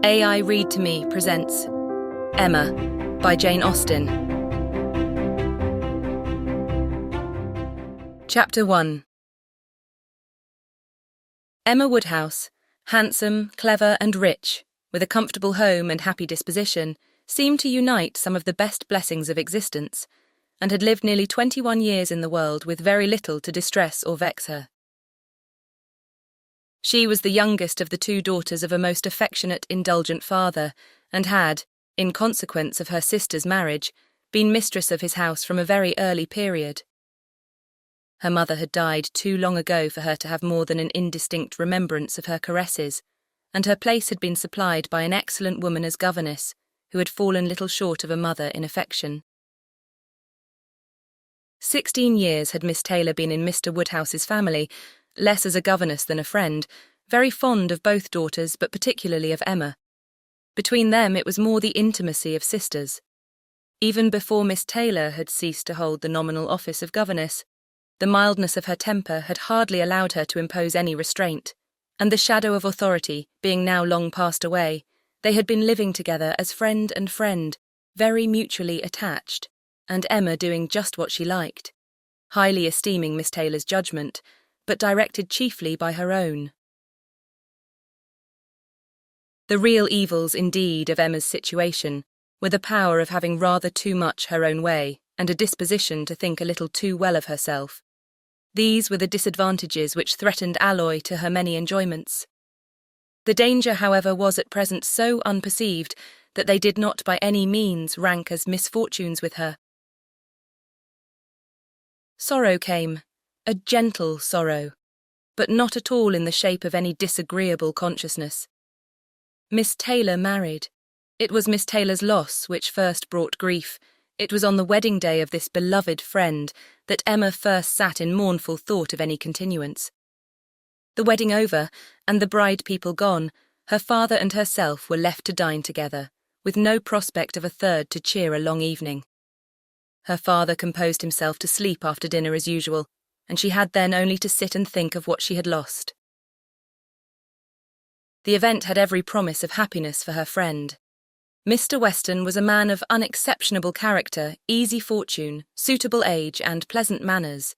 AI Read to Me presents Emma by Jane Austen. Chapter 1. Emma Woodhouse, handsome, clever and rich, with a comfortable home and happy disposition, seemed to unite some of the best blessings of existence, and had lived nearly 21 years in the world with very little to distress or vex her. She was the youngest of the two daughters of a most affectionate, indulgent father, and had, in consequence of her sister's marriage, been mistress of his house from a very early period. Her mother had died too long ago for her to have more than an indistinct remembrance of her caresses, and her place had been supplied by an excellent woman as governess, who had fallen little short of a mother in affection. 16 years had Miss Taylor been in Mr. Woodhouse's family, less as a governess than a friend, very fond of both daughters but particularly of Emma. Between them it was more the intimacy of sisters. Even before Miss Taylor had ceased to hold the nominal office of governess, the mildness of her temper had hardly allowed her to impose any restraint, and the shadow of authority being now long passed away, they had been living together as friend and friend, very mutually attached, and Emma doing just what she liked, highly esteeming Miss Taylor's judgment, but directed chiefly by her own. The real evils, indeed, of Emma's situation were the power of having rather too much her own way and a disposition to think a little too well of herself. These were the disadvantages which threatened alloy to her many enjoyments. The danger, however, was at present so unperceived that they did not by any means rank as misfortunes with her. Sorrow came, a gentle sorrow, but not at all in the shape of any disagreeable consciousness. Miss Taylor married. It was Miss Taylor's loss which first brought grief. It was on the wedding day of this beloved friend that Emma first sat in mournful thought of any continuance. The wedding over, and the bride people gone, her father and herself were left to dine together, with no prospect of a third to cheer a long evening. Her father composed himself to sleep after dinner as usual, and she had then only to sit and think of what she had lost. The event had every promise of happiness for her friend. Mr. Weston was a man of unexceptionable character, easy fortune, suitable age, and pleasant manners,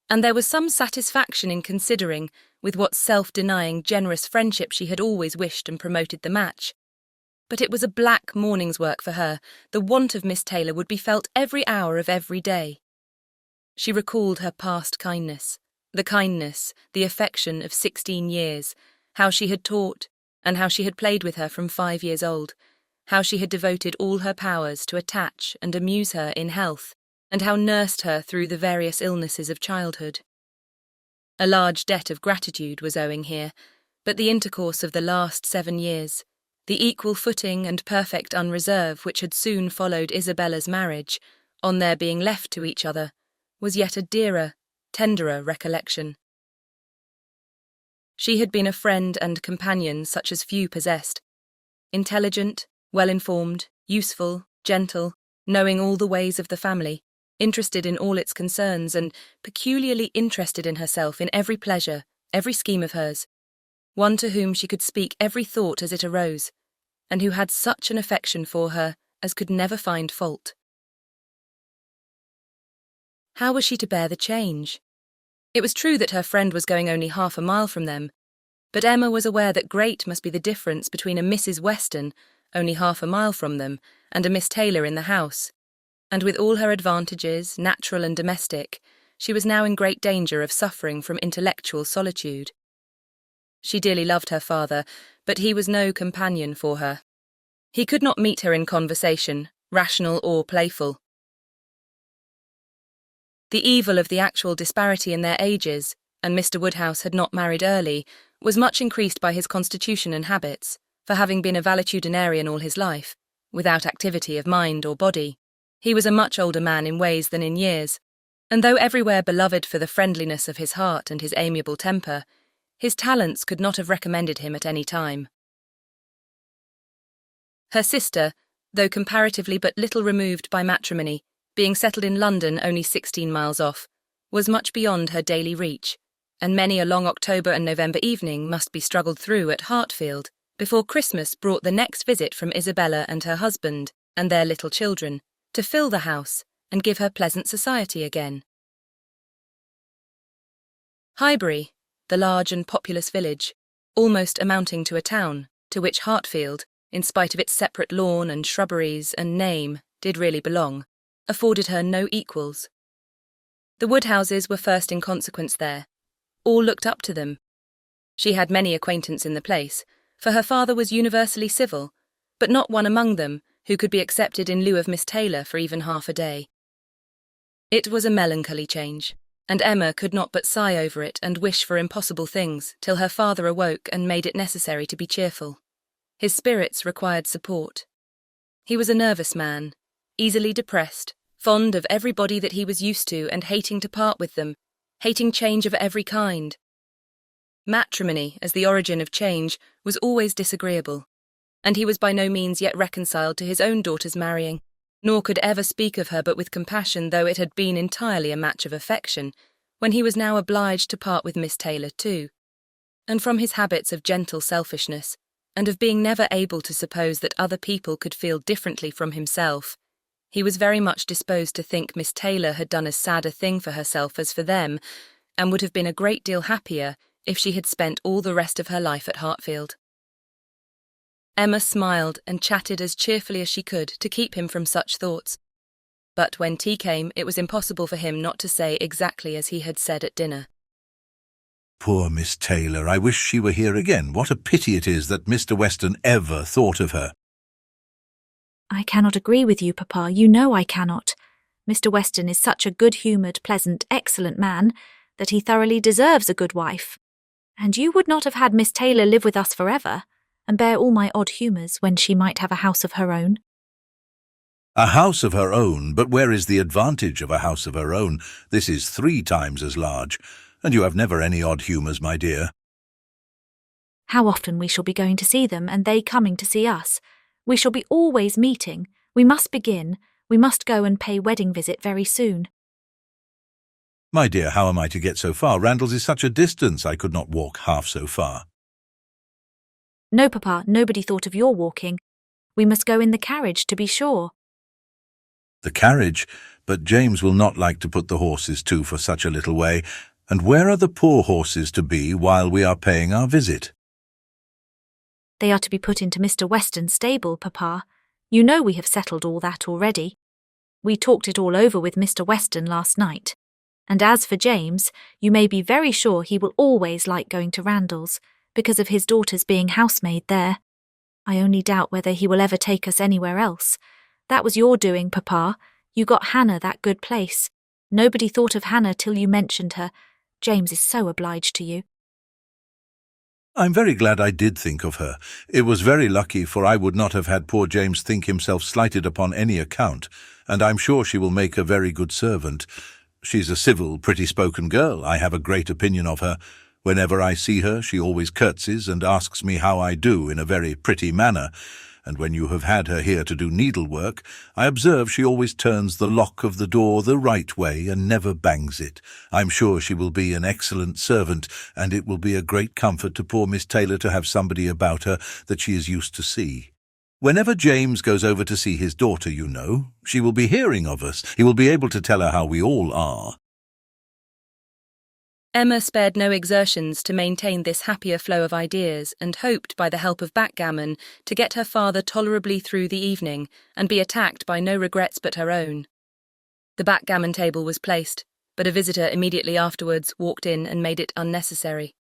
and there was some satisfaction in considering with what self-denying, generous friendship she had always wished and promoted the match. But it was a black morning's work for her. The want of Miss Taylor would be felt every hour of every day. She recalled her past kindness, the affection of 16 years, how she had taught, and how she had played with her from 5 years old, how she had devoted all her powers to attach and amuse her in health, and how nursed her through the various illnesses of childhood. A large debt of gratitude was owing here, but the intercourse of the last 7 years, the equal footing and perfect unreserve which had soon followed Isabella's marriage, on their being left to each other, was yet a dearer, tenderer recollection. She had been a friend and companion such as few possessed, intelligent, well-informed, useful, gentle, knowing all the ways of the family, interested in all its concerns, and peculiarly interested in herself in every pleasure, every scheme of hers, one to whom she could speak every thought as it arose, and who had such an affection for her as could never find fault. How was she to bear the change? It was true that her friend was going only half a mile from them, but Emma was aware that great must be the difference between a Mrs. Weston, only half a mile from them, and a Miss Taylor in the house, and with all her advantages, natural and domestic, she was now in great danger of suffering from intellectual solitude. She dearly loved her father, but he was no companion for her. He could not meet her in conversation, rational or playful. The evil of the actual disparity in their ages, and Mr. Woodhouse had not married early, was much increased by his constitution and habits, for having been a valetudinarian all his life, without activity of mind or body. He was a much older man in ways than in years, and though everywhere beloved for the friendliness of his heart and his amiable temper, his talents could not have recommended him at any time. Her sister, though comparatively but little removed by matrimony, being settled in London only 16 miles off, was much beyond her daily reach, and many a long October and November evening must be struggled through at Hartfield, before Christmas brought the next visit from Isabella and her husband and their little children to fill the house and give her pleasant society again. Highbury, the large and populous village, almost amounting to a town, to which Hartfield, in spite of its separate lawn and shrubberies and name, did really belong, afforded her no equals. The Woodhouses were first in consequence there. All looked up to them. She had many acquaintance in the place, for her father was universally civil, but not one among them who could be accepted in lieu of Miss Taylor for even half a day. It was a melancholy change, and Emma could not but sigh over it and wish for impossible things till her father awoke and made it necessary to be cheerful. His spirits required support. He was a nervous man, easily depressed, fond of everybody that he was used to and hating to part with them, hating change of every kind. Matrimony, as the origin of change, was always disagreeable, and he was by no means yet reconciled to his own daughter's marrying, nor could ever speak of her but with compassion, though it had been entirely a match of affection, when he was now obliged to part with Miss Taylor too. And from his habits of gentle selfishness, and of being never able to suppose that other people could feel differently from himself, he was very much disposed to think Miss Taylor had done as sad a thing for herself as for them, and would have been a great deal happier if she had spent all the rest of her life at Hartfield. Emma smiled and chatted as cheerfully as she could to keep him from such thoughts, but when tea came it was impossible for him not to say exactly as he had said at dinner. Poor Miss Taylor, I wish she were here again. What a pity it is that Mr. Weston ever thought of her. I cannot agree with you, Papa. You know I cannot. Mr. Weston is such a good-humoured, pleasant, excellent man that he thoroughly deserves a good wife. And you would not have had Miss Taylor live with us forever and bear all my odd humours when she might have a house of her own. A house of her own? But where is the advantage of a house of her own? This is 3 times as large, and you have never any odd humours, my dear. How often we shall be going to see them, and they coming to see us. We shall be always meeting. We must begin. We must go and pay wedding visit very soon. My dear, how am I to get so far? Randalls is such a distance, I could not walk half so far. No, Papa, nobody thought of your walking. We must go in the carriage, to be sure. The carriage? But James will not like to put the horses to for such a little way. And where are the poor horses to be while we are paying our visit? They are to be put into Mr. Weston's stable, Papa. You know we have settled all that already. We talked it all over with Mr. Weston last night. And as for James, you may be very sure he will always like going to Randalls, because of his daughter's being housemaid there. I only doubt whether he will ever take us anywhere else. That was your doing, Papa. You got Hannah that good place. Nobody thought of Hannah till you mentioned her. James is so obliged to you. I'm very glad I did think of her. It was very lucky, for I would not have had poor James think himself slighted upon any account, and I'm sure she will make a very good servant. She's a civil, pretty-spoken girl. I have a great opinion of her. Whenever I see her, she always curtsies and asks me how I do in a very pretty manner, and when you have had her here to do needlework, I observe she always turns the lock of the door the right way and never bangs it. I'm sure she will be an excellent servant, and it will be a great comfort to poor Miss Taylor to have somebody about her that she is used to see. Whenever James goes over to see his daughter, you know, she will be hearing of us. He will be able to tell her how we all are. Emma spared no exertions to maintain this happier flow of ideas and hoped by the help of backgammon to get her father tolerably through the evening and be attacked by no regrets but her own. The backgammon table was placed, but a visitor immediately afterwards walked in and made it unnecessary.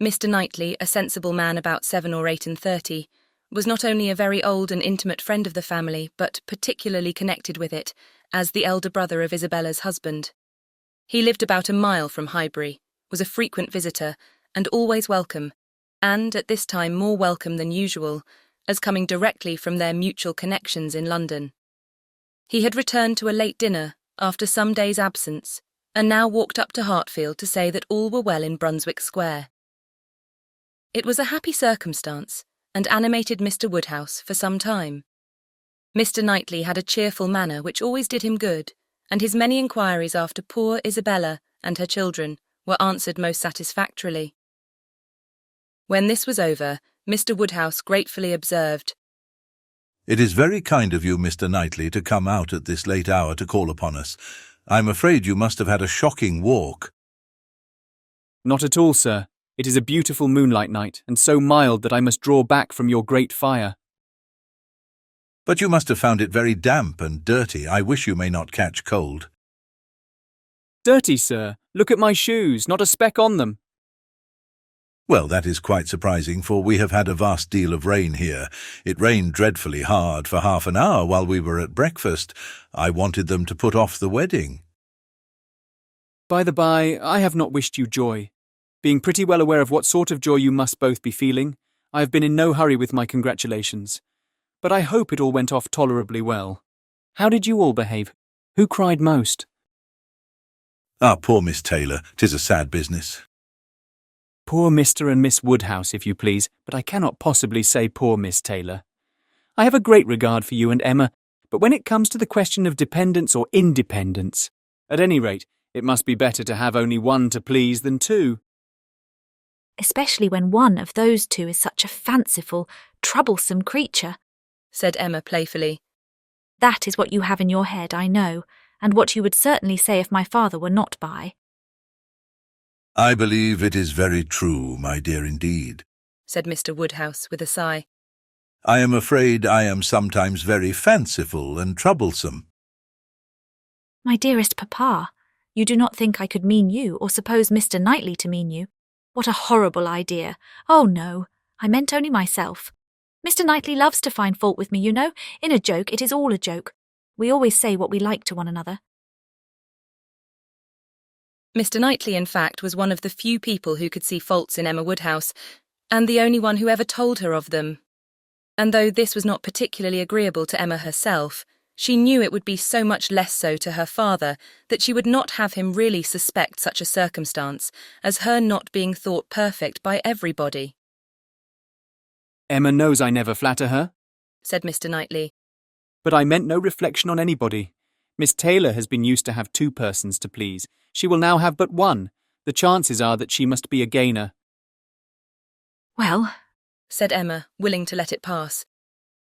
Mr. Knightley, a sensible man about 7 or 38, was not only a very old and intimate friend of the family, but particularly connected with it, as the elder brother of Isabella's husband. He lived about a mile from Highbury, was a frequent visitor, and always welcome, and at this time more welcome than usual, as coming directly from their mutual connections in London. He had returned to a late dinner after some days' absence, and now walked up to Hartfield to say that all were well in Brunswick Square. It was a happy circumstance, and animated Mr. Woodhouse for some time. Mr. Knightley had a cheerful manner which always did him good, and his many inquiries after poor Isabella and her children were answered most satisfactorily. When this was over, Mr. Woodhouse gratefully observed, "It is very kind of you, Mr. Knightley, to come out at this late hour to call upon us. I'm afraid you must have had a shocking walk." "Not at all, sir. It is a beautiful moonlight night, and so mild that I must draw back from your great fire." "But you must have found it very damp and dirty. I wish you may not catch cold." "Dirty, sir. Look at my shoes, not a speck on them." "Well, that is quite surprising, for we have had a vast deal of rain here. It rained dreadfully hard for half an hour while we were at breakfast. I wanted them to put off the wedding." "By the by, I have not wished you joy. Being pretty well aware of what sort of joy you must both be feeling, I have been in no hurry with my congratulations. But I hope it all went off tolerably well. How did you all behave? Who cried most?" "Ah, poor Miss Taylor. 'Tis a sad business." "Poor Mr. and Miss Woodhouse, if you please, but I cannot possibly say poor Miss Taylor. I have a great regard for you and Emma, but when it comes to the question of dependence or independence, at any rate, it must be better to have only one to please than two." Especially when one of those two is such a fanciful, troublesome creature, said Emma playfully. "That is what you have in your head, I know, and what you would certainly say if my father were not by." "I believe it is very true, my dear, indeed," said Mr. Woodhouse with a sigh. "I am afraid I am sometimes very fanciful and troublesome." "My dearest papa, you do not think I could mean you or suppose Mr. Knightley to mean you? What a horrible idea! Oh, no, I meant only myself. Mr. Knightley loves to find fault with me, you know. In a joke, it is all a joke. We always say what we like to one another." Mr. Knightley, in fact, was one of the few people who could see faults in Emma Woodhouse, and the only one who ever told her of them. And though this was not particularly agreeable to Emma herself, she knew it would be so much less so to her father that she would not have him really suspect such a circumstance as her not being thought perfect by everybody. "Emma knows I never flatter her," said Mr. Knightley. "but I meant no reflection on anybody. Miss Taylor has been used to have two persons to please. She will now have but one. The chances are that she must be a gainer." "Well," said Emma, willing to let it pass,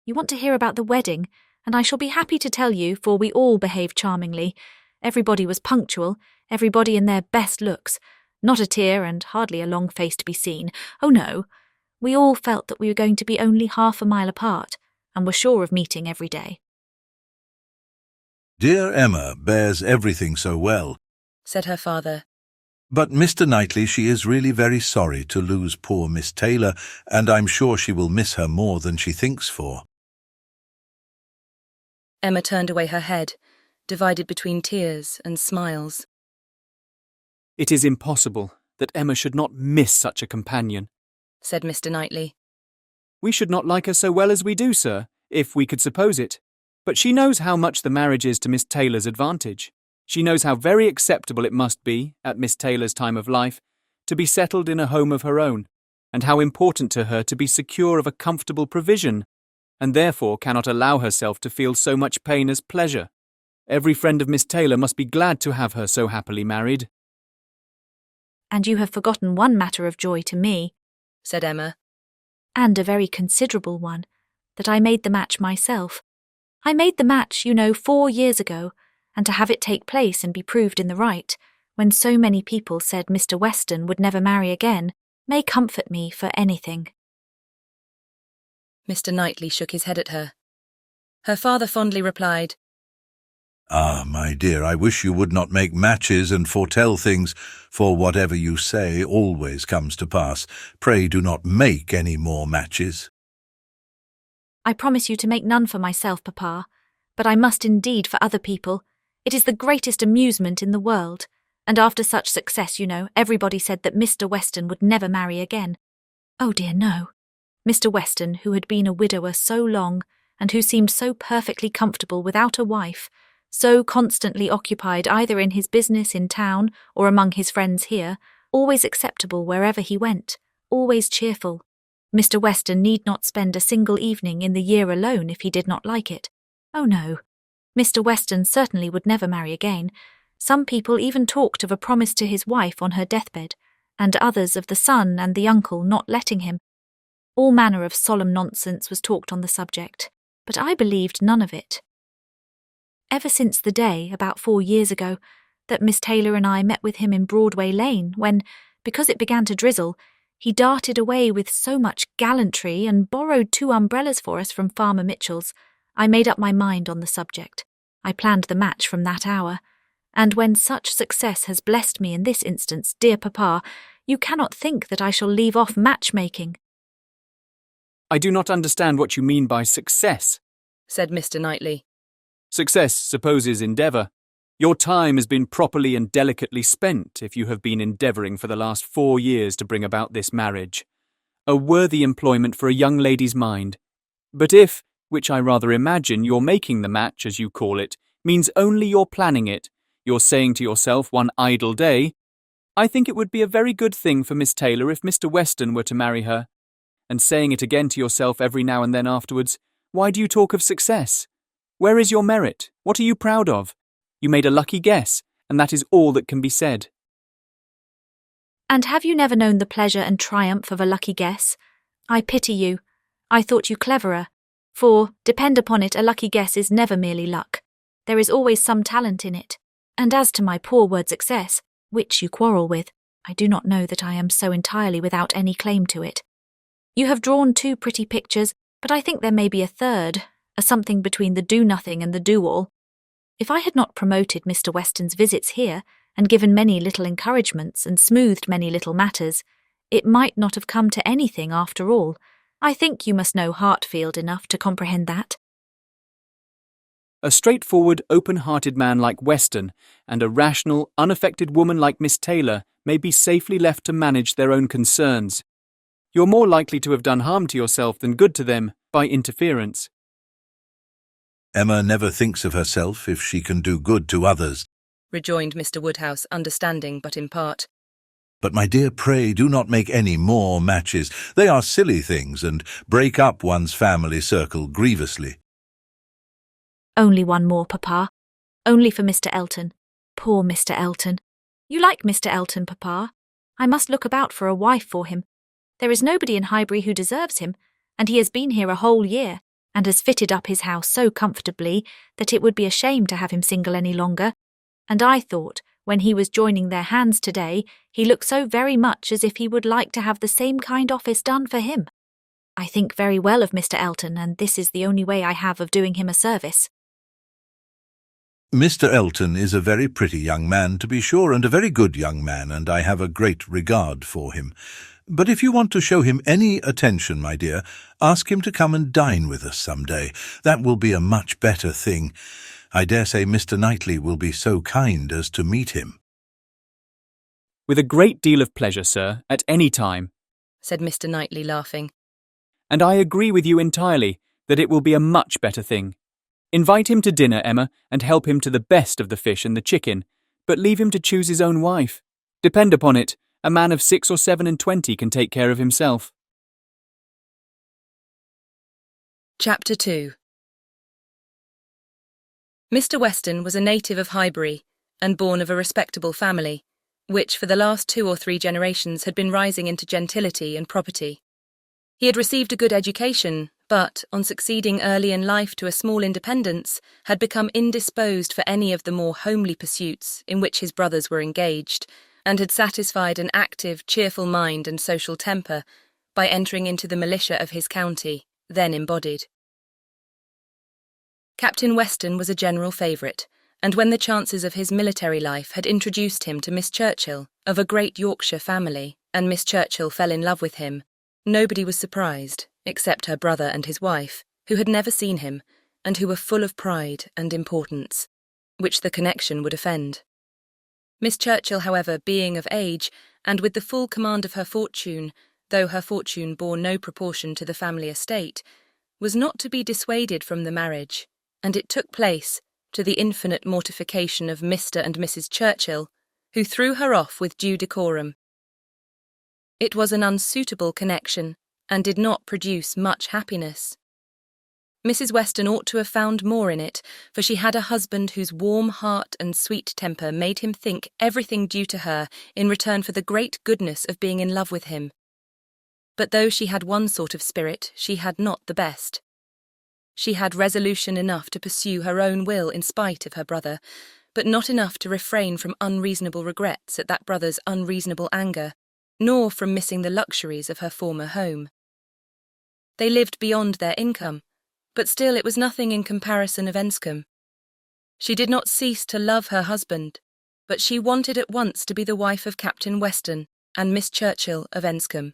"you want to hear about the wedding, and I shall be happy to tell you, for we all behaved charmingly. Everybody was punctual, everybody in their best looks. Not a tear and hardly a long face to be seen. Oh no, we all felt that we were going to be only half a mile apart, and were sure of meeting every day." "Dear Emma bears everything so well," said her father. "But Mr. Knightley, she is really very sorry to lose poor Miss Taylor, and I'm sure she will miss her more than she thinks for." Emma turned away her head, divided between tears and smiles. "It is impossible that Emma should not miss such a companion," said Mr. Knightley. "We should not like her so well as we do, sir, if we could suppose it. But she knows how much the marriage is to Miss Taylor's advantage. She knows how very acceptable it must be, at Miss Taylor's time of life, to be settled in a home of her own, and how important to her to be secure of a comfortable provision, and therefore cannot allow herself to feel so much pain as pleasure. Every friend of Miss Taylor must be glad to have her so happily married." "And you have forgotten one matter of joy to me," said Emma. "and a very considerable one, that I made the match myself. I made the match, you know, 4 years ago, and to have it take place and be proved in the right, when so many people said Mr. Weston would never marry again, may comfort me for anything." Mr. Knightley shook his head at her. Her father fondly replied, "Ah, my dear, I wish you would not make matches and foretell things, for whatever you say always comes to pass. Pray do not make any more matches." "I promise you to make none for myself, papa, but I must indeed for other people. It is the greatest amusement in the world, and after such success, you know, everybody said that Mr. Weston would never marry again. Oh dear, no. Mr. Weston, who had been a widower so long, and who seemed so perfectly comfortable without a wife, so constantly occupied either in his business in town or among his friends here, always acceptable wherever he went, always cheerful. Mr. Weston need not spend a single evening in the year alone if he did not like it. Oh no, Mr. Weston certainly would never marry again. Some people even talked of a promise to his wife on her deathbed, and others of the son and the uncle not letting him. All manner of solemn nonsense was talked on the subject, but I believed none of it. Ever since the day, about 4 years ago, that Miss Taylor and I met with him in Broadway Lane, when, because it began to drizzle, he darted away with so much gallantry and borrowed 2 umbrellas for us from Farmer Mitchell's, I made up my mind on the subject. I planned the match from that hour, and when such success has blessed me in this instance, dear Papa, you cannot think that I shall leave off matchmaking. I do not understand what you mean by success, said Mr. Knightley. Success supposes endeavour. Your time has been properly and delicately spent if you have been endeavouring for the last 4 years to bring about this marriage. A worthy employment for a young lady's mind. But if, which I rather imagine, your making the match, as you call it, means only your planning it, you're saying to yourself one idle day, I think it would be a very good thing for Miss Taylor if Mr. Weston were to marry her. And saying it again to yourself every now and then afterwards, why do you talk of success? Where is your merit? What are you proud of? You made a lucky guess, and that is all that can be said. And have you never known the pleasure and triumph of a lucky guess? I pity you. I thought you cleverer. For, depend upon it, a lucky guess is never merely luck. There is always some talent in it. And as to my poor word success, which you quarrel with, I do not know that I am so entirely without any claim to it. You have drawn 2 pretty pictures, but I think there may be a third, a something between the do-nothing and the do-all. If I had not promoted Mr. Weston's visits here, and given many little encouragements and smoothed many little matters, it might not have come to anything after all. I think you must know Hartfield enough to comprehend that. A straightforward, open-hearted man like Weston and a rational, unaffected woman like Miss Taylor may be safely left to manage their own concerns. You're more likely to have done harm to yourself than good to them by interference. Emma never thinks of herself if she can do good to others, rejoined Mr. Woodhouse, understanding but in part. But my dear, pray do not make any more matches. They are silly things and break up one's family circle grievously. Only one more, Papa. Only for Mr. Elton. Poor Mr. Elton. You like Mr. Elton, Papa? I must look about for a wife for him. There is nobody in Highbury who deserves him, and he has been here a whole year, and has fitted up his house so comfortably that it would be a shame to have him single any longer. And I thought, when he was joining their hands today, he looked so very much as if he would like to have the same kind office done for him. I think very well of Mr. Elton, and this is the only way I have of doing him a service. Mr. Elton is a very pretty young man, to be sure, and a very good young man, and I have a great regard for him. But if you want to show him any attention, my dear, ask him to come and dine with us some day. That will be a much better thing. I dare say Mr. Knightley will be so kind as to meet him. With a great deal of pleasure, sir, at any time, said Mr. Knightley, laughing. And I agree with you entirely that it will be a much better thing. Invite him to dinner, Emma, and help him to the best of the fish and the chicken, but leave him to choose his own wife. Depend upon it, a man of 6 or 7 and 20 can take care of himself. Chapter 2. Mr. Weston was a native of Highbury and born of a respectable family, which for the last 2 or 3 generations had been rising into gentility and property. He had received a good education, but, on succeeding early in life to a small independence, had become indisposed for any of the more homely pursuits in which his brothers were engaged, and had satisfied an active, cheerful mind and social temper by entering into the militia of his county, then embodied. Captain Weston was a general favourite, and when the chances of his military life had introduced him to Miss Churchill, of a great Yorkshire family, and Miss Churchill fell in love with him, nobody was surprised, except her brother and his wife, who had never seen him, and who were full of pride and importance, which the connection would offend. Miss Churchill, however, being of age, and with the full command of her fortune, though her fortune bore no proportion to the family estate, was not to be dissuaded from the marriage, and it took place, to the infinite mortification of Mr. and Mrs. Churchill, who threw her off with due decorum. It was an unsuitable connection, and did not produce much happiness. Mrs. Weston ought to have found more in it, for she had a husband whose warm heart and sweet temper made him think everything due to her in return for the great goodness of being in love with him. But though she had one sort of spirit, she had not the best. She had resolution enough to pursue her own will in spite of her brother, but not enough to refrain from unreasonable regrets at that brother's unreasonable anger, nor from missing the luxuries of her former home. They lived beyond their income, but still it was nothing in comparison of Enscombe. She did not cease to love her husband, but she wanted at once to be the wife of Captain Weston and Miss Churchill of Enscombe.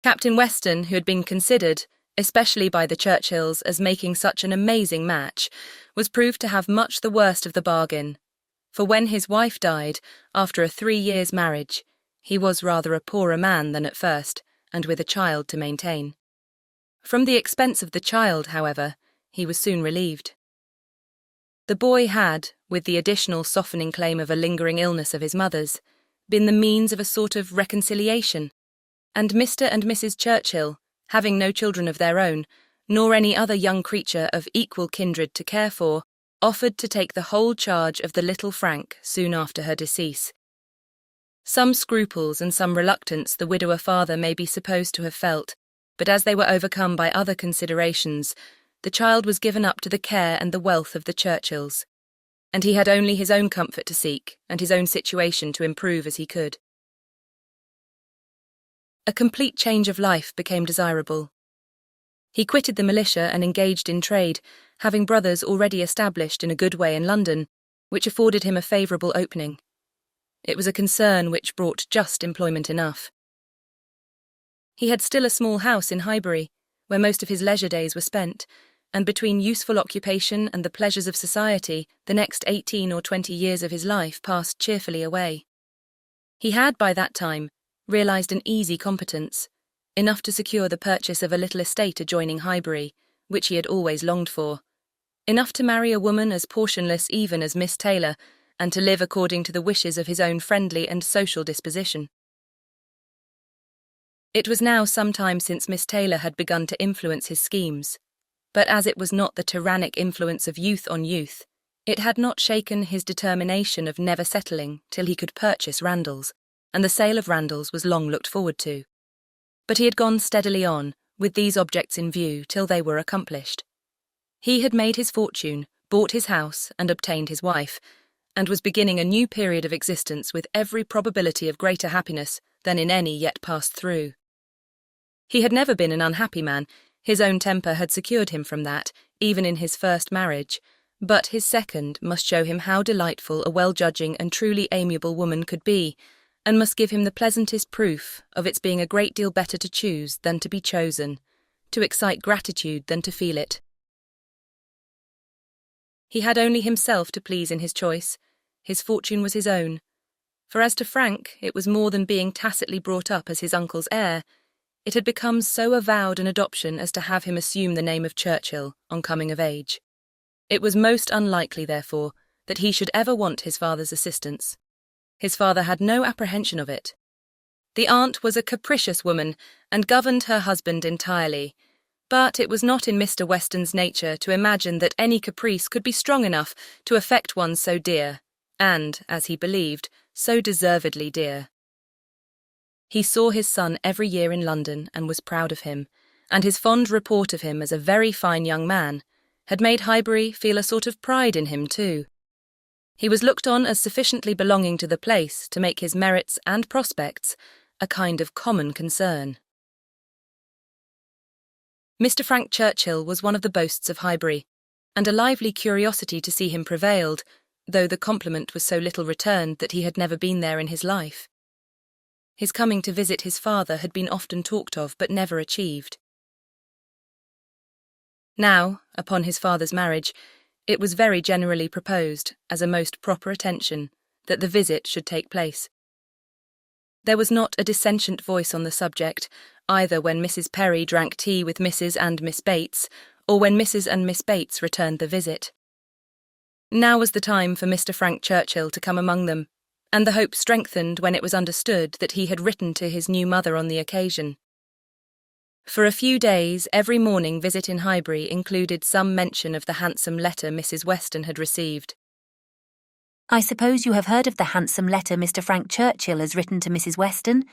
Captain Weston, who had been considered, especially by the Churchills, as making such an amazing match, was proved to have much the worst of the bargain, for when his wife died, after a 3 years' marriage, he was rather a poorer man than at first, and with a child to maintain. From the expense of the child, however, he was soon relieved. The boy had, with the additional softening claim of a lingering illness of his mother's, been the means of a sort of reconciliation, and Mr. and Mrs. Churchill, having no children of their own, nor any other young creature of equal kindred to care for, offered to take the whole charge of the little Frank soon after her decease. Some scruples and some reluctance the widower father may be supposed to have felt, but as they were overcome by other considerations, the child was given up to the care and the wealth of the Churchills, and he had only his own comfort to seek and his own situation to improve as he could. A complete change of life became desirable. He quitted the militia and engaged in trade, having brothers already established in a good way in London, which afforded him a favourable opening. It was a concern which brought just employment enough. He had still a small house in Highbury, where most of his leisure days were spent, and between useful occupation and the pleasures of society, the next 18 or 20 years of his life passed cheerfully away. He had, by that time, realised an easy competence, enough to secure the purchase of a little estate adjoining Highbury, which he had always longed for, enough to marry a woman as portionless even as Miss Taylor, and to live according to the wishes of his own friendly and social disposition. It was now some time since Miss Taylor had begun to influence his schemes, but as it was not the tyrannic influence of youth on youth, it had not shaken his determination of never settling till he could purchase Randalls, and the sale of Randalls was long looked forward to. But he had gone steadily on, with these objects in view, till they were accomplished. He had made his fortune, bought his house, and obtained his wife, and was beginning a new period of existence with every probability of greater happiness than in any yet passed through. He had never been an unhappy man. His own temper had secured him from that, even in his first marriage, but his second must show him how delightful a well-judging and truly amiable woman could be, and must give him the pleasantest proof of its being a great deal better to choose than to be chosen, to excite gratitude than to feel it. He had only himself to please in his choice. His fortune was his own. For as to Frank, it was more than being tacitly brought up as his uncle's heir. It had become so avowed an adoption as to have him assume the name of Churchill on coming of age. It was most unlikely, therefore, that he should ever want his father's assistance. His father had no apprehension of it. The aunt was a capricious woman and governed her husband entirely, but it was not in Mr. Weston's nature to imagine that any caprice could be strong enough to affect one so dear, and, as he believed, so deservedly dear. He saw his son every year in London and was proud of him, and his fond report of him as a very fine young man had made Highbury feel a sort of pride in him too. He was looked on as sufficiently belonging to the place to make his merits and prospects a kind of common concern. Mr. Frank Churchill was one of the boasts of Highbury, and a lively curiosity to see him prevailed, though the compliment was so little returned that he had never been there in his life. His coming to visit his father had been often talked of but never achieved. Now, upon his father's marriage, it was very generally proposed, as a most proper attention, that the visit should take place. There was not a dissentient voice on the subject, either when Mrs. Perry drank tea with Mrs. and Miss Bates, or when Mrs. and Miss Bates returned the visit. Now was the time for Mr. Frank Churchill to come among them, and the hope strengthened when it was understood that he had written to his new mother on the occasion. For a few days, every morning visit in Highbury included some mention of the handsome letter Mrs. Weston had received. I suppose you have heard of the handsome letter Mr. Frank Churchill has written to Mrs. Weston?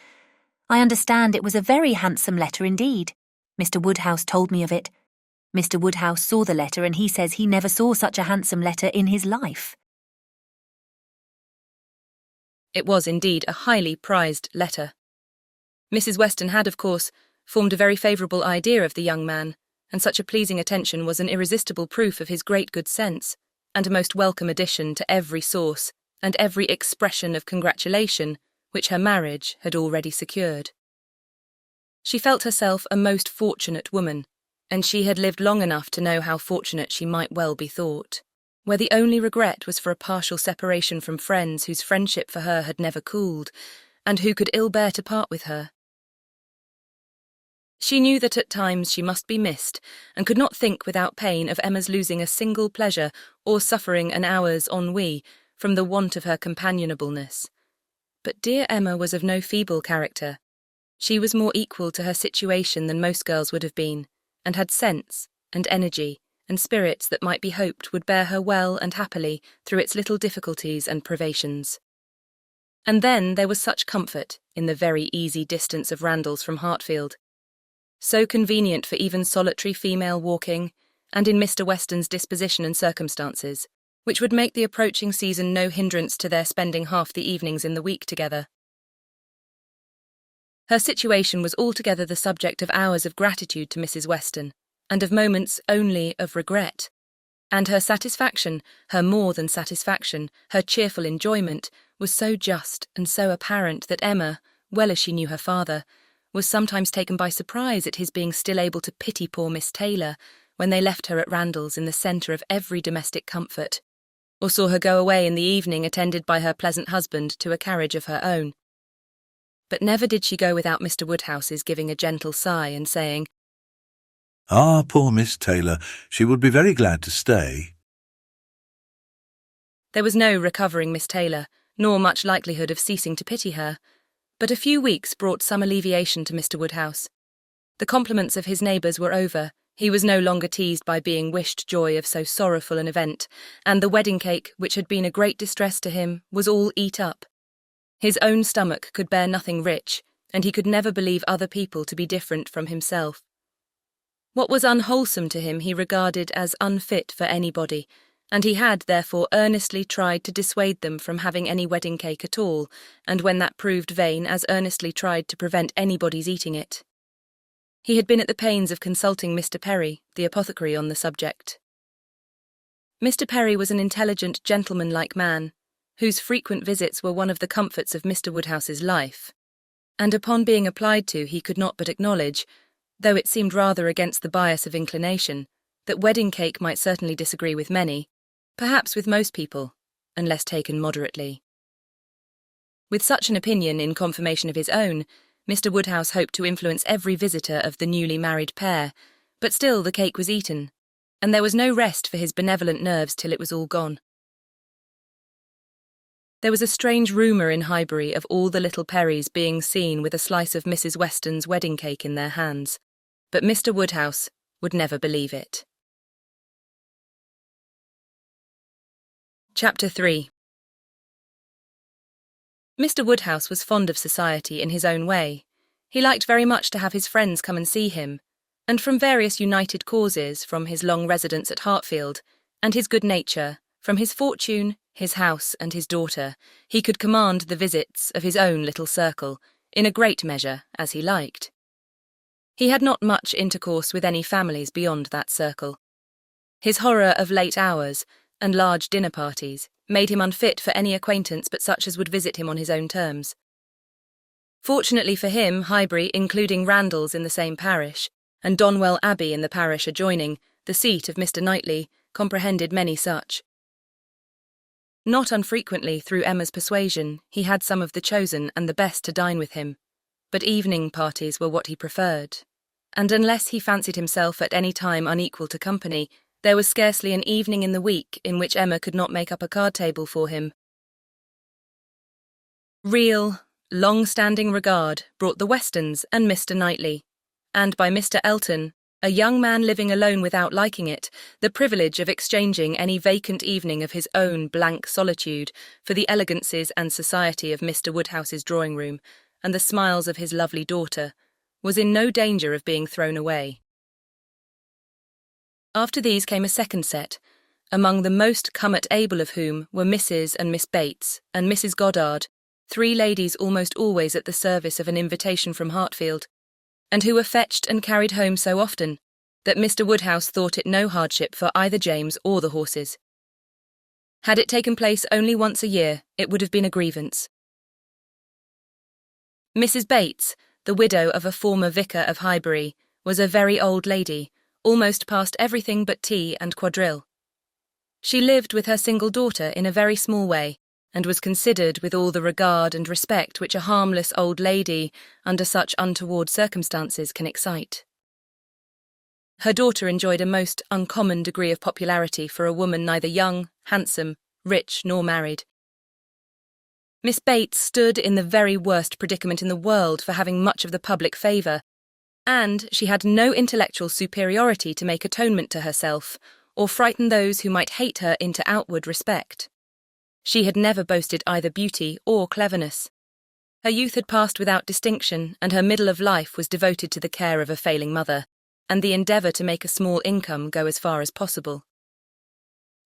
I understand it was a very handsome letter indeed. Mr. Woodhouse told me of it. Mr. Woodhouse saw the letter and he says he never saw such a handsome letter in his life. It was indeed a highly prized letter. Mrs. Weston had, of course, formed a very favourable idea of the young man, and such a pleasing attention was an irresistible proof of his great good sense, and a most welcome addition to every source and every expression of congratulation which her marriage had already secured. She felt herself a most fortunate woman, and she had lived long enough to know how fortunate she might well be thought, where the only regret was for a partial separation from friends whose friendship for her had never cooled, and who could ill bear to part with her. She knew that at times she must be missed, and could not think without pain of Emma's losing a single pleasure or suffering an hour's ennui from the want of her companionableness. But dear Emma was of no feeble character. She was more equal to her situation than most girls would have been, and had sense and energy and spirits that might be hoped would bear her well and happily through its little difficulties and privations. And then there was such comfort in the very easy distance of Randalls from Hartfield, so convenient for even solitary female walking, and in Mr. Weston's disposition and circumstances, which would make the approaching season no hindrance to their spending half the evenings in the week together. Her situation was altogether the subject of hours of gratitude to Mrs. Weston, and of moments only of regret. And her satisfaction, her more than satisfaction, her cheerful enjoyment, was so just and so apparent that Emma, well as she knew her father, was sometimes taken by surprise at his being still able to pity poor Miss Taylor when they left her at Randalls in the centre of every domestic comfort, or saw her go away in the evening attended by her pleasant husband to a carriage of her own. But never did she go without Mr. Woodhouse's giving a gentle sigh and saying, "Ah, poor Miss Taylor, she would be very glad to stay." There was no recovering Miss Taylor, nor much likelihood of ceasing to pity her, but a few weeks brought some alleviation to Mr. Woodhouse. The compliments of his neighbours were over, he was no longer teased by being wished joy of so sorrowful an event, and the wedding cake, which had been a great distress to him, was all eat up. His own stomach could bear nothing rich, and he could never believe other people to be different from himself. What was unwholesome to him he regarded as unfit for anybody, and he had, therefore, earnestly tried to dissuade them from having any wedding cake at all, and when that proved vain, as earnestly tried to prevent anybody's eating it. He had been at the pains of consulting Mr. Perry, the apothecary, on the subject. Mr. Perry was an intelligent, gentlemanlike man, whose frequent visits were one of the comforts of Mr. Woodhouse's life, and upon being applied to he could not but acknowledge, though it seemed rather against the bias of inclination, that wedding cake might certainly disagree with many, perhaps with most people, unless taken moderately. With such an opinion in confirmation of his own, Mr. Woodhouse hoped to influence every visitor of the newly married pair, but still the cake was eaten, and there was no rest for his benevolent nerves till it was all gone. There was a strange rumour in Highbury of all the little Perrys being seen with a slice of Mrs. Weston's wedding cake in their hands, but Mr. Woodhouse would never believe it. Chapter 3. Mr. Woodhouse was fond of society in his own way. He liked very much to have his friends come and see him, and from various united causes, from his long residence at Hartfield, and his good nature, from his fortune, his house, and his daughter, he could command the visits of his own little circle, in a great measure, as he liked. He had not much intercourse with any families beyond that circle. His horror of late hours and large dinner parties made him unfit for any acquaintance but such as would visit him on his own terms. Fortunately for him, Highbury, including Randalls in the same parish, and Donwell Abbey in the parish adjoining, the seat of Mr. Knightley, comprehended many such. Not unfrequently, through Emma's persuasion, he had some of the chosen and the best to dine with him, but evening parties were what he preferred, and unless he fancied himself at any time unequal to company, there was scarcely an evening in the week in which Emma could not make up a card table for him. Real, long-standing regard brought the Westons and Mr. Knightley, and by Mr. Elton, a young man living alone without liking it, the privilege of exchanging any vacant evening of his own blank solitude for the elegancies and society of Mr. Woodhouse's drawing-room and the smiles of his lovely daughter, was in no danger of being thrown away. After these came a second set, among the most come-at-able of whom were Mrs. and Miss Bates and Mrs. Goddard, 3 ladies almost always at the service of an invitation from Hartfield, and who were fetched and carried home so often that Mr. Woodhouse thought it no hardship for either James or the horses. Had it taken place only once a year, it would have been a grievance. Mrs. Bates, the widow of a former vicar of Highbury, was a very old lady, almost past everything but tea and quadrille. She lived with her single daughter in a very small way, and was considered with all the regard and respect which a harmless old lady, under such untoward circumstances, can excite. Her daughter enjoyed a most uncommon degree of popularity for a woman neither young, handsome, rich, nor married. Miss Bates stood in the very worst predicament in the world for having much of the public favour, and she had no intellectual superiority to make atonement to herself, or frighten those who might hate her into outward respect. She had never boasted either beauty or cleverness. Her youth had passed without distinction, and her middle of life was devoted to the care of a failing mother, and the endeavour to make a small income go as far as possible.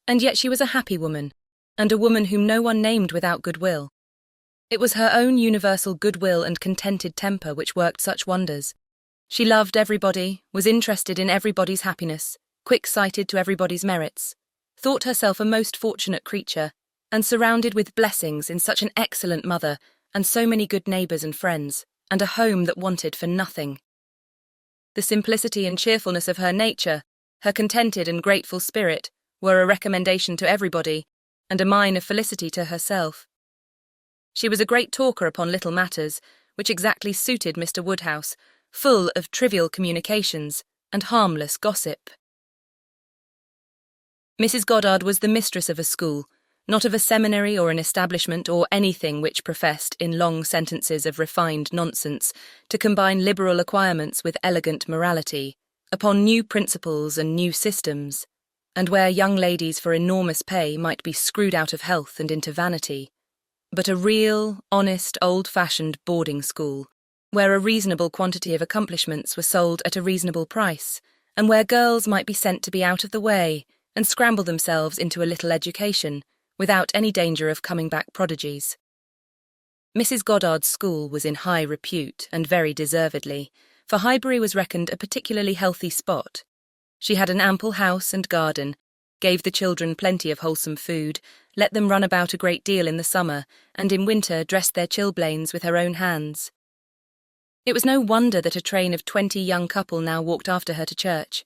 And yet she was a happy woman, and a woman whom no one named without goodwill. It was her own universal goodwill and contented temper which worked such wonders. She loved everybody, was interested in everybody's happiness, quick-sighted to everybody's merits, thought herself a most fortunate creature, and surrounded with blessings in such an excellent mother, and so many good neighbours and friends, and a home that wanted for nothing. The simplicity and cheerfulness of her nature, her contented and grateful spirit, were a recommendation to everybody, and a mine of felicity to herself. She was a great talker upon little matters, which exactly suited Mr. Woodhouse, full of trivial communications and harmless gossip. Mrs. Goddard was the mistress of a school, not of a seminary or an establishment or anything which professed, in long sentences of refined nonsense, to combine liberal acquirements with elegant morality, upon new principles and new systems, and where young ladies for enormous pay might be screwed out of health and into vanity, but a real, honest, old-fashioned boarding school, where a reasonable quantity of accomplishments were sold at a reasonable price, and where girls might be sent to be out of the way and scramble themselves into a little education, without any danger of coming back prodigies. Mrs. Goddard's school was in high repute, and very deservedly, for Highbury was reckoned a particularly healthy spot. She had an ample house and garden, gave the children plenty of wholesome food, let them run about a great deal in the summer, and in winter dressed their chilblains with her own hands. It was no wonder that a train of 20 young couple now walked after her to church.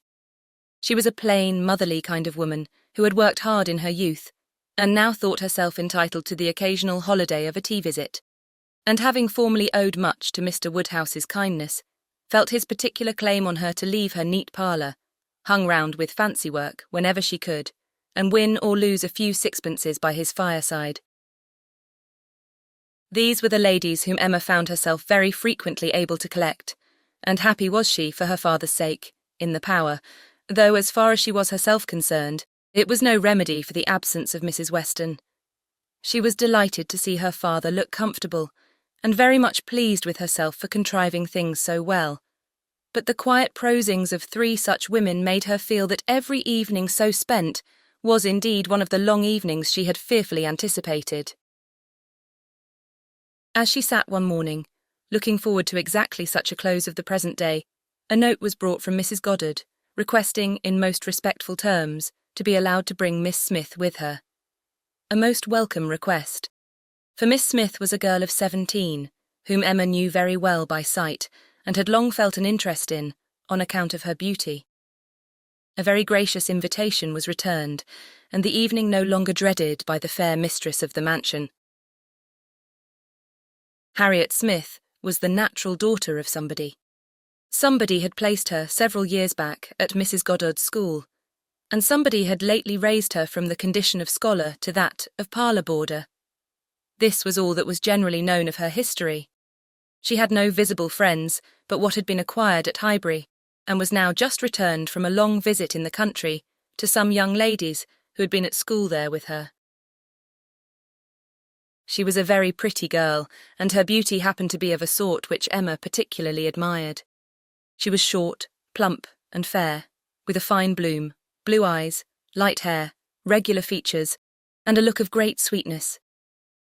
She was a plain, motherly kind of woman, who had worked hard in her youth, and now thought herself entitled to the occasional holiday of a tea visit, and having formerly owed much to Mr. Woodhouse's kindness, felt his particular claim on her to leave her neat parlour, hung round with fancy work whenever she could, and win or lose a few sixpences by his fireside. These were the ladies whom Emma found herself very frequently able to collect, and happy was she, for her father's sake, in the power, though as far as she was herself concerned, it was no remedy for the absence of Mrs. Weston. She was delighted to see her father look comfortable, and very much pleased with herself for contriving things so well. But the quiet prosings of 3 such women made her feel that every evening so spent was indeed one of the long evenings she had fearfully anticipated. As she sat one morning, looking forward to exactly such a close of the present day, a note was brought from Mrs. Goddard, requesting, in most respectful terms, to be allowed to bring Miss Smith with her. A most welcome request, for Miss Smith was a girl of 17, whom Emma knew very well by sight, and had long felt an interest in, on account of her beauty. A very gracious invitation was returned, and the evening no longer dreaded by the fair mistress of the mansion. Harriet Smith was the natural daughter of somebody. Somebody had placed her several years back at Mrs. Goddard's school, and somebody had lately raised her from the condition of scholar to that of parlour boarder. This was all that was generally known of her history. She had no visible friends but what had been acquired at Highbury, and was now just returned from a long visit in the country to some young ladies who had been at school there with her. She was a very pretty girl, and her beauty happened to be of a sort which Emma particularly admired. She was short, plump, and fair, with a fine bloom, blue eyes, light hair, regular features, and a look of great sweetness.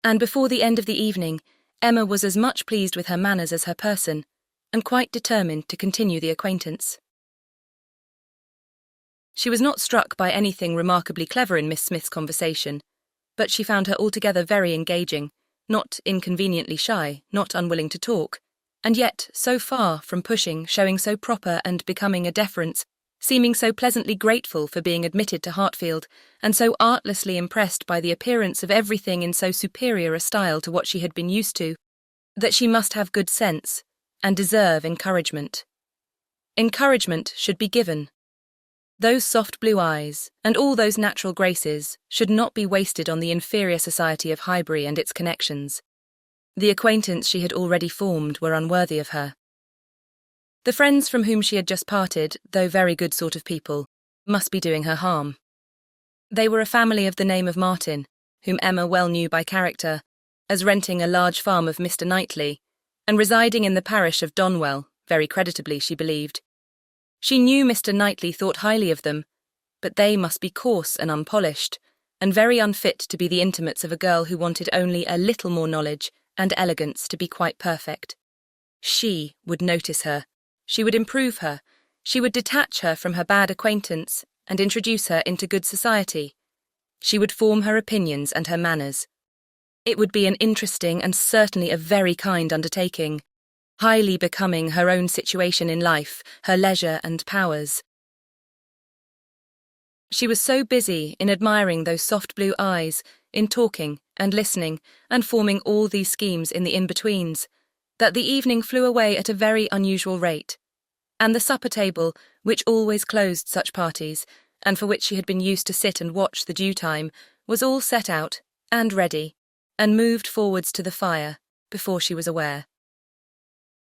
And before the end of the evening, Emma was as much pleased with her manners as her person, and quite determined to continue the acquaintance. She was not struck by anything remarkably clever in Miss Smith's conversation, but she found her altogether very engaging, not inconveniently shy, not unwilling to talk, and yet so far from pushing, showing so proper and becoming a deference, seeming so pleasantly grateful for being admitted to Hartfield, and so artlessly impressed by the appearance of everything in so superior a style to what she had been used to, that she must have good sense, and deserve encouragement. Encouragement should be given. Those soft blue eyes, and all those natural graces, should not be wasted on the inferior society of Highbury and its connections. The acquaintance she had already formed were unworthy of her. The friends from whom she had just parted, though very good sort of people, must be doing her harm. They were a family of the name of Martin, whom Emma well knew by character, as renting a large farm of Mr. Knightley, and residing in the parish of Donwell, very creditably, she believed. She knew Mr. Knightley thought highly of them, but they must be coarse and unpolished, and very unfit to be the intimates of a girl who wanted only a little more knowledge and elegance to be quite perfect. She would notice her, she would improve her, she would detach her from her bad acquaintance and introduce her into good society. She would form her opinions and her manners. It would be an interesting and certainly a very kind undertaking, highly becoming her own situation in life, her leisure and powers. She was so busy in admiring those soft blue eyes, in talking and listening and forming all these schemes in the in-betweens, that the evening flew away at a very unusual rate, and the supper table, which always closed such parties, and for which she had been used to sit and watch the due time, was all set out and ready, and moved forwards to the fire before she was aware.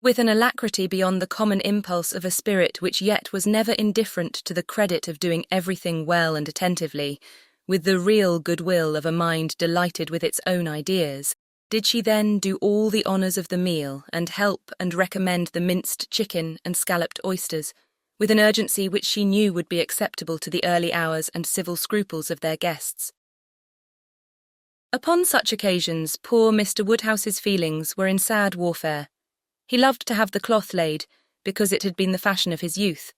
With an alacrity beyond the common impulse of a spirit which yet was never indifferent to the credit of doing everything well and attentively, with the real goodwill of a mind delighted with its own ideas, did she then do all the honours of the meal and help and recommend the minced chicken and scalloped oysters, with an urgency which she knew would be acceptable to the early hours and civil scruples of their guests. Upon such occasions, poor Mr. Woodhouse's feelings were in sad warfare. He loved to have the cloth laid, because it had been the fashion of his youth,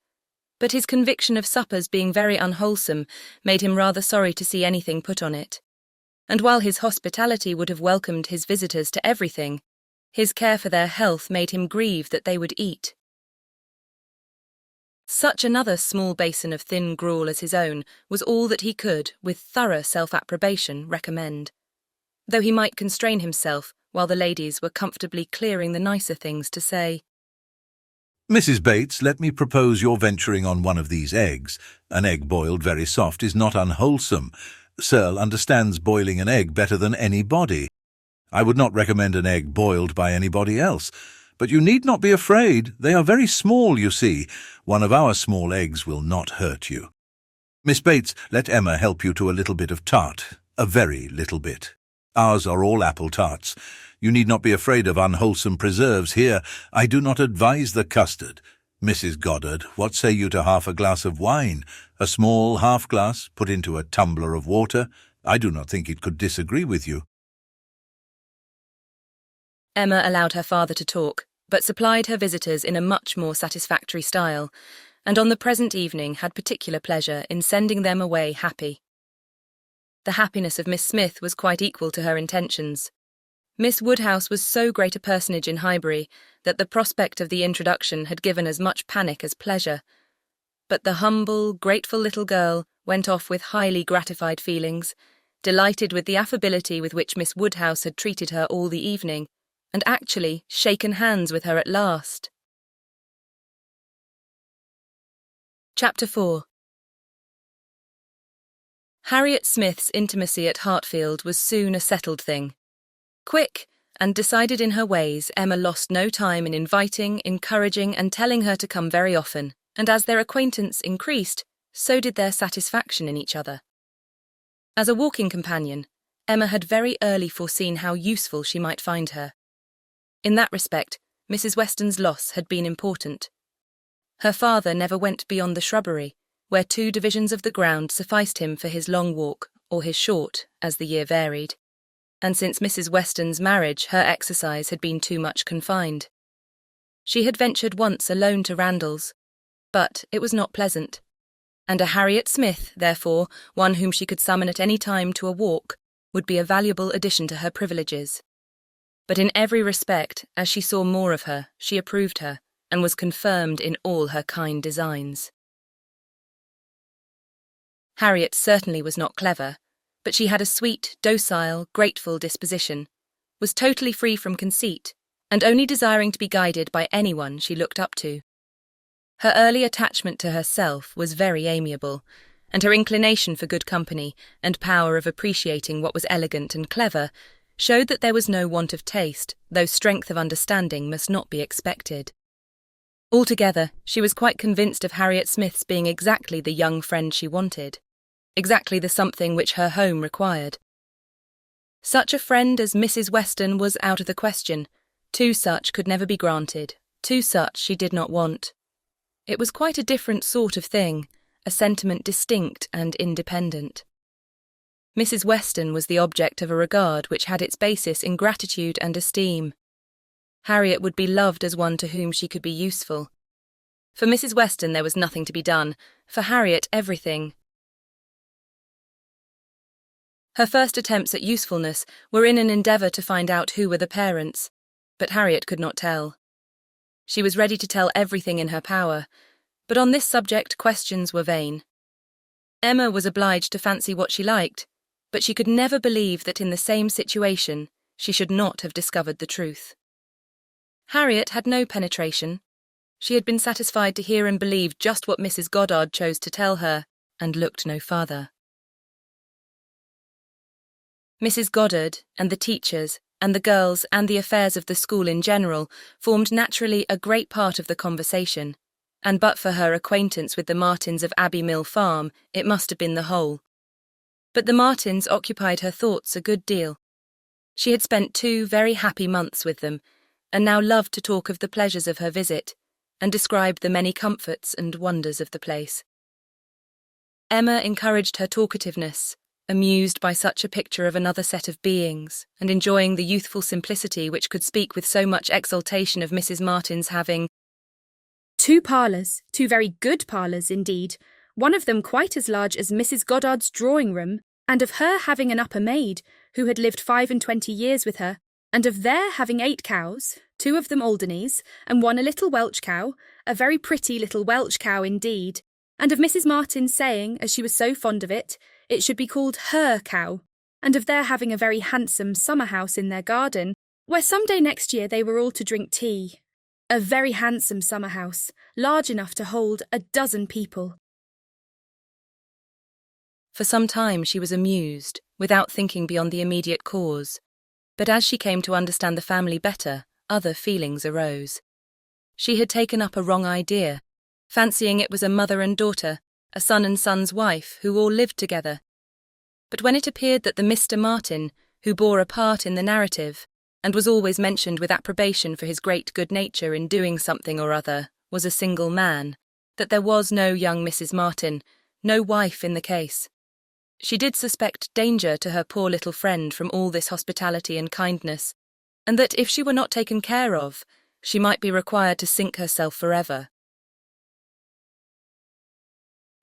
but his conviction of suppers being very unwholesome made him rather sorry to see anything put on it. And while his hospitality would have welcomed his visitors to everything, his care for their health made him grieve that they would eat. Such another small basin of thin gruel as his own was all that he could, with thorough self-approbation, recommend, though he might constrain himself while the ladies were comfortably clearing the nicer things to say, "Mrs. Bates, let me propose your venturing on one of these eggs. An egg boiled very soft is not unwholesome. Searle understands boiling an egg better than anybody. I would not recommend an egg boiled by anybody else. But you need not be afraid. They are very small, you see. One of our small eggs will not hurt you. Miss Bates, let Emma help you to a little bit of tart, a very little bit. Ours are all apple tarts. You need not be afraid of unwholesome preserves here. I do not advise the custard. Mrs. Goddard, what say you to half a glass of wine? A small half-glass put into a tumbler of water? I do not think it could disagree with you." Emma allowed her father to talk, but supplied her visitors in a much more satisfactory style, and on the present evening had particular pleasure in sending them away happy. The happiness of Miss Smith was quite equal to her intentions. Miss Woodhouse was so great a personage in Highbury that the prospect of the introduction had given as much panic as pleasure, but the humble, grateful little girl went off with highly gratified feelings, delighted with the affability with which Miss Woodhouse had treated her all the evening, and actually shaken hands with her at last. Chapter 4. Harriet Smith's intimacy at Hartfield was soon a settled thing. Quick, and decided in her ways, Emma lost no time in inviting, encouraging, and telling her to come very often, and as their acquaintance increased, so did their satisfaction in each other. As a walking companion, Emma had very early foreseen how useful she might find her. In that respect, Mrs. Weston's loss had been important. Her father never went beyond the shrubbery, where 2 divisions of the ground sufficed him for his long walk, or his short, as the year varied. And since Mrs. Weston's marriage, her exercise had been too much confined. She had ventured once alone to Randalls, but it was not pleasant, and a Harriet Smith, therefore, one whom she could summon at any time to a walk, would be a valuable addition to her privileges. But in every respect, as she saw more of her, she approved her, and was confirmed in all her kind designs. Harriet certainly was not clever, but she had a sweet, docile, grateful disposition, was totally free from conceit, and only desiring to be guided by anyone she looked up to. Her early attachment to herself was very amiable, and her inclination for good company and power of appreciating what was elegant and clever showed that there was no want of taste, though strength of understanding must not be expected. Altogether, she was quite convinced of Harriet Smith's being exactly the young friend she wanted, exactly the something which her home required. Such a friend as Mrs. Weston was out of the question. 2 such could never be granted, 2 such she did not want. It was quite a different sort of thing, a sentiment distinct and independent. Mrs. Weston was the object of a regard which had its basis in gratitude and esteem. Harriet would be loved as one to whom she could be useful. For Mrs. Weston there was nothing to be done, for Harriet everything. Her first attempts at usefulness were in an endeavour to find out who were the parents, but Harriet could not tell. She was ready to tell everything in her power, but on this subject questions were vain. Emma was obliged to fancy what she liked, but she could never believe that in the same situation she should not have discovered the truth. Harriet had no penetration. She had been satisfied to hear and believe just what Mrs. Goddard chose to tell her, and looked no farther. Mrs. Goddard and the teachers and the girls and the affairs of the school in general formed naturally a great part of the conversation, and but for her acquaintance with the Martins of Abbey Mill Farm, it must have been the whole. But the Martins occupied her thoughts a good deal. She had spent 2 very happy months with them, and now loved to talk of the pleasures of her visit, and described the many comforts and wonders of the place. Emma encouraged her talkativeness, amused by such a picture of another set of beings, and enjoying the youthful simplicity which could speak with so much exultation of Mrs. Martin's having 2 parlours, 2 very good parlours indeed, one of them quite as large as Mrs. Goddard's drawing-room, and of her having an upper maid, who had lived 25 years with her, and of their having 8 cows, 2 of them Alderneys, and 1 a little Welsh cow, a very pretty little Welsh cow indeed, and of Mrs. Martin saying, as she was so fond of it, it should be called her cow, and of their having a very handsome summer-house in their garden, where some day next year they were all to drink tea. A very handsome summer-house, large enough to hold 12 people. For some time she was amused, without thinking beyond the immediate cause, but as she came to understand the family better, other feelings arose. She had taken up a wrong idea, fancying it was a mother and daughter, a son and son's wife, who all lived together. But when it appeared that the Mr. Martin, who bore a part in the narrative, and was always mentioned with approbation for his great good nature in doing something or other, was a single man, that there was no young Mrs. Martin, no wife in the case, she did suspect danger to her poor little friend from all this hospitality and kindness, and that if she were not taken care of, she might be required to sink herself forever.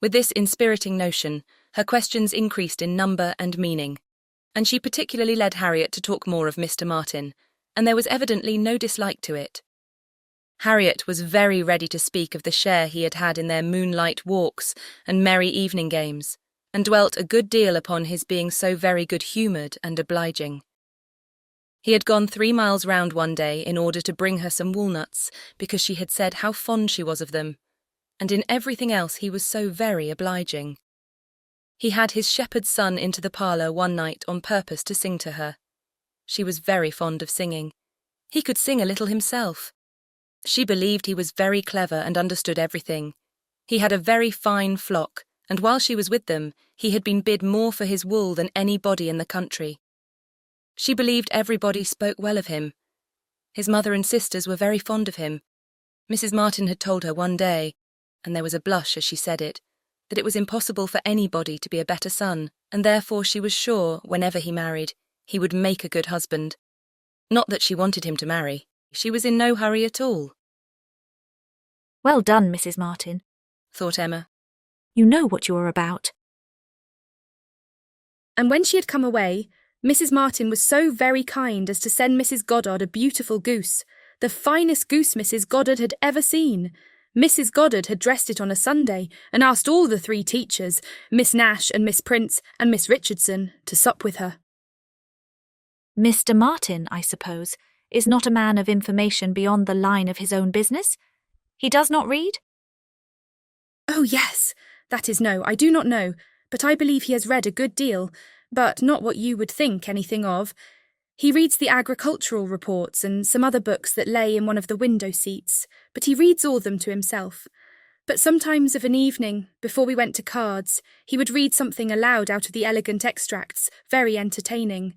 With this inspiriting notion, her questions increased in number and meaning, and she particularly led Harriet to talk more of Mr. Martin, and there was evidently no dislike to it. Harriet was very ready to speak of the share he had had in their moonlight walks and merry evening games, and dwelt a good deal upon his being so very good-humoured and obliging. He had gone 3 miles round one day in order to bring her some walnuts, because she had said how fond she was of them, and in everything else he was so very obliging. He had his shepherd's son into the parlour one night on purpose to sing to her. She was very fond of singing. He could sing a little himself. She believed he was very clever and understood everything. He had a very fine flock, and while she was with them, he had been bid more for his wool than anybody in the country. She believed everybody spoke well of him. His mother and sisters were very fond of him. Mrs. Martin had told her one day, and there was a blush as she said it, that it was impossible for anybody to be a better son, and therefore she was sure, whenever he married, he would make a good husband. Not that she wanted him to marry. She was in no hurry at all. Well done, Mrs. Martin, thought Emma. You know what you are about. And when she had come away, Mrs. Martin was so very kind as to send Mrs. Goddard a beautiful goose, the finest goose Mrs. Goddard had ever seen. Mrs. Goddard had dressed it on a Sunday and asked all the 3 teachers, Miss Nash and Miss Prince and Miss Richardson, to sup with her. Mr. Martin, I suppose, is not a man of information beyond the line of his own business? He does not read? Oh, yes. That is, no, I do not know, but I believe he has read a good deal, but not what you would think anything of. He reads the agricultural reports and some other books that lay in one of the window seats, but he reads all them to himself. But sometimes of an evening, before we went to cards, he would read something aloud out of the elegant extracts, very entertaining.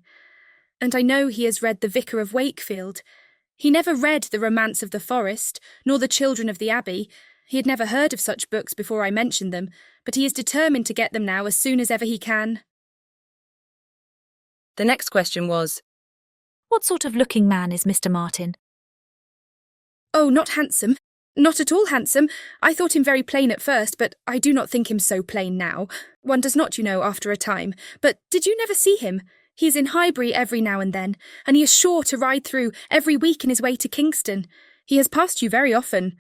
And I know he has read The Vicar of Wakefield. He never read The Romance of the Forest, nor The Children of the Abbey. He had never heard of such books before I mentioned them, but he is determined to get them now as soon as ever he can. The next question was, What sort of looking man is Mr. Martin? Oh, not handsome. Not at all handsome. I thought him very plain at first, but I do not think him so plain now. One does not, you know, after a time. But did you never see him? He is in Highbury every now and then, and he is sure to ride through every week in his way to Kingston. He has passed you very often.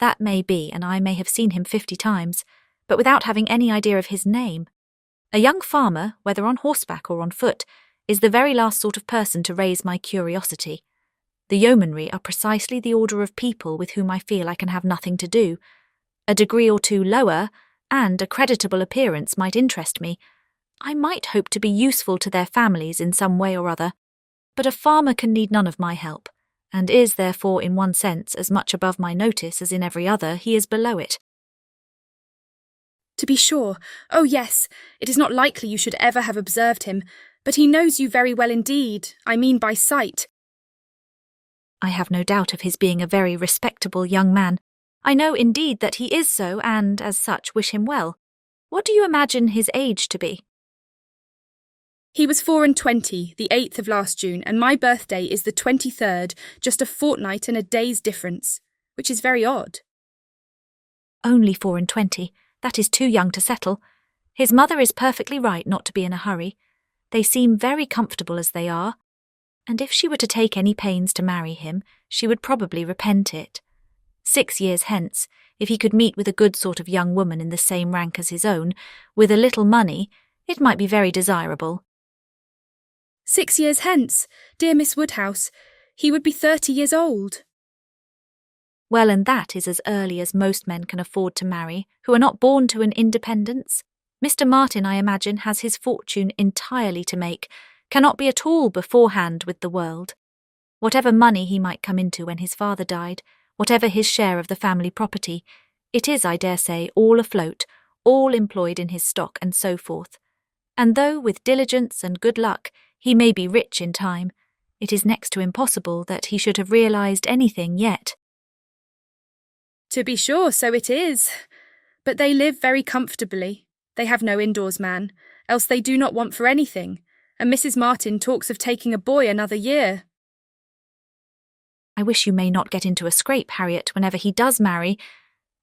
That may be, and I may have seen him 50 times, but without having any idea of his name. A young farmer, whether on horseback or on foot, is the very last sort of person to raise my curiosity. The yeomanry are precisely the order of people with whom I feel I can have nothing to do. A degree or 2 lower, and a creditable appearance might interest me. I might hope to be useful to their families in some way or other, but a farmer can need none of my help, and is therefore in one sense as much above my notice as in every other he is below it. To be sure. Oh, yes. It is not likely you should ever have observed him, but he knows you very well indeed, I mean by sight. I have no doubt of his being a very respectable young man. I know indeed that he is so, and as such wish him well. What do you imagine his age to be? He was 24, the 8th of last June, and my birthday is the 23rd, just a fortnight and a day's difference, which is very odd. Only 24. That is too young to settle. His mother is perfectly right not to be in a hurry. They seem very comfortable as they are, and if she were to take any pains to marry him, she would probably repent it. 6 years hence, if he could meet with a good sort of young woman in the same rank as his own, with a little money, it might be very desirable. 6 years hence, dear Miss Woodhouse, he would be 30 years old. Well, and that is as early as most men can afford to marry, who are not born to an independence. Mr. Martin, I imagine, has his fortune entirely to make, cannot be at all beforehand with the world. Whatever money he might come into when his father died, whatever his share of the family property, it is, I dare say, all afloat, all employed in his stock and so forth. And though, with diligence and good luck, he may be rich in time, it is next to impossible that he should have realised anything yet. To be sure, so it is. But they live very comfortably. They have no indoors man, else they do not want for anything, and Mrs. Martin talks of taking a boy another year. I wish you may not get into a scrape, Harriet, whenever he does marry.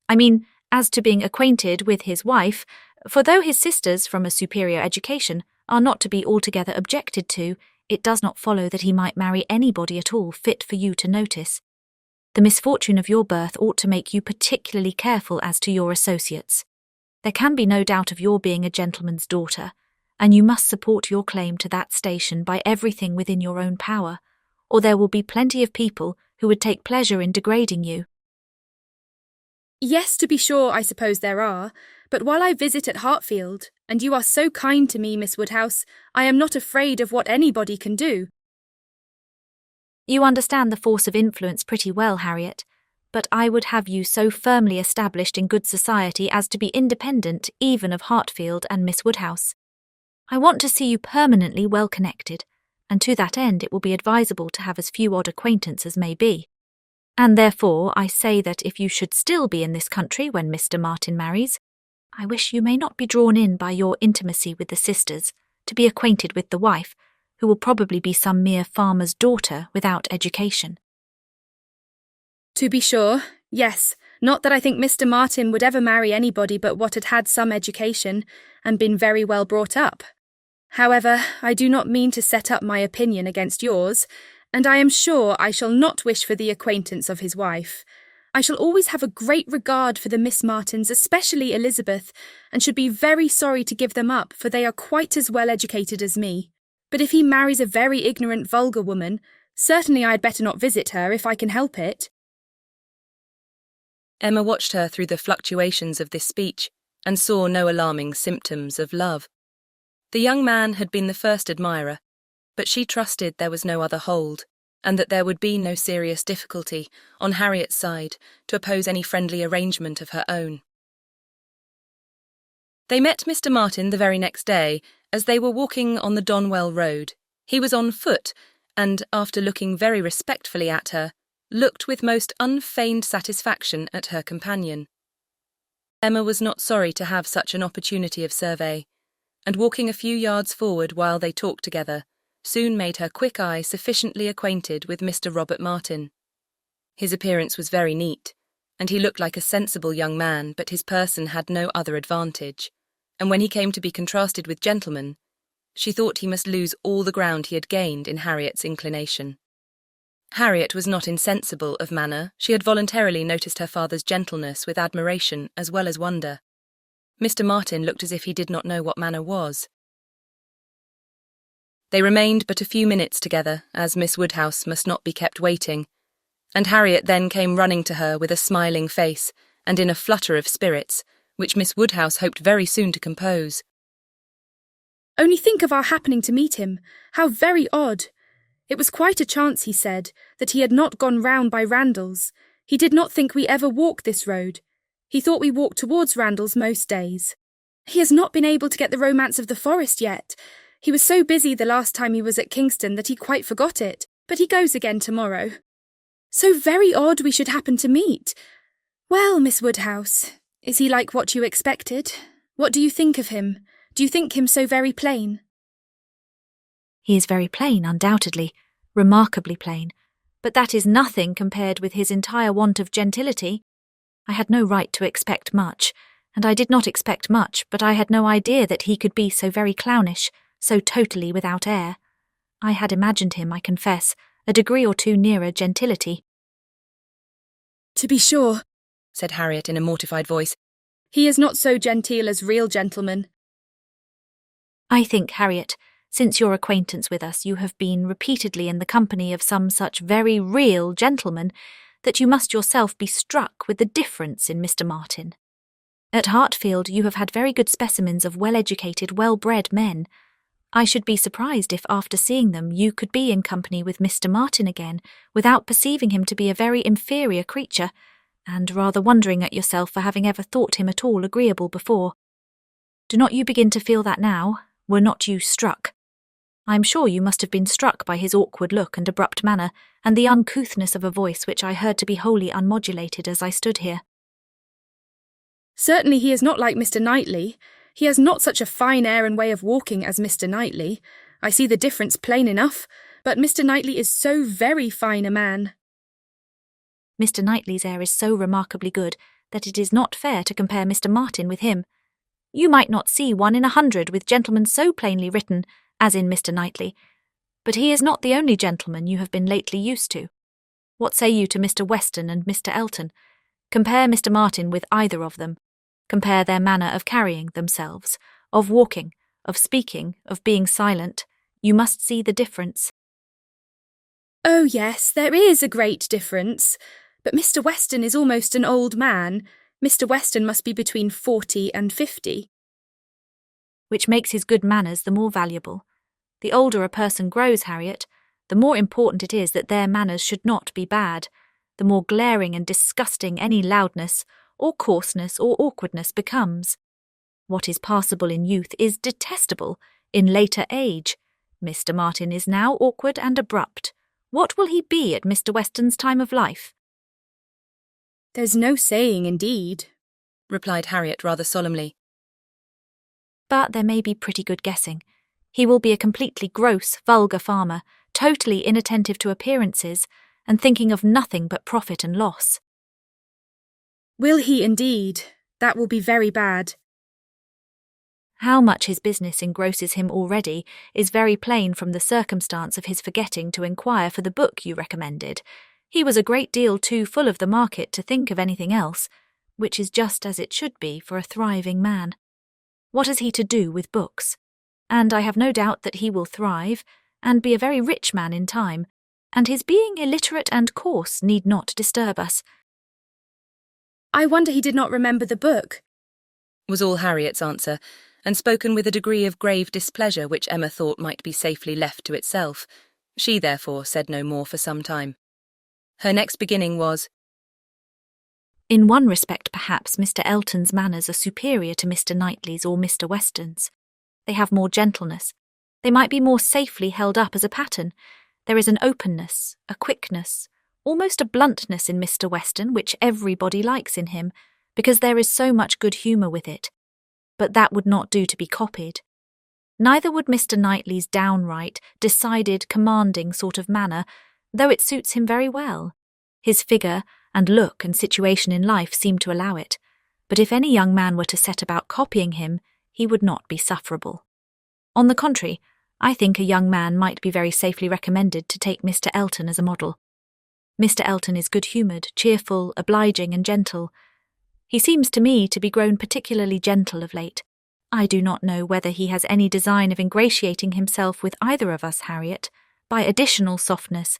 I mean, as to being acquainted with his wife, for though his sisters, from a superior education, are not to be altogether objected to, it does not follow that he might marry anybody at all fit for you to notice. The misfortune of your birth ought to make you particularly careful as to your associates. There can be no doubt of your being a gentleman's daughter, and you must support your claim to that station by everything within your own power, or there will be plenty of people who would take pleasure in degrading you. Yes, to be sure, I suppose there are, but while I visit at Hartfield, And you are so kind to me, Miss Woodhouse. I am not afraid of what anybody can do. You understand the force of influence pretty well, Harriet, but I would have you so firmly established in good society as to be independent even of Hartfield and Miss Woodhouse. I want to see you permanently well connected, and to that end it will be advisable to have as few odd acquaintance as may be. And therefore I say that if you should still be in this country when Mr. Martin marries, I wish you may not be drawn in by your intimacy with the sisters to be acquainted with the wife, who will probably be some mere farmer's daughter without education. To be sure, yes. Not that I think Mr. Martin would ever marry anybody but what had had some education and been very well brought up. However, I do not mean to set up my opinion against yours, and I am sure I shall not wish for the acquaintance of his wife. I shall always have a great regard for the Miss Martins, especially Elizabeth, and should be very sorry to give them up, for they are quite as well educated as me. But if he marries a very ignorant, vulgar woman, certainly I had better not visit her if I can help it. Emma watched her through the fluctuations of this speech and saw no alarming symptoms of love. The young man had been the first admirer, but she trusted there was no other hold, and that there would be no serious difficulty on Harriet's side to oppose any friendly arrangement of her own. They met Mr. Martin the very next day as they were walking on the Donwell Road. He was on foot, and, after looking very respectfully at her, looked with most unfeigned satisfaction at her companion. Emma was not sorry to have such an opportunity of survey, and walking a few yards forward while they talked together, soon made her quick eye sufficiently acquainted with Mr. Robert Martin. His appearance was very neat, and he looked like a sensible young man, but his person had no other advantage, and when he came to be contrasted with gentlemen, she thought he must lose all the ground he had gained in Harriet's inclination. Harriet was not insensible of manner. She had voluntarily noticed her father's gentleness with admiration as well as wonder. Mr. Martin looked as if he did not know what manner was. They remained but a few minutes together, as Miss Woodhouse must not be kept waiting, and Harriet then came running to her with a smiling face and in a flutter of spirits, which Miss Woodhouse hoped very soon to compose. Only think of our happening to meet him. How very odd. It was quite a chance, he said, that he had not gone round by Randalls. He did not think we ever walked this road. He thought we walked towards Randalls most days. He has not been able to get the Romance of the Forest yet. He was so busy the last time he was at Kingston that he quite forgot it, but he goes again tomorrow. So very odd we should happen to meet. Well, Miss Woodhouse, is he like what you expected? What do you think of him? Do you think him so very plain? He is very plain, undoubtedly, remarkably plain, but that is nothing compared with his entire want of gentility. I had no right to expect much, and I did not expect much, but I had no idea that he could be so very clownish, so totally without air. I had imagined him, I confess, a degree or two nearer gentility. To be sure, said Harriet in a mortified voice. He is not so genteel as real gentlemen. I think, Harriet, since your acquaintance with us you have been repeatedly in the company of some such very real gentlemen that you must yourself be struck with the difference in Mr. Martin. At Hartfield you have had very good specimens of well-educated, well-bred men. I should be surprised if after seeing them you could be in company with Mr. Martin again without perceiving him to be a very inferior creature, and rather wondering at yourself for having ever thought him at all agreeable before. Do not you begin to feel that now? Were not you struck? I am sure you must have been struck by his awkward look and abrupt manner, and the uncouthness of a voice which I heard to be wholly unmodulated as I stood here. Certainly he is not like Mr. Knightley. He has not such a fine air and way of walking as Mr. Knightley. I see the difference plain enough, but Mr. Knightley is so very fine a man. Mr. Knightley's air is so remarkably good that it is not fair to compare Mr. Martin with him. You might not see 1 in 100 with gentlemen so plainly written as in Mr. Knightley, but he is not the only gentleman you have been lately used to. What say you to Mr. Weston and Mr. Elton? Compare Mr. Martin with either of them. Compare their manner of carrying themselves, of walking, of speaking, of being silent. You must see the difference. Oh yes, there is a great difference. But Mr. Weston is almost an old man. Mr. Weston must be between 40 and 50. which makes his good manners the more valuable. The older a person grows, Harriet, the more important it is that their manners should not be bad, the more glaring and disgusting any loudness or coarseness or awkwardness becomes. What is passable in youth is detestable in later age. Mr. Martin is now awkward and abrupt. What will he be at Mr. Weston's time of life? There's no saying, indeed, replied Harriet rather solemnly. But there may be pretty good guessing. He will be a completely gross, vulgar farmer, totally inattentive to appearances, and thinking of nothing but profit and loss. Will he indeed? That will be very bad. How much his business engrosses him already is very plain from the circumstance of his forgetting to inquire for the book you recommended. He was a great deal too full of the market to think of anything else, which is just as it should be for a thriving man. What is he to do with books? And I have no doubt that he will thrive, and be a very rich man in time, and his being illiterate and coarse need not disturb us. I wonder he did not remember the book, was all Harriet's answer, and spoken with a degree of grave displeasure which Emma thought might be safely left to itself. She, therefore, said no more for some time. Her next beginning was, In one respect, perhaps, Mr. Elton's manners are superior to Mr. Knightley's or Mr. Weston's. They have more gentleness. They might be more safely held up as a pattern. There is an openness, a quickness, almost a bluntness in Mr. Weston which everybody likes in him, because there is so much good humour with it. But that would not do to be copied. Neither would Mr. Knightley's downright, decided, commanding sort of manner, though it suits him very well. His figure and look and situation in life seem to allow it, but if any young man were to set about copying him, he would not be sufferable. On the contrary, I think a young man might be very safely recommended to take Mr. Elton as a model. Mr. Elton is good-humoured, cheerful, obliging and gentle. He seems to me to be grown particularly gentle of late. I do not know whether he has any design of ingratiating himself with either of us, Harriet, by additional softness,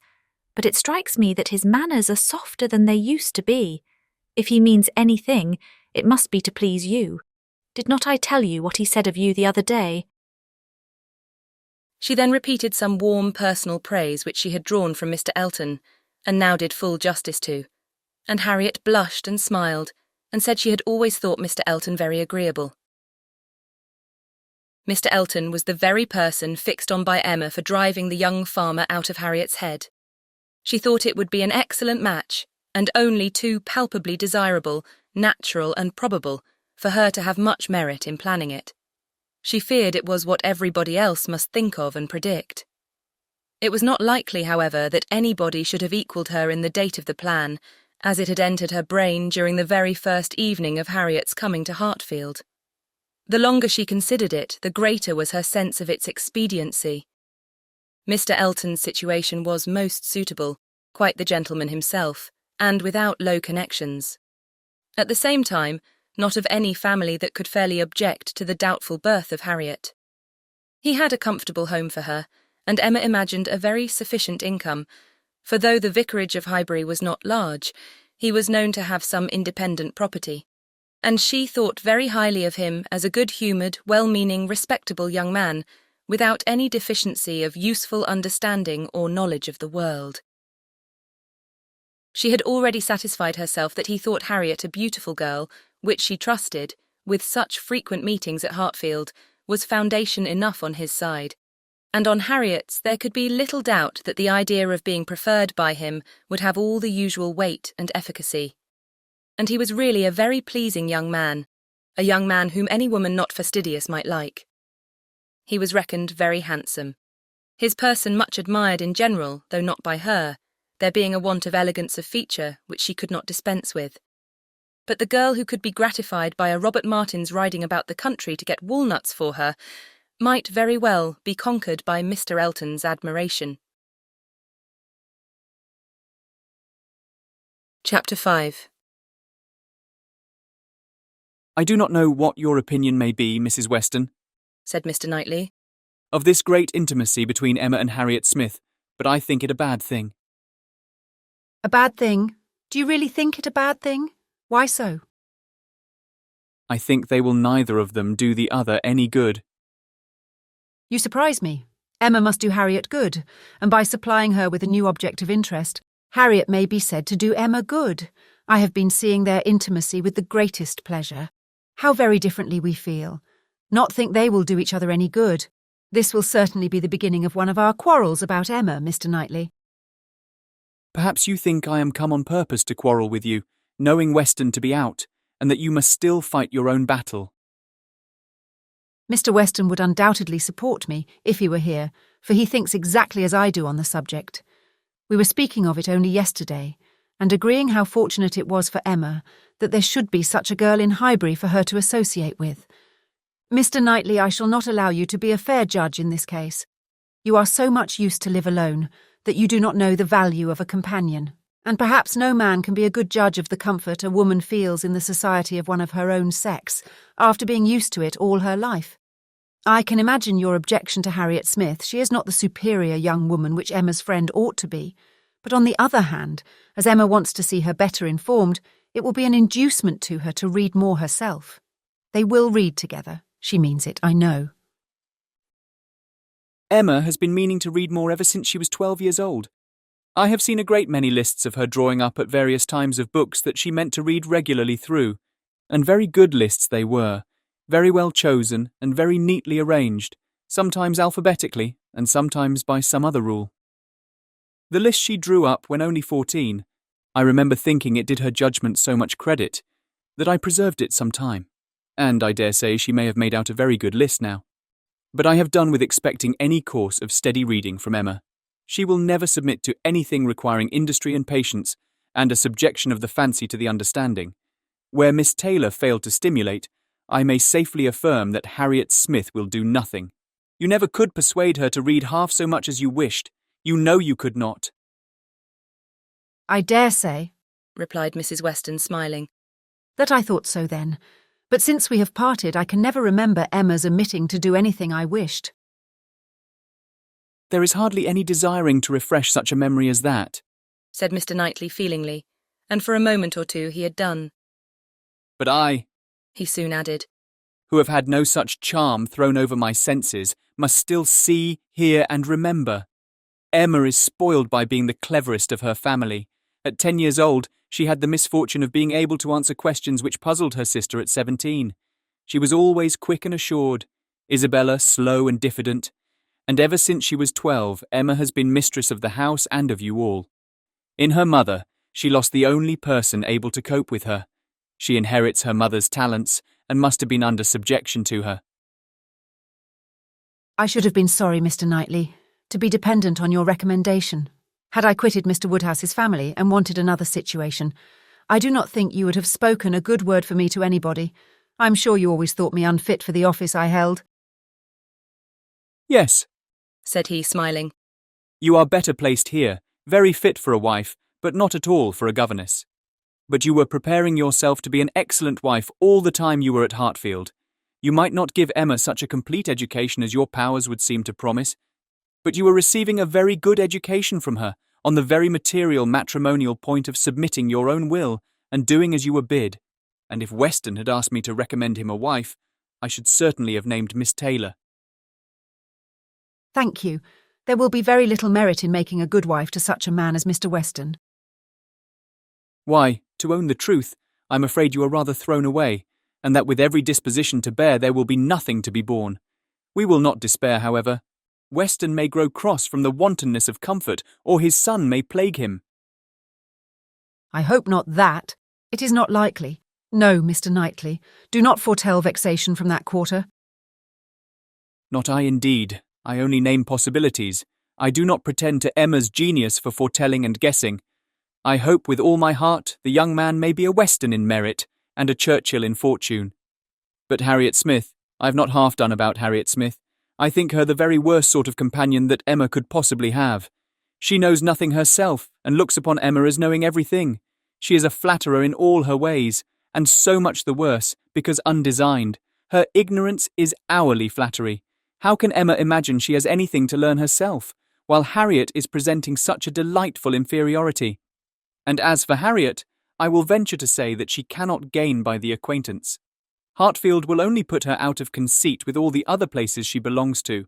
but it strikes me that his manners are softer than they used to be. If he means anything, it must be to please you. Did not I tell you what he said of you the other day? She then repeated some warm personal praise which she had drawn from Mr. Elton, and now did full justice to, and Harriet blushed and smiled, and said she had always thought Mr. Elton very agreeable. Mr. Elton was the very person fixed on by Emma for driving the young farmer out of Harriet's head. She thought it would be an excellent match, and only too palpably desirable, natural and probable, for her to have much merit in planning it. She feared it was what everybody else must think of and predict. It was not likely, however, that anybody should have equalled her in the date of the plan, as it had entered her brain during the very first evening of Harriet's coming to Hartfield. The longer she considered it, the greater was her sense of its expediency. Mr. Elton's situation was most suitable, quite the gentleman himself, and without low connections. At the same time, not of any family that could fairly object to the doubtful birth of Harriet. He had a comfortable home for her, and Emma imagined a very sufficient income, for though the vicarage of Highbury was not large, he was known to have some independent property, and she thought very highly of him as a good-humoured, well-meaning, respectable young man, without any deficiency of useful understanding or knowledge of the world. She had already satisfied herself that he thought Harriet a beautiful girl, which she trusted, with such frequent meetings at Hartfield, was foundation enough on his side. And on Harriet's there could be little doubt that the idea of being preferred by him would have all the usual weight and efficacy. And he was really a very pleasing young man, a young man whom any woman not fastidious might like. He was reckoned very handsome. His person much admired in general, though not by her, there being a want of elegance of feature which she could not dispense with. But the girl who could be gratified by a Robert Martin's riding about the country to get walnuts for her might very well be conquered by Mr. Elton's admiration. Chapter 5. I do not know what your opinion may be, Mrs. Weston, said Mr. Knightley, of this great intimacy between Emma and Harriet Smith, but I think it a bad thing. A bad thing? Do you really think it a bad thing? Why so? I think they will neither of them do the other any good, You surprise me. Emma must do Harriet good, and by supplying her with a new object of interest, Harriet may be said to do Emma good. I have been seeing their intimacy with the greatest pleasure. How very differently we feel. Not think they will do each other any good. This will certainly be the beginning of one of our quarrels about Emma, Mr. Knightley. Perhaps you think I am come on purpose to quarrel with you, knowing Weston to be out, and that you must still fight your own battle. Mr. Weston would undoubtedly support me if he were here, for he thinks exactly as I do on the subject. We were speaking of it only yesterday, and agreeing how fortunate it was for Emma that there should be such a girl in Highbury for her to associate with. Mr. Knightley, I shall not allow you to be a fair judge in this case. You are so much used to live alone that you do not know the value of a companion, and perhaps no man can be a good judge of the comfort a woman feels in the society of one of her own sex, after being used to it all her life. I can imagine your objection to Harriet Smith. She is not the superior young woman which Emma's friend ought to be, but on the other hand, as Emma wants to see her better informed, it will be an inducement to her to read more herself. They will read together. She means it, I know. Emma has been meaning to read more ever since she was 12 years old. I have seen a great many lists of her drawing up at various times of books that she meant to read regularly through, and very good lists they were, very well chosen and very neatly arranged, sometimes alphabetically and sometimes by some other rule. The list she drew up when only 14, I remember thinking it did her judgment so much credit that I preserved it some time, and I dare say she may have made out a very good list now. But I have done with expecting any course of steady reading from Emma. She will never submit to anything requiring industry and patience, and a subjection of the fancy to the understanding. Where Miss Taylor failed to stimulate, I may safely affirm that Harriet Smith will do nothing. You never could persuade her to read half so much as you wished. You know you could not. I dare say, replied Mrs. Weston, smiling, that I thought so then. But since we have parted, I can never remember Emma's omitting to do anything I wished. There is hardly any desiring to refresh such a memory as that, said Mr. Knightley feelingly, and for a moment or two he had done. But I, he soon added, who have had no such charm thrown over my senses, must still see, hear, and remember. Emma is spoiled by being the cleverest of her family. At 10 years old, she had the misfortune of being able to answer questions which puzzled her sister at 17. She was always quick and assured, Isabella slow and diffident, and ever since she was 12, Emma has been mistress of the house and of you all. In her mother, she lost the only person able to cope with her. She inherits her mother's talents and must have been under subjection to her. I should have been sorry, Mr. Knightley, to be dependent on your recommendation. Had I quitted Mr. Woodhouse's family and wanted another situation, I do not think you would have spoken a good word for me to anybody. I am sure you always thought me unfit for the office I held. Yes, said he, smiling. You are better placed here, very fit for a wife, but not at all for a governess. But you were preparing yourself to be an excellent wife all the time you were at Hartfield. You might not give Emma such a complete education as your powers would seem to promise, but you were receiving a very good education from her, on the very material matrimonial point of submitting your own will and doing as you were bid. And if Weston had asked me to recommend him a wife, I should certainly have named Miss Taylor. Thank you. There will be very little merit in making a good wife to such a man as Mr. Weston. Why, to own the truth, I'm afraid you are rather thrown away, and that with every disposition to bear there will be nothing to be borne. We will not despair, however. Weston may grow cross from the wantonness of comfort, or his son may plague him. I hope not that. It is not likely. No, Mr. Knightley, do not foretell vexation from that quarter. Not I indeed. I only name possibilities. I do not pretend to Emma's genius for foretelling and guessing. I hope with all my heart the young man may be a Weston in merit, and a Churchill in fortune. But Harriet Smith, I've not half done about Harriet Smith. I think her the very worst sort of companion that Emma could possibly have. She knows nothing herself, and looks upon Emma as knowing everything. She is a flatterer in all her ways, and so much the worse, because undesigned. Her ignorance is hourly flattery. How can Emma imagine she has anything to learn herself, while Harriet is presenting such a delightful inferiority? And as for Harriet, I will venture to say that she cannot gain by the acquaintance. Hartfield will only put her out of conceit with all the other places she belongs to.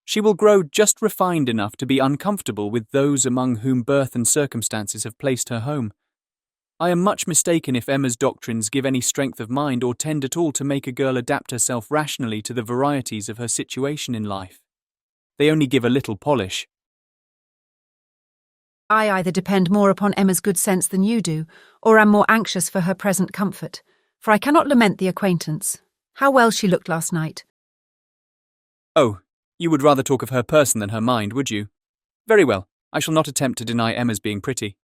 She will grow just refined enough to be uncomfortable with those among whom birth and circumstances have placed her home. I am much mistaken if Emma's doctrines give any strength of mind or tend at all to make a girl adapt herself rationally to the varieties of her situation in life. They only give a little polish. I either depend more upon Emma's good sense than you do, or am more anxious for her present comfort, for I cannot lament the acquaintance. How well she looked last night. Oh, you would rather talk of her person than her mind, would you? Very well, I shall not attempt to deny Emma's being pretty.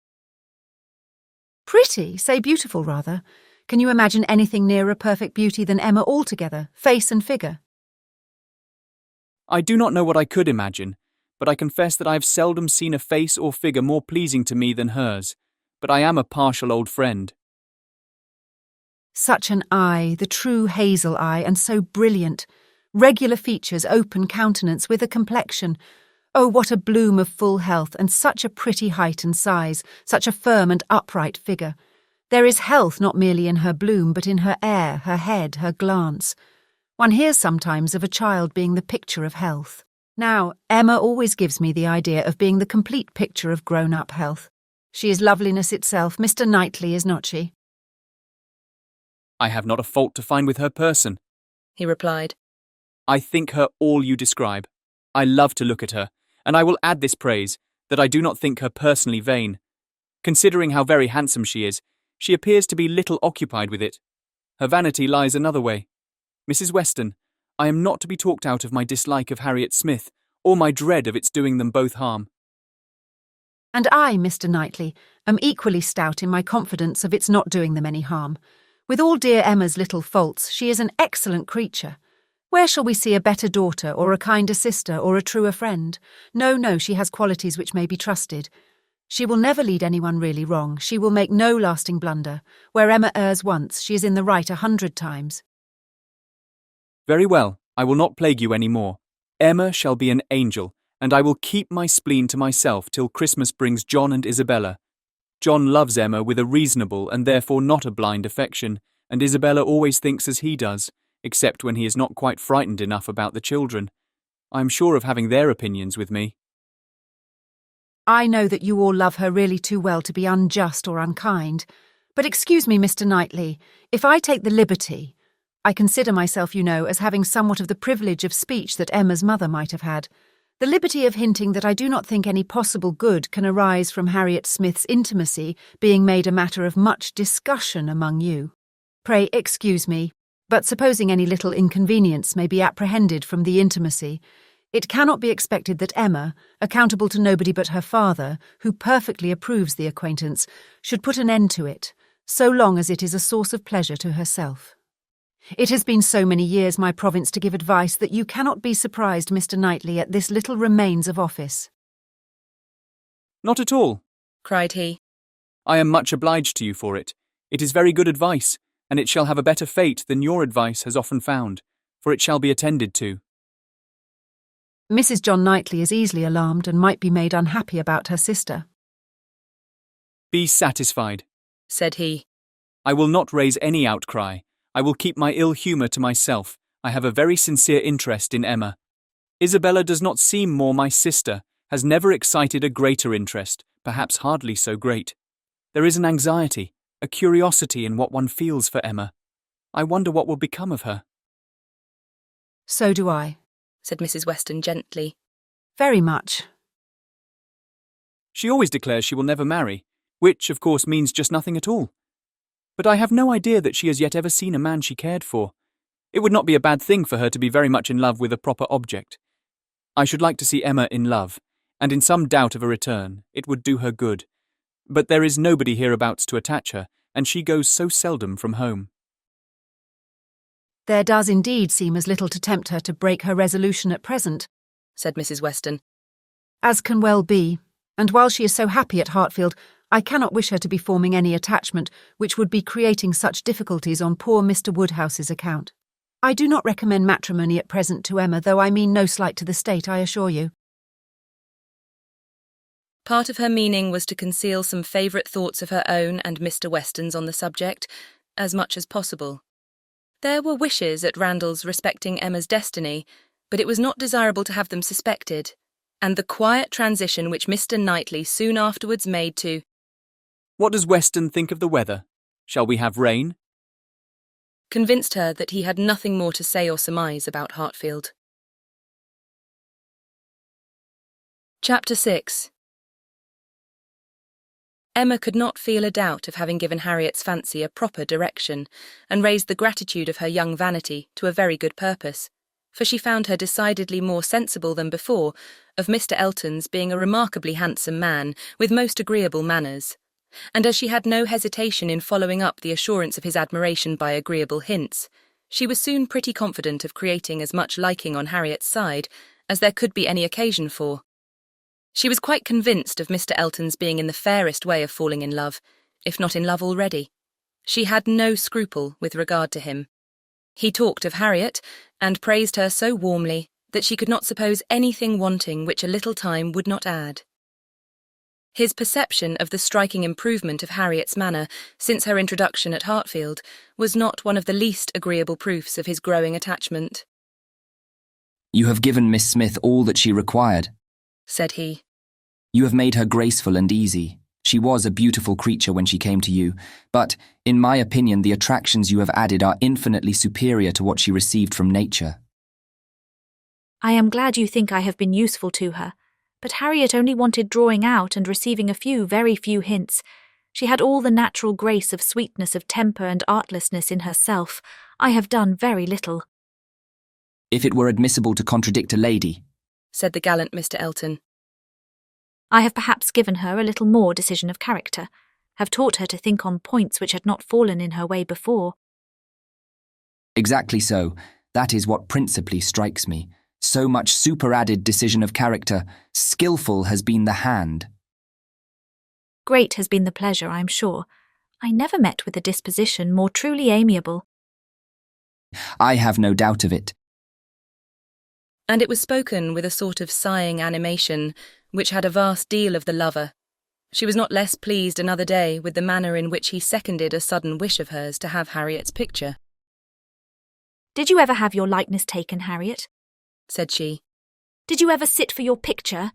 Pretty? Say beautiful, rather. Can you imagine anything nearer perfect beauty than Emma altogether, face and figure? I do not know what I could imagine, but I confess that I have seldom seen a face or figure more pleasing to me than hers, but I am a partial old friend. Such an eye, the true hazel eye, and so brilliant. Regular features, open countenance, with a complexion. Oh, what a bloom of full health, and such a pretty height and size, such a firm and upright figure. There is health not merely in her bloom, but in her air, her head, her glance. One hears sometimes of a child being the picture of health. Now, Emma always gives me the idea of being the complete picture of grown-up health. She is loveliness itself, Mr. Knightley, is not she? I have not a fault to find with her person, he replied. I think her all you describe. I love to look at her, and I will add this praise, that I do not think her personally vain. Considering how very handsome she is, she appears to be little occupied with it. Her vanity lies another way. Mrs. Weston, I am not to be talked out of my dislike of Harriet Smith, or my dread of its doing them both harm. And I, Mr. Knightley, am equally stout in my confidence of its not doing them any harm. With all dear Emma's little faults, she is an excellent creature. Where shall we see a better daughter, or a kinder sister, or a truer friend? No, she has qualities which may be trusted. She will never lead anyone really wrong. She will make no lasting blunder. Where Emma errs once, she is in the right 100 times. Very well, I will not plague you any more. Emma shall be an angel, and I will keep my spleen to myself till Christmas brings John and Isabella. John loves Emma with a reasonable and therefore not a blind affection, and Isabella always thinks as he does, except when he is not quite frightened enough about the children. I am sure of having their opinions with me. I know that you all love her really too well to be unjust or unkind. But excuse me, Mr. Knightley, if I take the liberty, I consider myself, you know, as having somewhat of the privilege of speech that Emma's mother might have had, the liberty of hinting that I do not think any possible good can arise from Harriet Smith's intimacy being made a matter of much discussion among you. Pray excuse me, but supposing any little inconvenience may be apprehended from the intimacy, it cannot be expected that Emma, accountable to nobody but her father, who perfectly approves the acquaintance, should put an end to it, so long as it is a source of pleasure to herself. It has been so many years my province to give advice that you cannot be surprised, Mr. Knightley, at this little remains of office. Not at all, cried he. I am much obliged to you for it. It is very good advice, and it shall have a better fate than your advice has often found, for it shall be attended to. Mrs. John Knightley is easily alarmed and might be made unhappy about her sister. Be satisfied, said he. I will not raise any outcry. I will keep my ill humour to myself. I have a very sincere interest in Emma. Isabella does not seem more my sister, has never excited a greater interest, perhaps hardly so great. There is an anxiety, a curiosity in what one feels for Emma. I wonder what will become of her. So do I, said Mrs. Weston gently. Very much. She always declares she will never marry, which, of course, means just nothing at all. But I have no idea that she has yet ever seen a man she cared for. It would not be a bad thing for her to be very much in love with a proper object. I should like to see Emma in love, and in some doubt of a return. It would do her good. But there is nobody hereabouts to attach her, and she goes so seldom from home. There does indeed seem as little to tempt her to break her resolution at present, said Mrs. Weston. As can well be, and while she is so happy at Hartfield, I cannot wish her to be forming any attachment which would be creating such difficulties on poor Mr. Woodhouse's account. I do not recommend matrimony at present to Emma, though I mean no slight to the state, I assure you. Part of her meaning was to conceal some favourite thoughts of her own and Mr. Weston's on the subject, as much as possible. There were wishes at Randalls respecting Emma's destiny, but it was not desirable to have them suspected, and the quiet transition which Mr. Knightley soon afterwards made to What does Weston think of the weather? Shall we have rain? convinced her that he had nothing more to say or surmise about Hartfield. Chapter 6. Emma could not feel a doubt of having given Harriet's fancy a proper direction, and raised the gratitude of her young vanity to a very good purpose, for she found her decidedly more sensible than before of Mr. Elton's being a remarkably handsome man with most agreeable manners, and as she had no hesitation in following up the assurance of his admiration by agreeable hints, she was soon pretty confident of creating as much liking on Harriet's side as there could be any occasion for. She was quite convinced of Mr. Elton's being in the fairest way of falling in love, if not in love already. She had no scruple with regard to him. He talked of Harriet, and praised her so warmly that she could not suppose anything wanting which a little time would not add. His perception of the striking improvement of Harriet's manner since her introduction at Hartfield was not one of the least agreeable proofs of his growing attachment. "You have given Miss Smith all that she required," said he. "You have made her graceful and easy. She was a beautiful creature when she came to you, but, in my opinion, the attractions you have added are infinitely superior to what she received from nature." I am glad you think I have been useful to her, but Harriet only wanted drawing out and receiving a few, very few hints. She had all the natural grace of sweetness of temper and artlessness in herself. I have done very little. "If it were admissible to contradict a lady," said the gallant Mr. Elton, I have perhaps given her a little more decision of character, have taught her to think on points which had not fallen in her way before. "Exactly so. That is what principally strikes me. So much superadded decision of character. Skillful has been the hand." Great has been the pleasure, I am sure. I never met with a disposition more truly amiable. "I have no doubt of it." and it was spoken with a sort of sighing animation which had a vast deal of the lover. She was not less pleased another day with the manner in which he seconded a sudden wish of hers to have Harriet's picture. "Did you ever have your likeness taken, Harriet?" said she. "Did you ever sit for your picture?"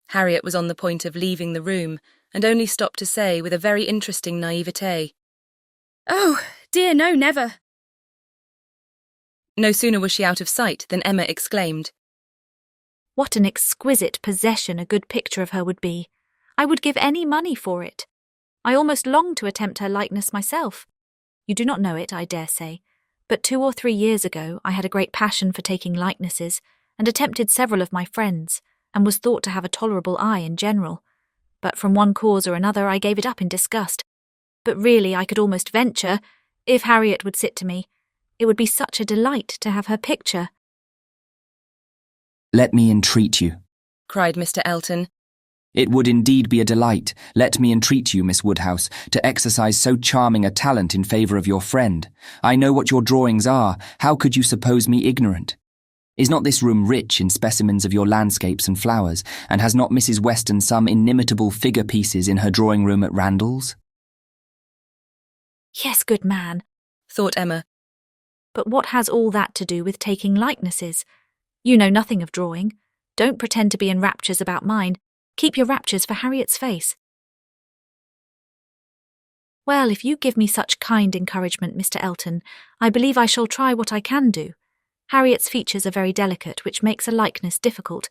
Harriet was on the point of leaving the room, and only stopped to say with a very interesting naivete, "Oh, dear, no, never." No sooner was she out of sight than Emma exclaimed, "What an exquisite possession a good picture of her would be. I would give any money for it. I almost long to attempt her likeness myself. You do not know it, I dare say, but 2 or 3 years ago I had a great passion for taking likenesses, and attempted several of my friends, and was thought to have a tolerable eye in general. But from one cause or another I gave it up in disgust. But really I could almost venture, if Harriet would sit to me, it would be such a delight to have her picture." "Let me entreat you." cried Mr. Elton. "It would indeed be a delight, let me entreat you, Miss Woodhouse, to exercise so charming a talent in favour of your friend. I know what your drawings are. How could you suppose me ignorant? Is not this room rich in specimens of your landscapes and flowers, and has not Mrs. Weston some inimitable figure pieces in her drawing-room at Randall's?" "Yes, good man," thought Emma. "but what has all that to do with taking likenesses? You know nothing of drawing. Don't pretend to be in raptures about mine. Keep your raptures for Harriet's face." "Well, if you give me such kind encouragement, Mr. Elton, I believe I shall try what I can do. Harriet's features are very delicate, which makes a likeness difficult,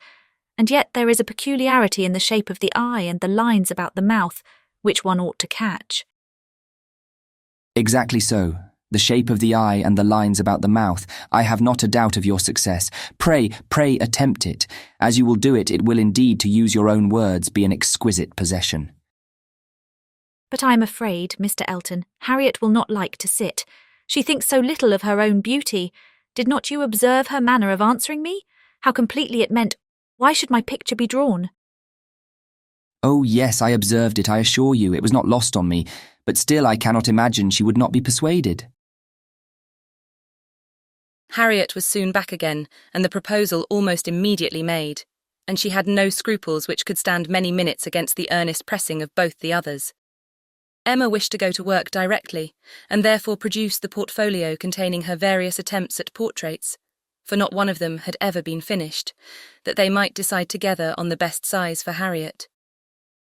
and yet there is a peculiarity in the shape of the eye and the lines about the mouth, which one ought to catch." "Exactly so. The shape of the eye and the lines about the mouth. I have not a doubt of your success. Pray attempt it. As you will do it, it will indeed, to use your own words, be an exquisite possession." "But I am afraid, Mr. Elton, Harriet will not like to sit. She thinks so little of her own beauty. Did not you observe her manner of answering me? How completely it meant, 'Why should my picture be drawn?'" "Oh yes, I observed it, I assure you. It was not lost on me. But still I cannot imagine she would not be persuaded." Harriet was soon back again, and the proposal almost immediately made, and she had no scruples which could stand many minutes against the earnest pressing of both the others. Emma wished to go to work directly, and therefore produced the portfolio containing her various attempts at portraits, for not one of them had ever been finished, that they might decide together on the best size for Harriet.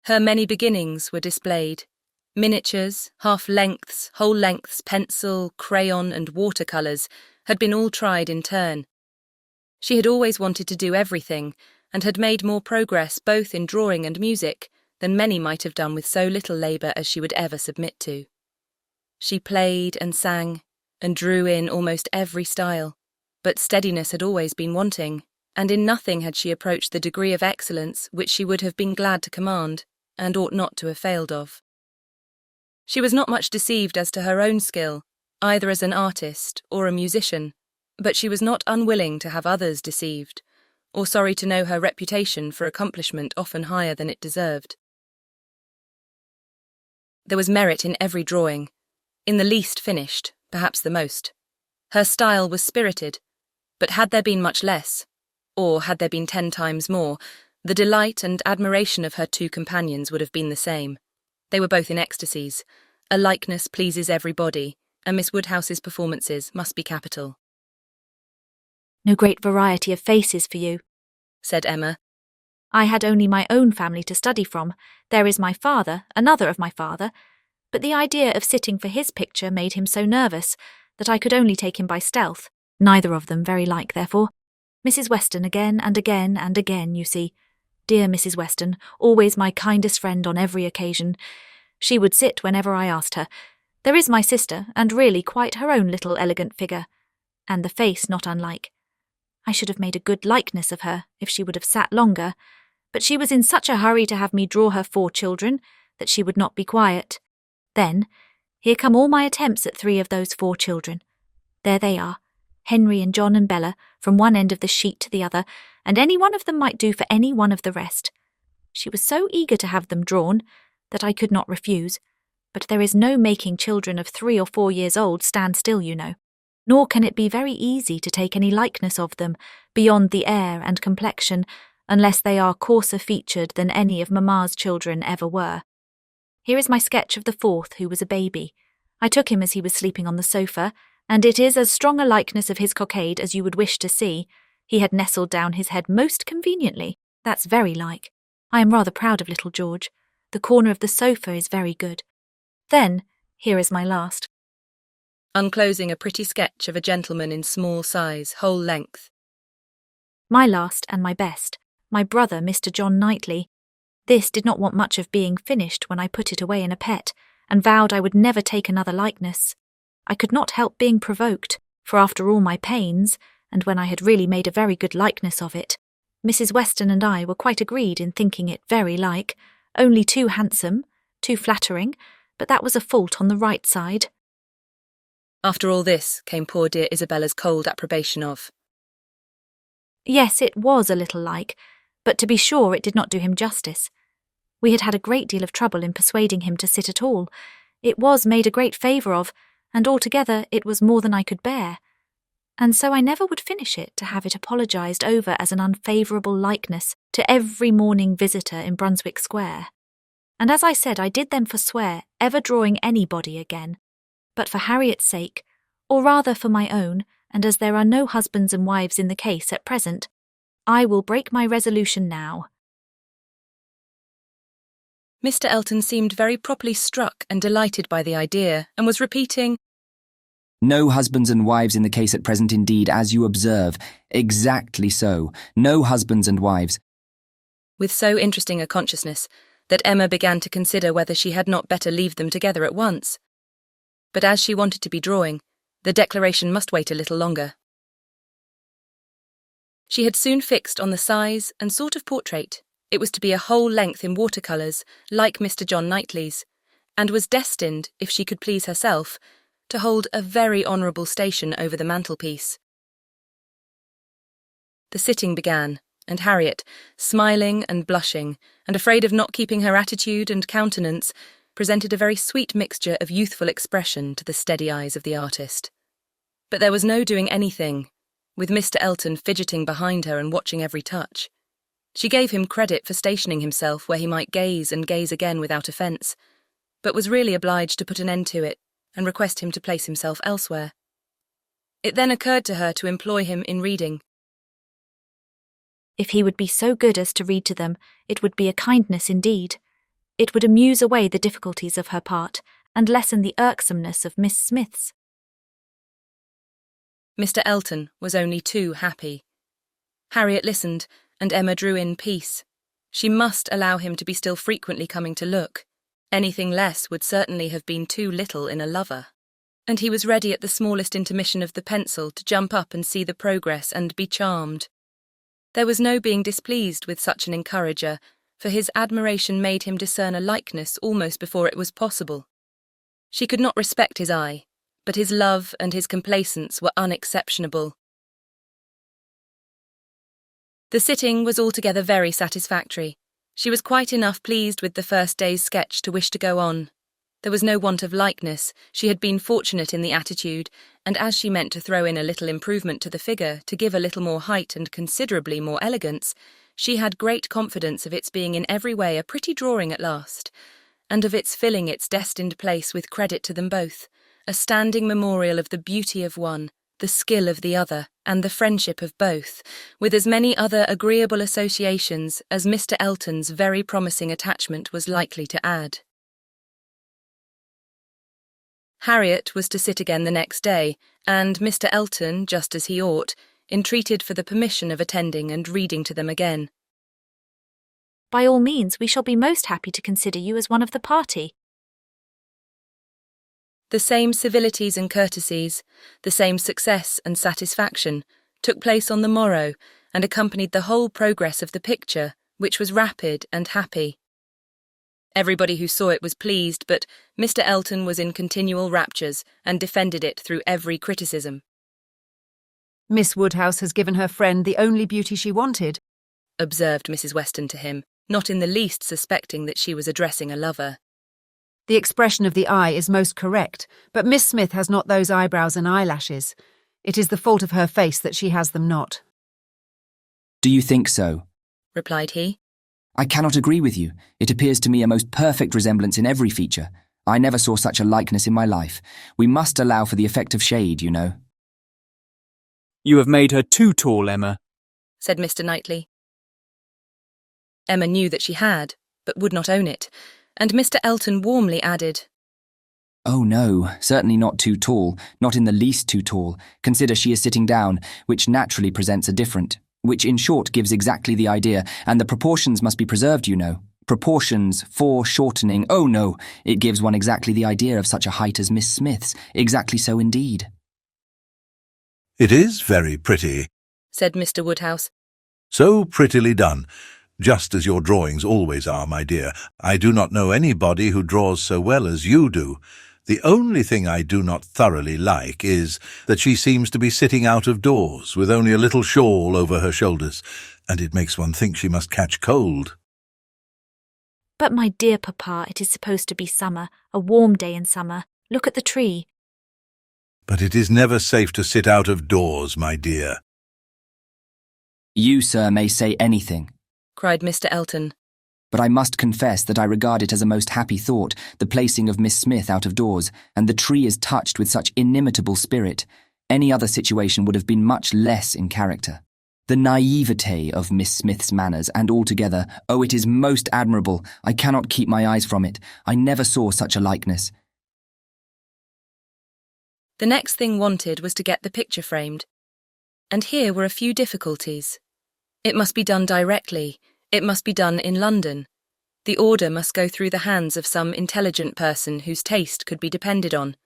Her many beginnings were displayed. Miniatures, half-lengths, whole-lengths, pencil, crayon and watercolours had been all tried in turn. She had always wanted to do everything, and had made more progress both in drawing and music than many might have done with so little labour as she would ever submit to. She played and sang, and drew in almost every style, but steadiness had always been wanting, and in nothing had she approached the degree of excellence which she would have been glad to command, and ought not to have failed of. She was not much deceived as to her own skill, either as an artist or a musician, but she was not unwilling to have others deceived, or sorry to know her reputation for accomplishment often higher than it deserved. There was merit in every drawing, in the least finished, perhaps the most. Her style was spirited, but had there been much less, or had there been 10 times more, the delight and admiration of her two companions would have been the same. They were both in ecstasies. A likeness pleases everybody, and Miss Woodhouse's performances must be capital. No great variety of faces for you, said Emma. I had only my own family to study from. There is my father, another of my father, but the idea of sitting for his picture made him so nervous that I could only take him by stealth, neither of them very like, therefore. Mrs. Weston again and again and again, you see. Dear Mrs. Weston, always my kindest friend on every occasion. She would sit whenever I asked her. There is my sister, and really quite her own little elegant figure, and the face not unlike. I should have made a good likeness of her if she would have sat longer, but she was in such a hurry to have me draw her 4 children that she would not be quiet. Then, here come all my attempts at 3 of those 4 children. There they are, Henry and John and Bella, from one end of the sheet to the other, and any one of them might do for any one of the rest. She was so eager to have them drawn that I could not refuse, but there is no making children of 3 or 4 years old stand still, you know, nor can it be very easy to take any likeness of them beyond the air and complexion, unless they are coarser featured than any of Mamma's children ever were. Here is my sketch of the 4th, who was a baby. I took him as he was sleeping on the sofa, and it is as strong a likeness of his cockade as you would wish to see. He had nestled down his head most conveniently. That's very like. I am rather proud of little George. The corner of the sofa is very good. Then, here is my last. Unclosing a pretty sketch of a gentleman in small size, whole length. My last and my best, my brother, Mr. John Knightley. This did not want much of being finished when I put it away in a pet, and vowed I would never take another likeness. I could not help being provoked, for after all my pains, and when I had really made a very good likeness of it, Mrs. Weston and I were quite agreed in thinking it very like, only too handsome, too flattering, but that was a fault on the right side. After all this came poor dear Isabella's cold approbation of. Yes, it was a little like, but to be sure it did not do him justice. We had had a great deal of trouble in persuading him to sit at all. It was made a great favour of, and altogether it was more than I could bear. And so I never would finish it to have it apologised over as an unfavourable likeness to every morning visitor in Brunswick Square. And as I said, I did then forswear ever drawing anybody again, but for Harriet's sake, or rather for my own, and as there are no husbands and wives in the case at present, I will break my resolution now. Mr. Elton seemed very properly struck and delighted by the idea, and was repeating, No husbands and wives in the case at present indeed, as you observe. Exactly so. No husbands and wives. with so interesting a consciousness that Emma began to consider whether she had not better leave them together at once. But as she wanted to be drawing, the declaration must wait a little longer. She had soon fixed on the size and sort of portrait. It was to be a whole length in watercolours, like Mr. John Knightley's, and was destined, if she could please herself, to hold a very honourable station over the mantelpiece. The sitting began, and Harriet, smiling and blushing, and afraid of not keeping her attitude and countenance, presented a very sweet mixture of youthful expression to the steady eyes of the artist. But there was no doing anything, with Mr. Elton fidgeting behind her and watching every touch. She gave him credit for stationing himself where he might gaze and gaze again without offence, but was really obliged to put an end to it and request him to place himself elsewhere. It then occurred to her to employ him in reading. If he would be so good as to read to them, it would be a kindness indeed. It would amuse away the difficulties of her part, and lessen the irksomeness of Miss Smith's. Mr. Elton was only too happy. Harriet listened, and Emma drew in peace. She must allow him to be still frequently coming to look. Anything less would certainly have been too little in a lover. And he was ready at the smallest intermission of the pencil to jump up and see the progress and be charmed. There was no being displeased with such an encourager, for his admiration made him discern a likeness almost before it was possible. She could not respect his eye, but his love and his complacence were unexceptionable. The sitting was altogether very satisfactory. She was quite enough pleased with the first day's sketch to wish to go on. There was no want of likeness, she had been fortunate in the attitude, and as she meant to throw in a little improvement to the figure, to give a little more height and considerably more elegance, she had great confidence of its being in every way a pretty drawing at last, and of its filling its destined place with credit to them both, a standing memorial of the beauty of one, the skill of the other, and the friendship of both, with as many other agreeable associations as Mr. Elton's very promising attachment was likely to add. Harriet was to sit again the next day, and Mr. Elton, just as he ought, entreated for the permission of attending and reading to them again. By all means, we shall be most happy to consider you as one of the party. The same civilities and courtesies, the same success and satisfaction, took place on the morrow and accompanied the whole progress of the picture, which was rapid and happy. Everybody who saw it was pleased, but Mr. Elton was in continual raptures and defended it through every criticism. Miss Woodhouse has given her friend the only beauty she wanted, observed Mrs. Weston to him, not in the least suspecting that she was addressing a lover. The expression of the eye is most correct, but Miss Smith has not those eyebrows and eyelashes. It is the fault of her face that she has them not. Do you think so? Replied he. I cannot agree with you. It appears to me a most perfect resemblance in every feature. I never saw such a likeness in my life. We must allow for the effect of shade, you know. You have made her too tall, Emma, said Mr. Knightley. Emma knew that she had, but would not own it, and Mr. Elton warmly added, Oh no, certainly not too tall, not in the least too tall. Consider she is sitting down, which naturally presents a different, which in short gives exactly the idea, and the proportions must be preserved, you know. Proportions, foreshortening, oh no, it gives one exactly the idea of such a height as Miss Smith's, exactly so indeed. It is very pretty, said Mr. Woodhouse. so prettily done, just as your drawings always are, my dear. I do not know anybody who draws so well as you do. The only thing I do not thoroughly like is that she seems to be sitting out of doors with only a little shawl over her shoulders, and it makes one think she must catch cold. But my dear papa, it is supposed to be summer, a warm day in summer. Look at the tree. But it is never safe to sit out of doors, my dear. You, sir, may say anything, cried Mr. Elton. but I must confess that I regard it as a most happy thought, the placing of Miss Smith out of doors, and the tree is touched with such inimitable spirit. Any other situation would have been much less in character. The naivete of Miss Smith's manners, and altogether, oh, it is most admirable. I cannot keep my eyes from it. I never saw such a likeness. The next thing wanted was to get the picture framed. And here were a few difficulties. It must be done directly. It must be done in London. The order must go through the hands of some intelligent person whose taste could be depended on.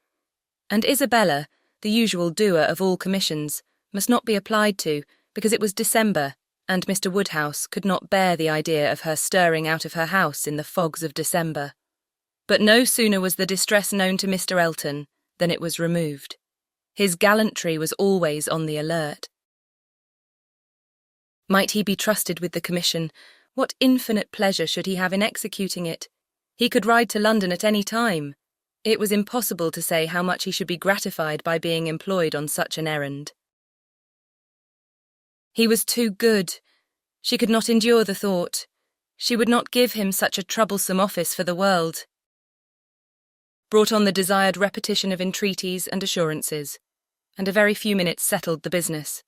And Isabella, the usual doer of all commissions, must not be applied to, because it was December, and Mr. Woodhouse could not bear the idea of her stirring out of her house in the fogs of December. But no sooner was the distress known to Mr. Elton than it was removed. His gallantry was always on the alert. Might he be trusted with the commission? What infinite pleasure should he have in executing it? He could ride to London at any time. It was impossible to say how much he should be gratified by being employed on such an errand. He was too good. She could not endure the thought. She would not give him such a troublesome office for the world. Brought on the desired repetition of entreaties and assurances. and a very few minutes settled the business.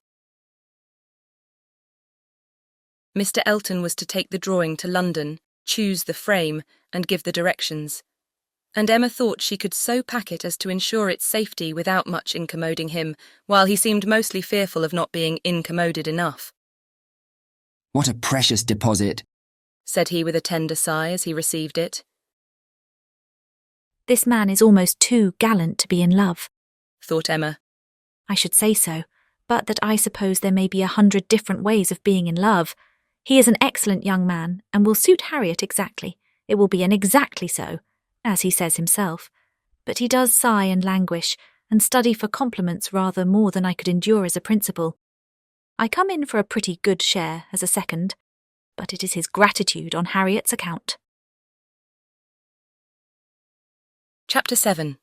Mr. Elton was to take the drawing to London, choose the frame, and give the directions. And Emma thought she could so pack it as to ensure its safety without much incommoding him, while he seemed mostly fearful of not being incommoded enough. What a precious deposit, said he with a tender sigh as he received it. This man is almost too gallant to be in love, thought Emma. I should say so, but that I suppose there may be 100 different ways of being in love. He is an excellent young man, and will suit Harriet exactly. It will be an exactly so, as he says himself. But he does sigh and languish, and study for compliments rather more than I could endure as a principal. I come in for a pretty good share as a second, but it is his gratitude on Harriet's account. Chapter 7.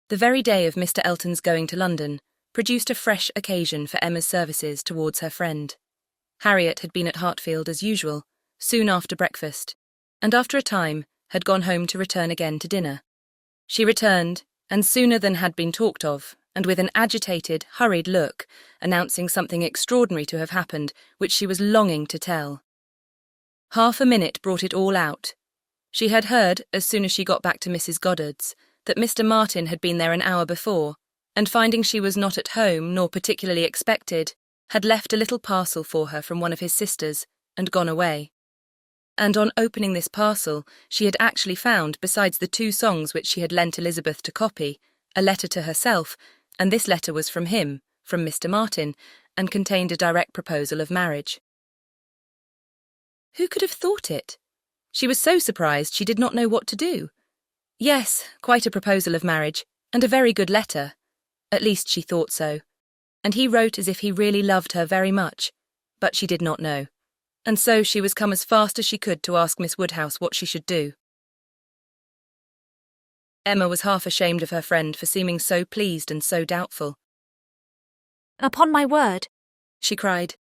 The very day of Mr. Elton's going to London produced a fresh occasion for Emma's services towards her friend. Harriet had been at Hartfield as usual, soon after breakfast, and after a time had gone home to return again to dinner. She returned, and sooner than had been talked of, and with an agitated, hurried look, announcing something extraordinary to have happened, which she was longing to tell. Half a minute brought it all out. She had heard, as soon as she got back to Mrs. Goddard's, that Mr. Martin had been there an hour before, and finding she was not at home nor particularly expected, had left a little parcel for her from one of his sisters, and gone away. And on opening this parcel, she had actually found, besides the 2 songs which she had lent Elizabeth to copy, a letter to herself, and this letter was from him, from Mr. Martin, and contained a direct proposal of marriage. Who could have thought it? She was so surprised she did not know what to do. Yes, quite a proposal of marriage, and a very good letter. At least she thought so. And he wrote as if he really loved her very much, but she did not know. And so she was come as fast as she could to ask Miss Woodhouse what she should do. Emma was half ashamed of her friend for seeming so pleased and so doubtful. Upon my word, she cried,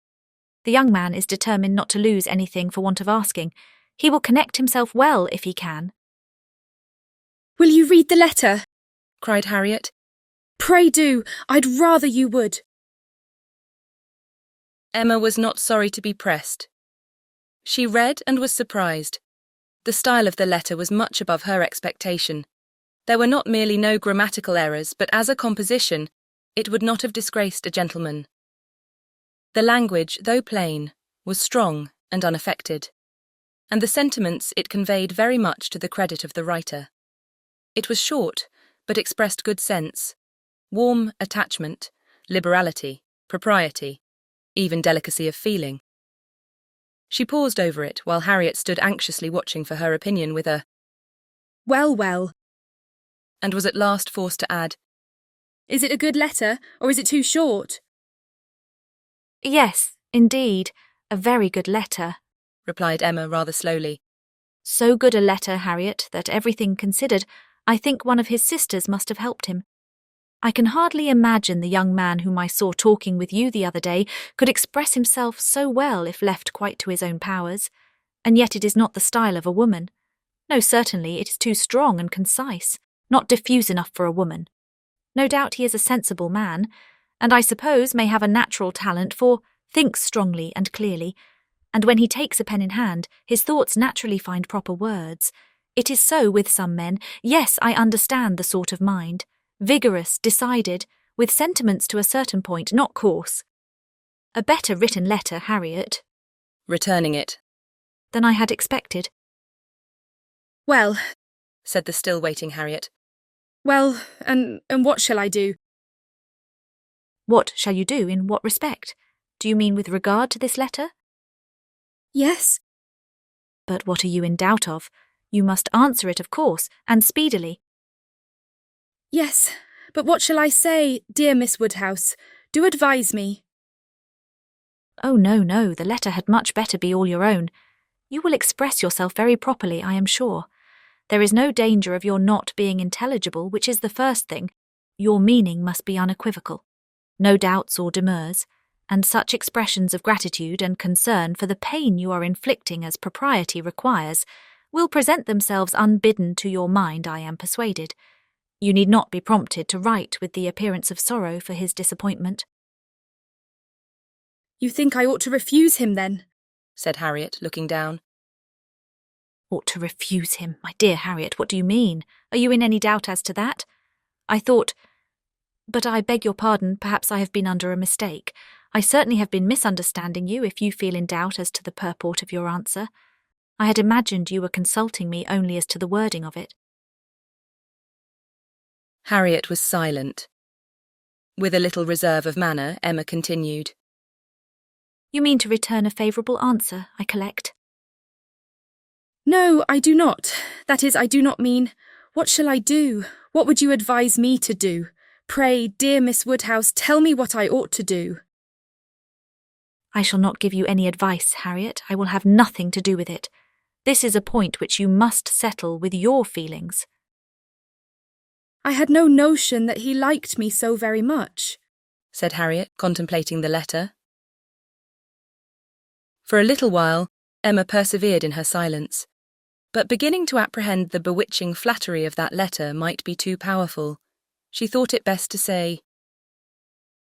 the young man is determined not to lose anything for want of asking. He will connect himself well if he can. Will you read the letter? cried Harriet. Pray do. I'd rather you would. Emma was not sorry to be pressed. She read and was surprised. The style of the letter was much above her expectation. There were not merely no grammatical errors, but as a composition, it would not have disgraced a gentleman. The language, though plain, was strong and unaffected, and the sentiments it conveyed very much to the credit of the writer. It was short, but expressed good sense, warm attachment, liberality, propriety, even delicacy of feeling. She paused over it while Harriet stood anxiously watching for her opinion with a "Well, well," and was at last forced to add, "Is it a good letter, or is it too short?" Yes, indeed, a very good letter, replied Emma rather slowly. So good a letter, Harriet, that everything considered, I think one of his sisters must have helped him. I can hardly imagine the young man whom I saw talking with you the other day could express himself so well if left quite to his own powers, and yet it is not the style of a woman. No, certainly, it is too strong and concise, not diffuse enough for a woman. No doubt he is a sensible man, and I suppose may have a natural talent for thinks strongly and clearly, and when he takes a pen in hand, his thoughts naturally find proper words. It is so with some men. Yes, I understand the sort of mind. Vigorous, decided, with sentiments to a certain point, not coarse. A better written letter, Harriet, returning it, than I had expected. Well, said the still waiting Harriet. Well, and what shall I do? What shall you do? In what respect? Do you mean with regard to this letter? Yes. But what are you in doubt of? You must answer it, of course, and speedily. Yes, but what shall I say, dear Miss Woodhouse? Do advise me. Oh, no, the letter had much better be all your own. You will express yourself very properly, I am sure. There is no danger of your not being intelligible, which is the first thing. Your meaning must be unequivocal. No doubts or demurs, and such expressions of gratitude and concern for the pain you are inflicting as propriety requires will present themselves unbidden to your mind, I am persuaded. You need not be prompted to write with the appearance of sorrow for his disappointment. You think I ought to refuse him, then? said Harriet, looking down. Ought to refuse him? My dear Harriet, what do you mean? Are you in any doubt as to that? I thought... But I beg your pardon, perhaps I have been under a mistake. I certainly have been misunderstanding you if you feel in doubt as to the purport of your answer. I had imagined you were consulting me only as to the wording of it. Harriet was silent. With a little reserve of manner, Emma continued. You mean to return a favourable answer, I collect? No, I do not. That is, I do not mean... What shall I do? What would you advise me to do? Pray, dear Miss Woodhouse, tell me what I ought to do. I shall not give you any advice, Harriet. I will have nothing to do with it. This is a point which you must settle with your feelings. I had no notion that he liked me so very much, said Harriet, contemplating the letter. For a little while, Emma persevered in her silence, but beginning to apprehend the bewitching flattery of that letter might be too powerful, she thought it best to say,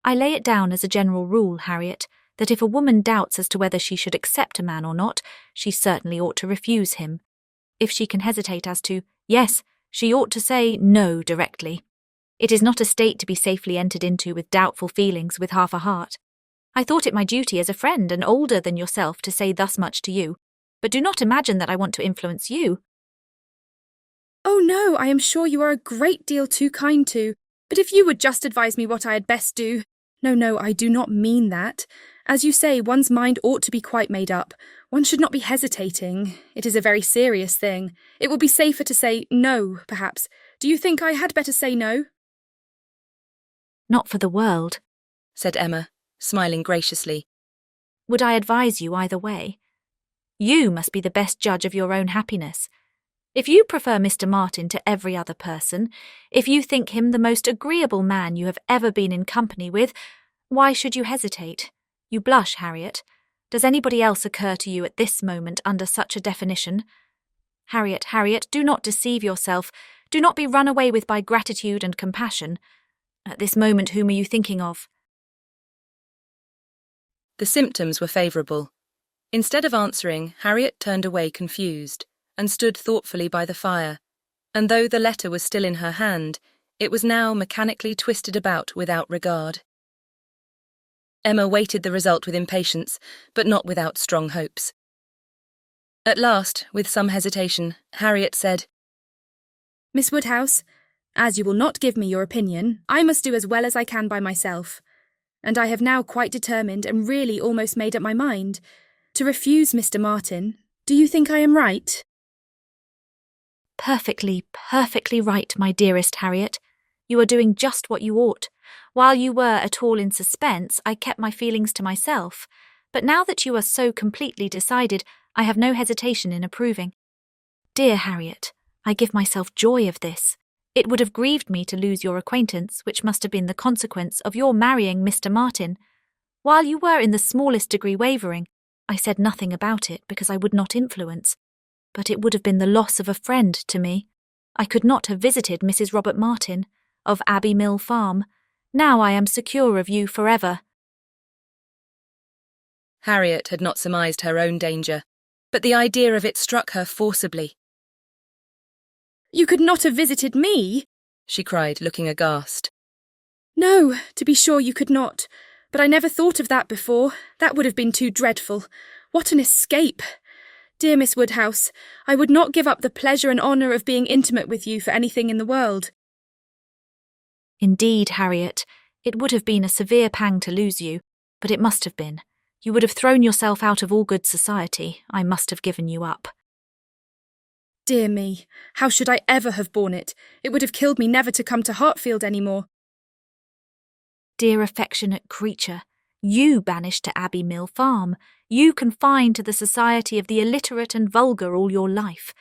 I lay it down as a general rule, Harriet, that if a woman doubts as to whether she should accept a man or not, she certainly ought to refuse him. If she can hesitate as to yes, she ought to say no directly. It is not a state to be safely entered into with doubtful feelings with half a heart. I thought it my duty as a friend and older than yourself to say thus much to you, but do not imagine that I want to influence you. Oh no, I am sure you are a great deal too kind to, but if you would just advise me what I had best do... No, I do not mean that. As you say, one's mind ought to be quite made up. One should not be hesitating. It is a very serious thing. It will be safer to say no, perhaps. Do you think I had better say no? Not for the world, said Emma, smiling graciously. Would I advise you either way? You must be the best judge of your own happiness. If you prefer Mr. Martin to every other person, if you think him the most agreeable man you have ever been in company with, why should you hesitate? You blush, Harriet. Does anybody else occur to you at this moment under such a definition? Harriet, do not deceive yourself. Do not be run away with by gratitude and compassion. At this moment, whom are you thinking of? The symptoms were favourable. Instead of answering, Harriet turned away confused, and stood thoughtfully by the fire, and though the letter was still in her hand, it was now mechanically twisted about without regard. Emma waited the result with impatience, but not without strong hopes. At last, with some hesitation, Harriet said, Miss Woodhouse, as you will not give me your opinion, I must do as well as I can by myself, and I have now quite determined and really almost made up my mind to refuse Mr. Martin. Do you think I am right? Perfectly right, my dearest Harriet. You are doing just what you ought. While you were at all in suspense, I kept my feelings to myself, but now that you are so completely decided, I have no hesitation in approving. Dear Harriet, I give myself joy of this. It would have grieved me to lose your acquaintance, which must have been the consequence of your marrying Mr. Martin. While you were in the smallest degree wavering, I said nothing about it because I would not influence. But it would have been the loss of a friend to me. I could not have visited Mrs. Robert Martin, of Abbey Mill Farm. Now I am secure of you forever. Harriet had not surmised her own danger, but the idea of it struck her forcibly. You could not have visited me? She cried, looking aghast. No, to be sure you could not. But I never thought of that before. That would have been too dreadful. What an escape! Dear Miss Woodhouse, I would not give up the pleasure and honour of being intimate with you for anything in the world. Indeed, Harriet, it would have been a severe pang to lose you, but it must have been. You would have thrown yourself out of all good society. I must have given you up. Dear me, how should I ever have borne it? It would have killed me never to come to Hartfield any more. Dear affectionate creature, you banished to Abbey Mill Farm, you confined to the society of the illiterate and vulgar all your life.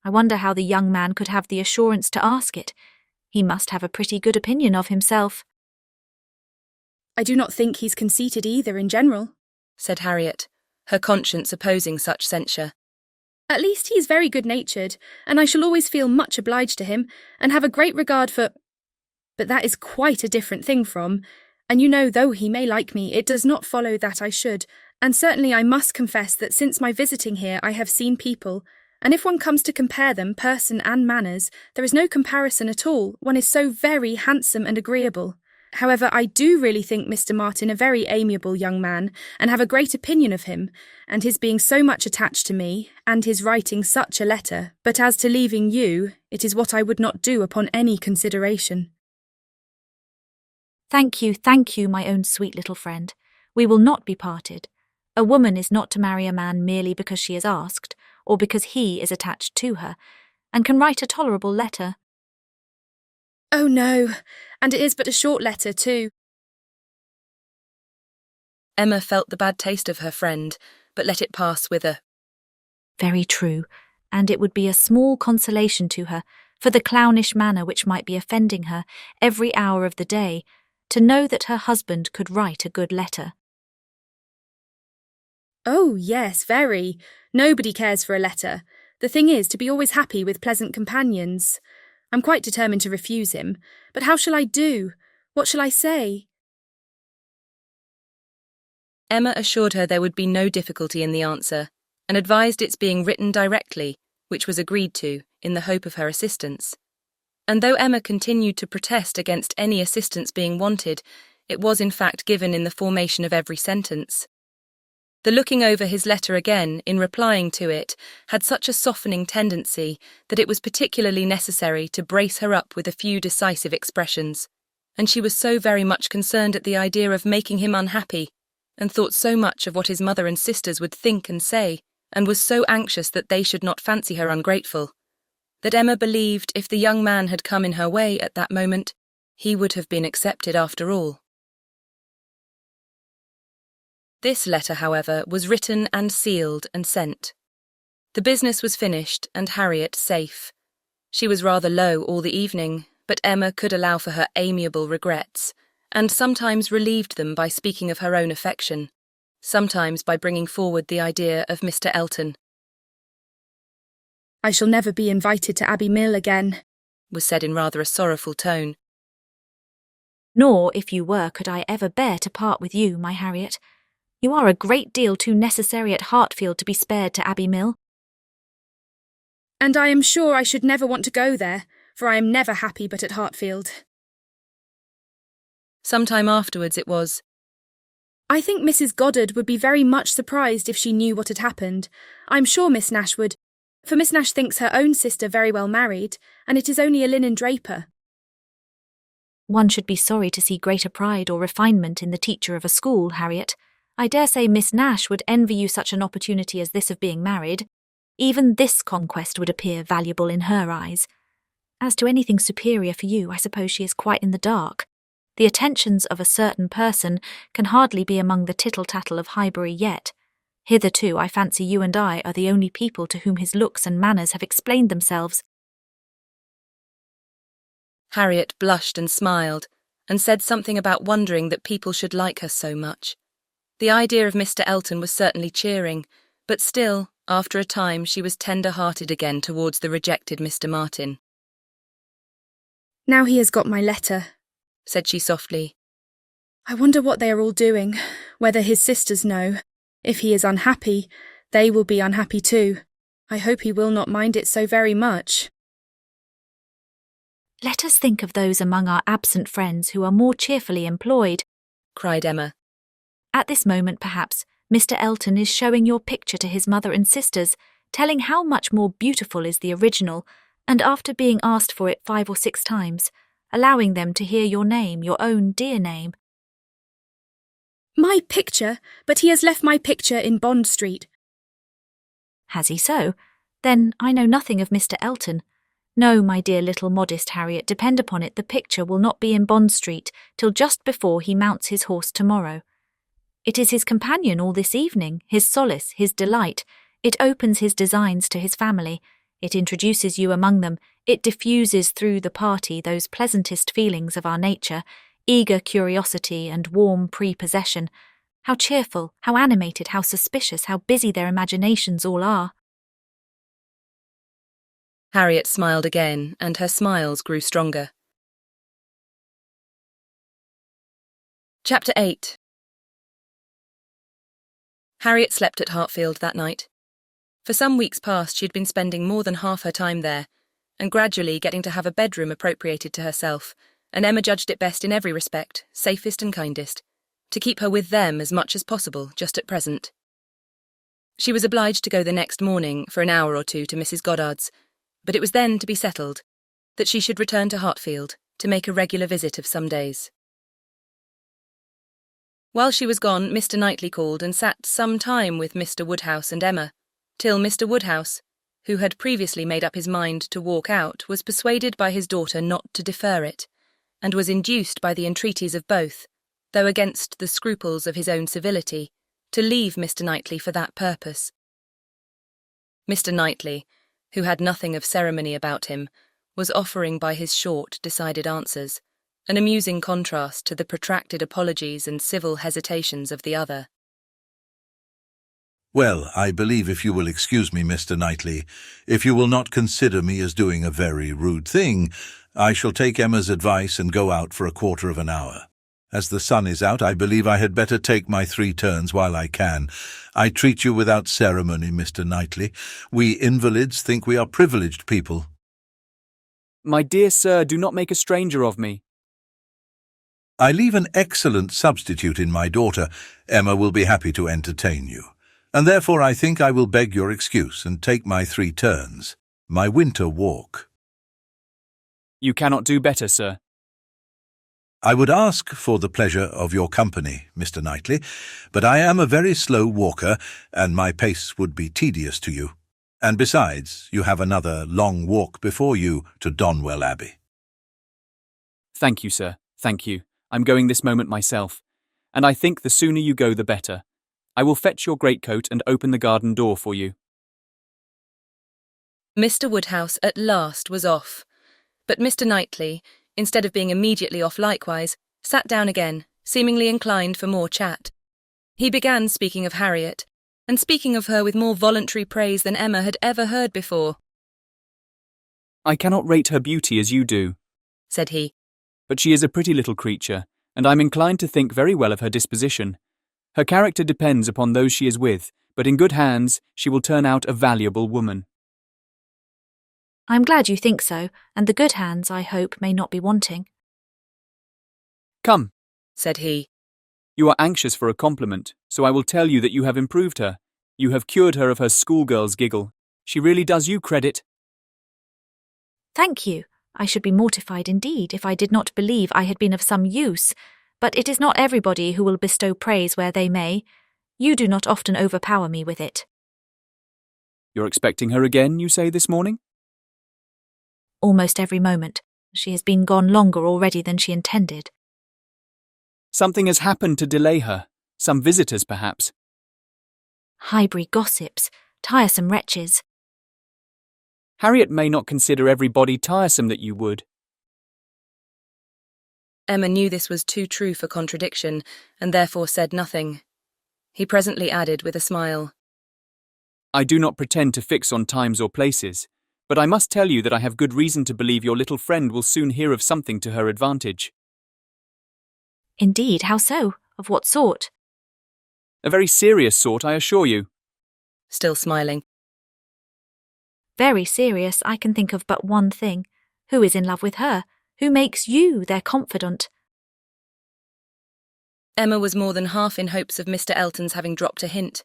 I wonder how the young man could have the assurance to ask it. He must have a pretty good opinion of himself. I do not think he's conceited either in general, said Harriet, her conscience opposing such censure. At least he is very good-natured, and I shall always feel much obliged to him, and have a great regard for— But that is quite a different thing from— And you know, though he may like me, it does not follow that I should, and certainly I must confess that since my visiting here I have seen people, and if one comes to compare them, person and manners, there is no comparison at all. One is so very handsome and agreeable. However, I do really think Mr. Martin a very amiable young man, and have a great opinion of him, and his being so much attached to me, and his writing such a letter, but as to leaving you, it is what I would not do upon any consideration. Thank you, my own sweet little friend. We will not be parted. A woman is not to marry a man merely because she is asked, or because he is attached to her, and can write a tolerable letter. Oh no, and it is but a short letter too. Emma felt the bad taste of her friend, but let it pass with a— Very true, and it would be a small consolation to her, for the clownish manner which might be offending her every hour of the day, to know that her husband could write a good letter. Oh yes, very. Nobody cares for a letter. The thing is to be always happy with pleasant companions. I'm quite determined to refuse him, but how shall I do? What shall I say? Emma assured her there would be no difficulty in the answer, and advised its being written directly, which was agreed to, in the hope of her assistance. And though Emma continued to protest against any assistance being wanted, it was in fact given in the formation of every sentence. The looking over his letter again, in replying to it, had such a softening tendency that it was particularly necessary to brace her up with a few decisive expressions, and she was so very much concerned at the idea of making him unhappy, and thought so much of what his mother and sisters would think and say, and was so anxious that they should not fancy her ungrateful, that Emma believed if the young man had come in her way at that moment, he would have been accepted after all. This letter, however, was written and sealed and sent. The business was finished and Harriet safe. She was rather low all the evening, but Emma could allow for her amiable regrets, and sometimes relieved them by speaking of her own affection, sometimes by bringing forward the idea of Mr. Elton. I shall never be invited to Abbey Mill again, was said in rather a sorrowful tone. Nor, if you were, could I ever bear to part with you, my Harriet. You are a great deal too necessary at Hartfield to be spared to Abbey Mill. And I am sure I should never want to go there, for I am never happy but at Hartfield. Some time afterwards it was— I think Mrs. Goddard would be very much surprised if she knew what had happened. I'm sure Miss Nash would, for Miss Nash thinks her own sister very well married, and it is only a linen draper. One should be sorry to see greater pride or refinement in the teacher of a school, Harriet. I dare say Miss Nash would envy you such an opportunity as this of being married. Even this conquest would appear valuable in her eyes. As to anything superior for you, I suppose she is quite in the dark. The attentions of a certain person can hardly be among the tittle-tattle of Highbury yet. Hitherto, I fancy you and I are the only people to whom his looks and manners have explained themselves. Harriet blushed and smiled, and said something about wondering that people should like her so much. The idea of Mr. Elton was certainly cheering, but still, after a time, she was tender-hearted again towards the rejected Mr. Martin. Now he has got my letter, said she softly. I wonder what they are all doing, whether his sisters know. If he is unhappy, they will be unhappy too. I hope he will not mind it so very much. Let us think of those among our absent friends who are more cheerfully employed, cried Emma. At this moment, perhaps, Mr. Elton is showing your picture to his mother and sisters, telling how much more beautiful is the original, and after being asked for it 5 or 6 times, allowing them to hear your name, your own dear name. My picture? But he has left my picture in Bond Street. Has he so? Then I know nothing of Mr. Elton. No, my dear little modest Harriet, depend upon it, the picture will not be in Bond Street till just before he mounts his horse tomorrow. It is his companion all this evening, his solace, his delight. It opens his designs to his family. It introduces you among them. It diffuses through the party those pleasantest feelings of our nature, eager curiosity and warm prepossession. How cheerful, how animated, how suspicious, how busy their imaginations all are. Harriet smiled again, and her smiles grew stronger. Chapter 8. Harriet slept at Hartfield that night. For some weeks past she had been spending more than half her time there, and gradually getting to have a bedroom appropriated to herself, and Emma judged it best in every respect, safest and kindest, to keep her with them as much as possible just at present. She was obliged to go the next morning for an hour or two to Mrs. Goddard's, but it was then to be settled that she should return to Hartfield to make a regular visit of some days. While she was gone, Mr. Knightley called and sat some time with Mr. Woodhouse and Emma, till Mr. Woodhouse, who had previously made up his mind to walk out, was persuaded by his daughter not to defer it, and was induced by the entreaties of both, though against the scruples of his own civility, to leave Mr. Knightley for that purpose. Mr. Knightley, who had nothing of ceremony about him, was offering by his short, decided answers an amusing contrast to the protracted apologies and civil hesitations of the other. Well, I believe, if you will excuse me, Mr. Knightley, if you will not consider me as doing a very rude thing, I shall take Emma's advice and go out for a quarter of an hour. As the sun is out, I believe I had better take my 3 turns while I can. I treat you without ceremony, Mr. Knightley. We invalids think we are privileged people. My dear sir, do not make a stranger of me. I leave an excellent substitute in my daughter. Emma will be happy to entertain you, and therefore I think I will beg your excuse and take my 3 turns, my winter walk. You cannot do better, sir. I would ask for the pleasure of your company, Mr. Knightley, but I am a very slow walker, and my pace would be tedious to you. And besides, you have another long walk before you to Donwell Abbey. Thank you, sir, thank you. I'm going this moment myself, and I think the sooner you go the better. I will fetch your greatcoat and open the garden door for you. Mr. Woodhouse at last was off, but Mr. Knightley, instead of being immediately off likewise, sat down again, seemingly inclined for more chat. He began speaking of Harriet, and speaking of her with more voluntary praise than Emma had ever heard before. I cannot rate her beauty as you do, said he, but she is a pretty little creature, and I'm inclined to think very well of her disposition. Her character depends upon those she is with, but in good hands she will turn out a valuable woman. I'm glad you think so, and the good hands, I hope, may not be wanting. Come, said he. You are anxious for a compliment, so I will tell you that you have improved her. You have cured her of her schoolgirl's giggle. She really does you credit. Thank you. I should be mortified indeed if I did not believe I had been of some use, but it is not everybody who will bestow praise where they may. You do not often overpower me with it. You're expecting her again, you say, this morning? Almost every moment. She has been gone longer already than she intended. Something has happened to delay her. Some visitors, perhaps. Highbury gossips, tiresome wretches. Harriet may not consider everybody tiresome that you would. Emma knew this was too true for contradiction, and therefore said nothing. He presently added with a smile, I do not pretend to fix on times or places, but I must tell you that I have good reason to believe your little friend will soon hear of something to her advantage. Indeed, how so? Of what sort? A very serious sort, I assure you. Still smiling. Very serious, I can think of but one thing. Who is in love with her? Who makes you their confidant? Emma was more than half in hopes of Mr. Elton's having dropped a hint.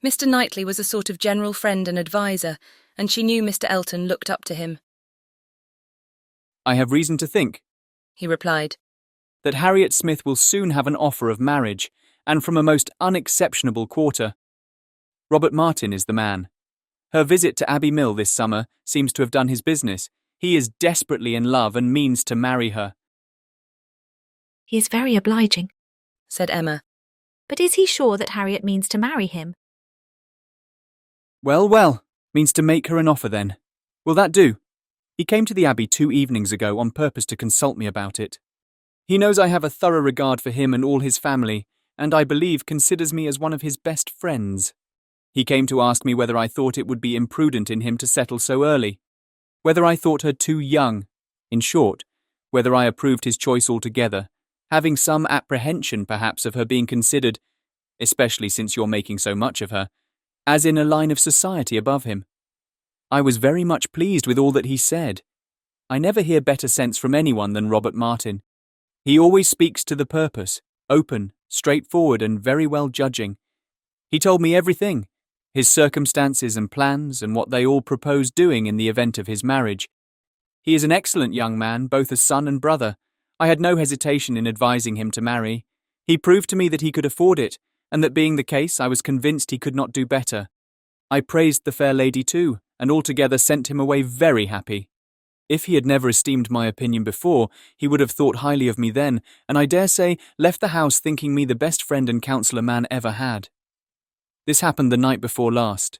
Mr. Knightley was a sort of general friend and adviser, and she knew Mr. Elton looked up to him. I have reason to think, he replied, that Harriet Smith will soon have an offer of marriage, and from a most unexceptionable quarter. Robert Martin is the man. Her visit to Abbey Mill this summer seems to have done his business. He is desperately in love and means to marry her. He is very obliging, said Emma. But is he sure that Harriet means to marry him? Well, means to make her an offer then. Will that do? He came to the Abbey 2 evenings ago on purpose to consult me about it. He knows I have a thorough regard for him and all his family, and I believe considers me as one of his best friends. He came to ask me whether I thought it would be imprudent in him to settle so early. whether I thought her too young, in short, whether I approved his choice altogether, having some apprehension perhaps of her being considered, especially since you're making so much of her, as in a line of society above him. I was very much pleased with all that he said. I never hear better sense from anyone than Robert Martin. He always speaks to the purpose, open, straightforward, and very well judging. He told me everything, his circumstances and plans, and what they all propose doing in the event of his marriage. He is an excellent young man, both as son and brother. I had no hesitation in advising him to marry. He proved to me that he could afford it, and that being the case, I was convinced he could not do better. I praised the fair lady too, and altogether sent him away very happy. If he had never esteemed my opinion before, he would have thought highly of me then, and I dare say left the house thinking me the best friend and counsellor man ever had. This happened the night before last.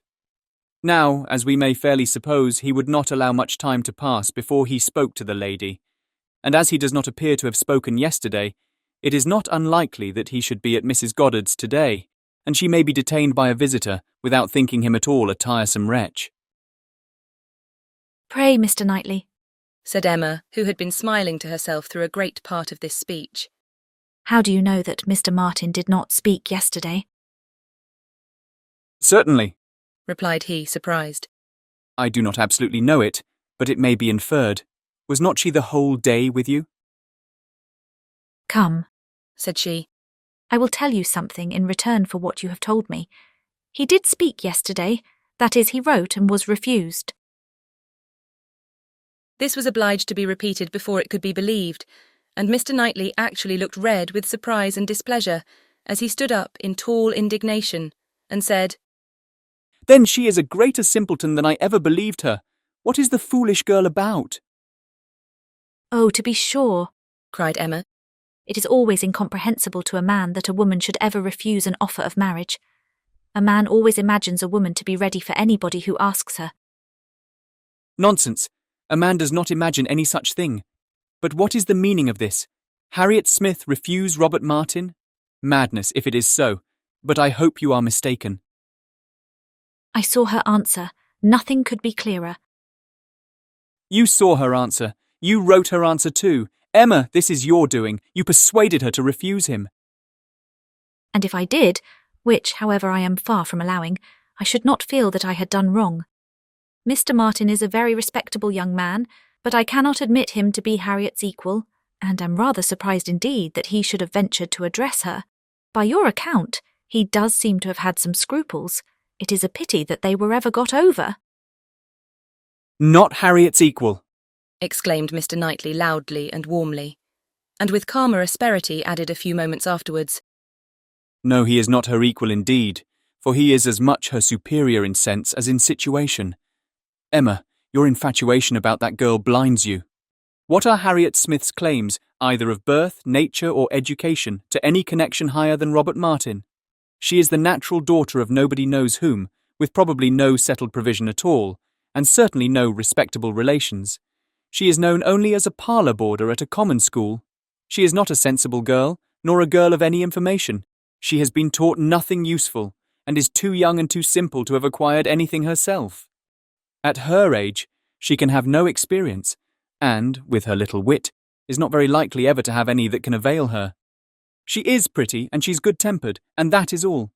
Now, as we may fairly suppose, he would not allow much time to pass before he spoke to the lady, and as he does not appear to have spoken yesterday, it is not unlikely that he should be at Mrs. Goddard's today, and she may be detained by a visitor without thinking him at all a tiresome wretch. Pray, Mr. Knightley, said Emma, who had been smiling to herself through a great part of this speech. How do you know that Mr. Martin did not speak yesterday? Certainly, replied he, surprised. I do not absolutely know it, but it may be inferred. Was not she the whole day with you? Come, said she. I will tell you something in return for what you have told me. He did speak yesterday, that is, he wrote and was refused. This was obliged to be repeated before it could be believed, and Mr. Knightley actually looked red with surprise and displeasure as he stood up in tall indignation and said, Then she is a greater simpleton than I ever believed her. What is the foolish girl about? Oh, to be sure, cried Emma. It is always incomprehensible to a man that a woman should ever refuse an offer of marriage. A man always imagines a woman to be ready for anybody who asks her. Nonsense. A man does not imagine any such thing. But what is the meaning of this? Harriet Smith refuse Robert Martin? Madness, if it is so. But I hope you are mistaken. I saw her answer. Nothing could be clearer. You saw her answer. You wrote her answer too. Emma, this is your doing. You persuaded her to refuse him. And if I did, which, however, I am far from allowing, I should not feel that I had done wrong. Mr. Martin is a very respectable young man, but I cannot admit him to be Harriet's equal, and am rather surprised indeed that he should have ventured to address her. By your account, he does seem to have had some scruples. It is a pity that they were ever got over. Not Harriet's equal, exclaimed Mr. Knightley loudly and warmly, and with calmer asperity added a few moments afterwards, No, he is not her equal indeed, for he is as much her superior in sense as in situation. Emma, your infatuation about that girl blinds you. What are Harriet Smith's claims, either of birth, nature, or education, to any connection higher than Robert Martin? She is the natural daughter of nobody knows whom, with probably no settled provision at all, and certainly no respectable relations. She is known only as a parlour boarder at a common school. She is not a sensible girl, nor a girl of any information. She has been taught nothing useful, and is too young and too simple to have acquired anything herself. At her age, she can have no experience, and, with her little wit, is not very likely ever to have any that can avail her. She is pretty, and she's good-tempered, and that is all.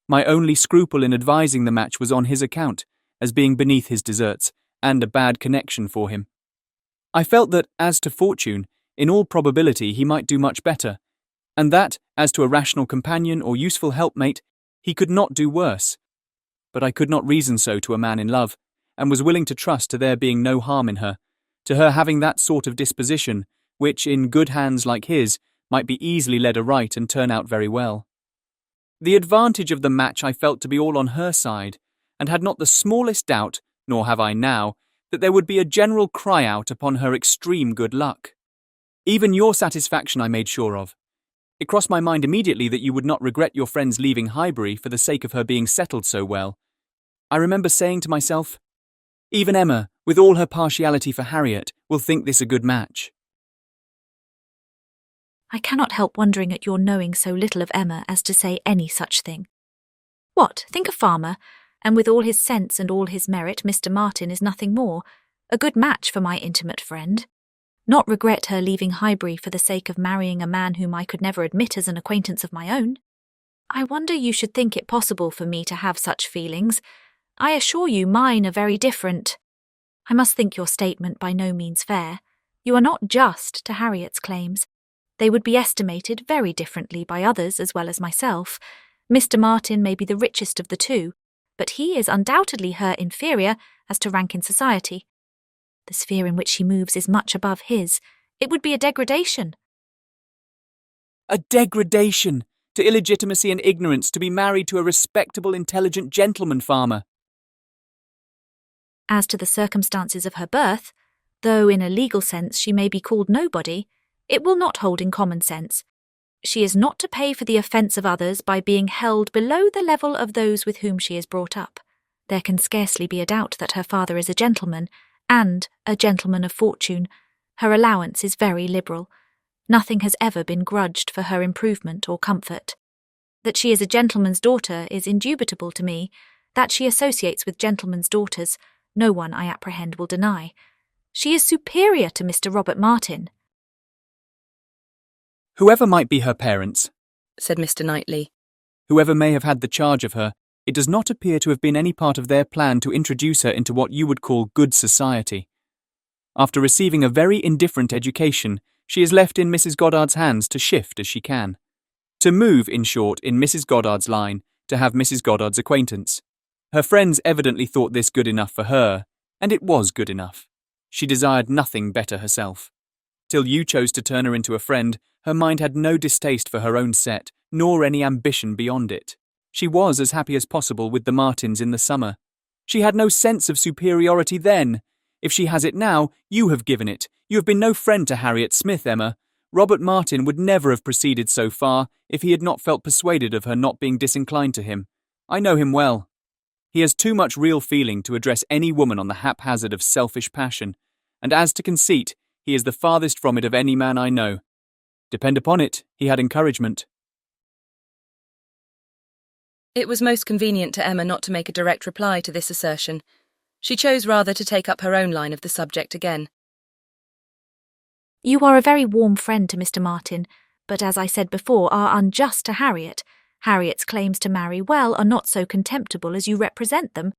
My only scruple in advising the match was on his account, as being beneath his deserts, and a bad connection for him. I felt that, as to fortune, in all probability he might do much better, and that, as to a rational companion or useful helpmate, he could not do worse. But I could not reason so to a man in love, and was willing to trust to there being no harm in her, to her having that sort of disposition, which, in good hands like his, might be easily led aright and turn out very well. The advantage of the match I felt to be all on her side, and had not the smallest doubt, nor have I now, that there would be a general cry-out upon her extreme good luck. Even your satisfaction I made sure of. It crossed my mind immediately that you would not regret your friend's leaving Highbury for the sake of her being settled so well. I remember saying to myself, even Emma, with all her partiality for Harriet, will think this a good match. I cannot help wondering at your knowing so little of Emma as to say any such thing. What, think a farmer, and with all his sense and all his merit Mr. Martin is nothing more, A good match for my intimate friend. Not regret her leaving Highbury for the sake of marrying a man whom I could never admit as an acquaintance of my own. I wonder you should think it possible for me to have such feelings. I assure you mine are very different. I must think your statement by no means fair. You are not just to Harriet's claims. They would be estimated very differently by others as well as myself. Mr. Martin may be the richest of the two, but he is undoubtedly her inferior as to rank in society. The sphere in which she moves is much above his. It would be a degradation. A degradation to illegitimacy and ignorance to be married to a respectable, intelligent gentleman farmer. As to the circumstances of her birth, though in a legal sense she may be called nobody, it will not hold in common sense. She is not to pay for the offence of others by being held below the level of those with whom she is brought up. There can scarcely be a doubt that her father is a gentleman, and a gentleman of fortune. Her allowance is very liberal. Nothing has ever been grudged for her improvement or comfort. That she is a gentleman's daughter is indubitable to me. That she associates with gentlemen's daughters, no one, I apprehend, will deny. She is superior to Mr. Robert Martin. Whoever might be her parents, said Mr. Knightley. whoever may have had the charge of her, it does not appear to have been any part of their plan to introduce her into what you would call good society. After receiving a very indifferent education, she is left in Mrs. Goddard's hands to shift as she can. To move, in short, in Mrs. Goddard's line, to have Mrs. Goddard's acquaintance. Her friends evidently thought this good enough for her, and it was good enough. She desired nothing better herself. Till you chose to turn her into a friend, her mind had no distaste for her own set, nor any ambition beyond it. She was as happy as possible with the Martins in the summer. She had no sense of superiority then. If she has it now, you have given it. You have been no friend to Harriet Smith, Emma. Robert Martin would never have proceeded so far if he had not felt persuaded of her not being disinclined to him. I know him well. He has too much real feeling to address any woman on the haphazard of selfish passion, and as to conceit, he is the farthest from it of any man I know. Depend upon it, he had encouragement. It was most convenient to Emma not to make a direct reply to this assertion. She chose rather to take up her own line of the subject again. You are a very warm friend to Mr. Martin, but as I said before, are unjust to Harriet. Harriet's claims to marry well are not so contemptible as you represent them.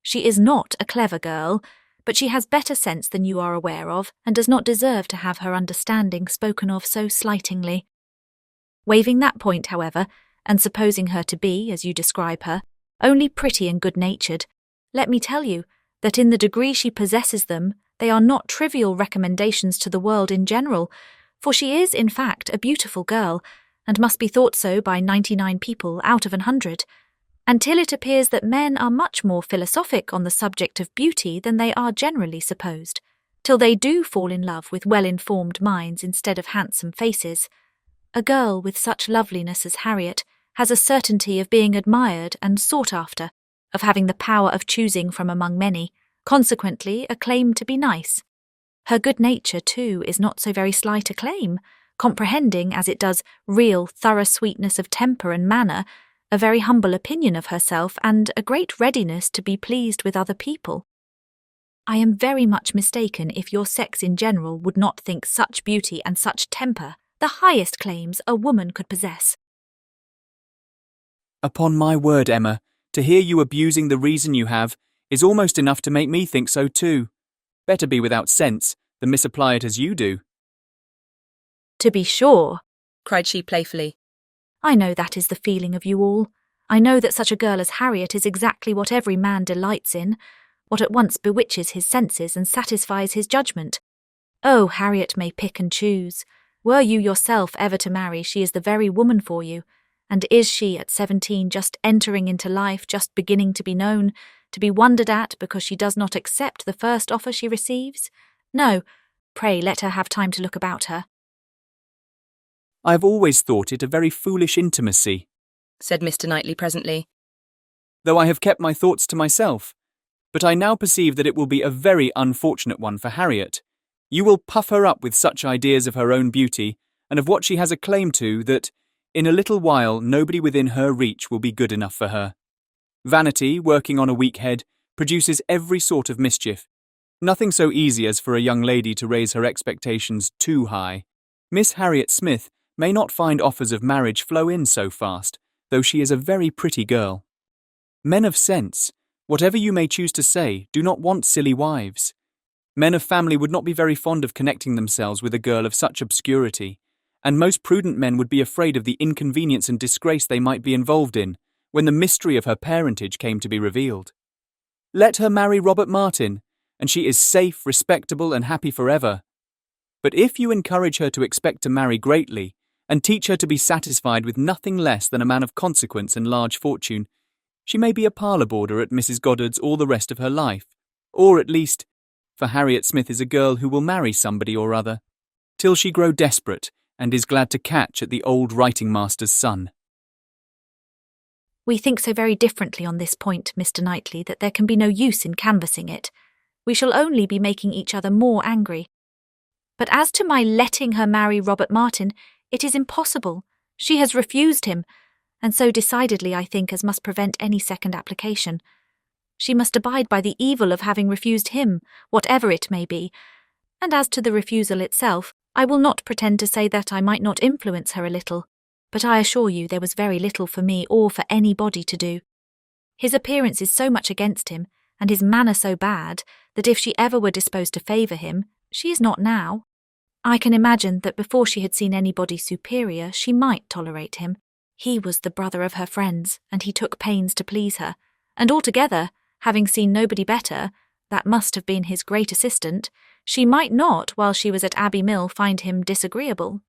She is not a clever girl, but she has better sense than you are aware of, and does not deserve to have her understanding spoken of so slightingly. Waiving that point, however, and supposing her to be, as you describe her, only pretty and good-natured, let me tell you that in the degree she possesses them, they are not trivial recommendations to the world in general, for she is, in fact, a beautiful girl, and must be thought so by 99 people out of 100, until it appears that men are much more philosophic on the subject of beauty than they are generally supposed, till they do fall in love with well-informed minds instead of handsome faces. A girl with such loveliness as Harriet has a certainty of being admired and sought after, of having the power of choosing from among many, consequently a claim to be nice. Her good nature, too, is not so very slight a claim, comprehending, as it does, real, thorough sweetness of temper and manner, a very humble opinion of herself, and a great readiness to be pleased with other people. I am very much mistaken if your sex in general would not think such beauty and such temper the highest claims a woman could possess. Upon my word, Emma, to hear you abusing the reason you have is almost enough to make me think so too. Better be without sense than misapply it as you do. To be sure, cried she playfully. I know that is the feeling of you all. I know that such a girl as Harriet is exactly what every man delights in, what at once bewitches his senses and satisfies his judgment. Oh, Harriet may pick and choose. Were you yourself ever to marry, she is the very woman for you. And is she, at 17, just entering into life, just beginning to be known, to be wondered at because she does not accept the first offer she receives? No, pray let her have time to look about her. I have always thought it a very foolish intimacy, said Mr. Knightley presently, though I have kept my thoughts to myself. But I now perceive that it will be a very unfortunate one for Harriet. You will puff her up with such ideas of her own beauty and of what she has a claim to that, in a little while, nobody within her reach will be good enough for her. Vanity, working on a weak head, produces every sort of mischief. Nothing so easy as for a young lady to raise her expectations too high. Miss Harriet Smith may not find offers of marriage flow in so fast, though she is a very pretty girl. Men of sense, whatever you may choose to say, do not want silly wives. Men of family would not be very fond of connecting themselves with a girl of such obscurity, and most prudent men would be afraid of the inconvenience and disgrace they might be involved in when the mystery of her parentage came to be revealed. Let her marry Robert Martin, and she is safe, respectable, and happy forever. But if you encourage her to expect to marry greatly, and teach her to be satisfied with nothing less than a man of consequence and large fortune, she may be a parlour boarder at Mrs. Goddard's all the rest of her life, or at least, for Harriet Smith is a girl who will marry somebody or other, till she grow desperate and is glad to catch at the old writing-master's son. We think so very differently on this point, Mr. Knightley, that there can be no use in canvassing it. We shall only be making each other more angry. But as to my letting her marry Robert Martin, it is impossible. She has refused him, and so decidedly, I think, as must prevent any second application. She must abide by the evil of having refused him, whatever it may be. And as to the refusal itself, I will not pretend to say that I might not influence her a little, but I assure you there was very little for me or for anybody to do. His appearance is so much against him, and his manner so bad, that if she ever were disposed to favour him, she is not now. I can imagine that before she had seen anybody superior, she might tolerate him. He was the brother of her friends, and he took pains to please her, and altogether, having seen nobody better, that must have been his great assistant, she might not, while she was at Abbey Mill, find him disagreeable.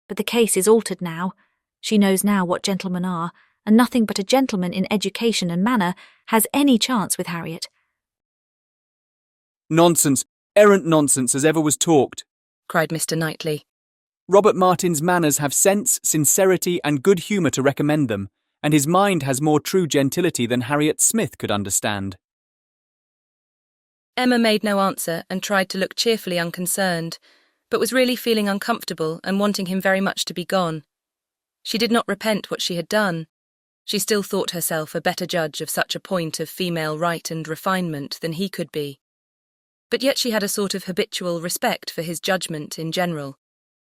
But the case is altered now. She knows now what gentlemen are, and nothing but a gentleman in education and manner has any chance with Harriet. Nonsense, errant nonsense as ever was talked, cried Mr. Knightley. Robert Martin's manners have sense, sincerity, and good humour to recommend them, and his mind has more true gentility than Harriet Smith could understand. Emma made no answer and tried to look cheerfully unconcerned, but was really feeling uncomfortable and wanting him very much to be gone. She did not repent what she had done. She still thought herself a better judge of such a point of female right and refinement than he could be. But yet she had a sort of habitual respect for his judgment in general,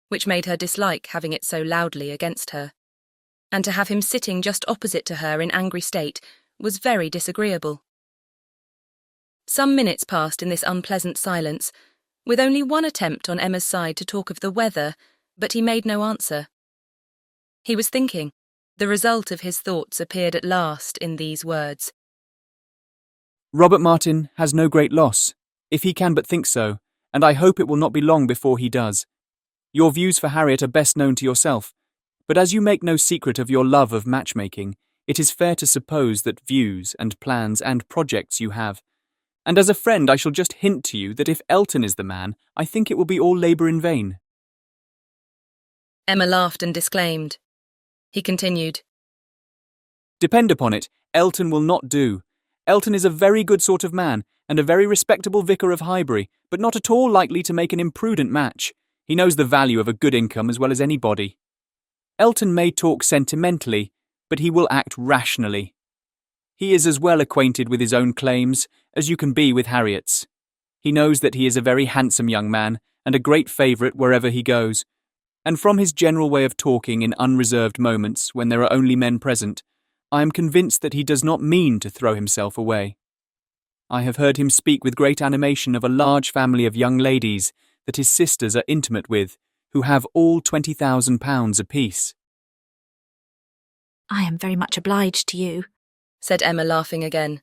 which made her dislike having it so loudly against her. And to have him sitting just opposite to her in angry state was very disagreeable. Some minutes passed in this unpleasant silence, with only one attempt on Emma's side to talk of the weather, but he made no answer. He was thinking. The result of his thoughts appeared at last in these words. Robert Martin has no great loss, if he can but think so, and I hope it will not be long before he does. Your views for Harriet are best known to yourself, but as you make no secret of your love of matchmaking, it is fair to suppose that views and plans and projects you have. And as a friend I shall just hint to you that if Elton is the man, I think it will be all labour in vain. Emma laughed and disclaimed. He continued. Depend upon it, Elton will not do. Elton is a very good sort of man, and a very respectable vicar of Highbury, but not at all likely to make an imprudent match. He knows the value of a good income as well as anybody. Elton may talk sentimentally, but he will act rationally. He is as well acquainted with his own claims as you can be with Harriet's. He knows that he is a very handsome young man, and a great favourite wherever he goes. And from his general way of talking in unreserved moments when there are only men present, I am convinced that he does not mean to throw himself away. I have heard him speak with great animation of a large family of young ladies that his sisters are intimate with, who have all £20,000 apiece. I am very much obliged to you, said Emma, laughing again.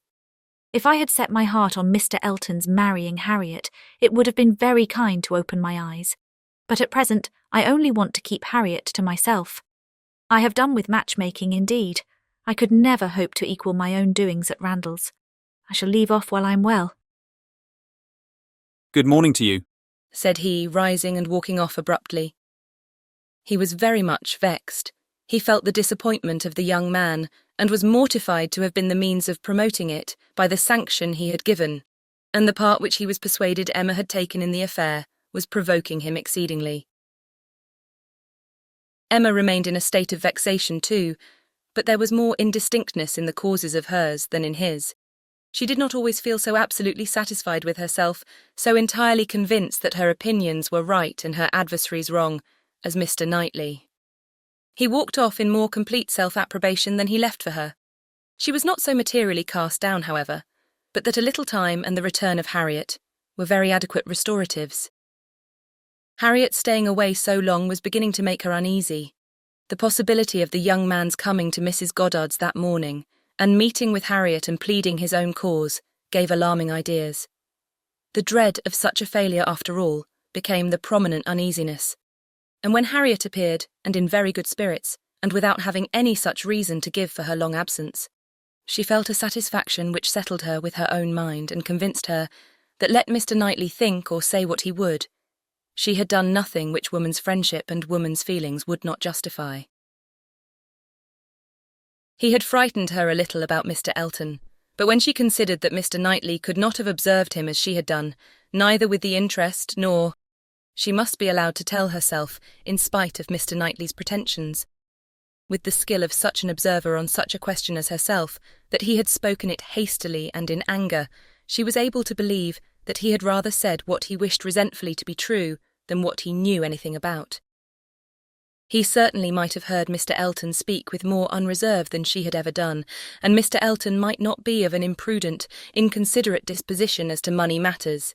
If I had set my heart on Mr. Elton's marrying Harriet, it would have been very kind to open my eyes. But at present, I only want to keep Harriet to myself. I have done with matchmaking indeed. I could never hope to equal my own doings at Randalls. I shall leave off while I'm well. Good morning to you, said he, rising and walking off abruptly. He was very much vexed. He felt the disappointment of the young man, and was mortified to have been the means of promoting it by the sanction he had given, and the part which he was persuaded Emma had taken in the affair was provoking him exceedingly. Emma remained in a state of vexation too, but there was more indistinctness in the causes of hers than in his. She did not always feel so absolutely satisfied with herself, so entirely convinced that her opinions were right and her adversaries wrong, as Mr. Knightley. He walked off in more complete self-approbation than he left for her. She was not so materially cast down, however, but that a little time and the return of Harriet were very adequate restoratives. Harriet staying away so long was beginning to make her uneasy. The possibility of the young man's coming to Mrs. Goddard's that morning and meeting with Harriet and pleading his own cause gave alarming ideas. The dread of such a failure, after all, became the prominent uneasiness. And when Harriet appeared, and in very good spirits, and without having any such reason to give for her long absence, she felt a satisfaction which settled her with her own mind and convinced her that let Mr. Knightley think or say what he would, she had done nothing which woman's friendship and woman's feelings would not justify. He had frightened her a little about Mr. Elton, but when she considered that Mr. Knightley could not have observed him as she had done, neither with the interest nor, she must be allowed to tell herself, in spite of Mr. Knightley's pretensions, with the skill of such an observer on such a question as herself, that he had spoken it hastily and in anger, she was able to believe that he had rather said what he wished resentfully to be true than what he knew anything about. He certainly might have heard Mr. Elton speak with more unreserve than she had ever done, and Mr. Elton might not be of an imprudent, inconsiderate disposition as to money matters.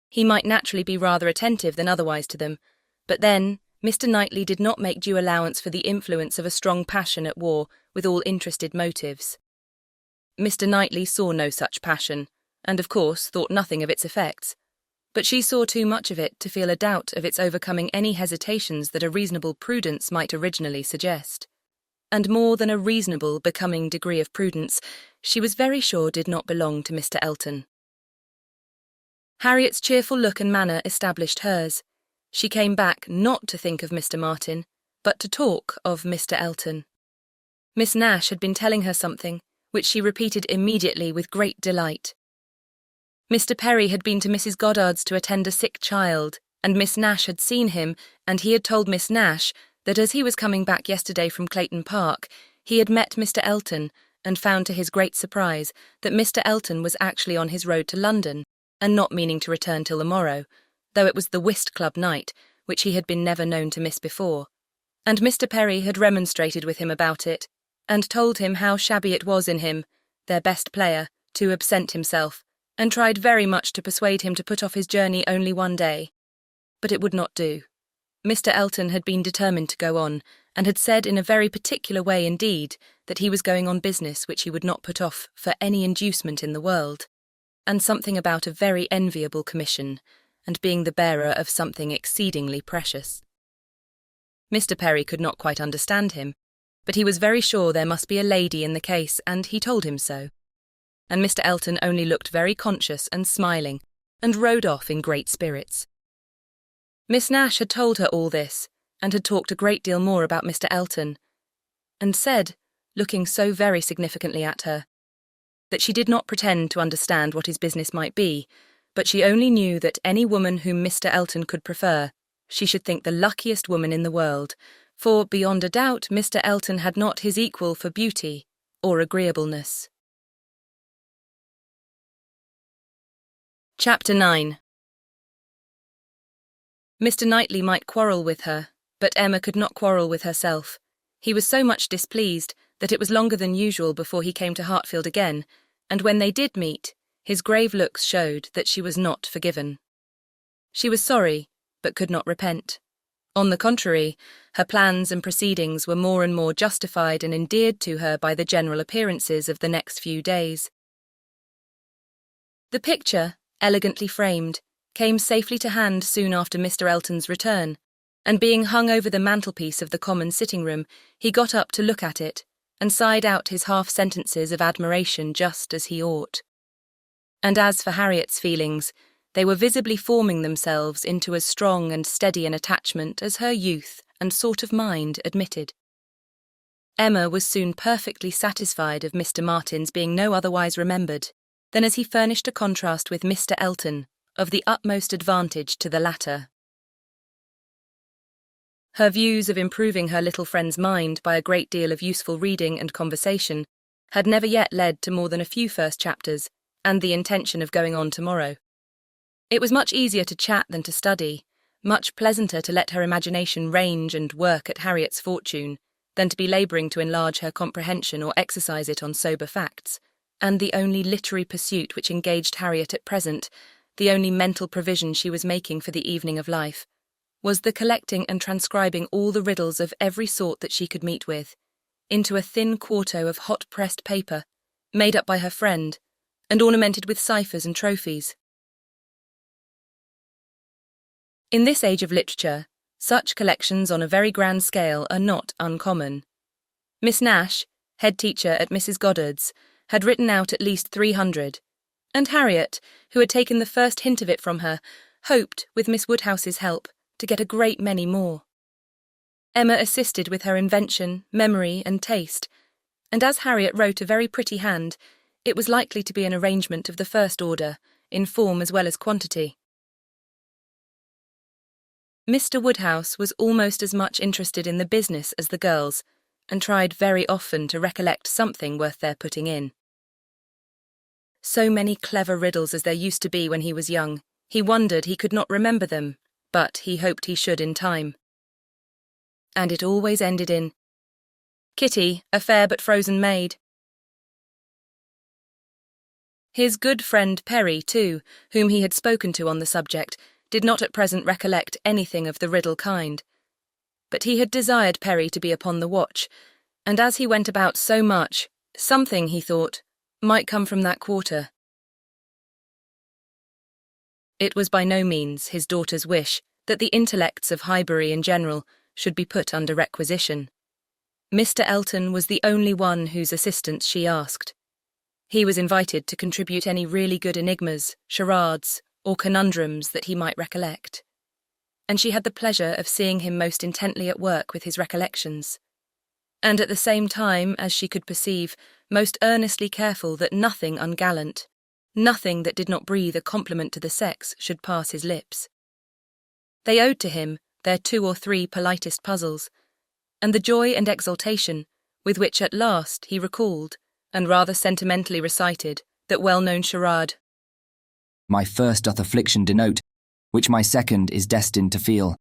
He might naturally be rather attentive than otherwise to them, but then Mr. Knightley did not make due allowance for the influence of a strong passion at war with all interested motives. Mr. Knightley saw no such passion, and of course thought nothing of its effects, but she saw too much of it to feel a doubt of its overcoming any hesitations that a reasonable prudence might originally suggest. And more than a reasonable, becoming degree of prudence, she was very sure did not belong to Mr. Elton. Harriet's cheerful look and manner established hers. She came back not to think of Mr. Martin, but to talk of Mr. Elton. Miss Nash had been telling her something, which she repeated immediately with great delight. Mr. Perry had been to Mrs. Goddard's to attend a sick child, and Miss Nash had seen him, and he had told Miss Nash that as he was coming back yesterday from Clayton Park, he had met Mr. Elton, and found to his great surprise that Mr. Elton was actually on his road to London, and not meaning to return till the morrow, though it was the whist club night, which he had been never known to miss before. And Mr. Perry had remonstrated with him about it, and told him how shabby it was in him, their best player, to absent himself, and tried very much to persuade him to put off his journey only one day. But it would not do. Mr. Elton had been determined to go on, and had said in a very particular way indeed that he was going on business which he would not put off for any inducement in the world, and something about a very enviable commission, and being the bearer of something exceedingly precious. Mr. Perry could not quite understand him, but he was very sure there must be a lady in the case, and he told him so. And Mr. Elton only looked very conscious and smiling, and rode off in great spirits. Miss Nash had told her all this, and had talked a great deal more about Mr. Elton, and said, looking so very significantly at her, that she did not pretend to understand what his business might be, but she only knew that any woman whom Mr. Elton could prefer, she should think the luckiest woman in the world, for, beyond a doubt, Mr. Elton had not his equal for beauty or agreeableness. Chapter 9. Mr. Knightley might quarrel with her, but Emma could not quarrel with herself. He was so much displeased that it was longer than usual before he came to Hartfield again, and when they did meet, his grave looks showed that she was not forgiven. She was sorry, but could not repent. On the contrary, her plans and proceedings were more and more justified and endeared to her by the general appearances of the next few days. The picture, elegantly framed, came safely to hand soon after Mr. Elton's return, and being hung over the mantelpiece of the common sitting-room, he got up to look at it, and sighed out his half-sentences of admiration just as he ought. And as for Harriet's feelings, they were visibly forming themselves into as strong and steady an attachment as her youth and sort of mind admitted. Emma was soon perfectly satisfied of Mr. Martin's being no otherwise remembered than as he furnished a contrast with Mr. Elton of the utmost advantage to the latter. Her views of improving her little friend's mind by a great deal of useful reading and conversation had never yet led to more than a few first chapters, and the intention of going on tomorrow. It was much easier to chat than to study, much pleasanter to let her imagination range and work at Harriet's fortune than to be labouring to enlarge her comprehension or exercise it on sober facts, and the only literary pursuit which engaged Harriet at present, the only mental provision she was making for the evening of life, was the collecting and transcribing all the riddles of every sort that she could meet with, into a thin quarto of hot-pressed paper, made up by her friend, and ornamented with ciphers and trophies. In this age of literature, such collections on a very grand scale are not uncommon. Miss Nash, head teacher at Mrs. Goddard's, had written out at least 300, and Harriet, who had taken the first hint of it from her, hoped, with Miss Woodhouse's help, to get a great many more. Emma assisted with her invention, memory, and taste, and as Harriet wrote a very pretty hand, it was likely to be an arrangement of the first order, in form as well as quantity. Mr. Woodhouse was almost as much interested in the business as the girls, and tried very often to recollect something worth their putting in. So many clever riddles as there used to be when he was young, he wondered he could not remember them, but he hoped he should in time. And it always ended in, "Kitty, a fair but frozen maid." His good friend Perry, too, whom he had spoken to on the subject, did not at present recollect anything of the riddle kind. But he had desired Perry to be upon the watch, and as he went about so much, something, he thought, might come from that quarter. It was by no means his daughter's wish that the intellects of Highbury in general should be put under requisition. Mr. Elton was the only one whose assistance she asked. He was invited to contribute any really good enigmas, charades, or conundrums that he might recollect, and she had the pleasure of seeing him most intently at work with his recollections, and at the same time, as she could perceive, most earnestly careful that nothing ungallant, nothing that did not breathe a compliment to the sex should pass his lips. They owed to him their 2 or 3 politest puzzles, and the joy and exultation with which at last he recalled, and rather sentimentally recited, that well-known charade. My first doth affliction denote, which my second is destined to feel,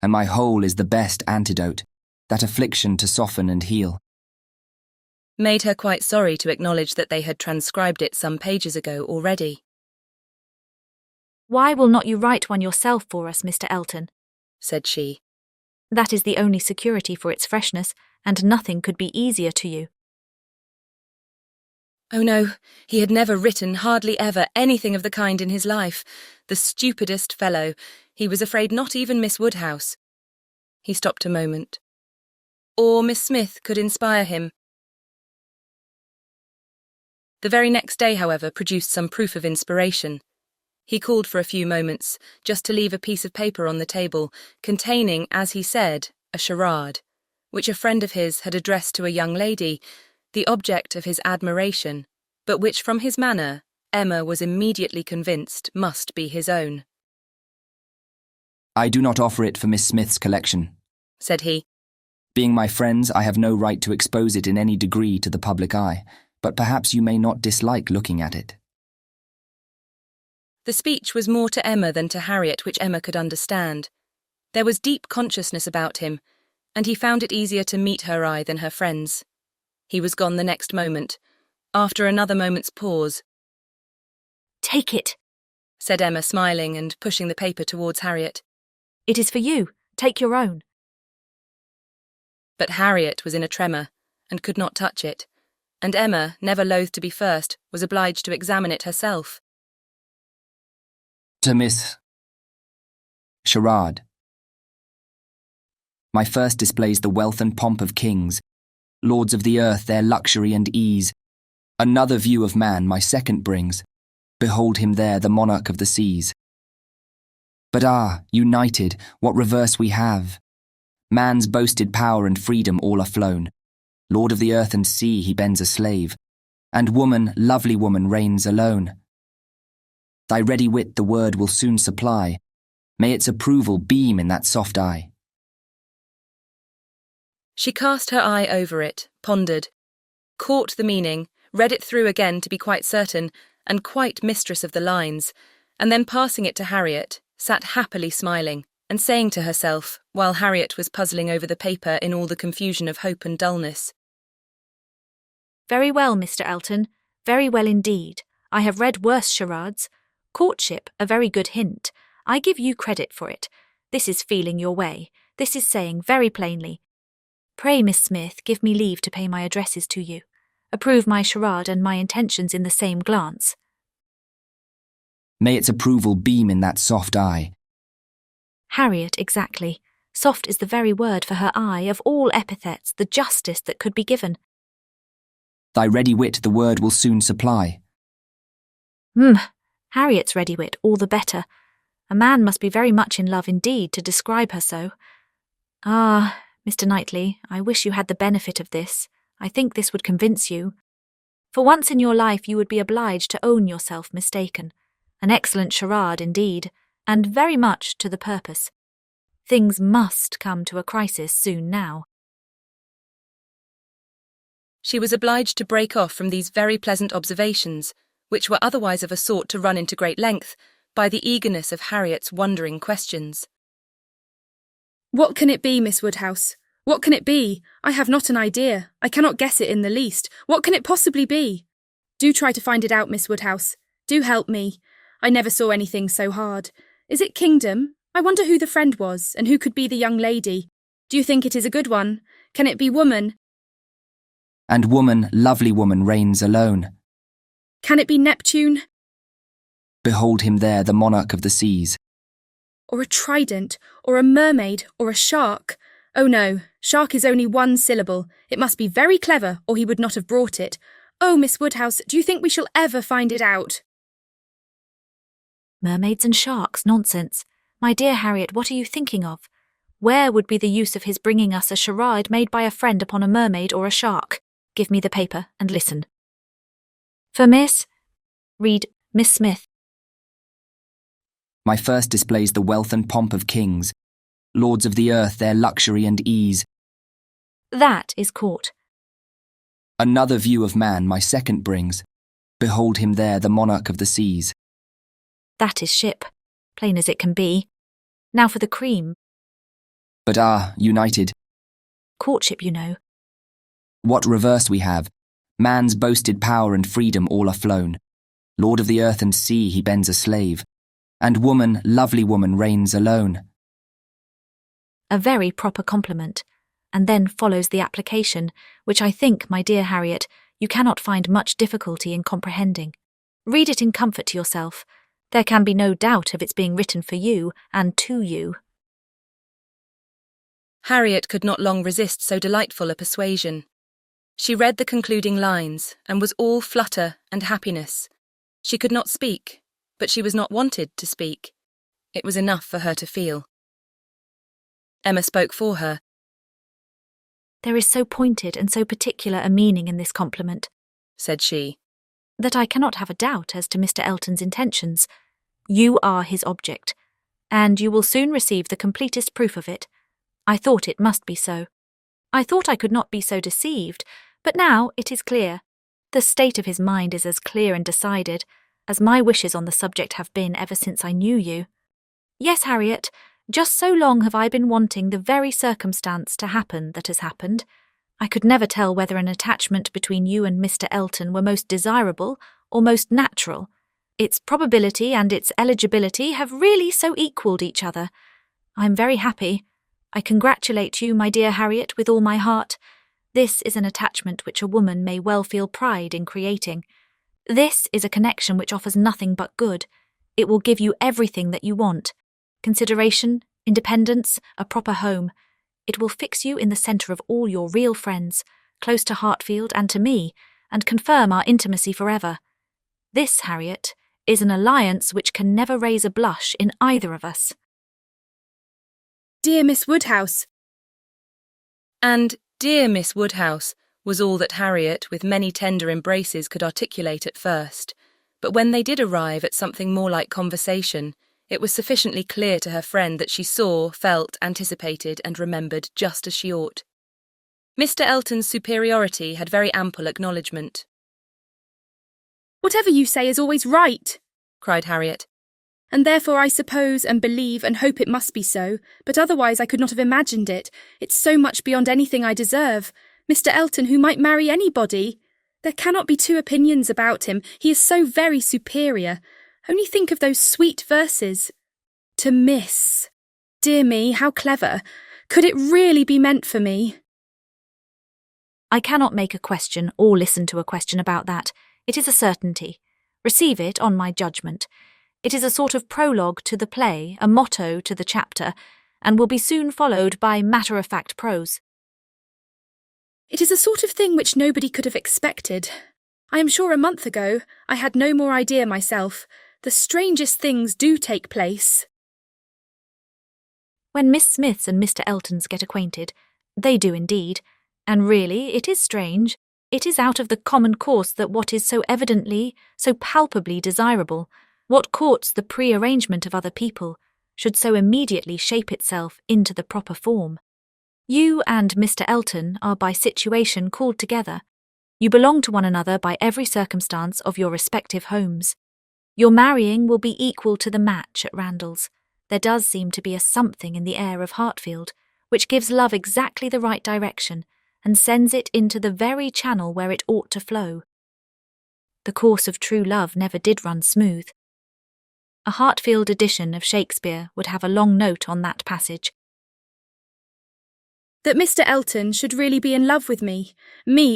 and my whole is the best antidote, that affliction to soften and heal. Made her quite sorry to acknowledge that they had transcribed it some pages ago already. "Why will not you write one yourself for us, Mr. Elton?" said she. "That is the only security for its freshness, and nothing could be easier to you." Oh no, he had never written, hardly ever, anything of the kind in his life. The stupidest fellow. He was afraid not even Miss Woodhouse. He stopped a moment. Or Miss Smith could inspire him. The very next day, however, produced some proof of inspiration. He called for a few moments, just to leave a piece of paper on the table, containing, as he said, a charade, which a friend of his had addressed to a young lady, the object of his admiration, but which from his manner, Emma was immediately convinced must be his own. I do not offer it for Miss Smith's collection, said he. Being my friends, I have no right to expose it in any degree to the public eye, but perhaps you may not dislike looking at it. The speech was more to Emma than to Harriet, which Emma could understand. There was deep consciousness about him, and he found it easier to meet her eye than her friend's. He was gone the next moment. After another moment's pause, "Take it," said Emma, smiling and pushing the paper towards Harriet. "It is for you. Take your own." But Harriet was in a tremor, and could not touch it, and Emma, never loath to be first, was obliged to examine it herself. To Miss Charade. My first displays the wealth and pomp of kings, lords of the earth, their luxury and ease. Another view of man my second brings. Behold him there, the monarch of the seas. But united, what reverse we have. Man's boasted power and freedom all are flown. Lord of the earth and sea, he bends a slave, and woman, lovely woman, reigns alone. Thy ready wit the word will soon supply. May its approval beam in that soft eye. She cast her eye over it, pondered, caught the meaning, read it through again to be quite certain, and quite mistress of the lines, and then passing it to Harriet, sat happily smiling and saying to herself, while Harriet was puzzling over the paper in all the confusion of hope and dullness, "Very well, Mr. Elton, very well indeed. I have read worse charades. Courtship, a very good hint. I give you credit for it. This is feeling your way. This is saying very plainly, 'Pray, Miss Smith, give me leave to pay my addresses to you. Approve my charade and my intentions in the same glance.'" May its approval beam in that soft eye. Harriet, exactly. Soft is the very word for her eye, of all epithets, the justest that could be given. Thy ready wit the word will soon supply. Harriet's ready wit, all the better. A man must be very much in love indeed to describe her so. Ah, Mr. Knightley, I wish you had the benefit of this. I think this would convince you. For once in your life you would be obliged to own yourself mistaken. An excellent charade indeed, and very much to the purpose. Things must come to a crisis soon now. She was obliged to break off from these very pleasant observations, which were otherwise of a sort to run into great length, by the eagerness of Harriet's wondering questions. What can it be, Miss Woodhouse? What can it be? I have not an idea. I cannot guess it in the least. What can it possibly be? Do try to find it out, Miss Woodhouse. Do help me. I never saw anything so hard. Is it kingdom? I wonder who the friend was, and who could be the young lady. Do you think it is a good one? Can it be woman? And woman, lovely woman, reigns alone. Can it be Neptune? Behold him there, the monarch of the seas. Or a trident, or a mermaid, or a shark? Oh no, shark is only one syllable. It must be very clever, or he would not have brought it. Oh, Miss Woodhouse, do you think we shall ever find it out? Mermaids and sharks, nonsense. My dear Harriet, what are you thinking of? Where would be the use of his bringing us a charade made by a friend upon a mermaid or a shark? Give me the paper and listen. For Miss... Read Miss Smith. My first displays the wealth and pomp of kings, lords of the earth, their luxury and ease. That is court. Another view of man my second brings. Behold him there, the monarch of the seas. That is ship, plain as it can be. Now for the cream. But united. Courtship, you know. What reverse we have. Man's boasted power and freedom all are flown. Lord of the earth and sea, he bends a slave. And woman, lovely woman, reigns alone. A very proper compliment. And then follows the application, which I think, my dear Harriet, you cannot find much difficulty in comprehending. Read it in comfort to yourself. There can be no doubt of its being written for you and to you. Harriet could not long resist so delightful a persuasion. She read the concluding lines, and was all flutter and happiness. She could not speak, but she was not wanted to speak. It was enough for her to feel. Emma spoke for her. There is so pointed and so particular a meaning in this compliment, said she, that I cannot have a doubt as to Mr. Elton's intentions. You are his object, and you will soon receive the completest proof of it. I thought it must be so. I thought I could not be so deceived, but now it is clear. The state of his mind is as clear and decided as my wishes on the subject have been ever since I knew you. Yes, Harriet, just so long have I been wanting the very circumstance to happen that has happened. I could never tell whether an attachment between you and Mr. Elton were most desirable or most natural. Its probability and its eligibility have really so equalled each other. I am very happy. I congratulate you, my dear Harriet, with all my heart. This is an attachment which a woman may well feel pride in creating. This is a connection which offers nothing but good. It will give you everything that you want. Consideration, independence, a proper home. It will fix you in the centre of all your real friends, close to Hartfield and to me, and confirm our intimacy forever. This, Harriet, is an alliance which can never raise a blush in either of us. Dear Miss Woodhouse. And dear Miss Woodhouse was all that Harriet, with many tender embraces, could articulate at first, but when they did arrive at something more like conversation, it was sufficiently clear to her friend that she saw, felt, anticipated, and remembered just as she ought. Mr. Elton's superiority had very ample acknowledgment. Whatever you say is always right, cried Harriet. and therefore I suppose and believe and hope it must be so, but otherwise I could not have imagined it. It's so much beyond anything I deserve. Mr. Elton, who might marry anybody. There cannot be two opinions about him. He is so very superior. Only think of those sweet verses. To miss. Dear me, how clever. Could it really be meant for me? I cannot make a question or listen to a question about that. It is a certainty. Receive it on my judgment. It is a sort of prologue to the play, a motto to the chapter, and will be soon followed by matter-of-fact prose. It is a sort of thing which nobody could have expected. I am sure a month ago I had no more idea myself. The strangest things do take place. When Miss Smiths and Mr. Eltons get acquainted, they do indeed, and really it is strange. It is out of the common course that what is so evidently, so palpably desirable, what courts the pre-arrangement of other people, should so immediately shape itself into the proper form. You and Mr. Elton are by situation called together. You belong to one another by every circumstance of your respective homes. Your marrying will be equal to the match at Randalls. There does seem to be a something in the air of Hartfield, which gives love exactly the right direction, and sends it into the very channel where it ought to flow. The course of true love never did run smooth. A Hartfield edition of Shakespeare would have a long note on that passage. That Mr. Elton should really be in love with me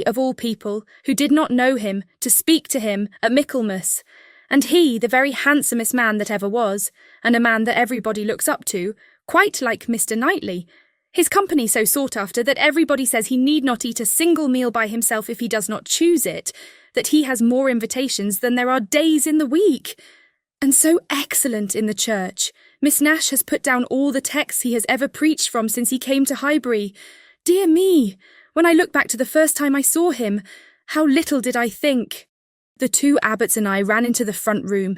of all people, who did not know him, to speak to him at Michaelmas, and he, the very handsomest man that ever was, and a man that everybody looks up to, quite like Mr. Knightley. His company so sought after that everybody says he need not eat a single meal by himself if he does not choose it, that he has more invitations than there are days in the week. And so excellent in the church. Miss Nash has put down all the texts he has ever preached from since he came to Highbury. Dear me, when I look back to the first time I saw him, how little did I think. The two abbots and I ran into the front room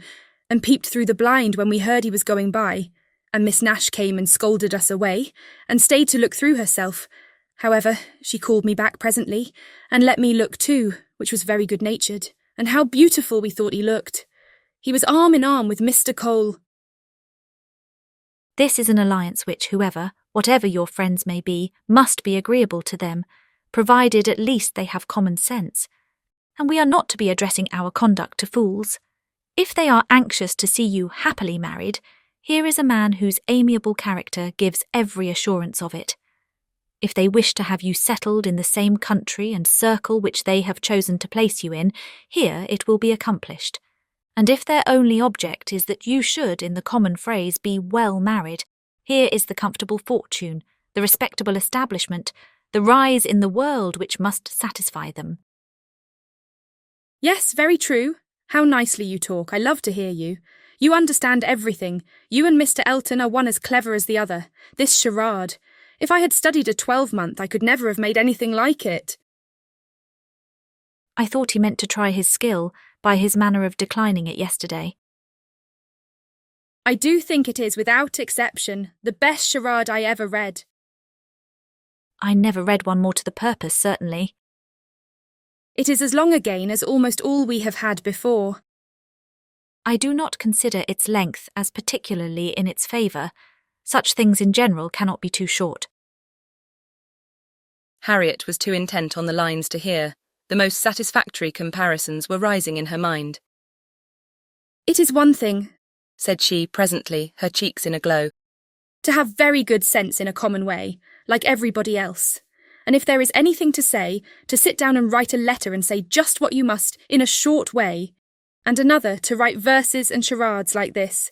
and peeped through the blind when we heard he was going by, and Miss Nash came and scolded us away, and stayed to look through herself. However, she called me back presently, and let me look too, which was very good-natured, and how beautiful we thought he looked. He was arm in arm with Mr. Cole. This is an alliance which whoever, whatever your friends may be, must be agreeable to them, provided at least they have common sense. And we are not to be addressing our conduct to fools. If they are anxious to see you happily married, here is a man whose amiable character gives every assurance of it. If they wish to have you settled in the same country and circle which they have chosen to place you in, here it will be accomplished. And if their only object is that you should, in the common phrase, be well married, here is the comfortable fortune, the respectable establishment, the rise in the world which must satisfy them. Yes, very true. How nicely you talk. I love to hear you. You understand everything. You and Mr. Elton are one as clever as the other. This charade. If I had studied a 12-month, I could never have made anything like it. I thought he meant to try his skill by his manner of declining it yesterday. I do think it is, without exception, the best charade I ever read. I never read one more to the purpose, certainly. It is as long again as almost all we have had before. I do not consider its length as particularly in its favour. Such things in general cannot be too short. Harriet was too intent on the lines to hear. The most satisfactory comparisons were rising in her mind. It is one thing, said she presently, her cheeks in a glow, to have very good sense in a common way, like everybody else. And if there is anything to say, to sit down and write a letter and say just what you must, in a short way, and another to write verses and charades like this.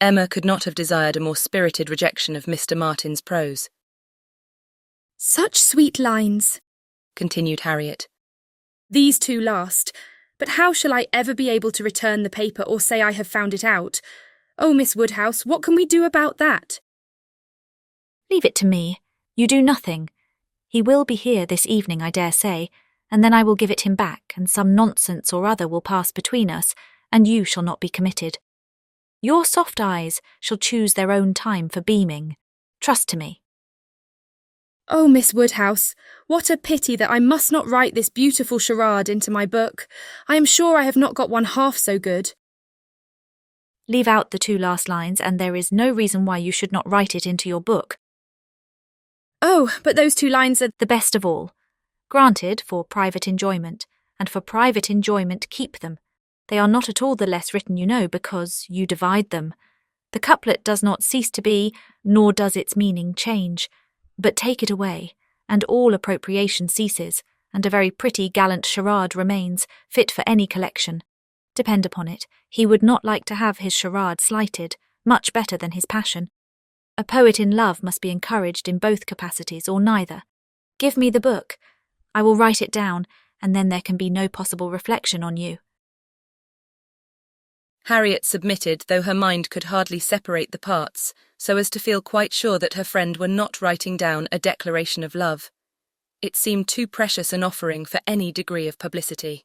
Emma could not have desired a more spirited rejection of Mr. Martin's prose. Such sweet lines, continued Harriet. These two last, but how shall I ever be able to return the paper or say I have found it out? Oh, Miss Woodhouse, what can we do about that? Leave it to me. You do nothing. He will be here this evening, I dare say, and then I will give it him back, and some nonsense or other will pass between us, and you shall not be committed. Your soft eyes shall choose their own time for beaming. Trust to me. Oh, Miss Woodhouse, what a pity that I must not write this beautiful charade into my book. I am sure I have not got one half so good. Leave out the 2 last lines, and there is no reason why you should not write it into your book. Oh, but those 2 lines are The best of all. Granted, for private enjoyment, and for private enjoyment keep them. They are not at all the less written, you know, because you divide them. The couplet does not cease to be, nor does its meaning change. But take it away, and all appropriation ceases, and a very pretty gallant charade remains, fit for any collection. Depend upon it, he would not like to have his charade slighted, much better than his passion. A poet in love must be encouraged in both capacities, or neither. Give me the book. I will write it down, and then there can be no possible reflection on you. Harriet submitted, though her mind could hardly separate the parts, so as to feel quite sure that her friend were not writing down a declaration of love. It seemed too precious an offering for any degree of publicity.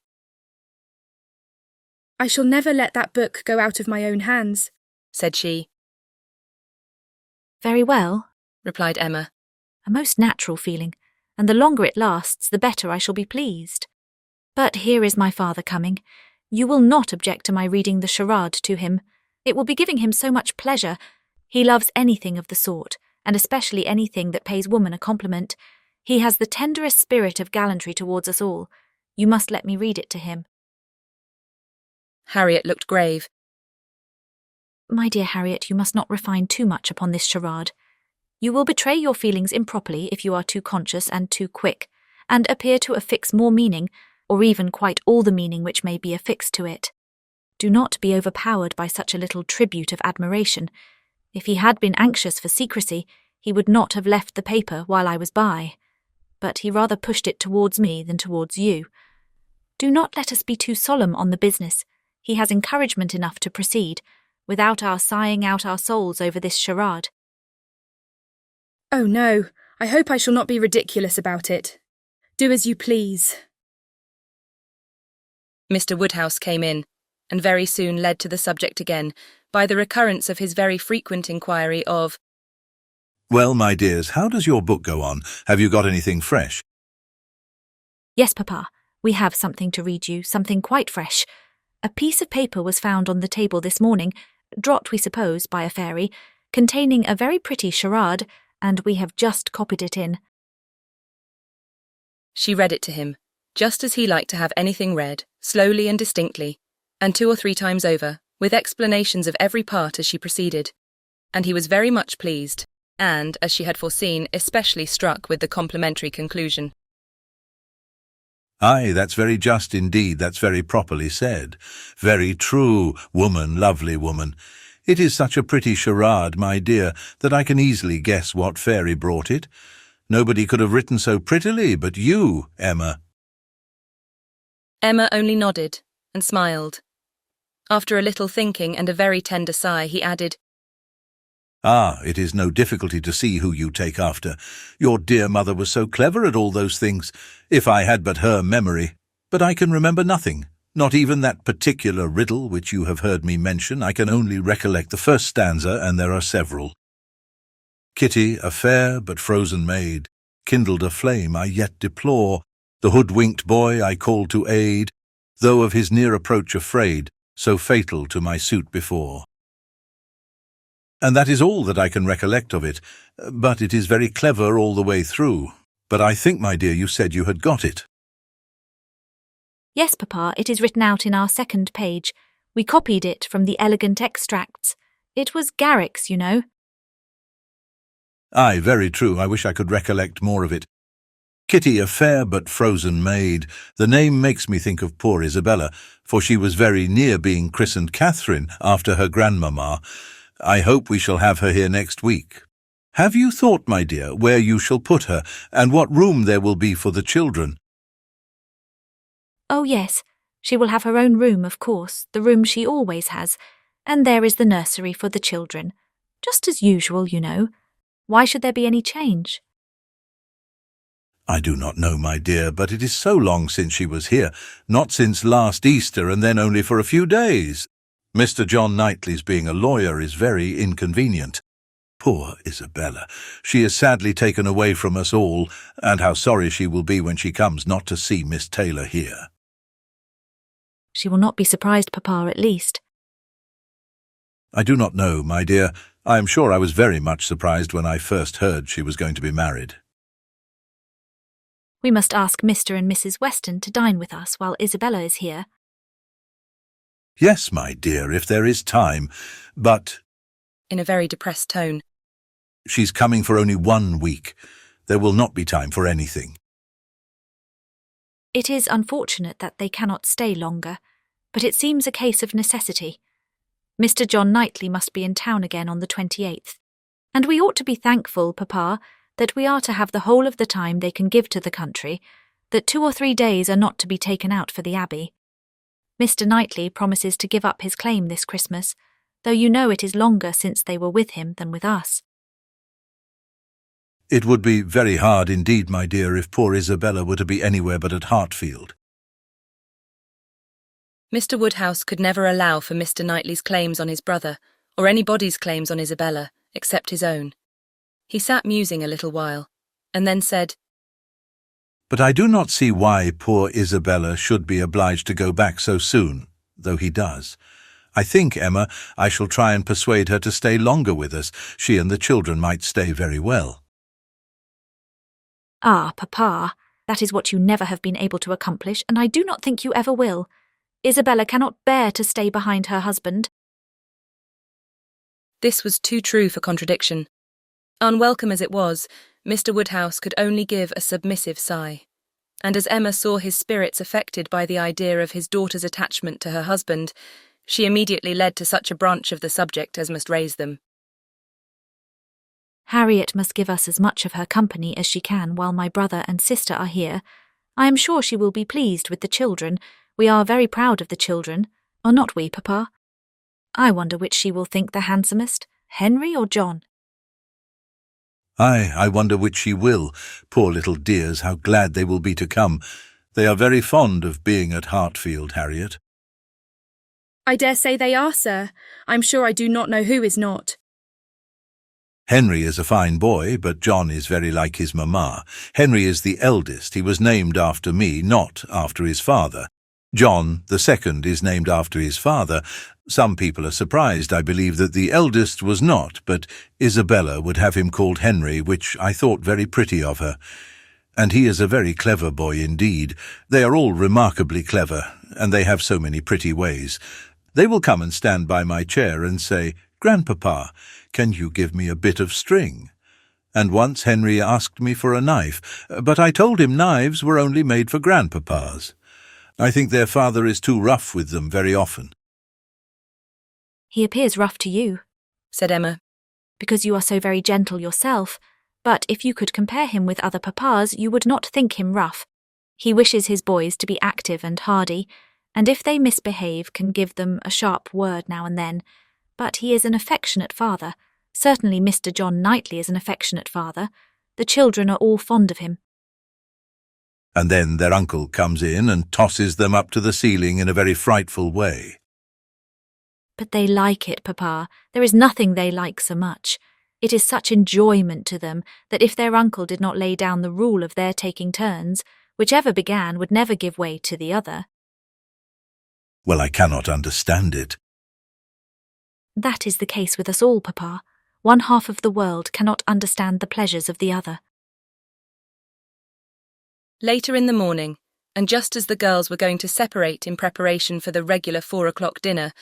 I shall never let that book go out of my own hands, said she. Very well, replied Emma. A most natural feeling, and the longer it lasts, the better I shall be pleased. But here is my father coming. You will not object to my reading the charade to him. It will be giving him so much pleasure. He loves anything of the sort, and especially anything that pays woman a compliment. He has the tenderest spirit of gallantry towards us all. You must let me read it to him. Harriet looked grave. My dear Harriet, you must not refine too much upon this charade. You will betray your feelings improperly if you are too conscious and too quick, and appear to affix more meaning, or even quite all the meaning which may be affixed to it. Do not be overpowered by such a little tribute of admiration. If he had been anxious for secrecy, he would not have left the paper while I was by. But he rather pushed it towards me than towards you. Do not let us be too solemn on the business. He has encouragement enough to proceed, without our sighing out our souls over this charade. Oh no, I hope I shall not be ridiculous about it. Do as you please. Mr. Woodhouse came in, and very soon led to the subject again, by the recurrence of his very frequent inquiry of, Well, my dears, how does your book go on? Have you got anything fresh? Yes, Papa, we have something to read you, something quite fresh. A piece of paper was found on the table this morning, dropped, we suppose, by a fairy, containing a very pretty charade, and we have just copied it in. She read it to him, just as he liked to have anything read, slowly and distinctly, and 2 or 3 times over, with explanations of every part as she proceeded. And he was very much pleased, and, as she had foreseen, especially struck with the complimentary conclusion. Aye, that's very just indeed, that's very properly said. Very true, woman, lovely woman. It is such a pretty charade, my dear, that I can easily guess what fairy brought it. Nobody could have written so prettily but you, Emma. Emma only nodded and smiled. After a little thinking and a very tender sigh, he added, Ah, it is no difficulty to see who you take after. Your dear mother was so clever at all those things, if I had but her memory. But I can remember nothing, not even that particular riddle which you have heard me mention. I can only recollect the first stanza, and there are several. Kitty, a fair but frozen maid, kindled a flame I yet deplore. The hoodwinked boy I call to aid, though of his near approach afraid, so fatal to my suit before. And that is all that I can recollect of it, but it is very clever all the way through. But I think, my dear, you said you had got it. Yes, Papa, it is written out in our 2nd page. We copied it from the elegant extracts. It was Garrick's, you know. Aye, very true. I wish I could recollect more of it. Kitty, a fair but frozen maid. The name makes me think of poor Isabella, for she was very near being christened Catherine after her grandmamma. I hope we shall have her here next week. Have you thought, my dear, where you shall put her, and what room there will be for the children? Oh, yes. She will have her own room, of course, the room she always has, and there is the nursery for the children. Just as usual, you know. Why should there be any change? I do not know, my dear, but it is so long since she was here, not since last Easter, and then only for a few days. Mr. John Knightley's being a lawyer is very inconvenient. Poor Isabella. She is sadly taken away from us all, and how sorry she will be when she comes not to see Miss Taylor here. She will not be surprised, Papa, at least. I do not know, my dear. I am sure I was very much surprised when I first heard she was going to be married. We must ask Mr. and Mrs. Weston to dine with us while Isabella is here. Yes, my dear, if there is time, but— In a very depressed tone. She's coming for only 1 week. There will not be time for anything. It is unfortunate that they cannot stay longer, but it seems a case of necessity. Mr. John Knightley must be in town again on the 28th, and we ought to be thankful, Papa, that we are to have the whole of the time they can give to the country, that 2 or 3 days are not to be taken out for the Abbey. Mr. Knightley promises to give up his claim this Christmas, though you know it is longer since they were with him than with us. It would be very hard indeed, my dear, if poor Isabella were to be anywhere but at Hartfield. Mr. Woodhouse could never allow for Mr. Knightley's claims on his brother, or anybody's claims on Isabella, except his own. He sat musing a little while, and then said, But I do not see why poor Isabella should be obliged to go back so soon, though he does. I think, Emma, I shall try and persuade her to stay longer with us. She and the children might stay very well. Ah, Papa, that is what you never have been able to accomplish, and I do not think you ever will. Isabella cannot bear to stay behind her husband. This was too true for contradiction. Unwelcome as it was, Mr. Woodhouse could only give a submissive sigh, and as Emma saw his spirits affected by the idea of his daughter's attachment to her husband, she immediately led to such a branch of the subject as must raise them. Harriet must give us as much of her company as she can while my brother and sister are here. I am sure she will be pleased with the children. We are very proud of the children, are not we, Papa? I wonder which she will think the handsomest, Henry or John? I wonder which she will. Poor little dears, how glad they will be to come. They are very fond of being at Hartfield, Harriet. I dare say they are, sir. I'm sure I do not know who is not. Henry is a fine boy, but John is very like his mamma. Henry is the eldest. He was named after me, not after his father. John, the second, is named after his father. Some people are surprised, I believe, that the eldest was not, but Isabella would have him called Henry, which I thought very pretty of her. And he is a very clever boy indeed. They are all remarkably clever, and they have so many pretty ways. They will come and stand by my chair and say, "Grandpapa, can you give me a bit of string?" And once Henry asked me for a knife, but I told him knives were only made for grandpapas. I think their father is too rough with them very often. He appears rough to you, said Emma. because you are so very gentle yourself, but if you could compare him with other papas, you would not think him rough. He wishes his boys to be active and hardy, and if they misbehave can give them a sharp word now and then. But he is an affectionate father. Certainly Mr. John Knightley is an affectionate father. The children are all fond of him. And then their uncle comes in and tosses them up to the ceiling in a very frightful way. But they like it, Papa. There is nothing they like so much. It is such enjoyment to them that if their uncle did not lay down the rule of their taking turns, whichever began would never give way to the other. Well, I cannot understand it. That is the case with us all, Papa. One half of the world cannot understand the pleasures of the other. Later in the morning, and just as the girls were going to separate in preparation for the regular 4 o'clock dinner,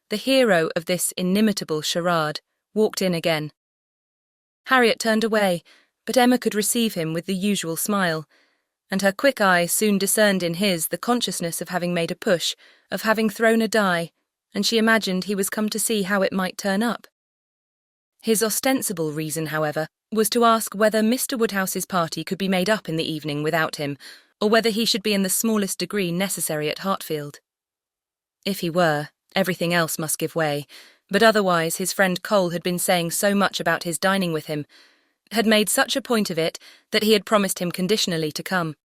the hero of this inimitable charade walked in again. Harriet turned away, but Emma could receive him with the usual smile, and her quick eye soon discerned in his the consciousness of having made a push, of having thrown a die, and she imagined he was come to see how it might turn up. His ostensible reason, however, was to ask whether Mr. Woodhouse's party could be made up in the evening without him, or whether he should be in the smallest degree necessary at Hartfield. If he were, everything else must give way, but otherwise his friend Cole had been saying so much about his dining with him, had made such a point of it that he had promised him conditionally to come.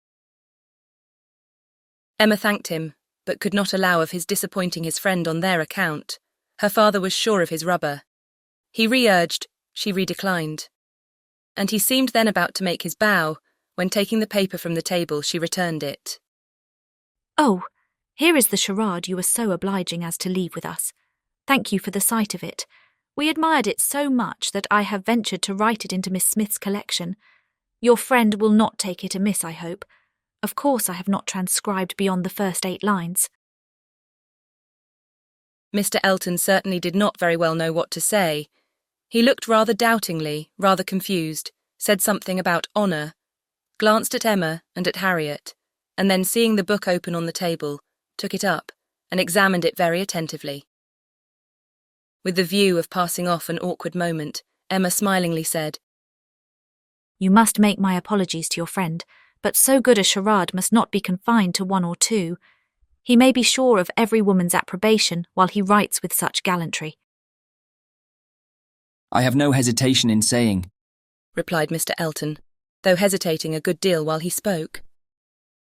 Emma thanked him, but could not allow of his disappointing his friend on their account. Her father was sure of his rubber. He re-urged, she redeclined. And he seemed then about to make his bow, when taking the paper from the table she returned it. Oh, here is the charade you were so obliging as to leave with us. Thank you for the sight of it. We admired it so much that I have ventured to write it into Miss Smith's collection. Your friend will not take it amiss, I hope. Of course I have not transcribed beyond the first 8 lines. Mr. Elton certainly did not very well know what to say. He looked rather doubtingly, rather confused, said something about honour, glanced at Emma and at Harriet, and then seeing the book open on the table, took it up and examined it very attentively. With the view of passing off an awkward moment, Emma smilingly said, You must make my apologies to your friend, but so good a charade must not be confined to 1 or 2. He may be sure of every woman's approbation while he writes with such gallantry. I have no hesitation in saying, replied Mr. Elton, though hesitating a good deal while he spoke.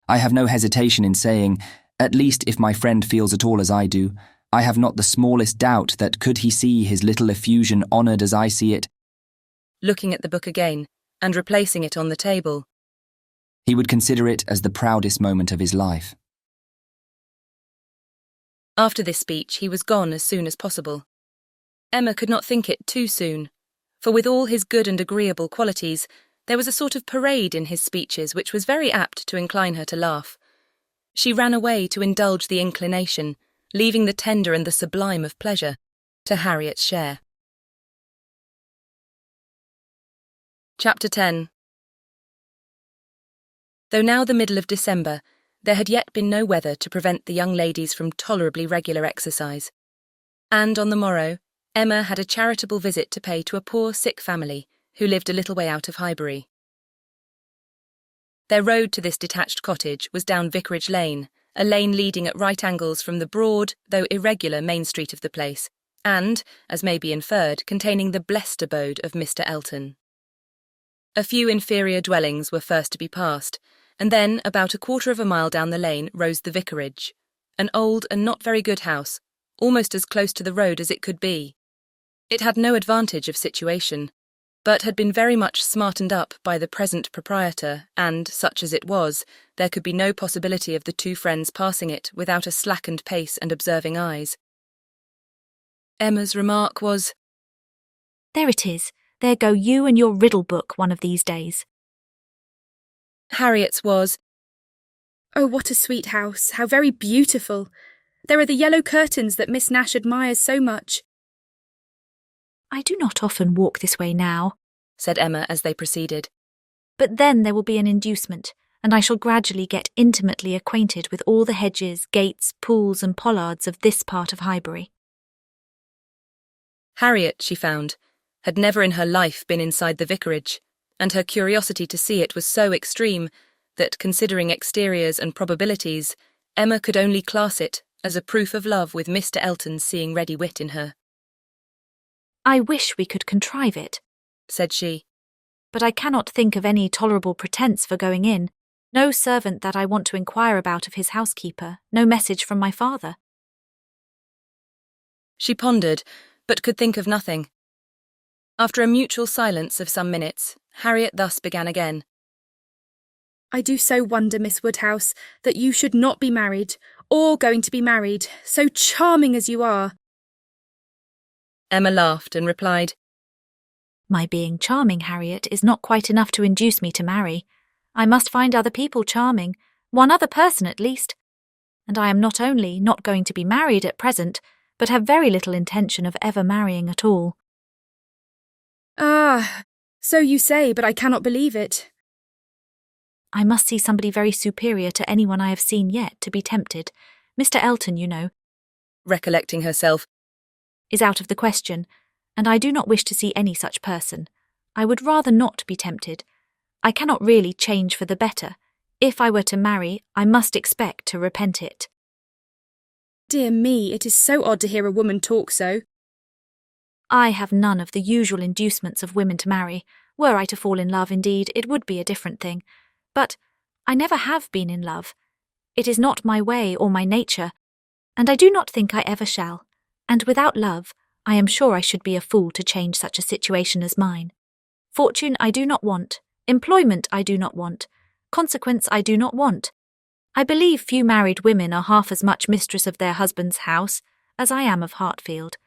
I have no hesitation in saying, at least if my friend feels at all as I do, I have not the smallest doubt that could he see his little effusion honoured as I see it, looking at the book again and replacing it on the table, he would consider it as the proudest moment of his life. After this speech he was gone as soon as possible. Emma could not think it too soon, for with all his good and agreeable qualities, there was a sort of parade in his speeches which was very apt to incline her to laugh. She ran away to indulge the inclination, leaving the tender and the sublime of pleasure to Harriet's share. Chapter 10. Though now the middle of December, there had yet been no weather to prevent the young ladies from tolerably regular exercise. And on the morrow, Emma had a charitable visit to pay to a poor sick family who lived a little way out of Highbury. Their road to this detached cottage was down Vicarage Lane, a lane leading at right angles from the broad, though irregular, main street of the place, and, as may be inferred, containing the blessed abode of Mr. Elton. A few inferior dwellings were first to be passed, and then, about 1/4 of a mile down the lane, rose the vicarage, an old and not very good house, almost as close to the road as it could be. It had no advantage of situation, but had been very much smartened up by the present proprietor, and, such as it was, there could be no possibility of the 2 friends passing it without a slackened pace and observing eyes. Emma's remark was, There it is. There go you and your riddle book one of these days. Harriet's was, Oh, what a sweet house, how very beautiful. There are the yellow curtains that Miss Nash admires so much. I do not often walk this way now, said Emma as they proceeded. but then there will be an inducement, and I shall gradually get intimately acquainted with all the hedges, gates, pools and pollards of this part of Highbury. Harriet, she found, had never in her life been inside the vicarage, and her curiosity to see it was so extreme that, considering exteriors and probabilities, Emma could only class it as a proof of love with Mr. Elton's seeing ready wit in her. I wish we could contrive it, said she, but I cannot think of any tolerable pretence for going in. No servant that I want to inquire about of his housekeeper, no message from my father. She pondered, but could think of nothing. After a mutual silence of some minutes, Harriet thus began again. I do so wonder, Miss Woodhouse, that you should not be married, or going to be married, so charming as you are. Emma laughed and replied, My being charming, Harriet, is not quite enough to induce me to marry. I must find other people charming, one other person at least. And I am not only not going to be married at present, but have very little intention of ever marrying at all. Ah, so you say, but I cannot believe it. I must see somebody very superior to anyone I have seen yet to be tempted. Mr. Elton, you know, recollecting herself, is out of the question, and I do not wish to see any such person. I would rather not be tempted. I cannot really change for the better. If I were to marry, I must expect to repent it. Dear me, it is so odd to hear a woman talk so. I have none of the usual inducements of women to marry. Were I to fall in love, indeed, it would be a different thing. But I never have been in love. It is not my way or my nature, and I do not think I ever shall. And without love, I am sure I should be a fool to change such a situation as mine. Fortune I do not want. Employment I do not want. Consequence I do not want. I believe few married women are half as much mistress of their husband's house as I am of Hartfield,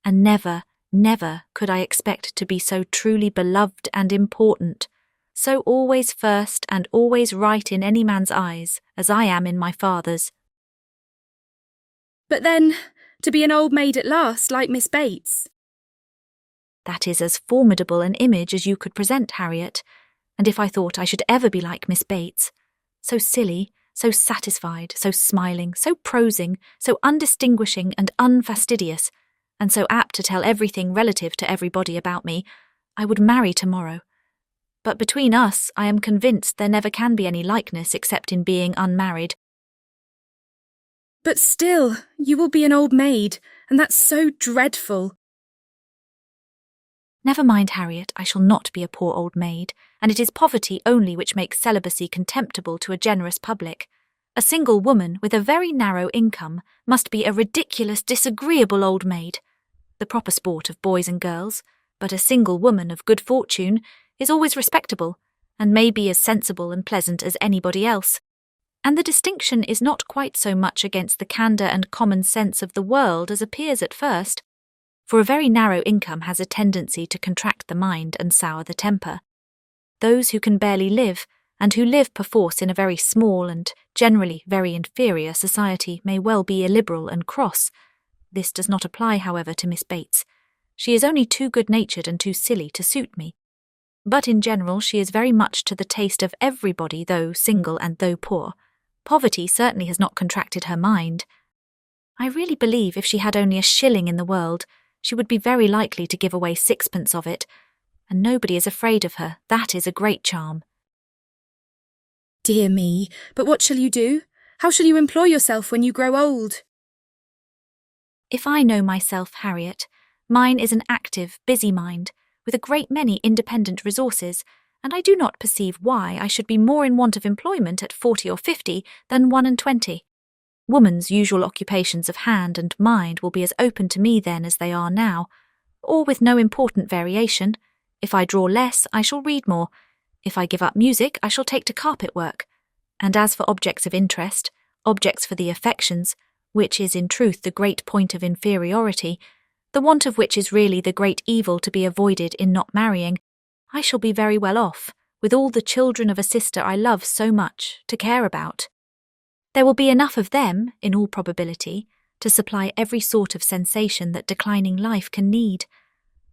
and never, never could I expect to be so truly beloved and important, so always first and always right in any man's eyes as I am in my father's. But then, to be an old maid at last, like Miss Bates. That is as formidable an image as you could present, Harriet, and if I thought I should ever be like Miss Bates, so silly, so satisfied, so smiling, so prosing, so undistinguishing and unfastidious, and so apt to tell everything relative to everybody about me, I would marry tomorrow. But between us, I am convinced there never can be any likeness except in being unmarried. But still, you will be an old maid, and that's so dreadful. Never mind, Harriet, I shall not be a poor old maid, and it is poverty only which makes celibacy contemptible to a generous public. A single woman with a very narrow income must be a ridiculous, disagreeable old maid, the proper sport of boys and girls, but a single woman of good fortune is always respectable, and may be as sensible and pleasant as anybody else. And the distinction is not quite so much against the candour and common sense of the world as appears at first, for a very narrow income has a tendency to contract the mind and sour the temper. Those who can barely live, and who live perforce in a very small and generally very inferior society, may well be illiberal and cross. This does not apply, however, to Miss Bates. She is only too good-natured and too silly to suit me. But in general she is very much to the taste of everybody, though single and though poor. Poverty certainly has not contracted her mind. I really believe if she had only a shilling in the world, she would be very likely to give away sixpence of it, and nobody is afraid of her. That is a great charm. Dear me, but what shall you do? How shall you employ yourself when you grow old? If I know myself, Harriet, mine is an active, busy mind, with a great many independent resources, and I do not perceive why I should be more in want of employment at 40 or 50 than 21. Woman's usual occupations of hand and mind will be as open to me then as they are now, or with no important variation. If I draw less, I shall read more. If I give up music, I shall take to carpet work. And as for objects of interest, objects for the affections, which is in truth the great point of inferiority, the want of which is really the great evil to be avoided in not marrying, I shall be very well off, with all the children of a sister I love so much to care about. There will be enough of them, in all probability, to supply every sort of sensation that declining life can need.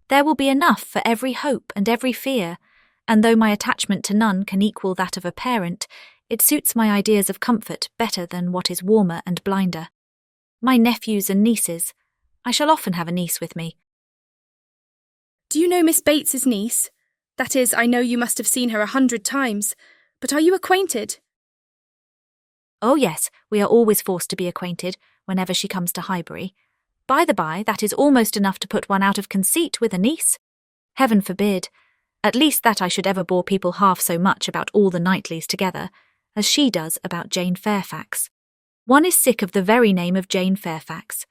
There will be enough for every hope and every fear, and though my attachment to none can equal that of a parent, it suits my ideas of comfort better than what is warmer and blinder. My nephews and nieces, I shall often have a niece with me. Do you know Miss Bates's niece? That is, I know you must have seen her 100 times, but are you acquainted? Oh yes, we are always forced to be acquainted whenever she comes to Highbury. By the by, that is almost enough to put one out of conceit with a niece. Heaven forbid, at least that I should ever bore people half so much about all the Knightleys together, as she does about Jane Fairfax. One is sick of the very name of Jane Fairfax.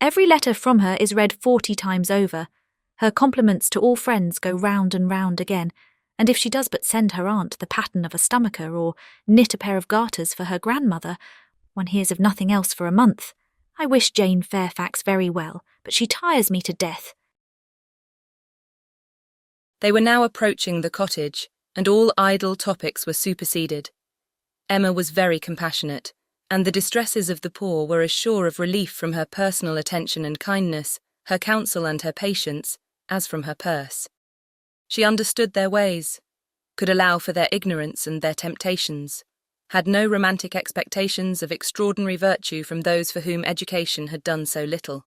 Every letter from her is read 40 times over. Her compliments to all friends go round and round again, and if she does but send her aunt the pattern of a stomacher or knit a pair of garters for her grandmother, one hears of nothing else for a month. I wish Jane Fairfax very well, but she tires me to death. They were now approaching the cottage, and all idle topics were superseded. Emma was very compassionate, and the distresses of the poor were as sure of relief from her personal attention and kindness, her counsel and her patience, as from her purse. She understood their ways, could allow for their ignorance and their temptations, had no romantic expectations of extraordinary virtue from those for whom education had done so little,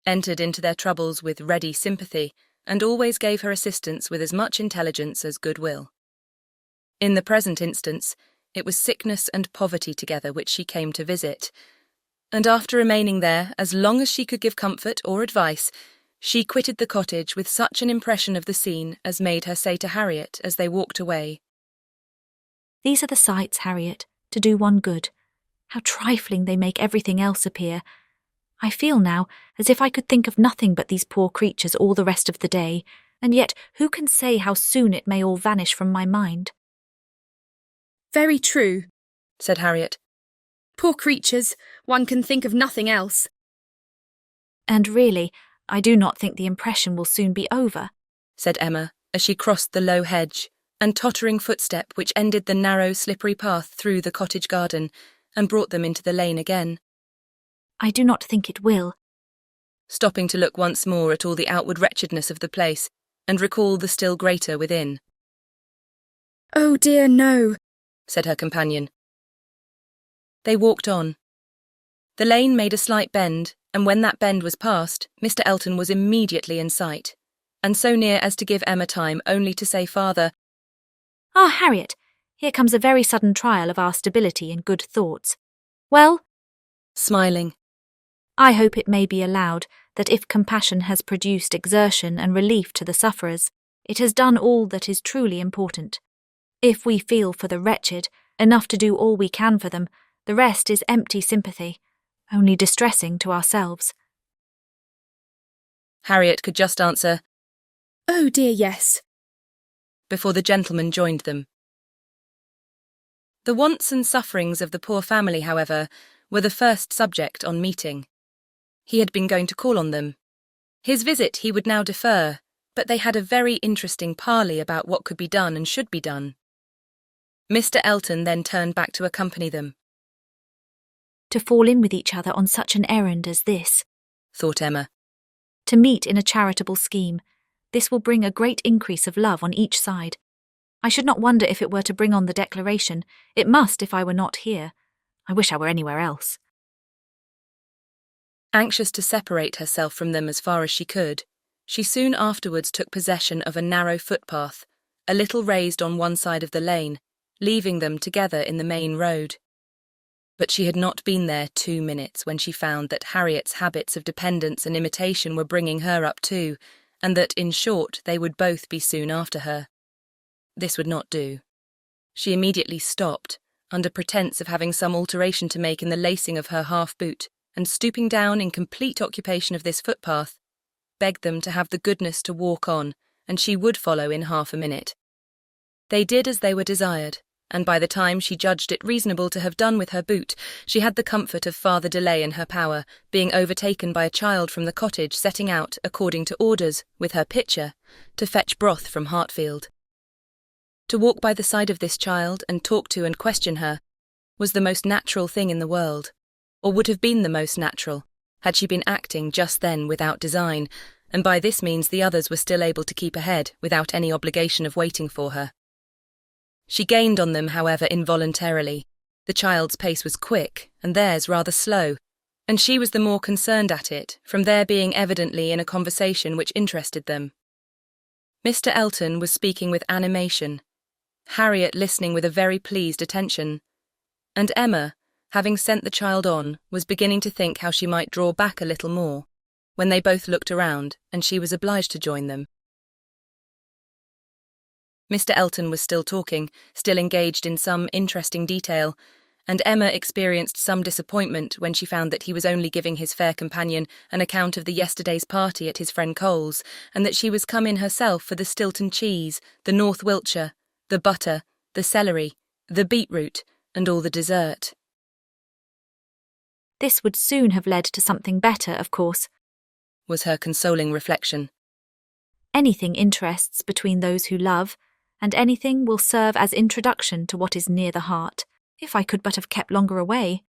entered into their troubles with ready sympathy, and always gave her assistance with as much intelligence as goodwill. In the present instance, it was sickness and poverty together which she came to visit, and after remaining there as long as she could give comfort or advice, she quitted the cottage with such an impression of the scene as made her say to Harriet as they walked away, "These are the sights, Harriet, to do one good. How trifling they make everything else appear. I feel now as if I could think of nothing but these poor creatures all the rest of the day, and yet who can say how soon it may all vanish from my mind? Very true, said Harriet. Poor creatures, one can think of nothing else. And really, I do not think the impression will soon be over, said Emma, as she crossed the low hedge and tottering footstep which ended the narrow, slippery path through the cottage garden and brought them into the lane again. I do not think it will. Stopping to look once more at all the outward wretchedness of the place and recall the still greater within. Oh dear, no, said her companion. They walked on. The lane made a slight bend, and when that bend was passed, Mr. Elton was immediately in sight, and so near as to give Emma time only to say farther, "Ah, Harriet, here comes a very sudden trial of our stability and good thoughts. Well," smiling, "I hope it may be allowed that if compassion has produced exertion and relief to the sufferers, it has done all that is truly important. If we feel for the wretched enough to do all we can for them, the rest is empty sympathy, only distressing to ourselves." Harriet could just answer, "Oh dear, yes," before the gentleman joined them. The wants and sufferings of the poor family, however, were the first subject on meeting. He had been going to call on them. His visit he would now defer, but they had a very interesting parley about what could be done and should be done. Mr. Elton then turned back to accompany them. To fall in with each other on such an errand as this, thought Emma. To meet in a charitable scheme, this will bring a great increase of love on each side. I should not wonder if it were to bring on the declaration. It must if I were not here. I wish I were anywhere else. Anxious to separate herself from them as far as she could, she soon afterwards took possession of a narrow footpath, a little raised on one side of the lane, leaving them together in the main road. But she had not been there 2 minutes when she found that Harriet's habits of dependence and imitation were bringing her up too, and that, in short, they would both be soon after her. This would not do. She immediately stopped, under pretence of having some alteration to make in the lacing of her half-boot, and stooping down in complete occupation of this footpath, begged them to have the goodness to walk on, and she would follow in half a minute. They did as they were desired, and by the time she judged it reasonable to have done with her boot, she had the comfort of farther delay in her power, being overtaken by a child from the cottage setting out, according to orders, with her pitcher, to fetch broth from Hartfield. To walk by the side of this child and talk to and question her was the most natural thing in the world, or would have been the most natural, had she been acting just then without design, and by this means the others were still able to keep ahead without any obligation of waiting for her. She gained on them, however, involuntarily. The child's pace was quick, and theirs rather slow, and she was the more concerned at it, from their being evidently in a conversation which interested them. Mr. Elton was speaking with animation, Harriet listening with a very pleased attention, and Emma, having sent the child on, was beginning to think how she might draw back a little more, when they both looked around, and she was obliged to join them. Mr. Elton was still talking, still engaged in some interesting detail, and Emma experienced some disappointment when she found that he was only giving his fair companion an account of the yesterday's party at his friend Cole's, and that she was come in herself for the Stilton cheese, the North Wiltshire, the butter, the celery, the beetroot, and all the dessert. This would soon have led to something better, of course, was her consoling reflection. Anything interests between those who love, and anything will serve as introduction to what is near the heart, if I could but have kept longer away.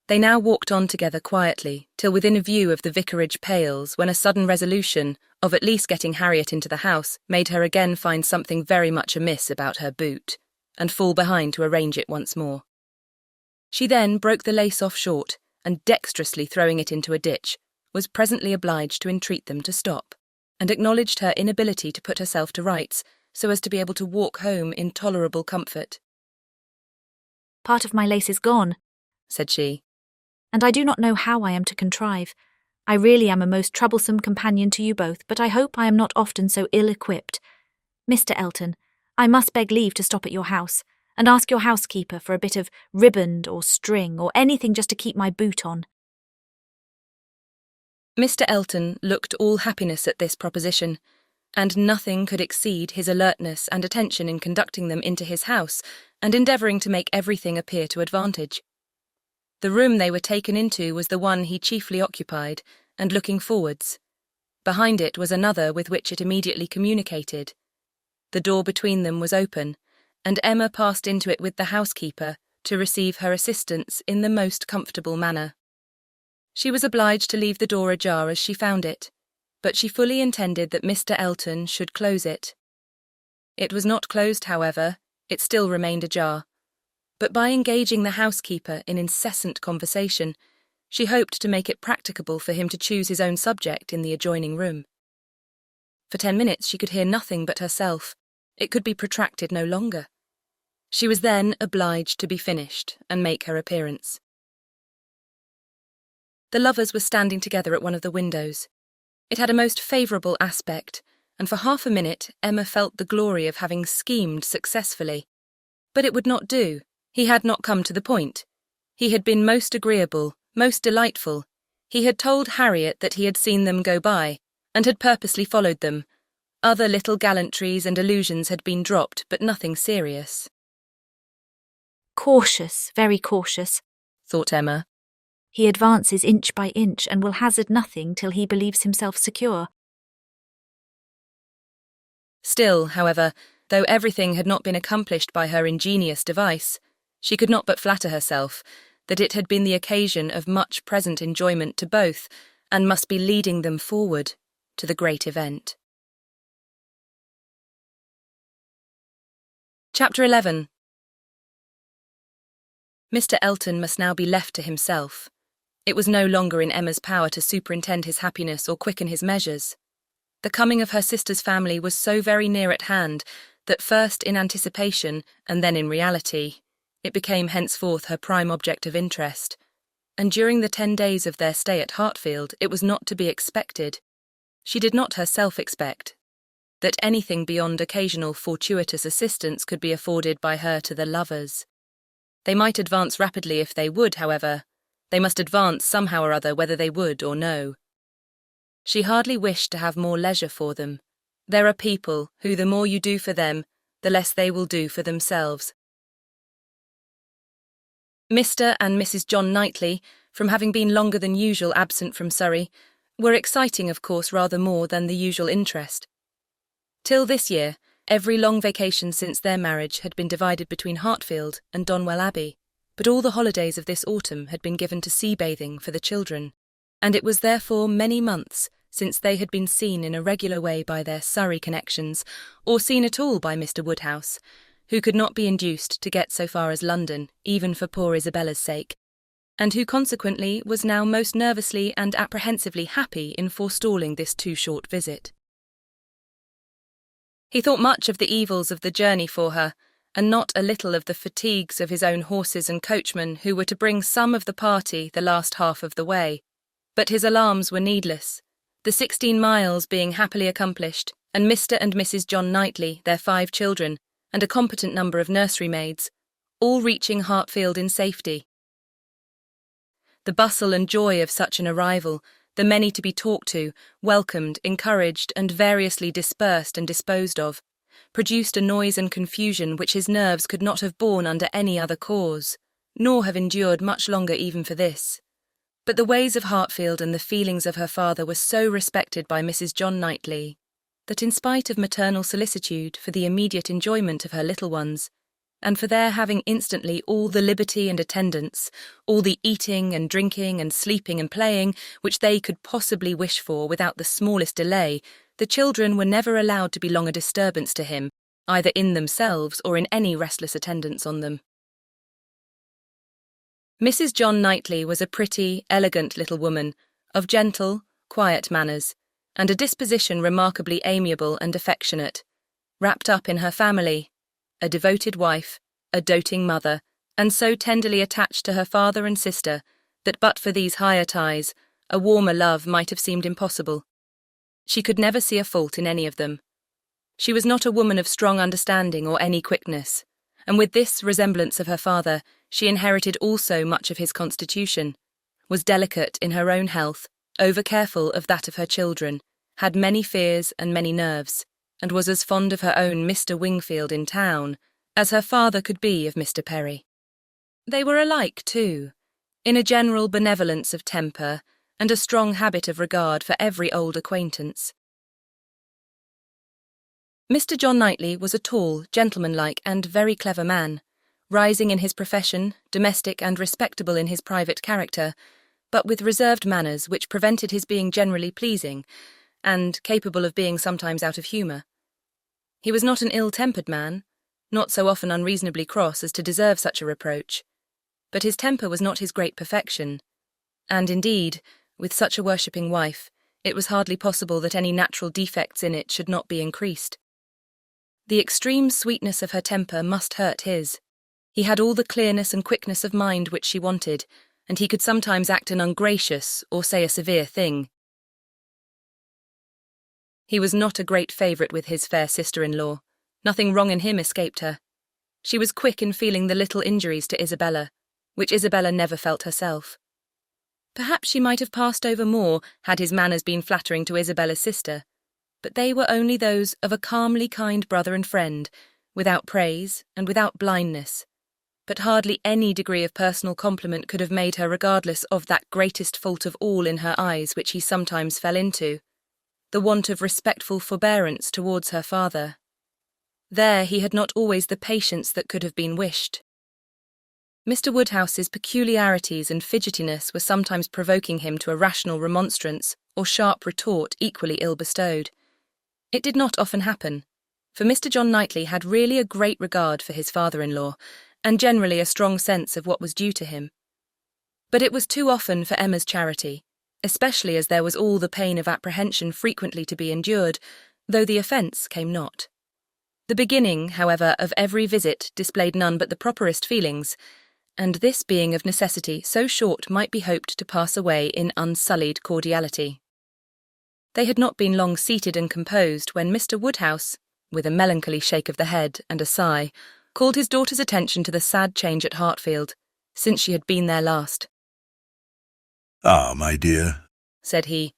They now walked on together quietly, till within a view of the vicarage pales, when a sudden resolution, of at least getting Harriet into the house, made her again find something very much amiss about her boot, and fall behind to arrange it once more. She then broke the lace off short, and dexterously throwing it into a ditch, was presently obliged to entreat them to stop, and acknowledged her inability to put herself to rights, so as to be able to walk home in tolerable comfort. "Part of my lace is gone," said she, "and I do not know how I am to contrive. I really am a most troublesome companion to you both, but I hope I am not often so ill-equipped. Mr. Elton, I must beg leave to stop at your house, and ask your housekeeper for a bit of riband or string or anything just to keep my boot on." Mr. Elton looked all happiness at this proposition, and nothing could exceed his alertness and attention in conducting them into his house and endeavouring to make everything appear to advantage. The room they were taken into was the one he chiefly occupied, and looking forwards. Behind it was another with which it immediately communicated. The door between them was open, and Emma passed into it with the housekeeper to receive her assistance in the most comfortable manner. She was obliged to leave the door ajar as she found it, but she fully intended that Mr. Elton should close it. It was not closed, however, it still remained ajar, but by engaging the housekeeper in incessant conversation, she hoped to make it practicable for him to choose his own subject in the adjoining room. For 10 minutes she could hear nothing but herself. It could be protracted no longer. She was then obliged to be finished and make her appearance. The lovers were standing together at one of the windows. It had a most favourable aspect, and for half a minute Emma felt the glory of having schemed successfully. But it would not do. He had not come to the point. He had been most agreeable, most delightful. He had told Harriet that he had seen them go by, and had purposely followed them. Other little gallantries and allusions had been dropped, but nothing serious. "Cautious, very cautious," thought Emma. "He advances inch by inch and will hazard nothing till he believes himself secure." Still, however, though everything had not been accomplished by her ingenious device, she could not but flatter herself that it had been the occasion of much present enjoyment to both, and must be leading them forward to the great event. Chapter 11. Mr. Elton must now be left to himself. It was no longer in Emma's power to superintend his happiness or quicken his measures. The coming of her sister's family was so very near at hand that first in anticipation and then in reality, it became henceforth her prime object of interest. And during the 10 days of their stay at Hartfield, it was not to be expected, she did not herself expect, that anything beyond occasional fortuitous assistance could be afforded by her to the lovers. They might advance rapidly if they would, however. They must advance somehow or other whether they would or no. She hardly wished to have more leisure for them. There are people who the more you do for them, the less they will do for themselves. Mr. and Mrs. John Knightley, from having been longer than usual absent from Surrey, were exciting, of course, rather more than the usual interest. Till this year, every long vacation since their marriage had been divided between Hartfield and Donwell Abbey, but all the holidays of this autumn had been given to sea-bathing for the children, and it was therefore many months since they had been seen in a regular way by their Surrey connections, or seen at all by Mr. Woodhouse, who could not be induced to get so far as London, even for poor Isabella's sake, and who consequently was now most nervously and apprehensively happy in forestalling this too short visit. He thought much of the evils of the journey for her, and not a little of the fatigues of his own horses and coachman who were to bring some of the party the last half of the way. But his alarms were needless, the 16 miles being happily accomplished, and Mr. and Mrs. John Knightley, their 5 children, and a competent number of nursery maids, all reaching Hartfield in safety. The bustle and joy of such an arrival, the many to be talked to, welcomed, encouraged, and variously dispersed and disposed of, produced a noise and confusion which his nerves could not have borne under any other cause, nor have endured much longer even for this. But the ways of Hartfield and the feelings of her father were so respected by Mrs. John Knightley, that in spite of maternal solicitude for the immediate enjoyment of her little ones, and for their having instantly all the liberty and attendance, all the eating and drinking and sleeping and playing which they could possibly wish for without the smallest delay, the children were never allowed to be long a disturbance to him, either in themselves or in any restless attendance on them. Mrs. John Knightley was a pretty, elegant little woman, of gentle, quiet manners, and a disposition remarkably amiable and affectionate, wrapped up in her family, a devoted wife, a doting mother, and so tenderly attached to her father and sister that but for these higher ties, a warmer love might have seemed impossible. She could never see a fault in any of them. She was not a woman of strong understanding or any quickness, and with this resemblance of her father, she inherited also much of his constitution, was delicate in her own health, over-careful of that of her children, had many fears and many nerves, and was as fond of her own Mr. Wingfield in town as her father could be of Mr. Perry. They were alike, too, in a general benevolence of temper and a strong habit of regard for every old acquaintance. Mr. John Knightley was a tall, gentlemanlike and very clever man, rising in his profession, domestic and respectable in his private character, but with reserved manners which prevented his being generally pleasing, and capable of being sometimes out of humour. He was not an ill-tempered man, not so often unreasonably cross as to deserve such a reproach, but his temper was not his great perfection, and indeed, with such a worshipping wife, it was hardly possible that any natural defects in it should not be increased. The extreme sweetness of her temper must hurt his. He had all the clearness and quickness of mind which she wanted, and he could sometimes act an ungracious or say a severe thing. He was not a great favourite with his fair sister-in-law. Nothing wrong in him escaped her. She was quick in feeling the little injuries to Isabella, which Isabella never felt herself. Perhaps she might have passed over more had his manners been flattering to Isabella's sister, but they were only those of a calmly kind brother and friend, without praise and without blindness. But hardly any degree of personal compliment could have made her regardless of that greatest fault of all in her eyes which he sometimes fell into, the want of respectful forbearance towards her father. There he had not always the patience that could have been wished. Mr. Woodhouse's peculiarities and fidgetiness were sometimes provoking him to a rational remonstrance or sharp retort equally ill bestowed. It did not often happen, for Mr. John Knightley had really a great regard for his father-in-law, and generally a strong sense of what was due to him. But it was too often for Emma's charity, especially as there was all the pain of apprehension frequently to be endured, though the offence came not. The beginning, however, of every visit displayed none but the properest feelings, and this being of necessity so short might be hoped to pass away in unsullied cordiality. They had not been long seated and composed when Mr. Woodhouse, with a melancholy shake of the head and a sigh, called his daughter's attention to the sad change at Hartfield, since she had been there last. "Ah, my dear," said he.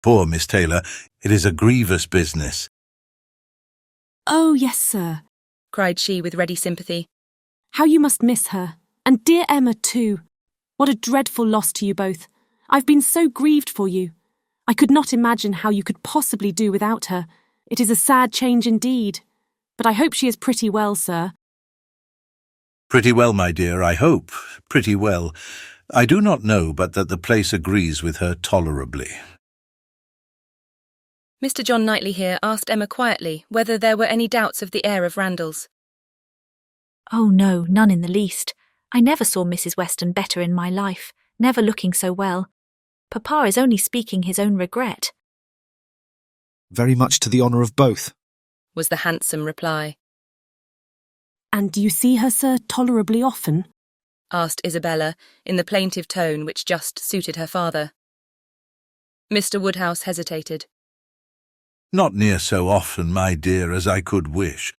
"Poor Miss Taylor, it is a grievous business." "Oh, yes, sir," cried she with ready sympathy. "How you must miss her. And dear Emma, too. What a dreadful loss to you both. I've been so grieved for you. I could not imagine how you could possibly do without her. It is a sad change indeed. But I hope she is pretty well, sir." "Pretty well, my dear, I hope. Pretty well. I do not know but that the place agrees with her tolerably." Mr. John Knightley here asked Emma quietly whether there were any doubts of the heir of Randalls. "Oh no, none in the least. I never saw Mrs. Weston better in my life, never looking so well. Papa is only speaking his own regret." "Very much to the honour of both," was the handsome reply. "And do you see her, sir, tolerably often?" asked Isabella, in the plaintive tone which just suited her father. Mr. Woodhouse hesitated. "Not near so often, my dear, as I could wish."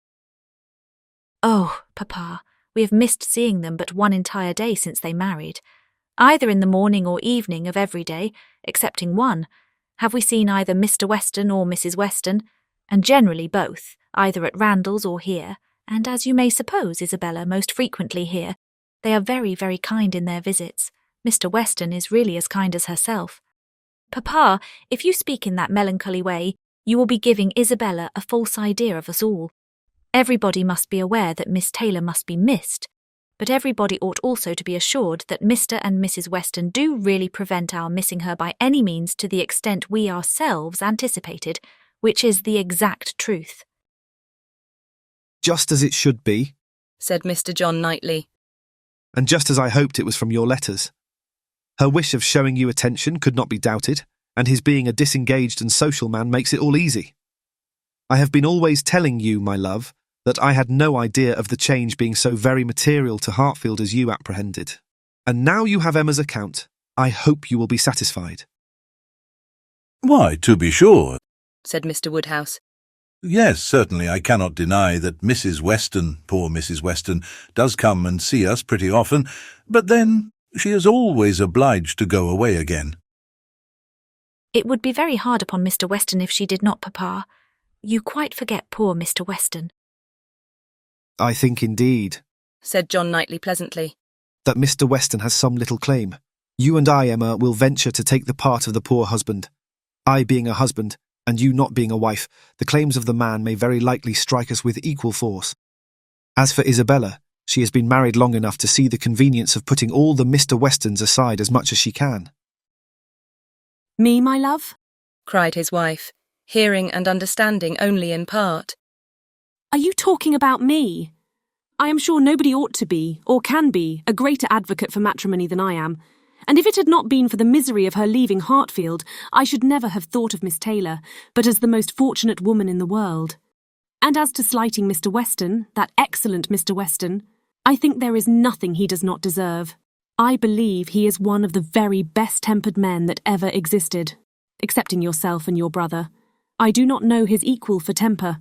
"Oh, Papa, we have missed seeing them but one entire day since they married. Either in the morning or evening of every day, excepting one, have we seen either Mr. Weston or Mrs. Weston, and generally both, either at Randalls or here, and as you may suppose, Isabella, most frequently here. They are very, very kind in their visits. Mr. Weston is really as kind as herself. Papa, if you speak in that melancholy way, you will be giving Isabella a false idea of us all. Everybody must be aware that Miss Taylor must be missed, but everybody ought also to be assured that Mr. and Mrs. Weston do really prevent our missing her by any means to the extent we ourselves anticipated, which is the exact truth." "Just as it should be," said Mr. John Knightley. "and just as I hoped it was from your letters. Her wish of showing you attention could not be doubted, and his being a disengaged and social man makes it all easy. I have been always telling you, my love, that I had no idea of the change being so very material to Hartfield as you apprehended. And now you have Emma's account. I hope you will be satisfied." "Why, to be sure," said Mr. Woodhouse. Yes, certainly I cannot deny that Mrs. Weston, poor Mrs. Weston, does come and see us pretty often, but then she is always obliged to go away again. It would be very hard upon Mr. Weston if she did not, Papa. You quite forget poor Mr. Weston. I think indeed said John Knightley pleasantly. that Mr. Weston has some little claim. You and I, Emma, will venture to take the part of the poor husband. I being a husband, and you not being a wife, the claims of the man may very likely strike us with equal force. As for Isabella, she has been married long enough to see the convenience of putting all the Mr. Westons aside as much as she can. Me, my love? Cried his wife, hearing and understanding only in part. Are you talking about me? I am sure nobody ought to be, or can be, a greater advocate for matrimony than I am. And if it had not been for the misery of her leaving Hartfield, I should never have thought of Miss Taylor, but as the most fortunate woman in the world. And as to slighting Mr. Weston, that excellent Mr. Weston, I think there is nothing he does not deserve. I believe he is one of the very best-tempered men that ever existed, excepting yourself and your brother. I do not know his equal for temper.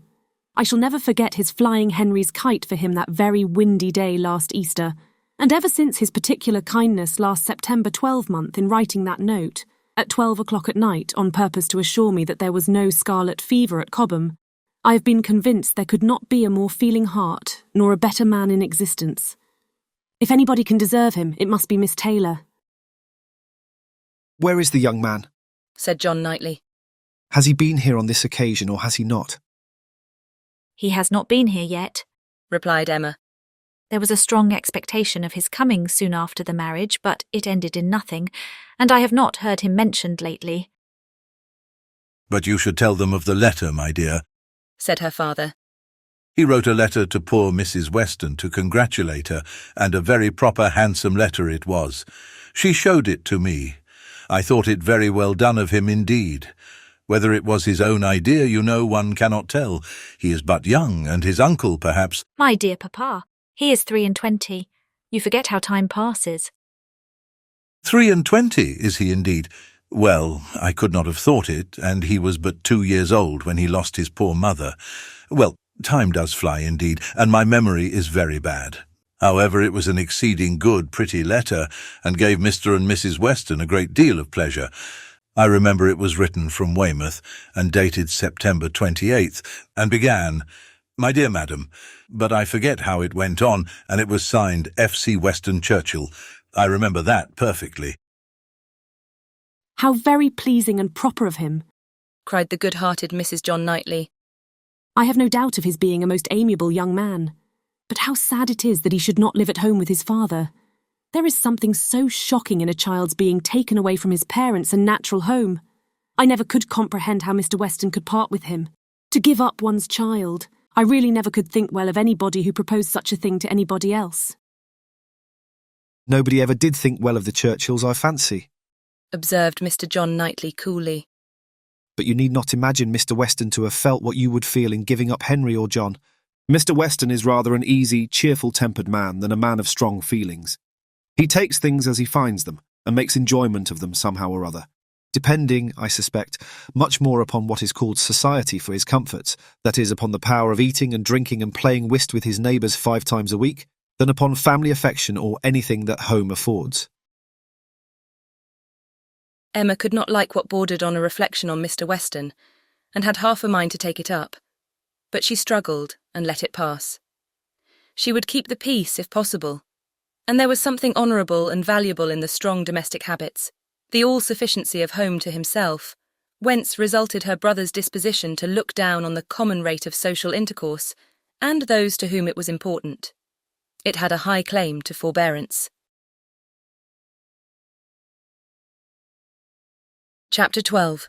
I shall never forget his flying Henry's kite for him that very windy day last Easter, and ever since his particular kindness last September 12-month in writing that note, at 12 o'clock at night, on purpose to assure me that there was no scarlet fever at Cobham, I have been convinced there could not be a more feeling heart, nor a better man in existence. If anybody can deserve him, it must be Miss Taylor. Where is the young man? Said John Knightley. Has he been here on this occasion, or has he not? He has not been here yet, replied Emma. There was a strong expectation of his coming soon after the marriage, but it ended in nothing, and I have not heard him mentioned lately. But you should tell them of the letter, my dear, said her father. He wrote a letter to poor Mrs. Weston to congratulate her, and a very proper, handsome letter it was. She showed it to me. I thought it very well done of him indeed. Whether it was his own idea, you know, one cannot tell. He is but young, and his uncle, perhaps— My dear Papa, he is 23. You forget how time passes. 23, is he indeed? Well, I could not have thought it, and he was but 2 years old when he lost his poor mother. Well, time does fly indeed, and my memory is very bad. However, it was an exceeding good, pretty letter, and gave Mr. and Mrs. Weston a great deal of pleasure. I remember it was written from Weymouth, and dated September 28th, and began, "My dear Madam," but I forget how it went on, and it was signed F.C. Weston Churchill. I remember that perfectly. How very pleasing and proper of him, cried the good-hearted Mrs. John Knightley. I have no doubt of his being a most amiable young man. But how sad it is that he should not live at home with his father. There is something so shocking in a child's being taken away from his parents and natural home. I never could comprehend how Mr. Weston could part with him. To give up one's child, I really never could think well of anybody who proposed such a thing to anybody else. Nobody ever did think well of the Churchills, I fancy, observed Mr. John Knightley coolly. But you need not imagine Mr. Weston to have felt what you would feel in giving up Henry or John. Mr. Weston is rather an easy, cheerful-tempered man than a man of strong feelings. He takes things as he finds them, and makes enjoyment of them somehow or other, depending, I suspect, much more upon what is called society for his comforts, that is, upon the power of eating and drinking and playing whist with his neighbours 5 times a week, than upon family affection or anything that home affords. Emma could not like what bordered on a reflection on Mr. Weston, and had half a mind to take it up. But she struggled and let it pass. She would keep the peace if possible, and there was something honourable and valuable in the strong domestic habits, the all-sufficiency of home to himself, whence resulted her brother's disposition to look down on the common rate of social intercourse, and those to whom it was important. It had a high claim to forbearance. Chapter 12.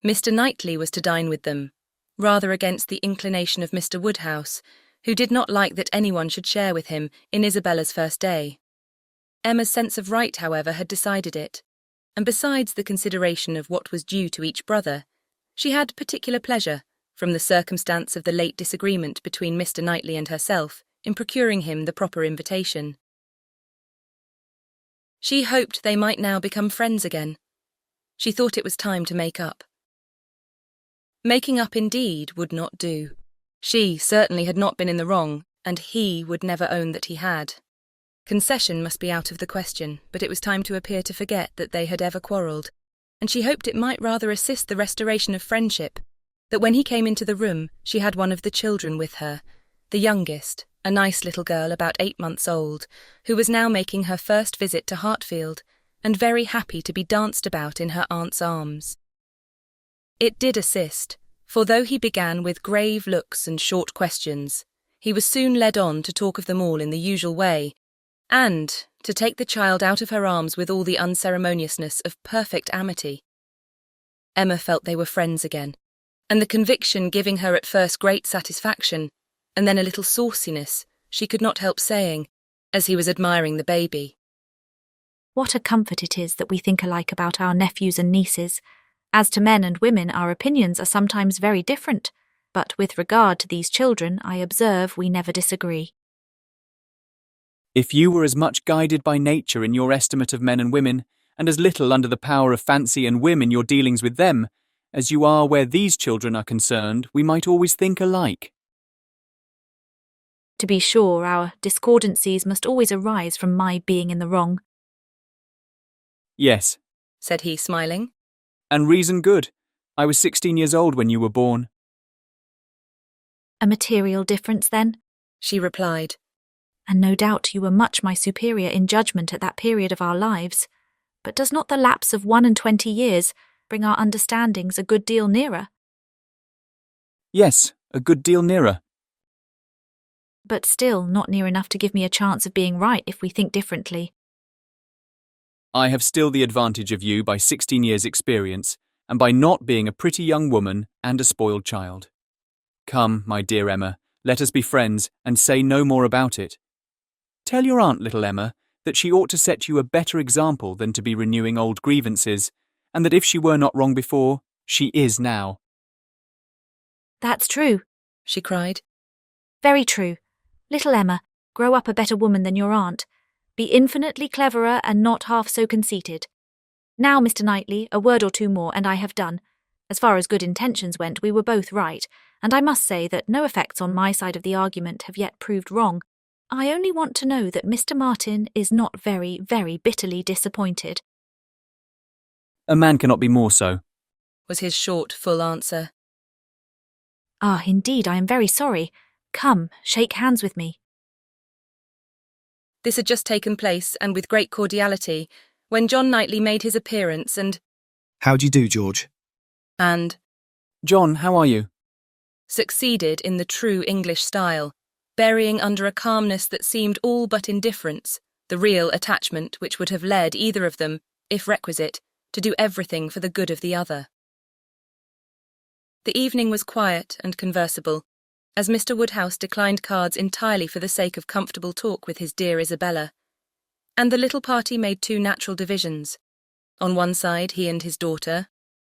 Mr. Knightley was to dine with them, rather against the inclination of Mr. Woodhouse, who did not like that anyone should share with him in Isabella's first day. Emma's sense of right, however, had decided it, and besides the consideration of what was due to each brother, she had particular pleasure, from the circumstance of the late disagreement between Mr. Knightley and herself, in procuring him the proper invitation. She hoped they might now become friends again. She thought it was time to make up. Making up indeed would not do. She certainly had not been in the wrong, and he would never own that he had. Concession must be out of the question, but it was time to appear to forget that they had ever quarrelled, and she hoped it might rather assist the restoration of friendship, that when he came into the room she had one of the children with her, the youngest, a nice little girl about 8 months old, who was now making her first visit to Hartfield, and very happy to be danced about in her aunt's arms. It did assist, for though he began with grave looks and short questions, he was soon led on to talk of them all in the usual way, and to take the child out of her arms with all the unceremoniousness of perfect amity. Emma felt they were friends again, and the conviction giving her at first great satisfaction, and then a little sauciness, she could not help saying, as he was admiring the baby. What a comfort it is that we think alike about our nephews and nieces. As to men and women, our opinions are sometimes very different, but with regard to these children, I observe we never disagree. If you were as much guided by nature in your estimate of men and women, and as little under the power of fancy and whim in your dealings with them, as you are where these children are concerned, we might always think alike. To be sure, our discordancies must always arise from my being in the wrong. Yes, Said he, smiling. and reason good. I was 16 years old when you were born. A material difference, then? She replied. And no doubt you were much my superior in judgment at that period of our lives. But does not the lapse of 21 years bring our understandings a good deal nearer? Yes, a good deal nearer. But still not near enough to give me a chance of being right if we think differently. I have still the advantage of you by 16 years' experience, and by not being a pretty young woman and a spoiled child. Come, my dear Emma, let us be friends and say no more about it. Tell your aunt, little Emma, that she ought to set you a better example than to be renewing old grievances, and that if she were not wrong before, she is now. That's true, She cried. very true. Little Emma, grow up a better woman than your aunt. Be infinitely cleverer and not half so conceited. Now, Mr. Knightley, a word or two more, and I have done. As far as good intentions went, we were both right, and I must say that no effects on my side of the argument have yet proved wrong. I only want to know that Mr. Martin is not very, very bitterly disappointed. A man cannot be more so. Was his short, full answer. Ah, indeed, I am very sorry. Come, shake hands with me. This had just taken place, and with great cordiality, when John Knightley made his appearance How do you do, George? and John, how are you? succeeded in the true English style, burying under a calmness that seemed all but indifference the real attachment which would have led either of them, if requisite, to do everything for the good of the other. The evening was quiet and conversable, as Mr. Woodhouse declined cards entirely for the sake of comfortable talk with his dear Isabella, and the little party made two natural divisions. On one side he and his daughter,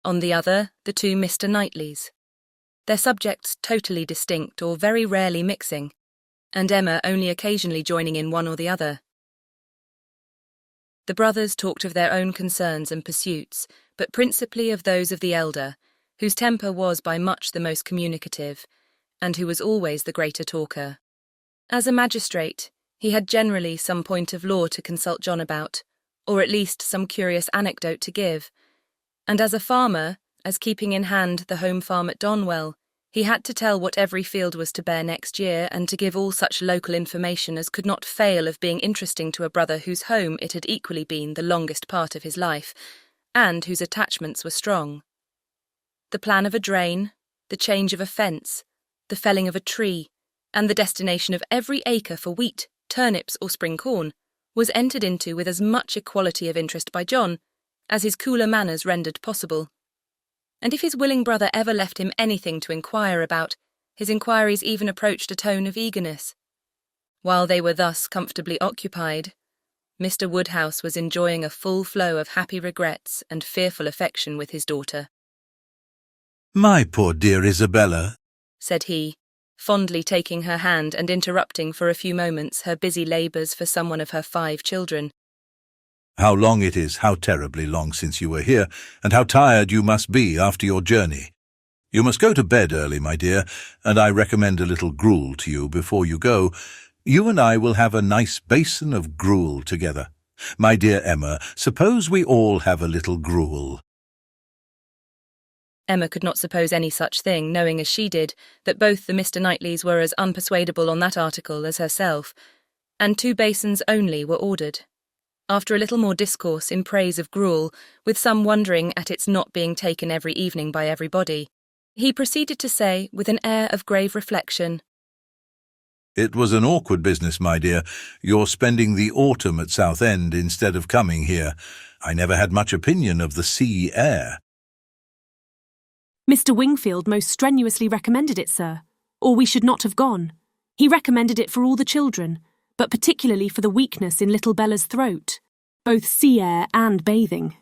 on the other the two Mr. Knightleys, their subjects totally distinct or very rarely mixing, and Emma only occasionally joining in one or the other. The brothers talked of their own concerns and pursuits, but principally of those of the elder, whose temper was by much the most communicative, and who was always the greater talker. As a magistrate, he had generally some point of law to consult John about, or at least some curious anecdote to give, and as a farmer, as keeping in hand the home farm at Donwell, he had to tell what every field was to bear next year, and to give all such local information as could not fail of being interesting to a brother whose home it had equally been the longest part of his life, and whose attachments were strong. The plan of a drain, the change of a fence, the felling of a tree, and the destination of every acre for wheat, turnips, or spring corn, was entered into with as much equality of interest by John as his cooler manners rendered possible. And if his willing brother ever left him anything to inquire about, his inquiries even approached a tone of eagerness. While they were thus comfortably occupied, Mr. Woodhouse was enjoying a full flow of happy regrets and fearful affection with his daughter. My poor dear Isabella, Said he, fondly taking her hand and interrupting for a few moments her busy labours for some one of her 5 children. how long it is, how terribly long since you were here, and how tired you must be after your journey. You must go to bed early, my dear, and I recommend a little gruel to you before you go. You and I will have a nice basin of gruel together. My dear Emma, suppose we all have a little gruel. Emma could not suppose any such thing, knowing as she did that both the Mr. Knightleys were as unpersuadable on that article as herself, and 2 basins only were ordered. After a little more discourse in praise of gruel, with some wondering at its not being taken every evening by everybody, he proceeded to say, with an air of grave reflection, It was an awkward business, my dear, your spending the autumn at Southend instead of coming here. I never had much opinion of the sea air. Mr. Wingfield most strenuously recommended it, sir, or we should not have gone. He recommended it for all the children, but particularly for the weakness in little Bella's throat, both sea air and bathing.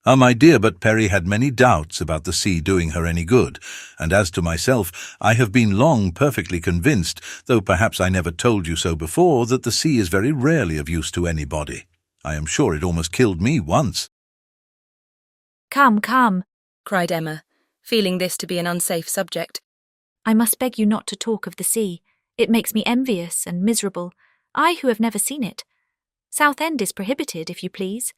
Ah, my dear, but Perry had many doubts about the sea doing her any good, and as to myself, I have been long perfectly convinced, though perhaps I never told you so before, that the sea is very rarely of use to anybody. I am sure it almost killed me once. Come, come. cried Emma, feeling this to be an unsafe subject. I must beg you not to talk of the sea. It makes me envious and miserable, I who have never seen it. Southend is prohibited, if you please.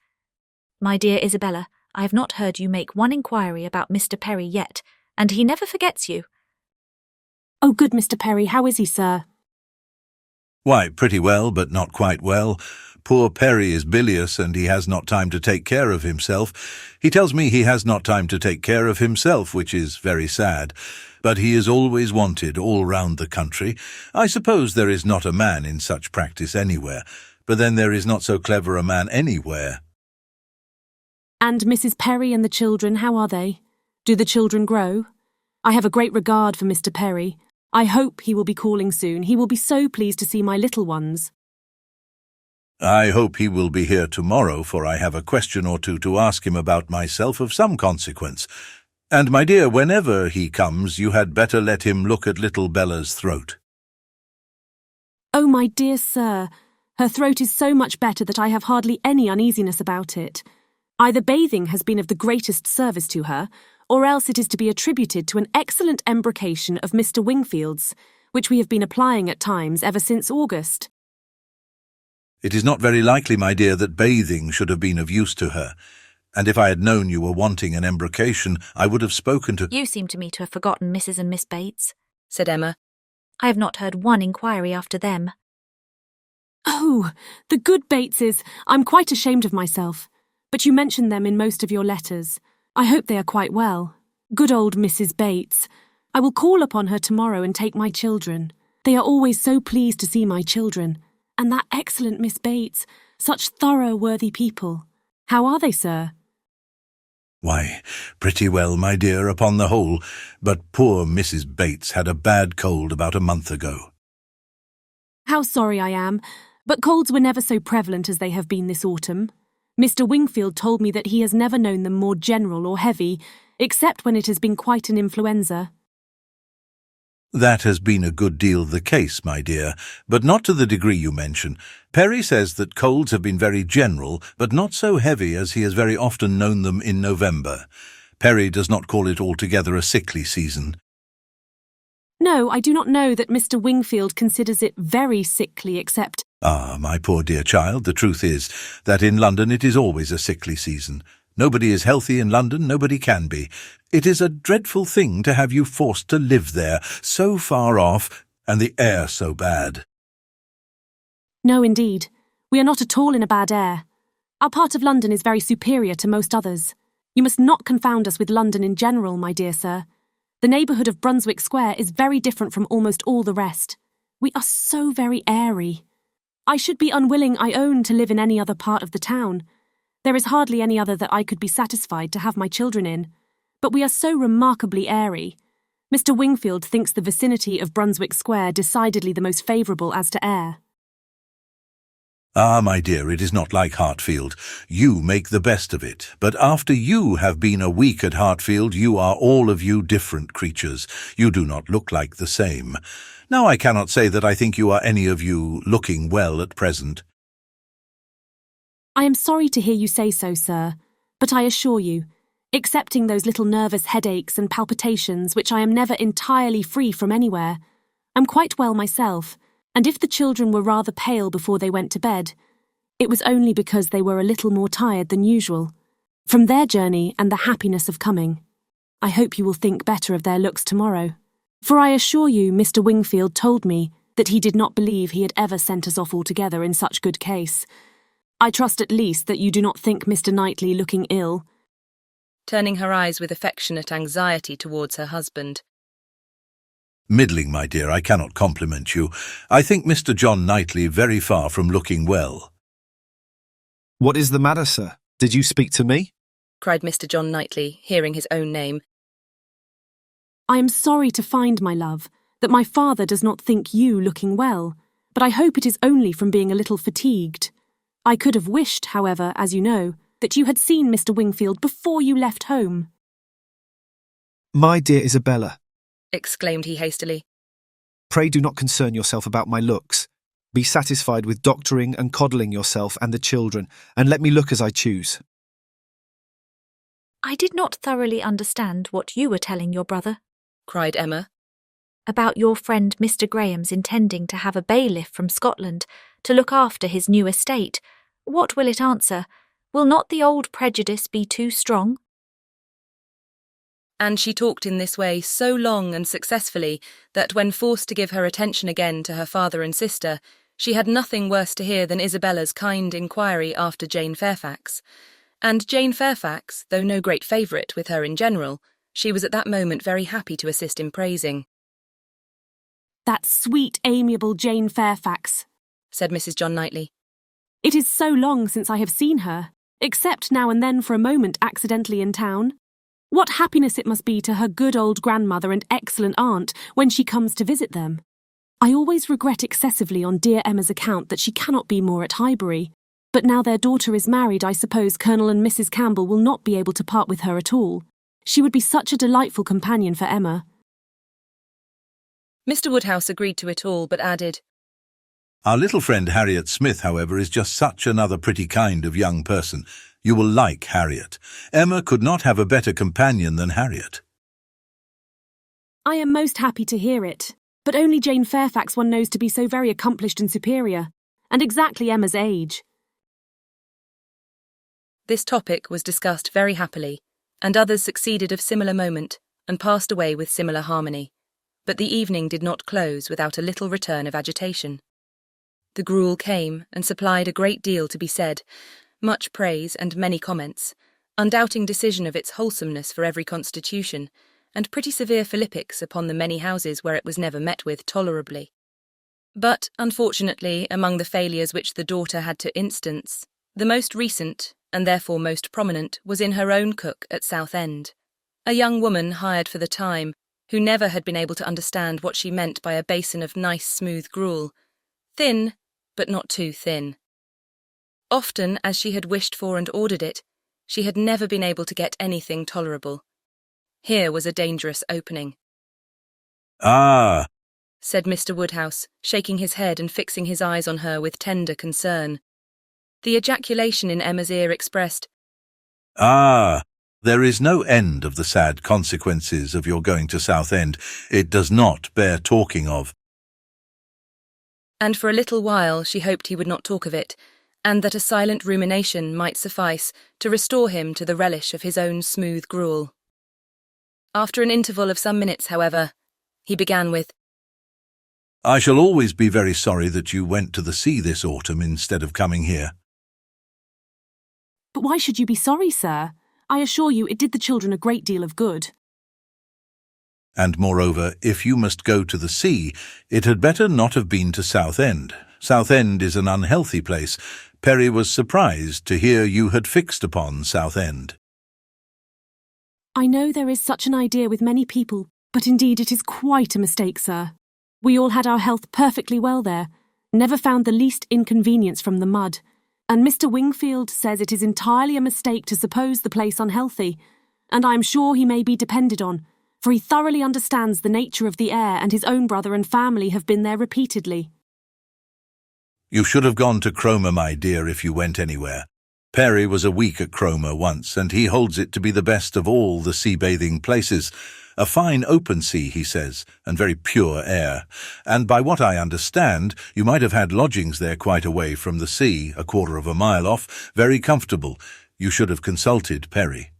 My dear Isabella, I have not heard you make one inquiry about Mr. Perry yet, and he never forgets you. Oh, good Mr. Perry, how is he, sir? Why, pretty well, but not quite well. Poor Perry is bilious, and he has not time to take care of himself. He tells me he has not time to take care of himself, which is very sad. But he is always wanted all round the country. I suppose there is not a man in such practice anywhere, but then there is not so clever a man anywhere. And Mrs. Perry and the children, how are they? Do the children grow? I have a great regard for Mr. Perry. I hope he will be calling soon. He will be so pleased to see my little ones. I hope he will be here tomorrow, for I have a question or two to ask him about myself of some consequence. And, my dear, whenever he comes, you had better let him look at little Bella's throat. Oh, my dear sir, her throat is so much better that I have hardly any uneasiness about it. Either bathing has been of the greatest service to her, or else it is to be attributed to an excellent embrocation of Mr. Wingfield's, which we have been applying at times ever since August. It is not very likely, my dear, that bathing should have been of use to her. And if I had known you were wanting an embrocation, I would have spoken to— You seem to me to have forgotten Mrs. and Miss Bates, said Emma. I have not heard one inquiry after them. Oh, the good Bateses! I'm quite ashamed of myself. But you mentioned them in most of your letters. I hope they are quite well. Good old Mrs. Bates. I will call upon her tomorrow and take my children. They are always so pleased to see my children. And that excellent Miss Bates. Such thorough, worthy people. How are they, sir? Why, pretty well, my dear, upon the whole, but poor Mrs. Bates had a bad cold about a month ago. How sorry I am, but colds were never so prevalent as they have been this autumn. Mr. Wingfield told me that he has never known them more general or heavy, except when it has been quite an influenza. That has been a good deal the case, my dear, but not to the degree you mention. Perry says that colds have been very general, but not so heavy as he has very often known them in November. Perry does not call it altogether a sickly season. No, I do not know that Mr. Wingfield considers it very sickly, except— Ah, my poor dear child, the truth is that in London it is always a sickly season. Nobody is healthy in London, nobody can be. It is a dreadful thing to have you forced to live there, so far off, and the air so bad. No, indeed. We are not at all in a bad air. Our part of London is very superior to most others. You must not confound us with London in general, my dear sir. The neighbourhood of Brunswick Square is very different from almost all the rest. We are so very airy. I should be unwilling, I own, to live in any other part of the town. There is hardly any other that I could be satisfied to have my children in. But we are so remarkably airy. Mr. Wingfield thinks the vicinity of Brunswick Square decidedly the most favourable as to air. Ah, my dear, it is not like Hartfield. You make the best of it. But after you have been a week at Hartfield, you are all of you different creatures. You do not look like the same. Now I cannot say that I think you are any of you looking well at present. I am sorry to hear you say so, sir, but I assure you, excepting those little nervous headaches and palpitations which I am never entirely free from anywhere. I'm quite well myself, and if the children were rather pale before they went to bed, it was only because they were a little more tired than usual, from their journey and the happiness of coming. I hope you will think better of their looks tomorrow, for I assure you Mr. Wingfield told me that he did not believe he had ever sent us off altogether in such good case. I trust at least that you do not think Mr. Knightley looking ill. Turning her eyes with affectionate anxiety towards her husband. Middling, my dear, I cannot compliment you. I think Mr. John Knightley very far from looking well. What is the matter, sir? Did you speak to me? Cried Mr. John Knightley, hearing his own name. I am sorry to find, my love, that my father does not think you looking well, but I hope it is only from being a little fatigued. I could have wished, however, as you know, that you had seen Mr. Wingfield before you left home. My dear Isabella, Exclaimed he hastily. pray do not concern yourself about my looks. Be satisfied with doctoring and coddling yourself and the children, and let me look as I choose. I did not thoroughly understand what you were telling your brother. Cried Emma. About your friend Mr. Graham's intending to have a bailiff from Scotland to look after his new estate. What will it answer? Will not the old prejudice be too strong? And she talked in this way so long and successfully that when forced to give her attention again to her father and sister, she had nothing worse to hear than Isabella's kind inquiry after Jane Fairfax. And Jane Fairfax, though no great favourite with her in general, she was at that moment very happy to assist in praising. That sweet, amiable Jane Fairfax, Said Mrs. John Knightley. It is so long since I have seen her, except now and then for a moment accidentally in town. What happiness it must be to her good old grandmother and excellent aunt when she comes to visit them. I always regret excessively on dear Emma's account that she cannot be more at Highbury, but now their daughter is married, I suppose Colonel and Mrs. Campbell will not be able to part with her at all. She would be such a delightful companion for Emma. Mr. Woodhouse agreed to it all, but added, Our little friend Harriet Smith, however, is just such another pretty kind of young person. You will like Harriet. Emma could not have a better companion than Harriet. I am most happy to hear it, but only Jane Fairfax one knows to be so very accomplished and superior, and exactly Emma's age. This topic was discussed very happily, and others succeeded of similar moment, and passed away with similar harmony. But the evening did not close without a little return of agitation. The gruel came and supplied a great deal to be said, much praise and many comments, undoubting decision of its wholesomeness for every constitution, and pretty severe philippics upon the many houses where it was never met with tolerably. But, unfortunately, among the failures which the daughter had to instance, the most recent, and therefore most prominent, was in her own cook at Southend, a young woman hired for the time, who never had been able to understand what she meant by a basin of nice smooth gruel, thin, but not too thin. Often, as she had wished for and ordered it, she had never been able to get anything tolerable. Here was a dangerous opening. Ah, Said Mr. Woodhouse, shaking his head and fixing his eyes on her with tender concern. The ejaculation in Emma's ear expressed, there is no end of the sad consequences of your going to Southend. It does not bear talking of. And for a little while she hoped he would not talk of it, and that a silent rumination might suffice to restore him to the relish of his own smooth gruel. After an interval of some minutes, however, he began with, I shall always be very sorry that you went to the sea this autumn instead of coming here. But why should you be sorry, sir? I assure you it did the children a great deal of good. And moreover, if you must go to the sea, it had better not have been to Southend. Southend is an unhealthy place. Perry was surprised to hear you had fixed upon Southend. I know there is such an idea with many people, but indeed it is quite a mistake, sir. We all had our health perfectly well there, never found the least inconvenience from the mud, and Mr. Wingfield says it is entirely a mistake to suppose the place unhealthy, and I am sure he may be depended on, for he thoroughly understands the nature of the air, and his own brother and family have been there repeatedly. You should have gone to Cromer, my dear, if you went anywhere. Perry was a week at Cromer once, and he holds it to be the best of all the sea-bathing places. A fine open sea, he says, and very pure air. And by what I understand, you might have had lodgings there quite away from the sea, a quarter of a mile off, very comfortable. You should have consulted Perry.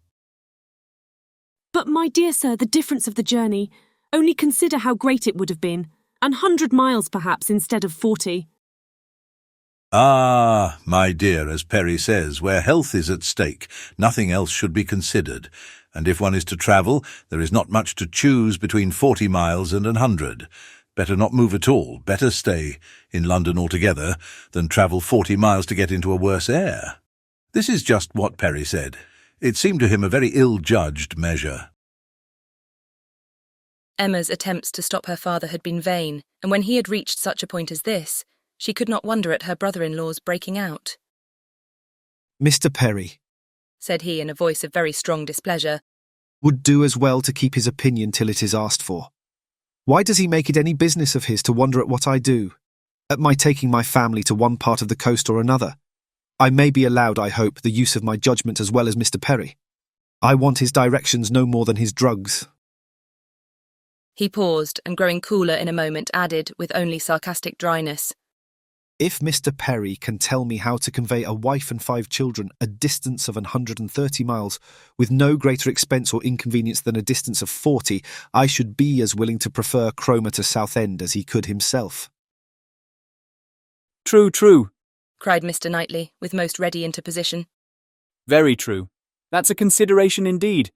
But, my dear sir, the difference of the journey. Only consider how great it would have been. 100 miles, perhaps, instead of 40. Ah, my dear, as Perry says, where health is at stake, nothing else should be considered. And if one is to travel, there is not much to choose between 40 miles and 100. Better not move at all, better stay in London altogether, than travel 40 miles to get into a worse air. This is just what Perry said. It seemed to him a very ill-judged measure. Emma's attempts to stop her father had been vain, and when he had reached such a point as this, she could not wonder at her brother-in-law's breaking out. Mr. Perry Said he in a voice of very strong displeasure, would do as well to keep his opinion till it is asked for. Why does he make it any business of his to wonder at what I do? At my taking my family to one part of the coast or another? I may be allowed, I hope, the use of my judgment as well as Mr. Perry. I want his directions no more than his drugs. He paused, and growing cooler in a moment, added, with only sarcastic dryness, If Mr. Perry can tell me how to convey a wife and 5 children a distance of 130 miles with no greater expense or inconvenience than a distance of 40, I should be as willing to prefer Cromer to Southend as he could himself. True, true. cried Mr. Knightley, with most ready interposition. Very true. That's a consideration indeed.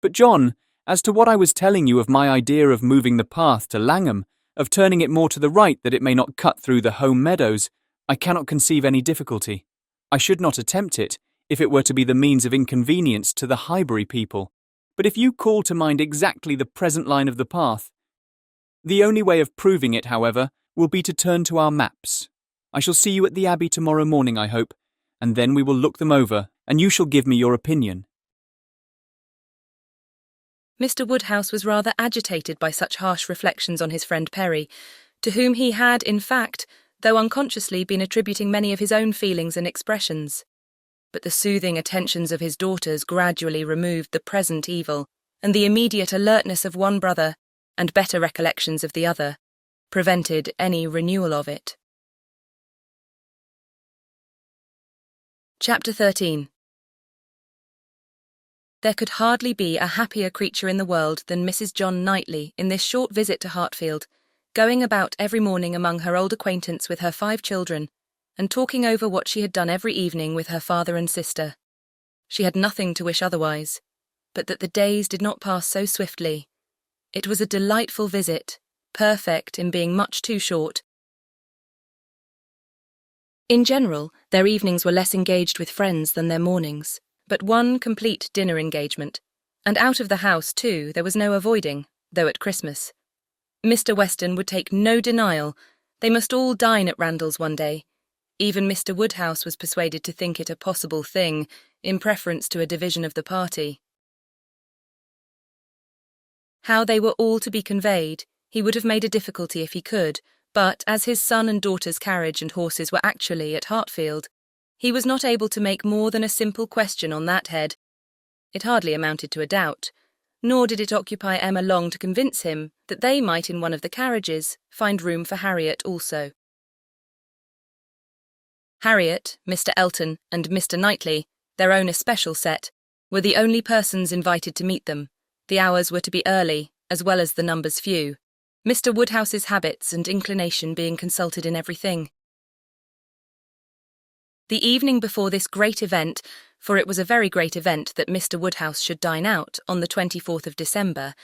But John, as to what I was telling you of my idea of moving the path to Langham, of turning it more to the right that it may not cut through the home meadows, I cannot conceive any difficulty. I should not attempt it, if it were to be the means of inconvenience to the Highbury people. But if you call to mind exactly the present line of the path, the only way of proving it, however, will be to turn to our maps. I shall see you at the Abbey tomorrow morning, I hope, and then we will look them over, and you shall give me your opinion. Mr. Woodhouse was rather agitated by such harsh reflections on his friend Perry, to whom he had, in fact, though unconsciously, been attributing many of his own feelings and expressions. But the soothing attentions of his daughters gradually removed the present evil, and the immediate alertness of one brother, and better recollections of the other, prevented any renewal of it. Chapter 13. There could hardly be a happier creature in the world than Mrs. John Knightley in this short visit to Hartfield, going about every morning among her old acquaintance with her 5 children, and talking over what she had done every evening with her father and sister. She had nothing to wish otherwise, but that the days did not pass so swiftly. It was a delightful visit, perfect in being much too short. In general, their evenings were less engaged with friends than their mornings, but one complete dinner engagement, and out of the house, too, there was no avoiding, though at Christmas. Mr. Weston would take no denial. They must all dine at Randalls one day. Even Mr. Woodhouse was persuaded to think it a possible thing, in preference to a division of the party. How they were all to be conveyed, he would have made a difficulty if he could, but as his son and daughter's carriage and horses were actually at Hartfield, he was not able to make more than a simple question on that head. It hardly amounted to a doubt, nor did it occupy Emma long to convince him that they might in one of the carriages find room for Harriet also. Harriet, Mr. Elton, and Mr. Knightley, their own especial set, were the only persons invited to meet them. The hours were to be early, as well as the numbers few, Mr. Woodhouse's habits and inclination being consulted in everything. The evening before this great event, for it was a very great event that Mr. Woodhouse should dine out on the 24th of December,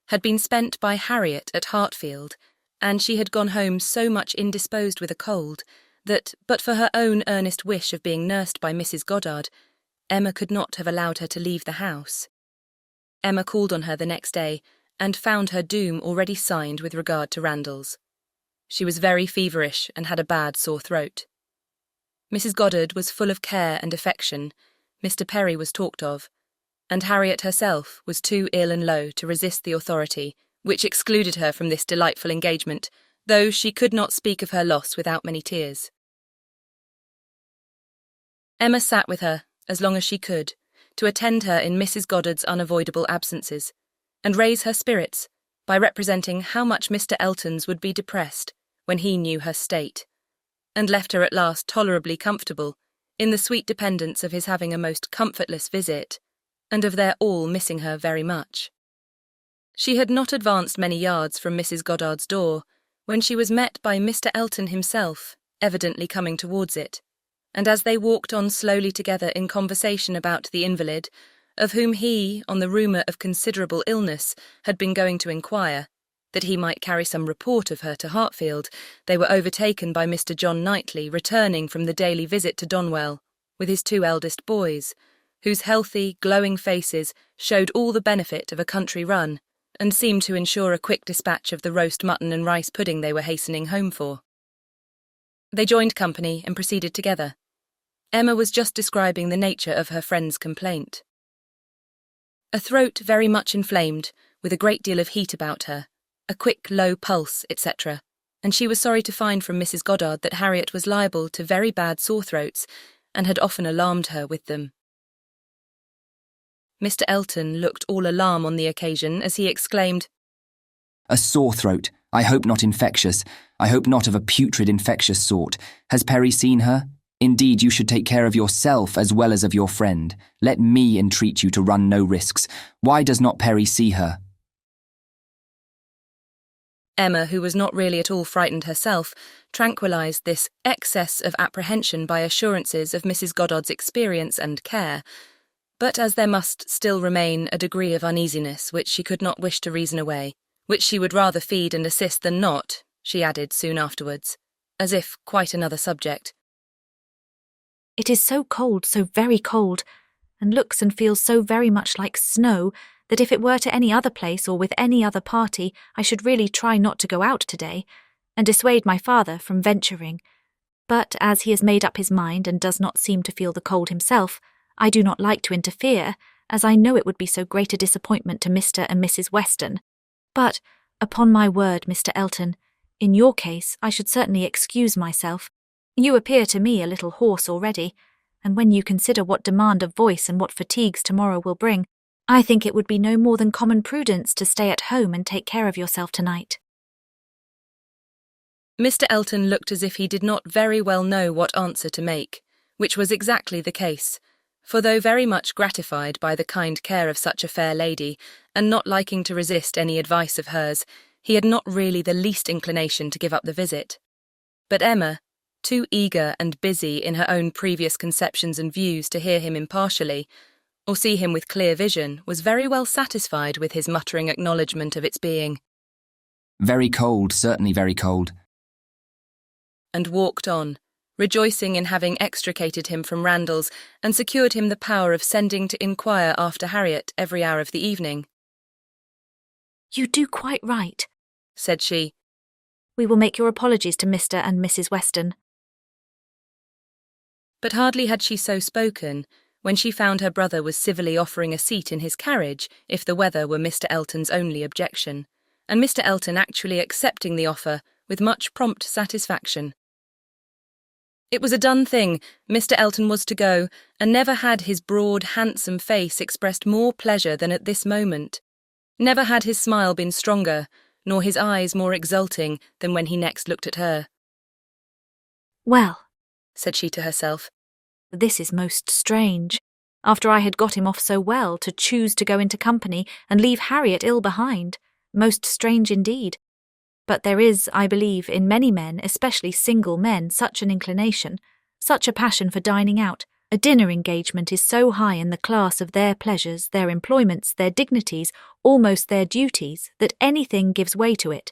had been spent by Harriet at Hartfield, and she had gone home so much indisposed with a cold that, but for her own earnest wish of being nursed by Mrs. Goddard, Emma could not have allowed her to leave the house. Emma called on her the next day, and found her doom already signed with regard to Randalls. She was very feverish and had a bad sore throat. Mrs. Goddard was full of care and affection, Mr. Perry was talked of, and Harriet herself was too ill and low to resist the authority which excluded her from this delightful engagement, though she could not speak of her loss without many tears. Emma sat with her, as long as she could, to attend her in Mrs. Goddard's unavoidable absences, and raise her spirits by representing how much Mr. Elton's would be depressed when he knew her state, and left her at last tolerably comfortable in the sweet dependence of his having a most comfortless visit, and of their all missing her very much. She had not advanced many yards from Mrs. Goddard's door when she was met by Mr. Elton himself, evidently coming towards it, and as they walked on slowly together in conversation about the invalid, of whom he, on the rumour of considerable illness, had been going to inquire, that he might carry some report of her to Hartfield, they were overtaken by Mr. John Knightley returning from the daily visit to Donwell, with his 2 eldest boys, whose healthy, glowing faces showed all the benefit of a country run, and seemed to ensure a quick dispatch of the roast mutton and rice pudding they were hastening home for. They joined company and proceeded together. Emma was just describing the nature of her friend's complaint. A throat very much inflamed, with a great deal of heat about her, a quick, low pulse, etc., and she was sorry to find from Mrs. Goddard that Harriet was liable to very bad sore throats, and had often alarmed her with them. Mr. Elton looked all alarm on the occasion as he exclaimed, A sore throat. I hope not infectious. I hope not of a putrid infectious sort. Has Perry seen her? Indeed, you should take care of yourself as well as of your friend. Let me entreat you to run no risks. Why does not Perry see her? Emma, who was not really at all frightened herself, tranquillised this excess of apprehension by assurances of Mrs. Goddard's experience and care, but as there must still remain a degree of uneasiness which she could not wish to reason away, which she would rather feed and assist than not, she added soon afterwards, as if quite another subject. It is so cold, so very cold, and looks and feels so very much like snow, that if it were to any other place or with any other party, I should really try not to go out today, and dissuade my father from venturing. But as he has made up his mind and does not seem to feel the cold himself, I do not like to interfere, as I know it would be so great a disappointment to Mr. and Mrs. Weston. But, upon my word, Mr. Elton, in your case I should certainly excuse myself. You appear to me a little hoarse already, and when you consider what demand of voice and what fatigues tomorrow will bring, I think it would be no more than common prudence to stay at home and take care of yourself tonight. Mr. Elton looked as if he did not very well know what answer to make, which was exactly the case, for though very much gratified by the kind care of such a fair lady, and not liking to resist any advice of hers, he had not really the least inclination to give up the visit. But Emma, too eager and busy in her own previous conceptions and views to hear him impartially, or see him with clear vision, was very well satisfied with his muttering acknowledgment of its being. Very cold, certainly very cold. And walked on, rejoicing in having extricated him from Randalls and secured him the power of sending to inquire after Harriet every hour of the evening. You do quite right, said she. We will make your apologies to Mr. and Mrs. Weston. But hardly had she so spoken, when she found her brother was civilly offering a seat in his carriage if the weather were Mr. Elton's only objection, and Mr. Elton actually accepting the offer with much prompt satisfaction. It was a done thing. Mr. Elton was to go, and never had his broad, handsome face expressed more pleasure than at this moment. Never had his smile been stronger, nor his eyes more exulting than when he next looked at her. Well, said she to herself, this is most strange. After I had got him off so well, to choose to go into company and leave Harriet ill behind. Most strange indeed. But there is, I believe, in many men, especially single men, such an inclination, such a passion for dining out. A dinner engagement is so high in the class of their pleasures, their employments, their dignities, almost their duties, that anything gives way to it.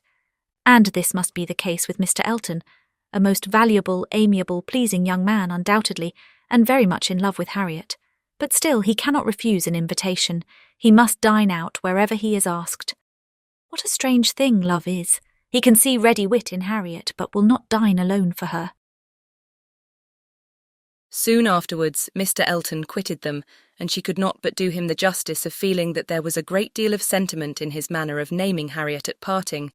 And this must be the case with Mr. Elton, a most valuable, amiable, pleasing young man, undoubtedly, and very much in love with Harriet. But still he cannot refuse an invitation. He must dine out wherever he is asked. What a strange thing love is! He can see ready wit in Harriet, but will not dine alone for her. Soon afterwards, Mr. Elton quitted them, and she could not but do him the justice of feeling that there was a great deal of sentiment in his manner of naming Harriet at parting.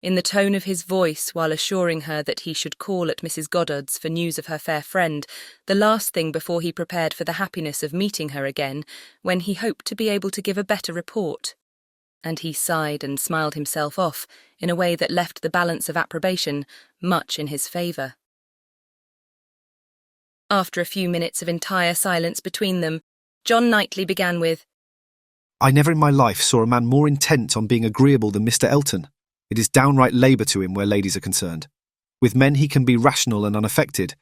in the tone of his voice while assuring her that he should call at Mrs. Goddard's for news of her fair friend, the last thing before he prepared for the happiness of meeting her again, when he hoped to be able to give a better report. And he sighed and smiled himself off in a way that left the balance of approbation much in his favour. After a few minutes of entire silence between them, John Knightley began with, I never in my life saw a man more intent on being agreeable than Mr. Elton. It is downright labour to him where ladies are concerned. With men he can be rational and unaffected,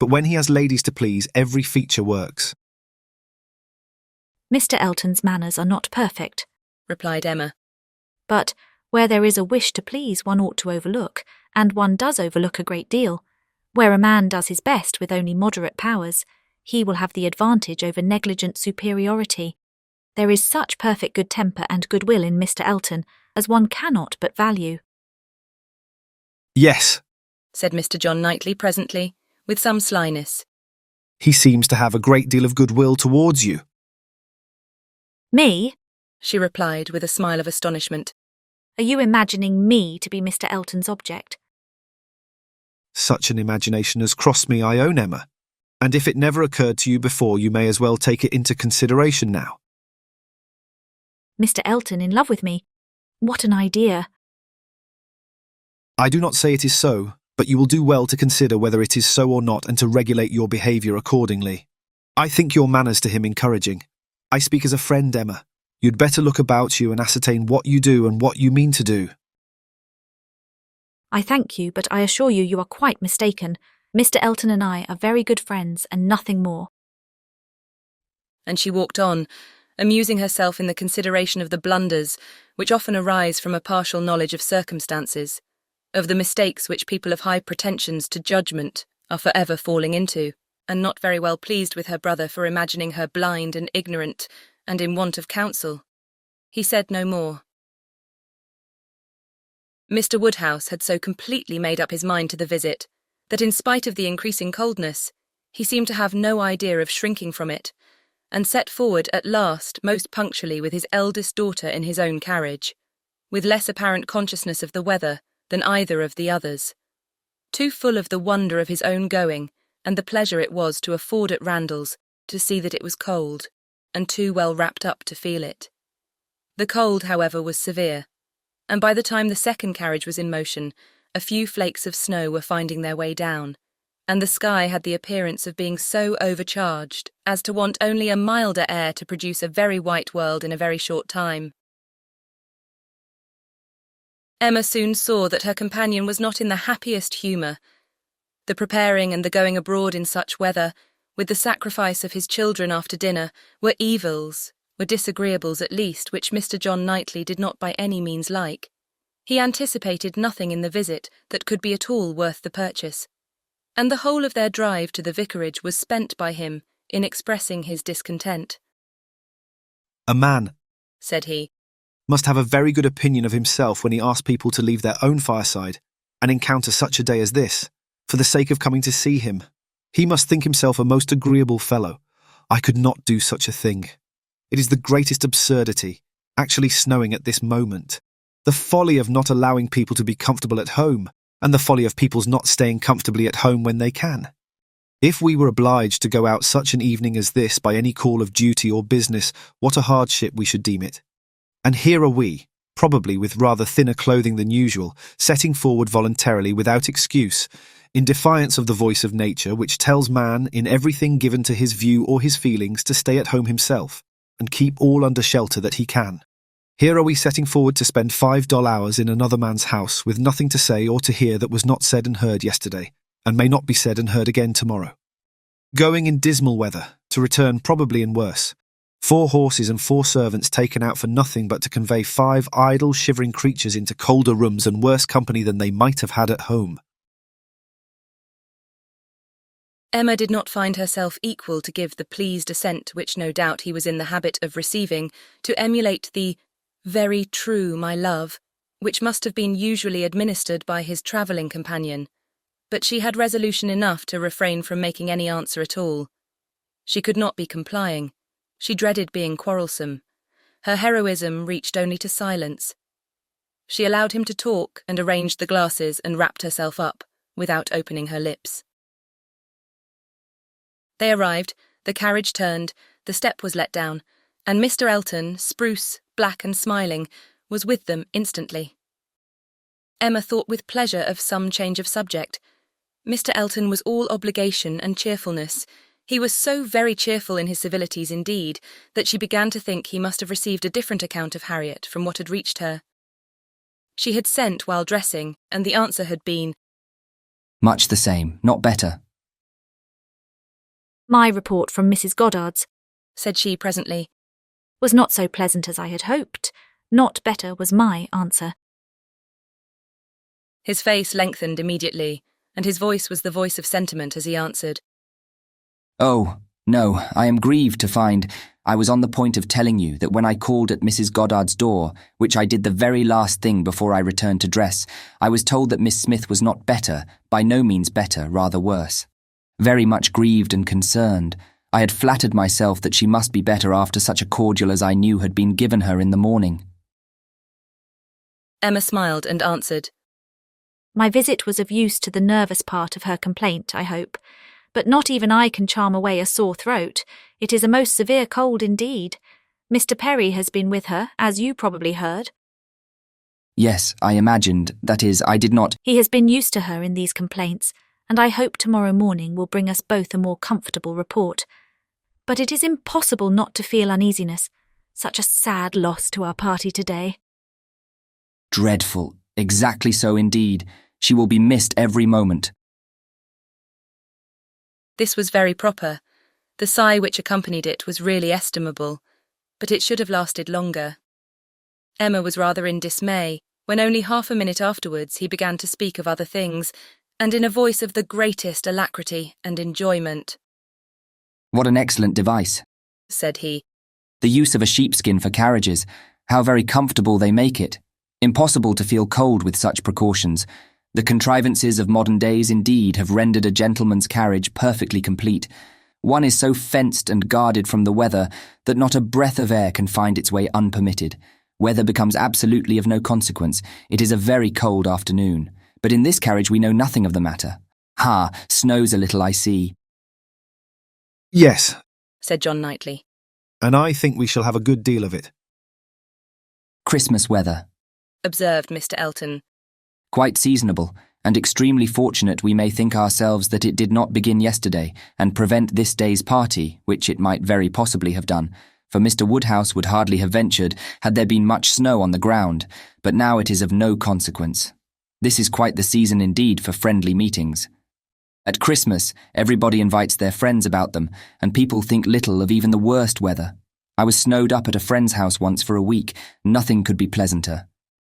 but when he has ladies to please, every feature works. Mr. Elton's manners are not perfect, replied Emma. but where there is a wish to please one ought to overlook, and one does overlook a great deal. Where a man does his best with only moderate powers, he will have the advantage over negligent superiority. There is such perfect good temper and goodwill in Mr. Elton as one cannot but value. Yes, Said Mr. John Knightley presently, with some slyness. he seems to have a great deal of goodwill towards you. Me? She replied with a smile of astonishment. Are you imagining me to be Mr. Elton's object? Such an imagination has crossed me, I own, Emma, and if it never occurred to you before, you may as well take it into consideration now. Mr. Elton in love with me? What an idea! I do not say it is so, but you will do well to consider whether it is so or not and to regulate your behaviour accordingly. I think your manners to him encouraging. I speak as a friend, Emma. You'd better look about you and ascertain what you do and what you mean to do. I thank you, but I assure you you are quite mistaken. Mr. Elton and I are very good friends and nothing more. And she walked on, amusing herself in the consideration of the blunders which often arise from a partial knowledge of circumstances, of the mistakes which people of high pretensions to judgment are forever falling into, and not very well pleased with her brother for imagining her blind and ignorant and in want of counsel. He said no more. Mr. Woodhouse had so completely made up his mind to the visit that in spite of the increasing coldness, he seemed to have no idea of shrinking from it, and set forward at last most punctually with his eldest daughter in his own carriage, with less apparent consciousness of the weather than either of the others, too full of the wonder of his own going and the pleasure it was to afford at Randall's to see that it was cold, and too well wrapped up to feel it. The cold, however, was severe, and by the time the second carriage was in motion, a few flakes of snow were finding their way down, and the sky had the appearance of being so overcharged as to want only a milder air to produce a very white world in a very short time. Emma soon saw that her companion was not in the happiest humour. The preparing and the going abroad in such weather, with the sacrifice of his children after dinner, were evils, were disagreeables at least, which Mr. John Knightley did not by any means like. He anticipated nothing in the visit that could be at all worth the purchase, and the whole of their drive to the vicarage was spent by him in expressing his discontent. A man, Said he, must have a very good opinion of himself when he asks people to leave their own fireside and encounter such a day as this, for the sake of coming to see him. He must think himself a most agreeable fellow. I could not do such a thing. It is the greatest absurdity, actually snowing at this moment. The folly of not allowing people to be comfortable at home, and the folly of people's not staying comfortably at home when they can. If we were obliged to go out such an evening as this by any call of duty or business, what a hardship we should deem it. And here are we, probably with rather thinner clothing than usual, setting forward voluntarily without excuse, in defiance of the voice of nature which tells man in everything given to his view or his feelings to stay at home himself, and keep all under shelter that he can. Here are we setting forward to spend 5 dull hours in another man's house with nothing to say or to hear that was not said and heard yesterday, and may not be said and heard again tomorrow. Going in dismal weather, to return probably in worse. 4 horses and 4 servants taken out for nothing but to convey 5 idle, shivering creatures into colder rooms and worse company than they might have had at home. Emma did not find herself equal to give the pleased assent which no doubt he was in the habit of receiving, to emulate the "very true, my love," which must have been usually administered by his travelling companion, but she had resolution enough to refrain from making any answer at all. She could not be complying. She dreaded being quarrelsome. Her heroism reached only to silence. She allowed him to talk and arranged the glasses and wrapped herself up, without opening her lips. They arrived, the carriage turned, the step was let down, and Mr. Elton, spruce, black and smiling, was with them instantly. Emma thought with pleasure of some change of subject. Mr. Elton was all obligation and cheerfulness. He was so very cheerful in his civilities indeed, that she began to think he must have received a different account of Harriet from what had reached her. She had sent while dressing, and the answer had been, Much the same, not better. My report from Mrs. Goddard's, said she presently, was not so pleasant as I had hoped. Not better was my answer. His face lengthened immediately, and his voice was the voice of sentiment as he answered, Oh, no, I am grieved to find I was on the point of telling you that when I called at Mrs. Goddard's door, which I did the very last thing before I returned to dress, I was told that Miss Smith was not better, by no means better, rather worse. Very much grieved and concerned. I had flattered myself that she must be better after such a cordial as I knew had been given her in the morning. Emma smiled and answered, My visit was of use to the nervous part of her complaint, I hope. But not even I can charm away a sore throat. It is a most severe cold indeed. Mr. Perry has been with her, as you probably heard. Yes, I imagined, that is, I did not. He has been used to her in these complaints, and I hope tomorrow morning will bring us both a more comfortable report. But it is impossible not to feel uneasiness. Such a sad loss to our party today. Dreadful. Exactly so indeed. She will be missed every moment. This was very proper. The sigh which accompanied it was really estimable, but it should have lasted longer. Emma was rather in dismay, when only half a minute afterwards he began to speak of other things, and in a voice of the greatest alacrity and enjoyment. What an excellent device, said he. The use of a sheepskin for carriages. How very comfortable they make it. Impossible to feel cold with such precautions. The contrivances of modern days indeed have rendered a gentleman's carriage perfectly complete. One is so fenced and guarded from the weather that not a breath of air can find its way unpermitted. Weather becomes absolutely of no consequence. It is a very cold afternoon. But in this carriage we know nothing of the matter. Ha, snows a little, I see. Yes, said John Knightley. and I think we shall have a good deal of it. Christmas weather. Observed Mr. Elton. Quite seasonable, and extremely fortunate we may think ourselves that it did not begin yesterday, and prevent this day's party, which it might very possibly have done, for Mr. Woodhouse would hardly have ventured had there been much snow on the ground, but now it is of no consequence. This is quite the season indeed for friendly meetings. At Christmas, everybody invites their friends about them, and people think little of even the worst weather. I was snowed up at a friend's house once for a week. Nothing could be pleasanter.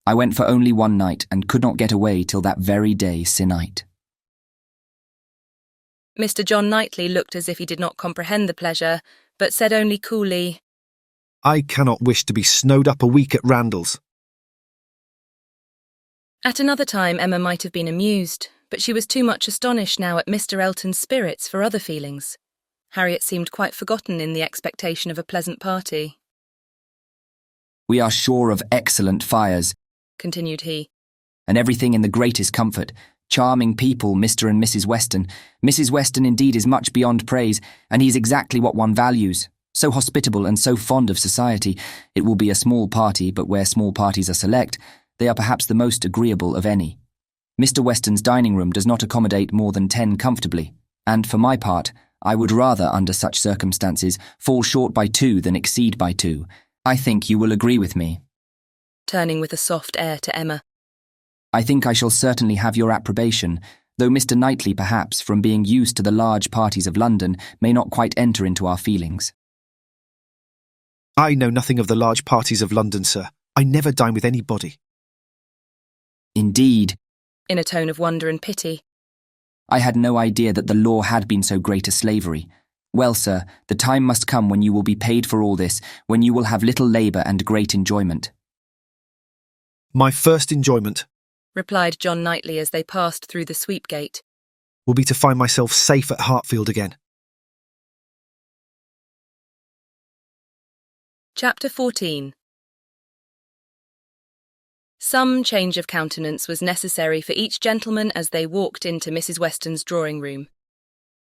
I went for only one night and could not get away till that very day se'night. Mr. John Knightley looked as if he did not comprehend the pleasure, but said only coolly, I cannot wish to be snowed up a week at Randall's. At another time Emma might have been amused, but she was too much astonished now at Mr. Elton's spirits for other feelings. Harriet seemed quite forgotten in the expectation of a pleasant party. We are sure of excellent fires, continued he, and everything in the greatest comfort. Charming people, Mr. and Mrs. Weston. Mrs. Weston indeed is much beyond praise, and he is exactly what one values. So hospitable and so fond of society. It will be a small party, but where small parties are select, they are perhaps the most agreeable of any. Mr. Weston's dining room does not accommodate more than 10 comfortably, and for my part, I would rather, under such circumstances, fall short by 2 than exceed by 2. I think you will agree with me. Turning with a soft air to Emma. I think I shall certainly have your approbation, though Mr. Knightley, perhaps, from being used to the large parties of London, may not quite enter into our feelings. I know nothing of the large parties of London, sir. I never dine with anybody. Indeed. In a tone of wonder and pity. I had no idea that the law had been so great a slavery. Well, sir, the time must come when you will be paid for all this, when you will have little labour and great enjoyment. My first enjoyment, replied John Knightley as they passed through the sweep gate, will be to find myself safe at Hartfield again. Chapter 14. Some change of countenance was necessary for each gentleman as they walked into Mrs. Weston's drawing-room.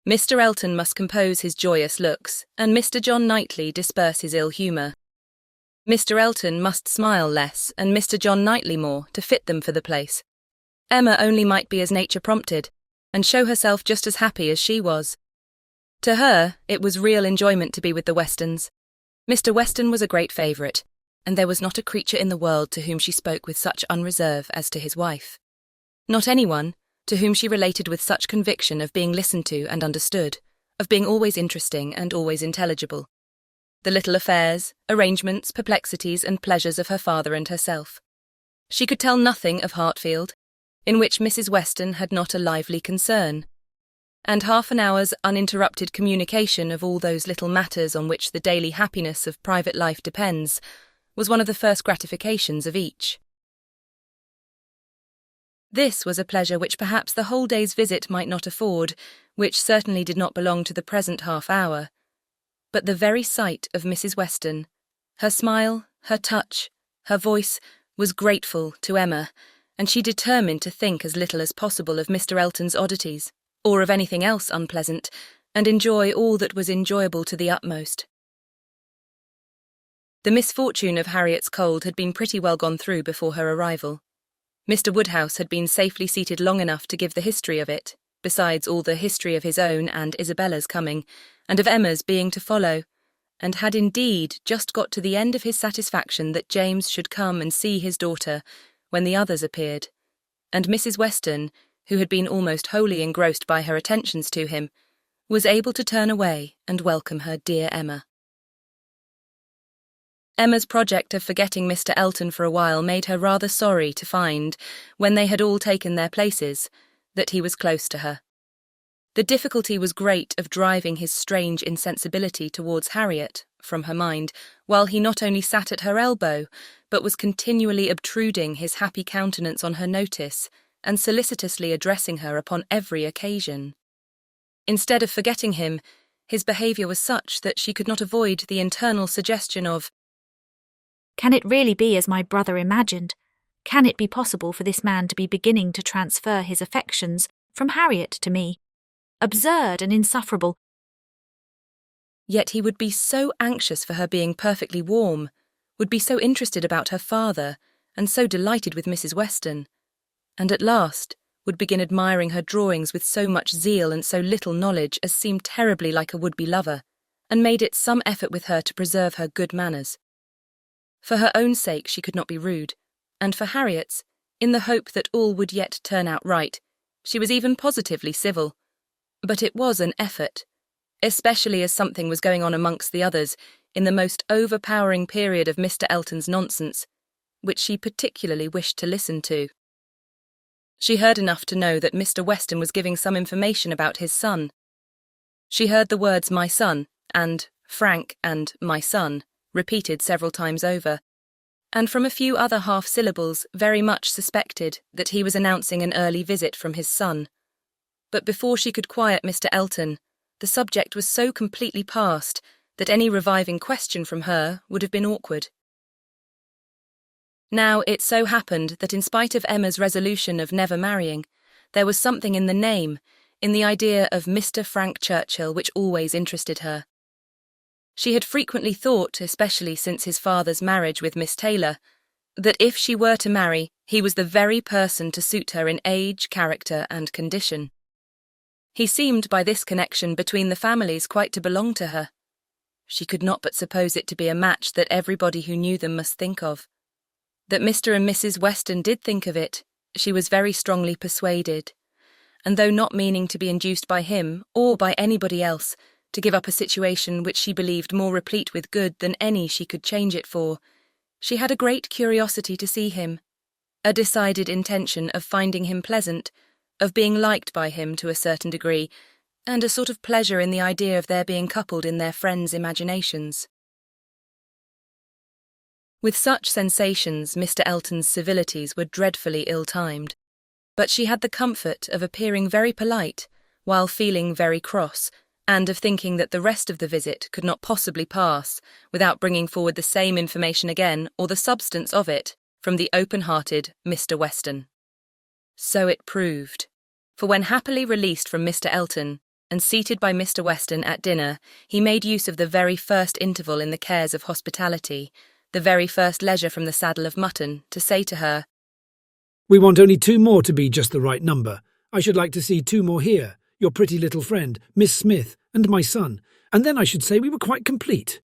Mr. Elton must compose his joyous looks, and Mr. John Knightley disperse his ill humour. Mr. Elton must smile less, and Mr. John Knightley more, to fit them for the place. Emma only might be as nature prompted, and show herself just as happy as she was. To her, it was real enjoyment to be with the Westons. Mr. Weston was a great favourite, and there was not a creature in the world to whom she spoke with such unreserve as to his wife. Not anyone to whom she related with such conviction of being listened to and understood, of being always interesting and always intelligible. The little affairs, arrangements, perplexities and pleasures of her father and herself. She could tell nothing of Hartfield, in which Mrs. Weston had not a lively concern, and half an hour's uninterrupted communication of all those little matters on which the daily happiness of private life depends was one of the first gratifications of each. This was a pleasure which perhaps the whole day's visit might not afford, which certainly did not belong to the present half-hour. But the very sight of Mrs. Weston, her smile, her touch, her voice, was grateful to Emma, and she determined to think as little as possible of Mr. Elton's oddities, or of anything else unpleasant, and enjoy all that was enjoyable to the utmost. The misfortune of Harriet's cold had been pretty well gone through before her arrival. Mr. Woodhouse had been safely seated long enough to give the history of it, besides all the history of his own and Isabella's coming, and of Emma's being to follow, and had indeed just got to the end of his satisfaction that James should come and see his daughter when the others appeared, and Mrs. Weston, who had been almost wholly engrossed by her attentions to him, was able to turn away and welcome her dear Emma. Emma's project of forgetting Mr. Elton for a while made her rather sorry to find, when they had all taken their places, that he was close to her. The difficulty was great of driving his strange insensibility towards Harriet from her mind, while he not only sat at her elbow, but was continually obtruding his happy countenance on her notice, and solicitously addressing her upon every occasion. Instead of forgetting him, his behaviour was such that she could not avoid the internal suggestion of, "Can it really be as my brother imagined? Can it be possible for this man to be beginning to transfer his affections from Harriet to me? Absurd and insufferable." Yet he would be so anxious for her being perfectly warm, would be so interested about her father, and so delighted with Mrs. Weston, and at last would begin admiring her drawings with so much zeal and so little knowledge as seemed terribly like a would-be lover, and made it some effort with her to preserve her good manners. For her own sake she could not be rude, and for Harriet's, in the hope that all would yet turn out right, she was even positively civil. But it was an effort, especially as something was going on amongst the others in the most overpowering period of Mr. Elton's nonsense, which she particularly wished to listen to. She heard enough to know that Mr. Weston was giving some information about his son. She heard the words "my son" and "Frank" and "my son" repeated several times over, and from a few other half-syllables very much suspected that he was announcing an early visit from his son. But before she could quiet Mr. Elton, the subject was so completely past that any reviving question from her would have been awkward. Now it so happened that in spite of Emma's resolution of never marrying, there was something in the name, in the idea of Mr. Frank Churchill, which always interested her. She had frequently thought, especially since his father's marriage with Miss Taylor, that if she were to marry, he was the very person to suit her in age, character, and condition. He seemed by this connection between the families quite to belong to her. She could not but suppose it to be a match that everybody who knew them must think of. That Mr. and Mrs. Weston did think of it, she was very strongly persuaded, and though not meaning to be induced by him, or by anybody else, to give up a situation which she believed more replete with good than any she could change it for, she had a great curiosity to see him, a decided intention of finding him pleasant, of being liked by him to a certain degree, and a sort of pleasure in the idea of their being coupled in their friends' imaginations. With such sensations, Mr. Elton's civilities were dreadfully ill-timed, but she had the comfort of appearing very polite, while feeling very cross, and of thinking that the rest of the visit could not possibly pass without bringing forward the same information again, or the substance of it, from the open-hearted Mr. Weston. So it proved, for when happily released from Mr. Elton and seated by Mr. Weston at dinner, he made use of the very first interval in the cares of hospitality, the very first leisure from the saddle of mutton, to say to her, "We want only 2 more to be just the right number. I should like to see 2 more here, your pretty little friend, Miss Smith, and my son, and then I should say we were quite complete.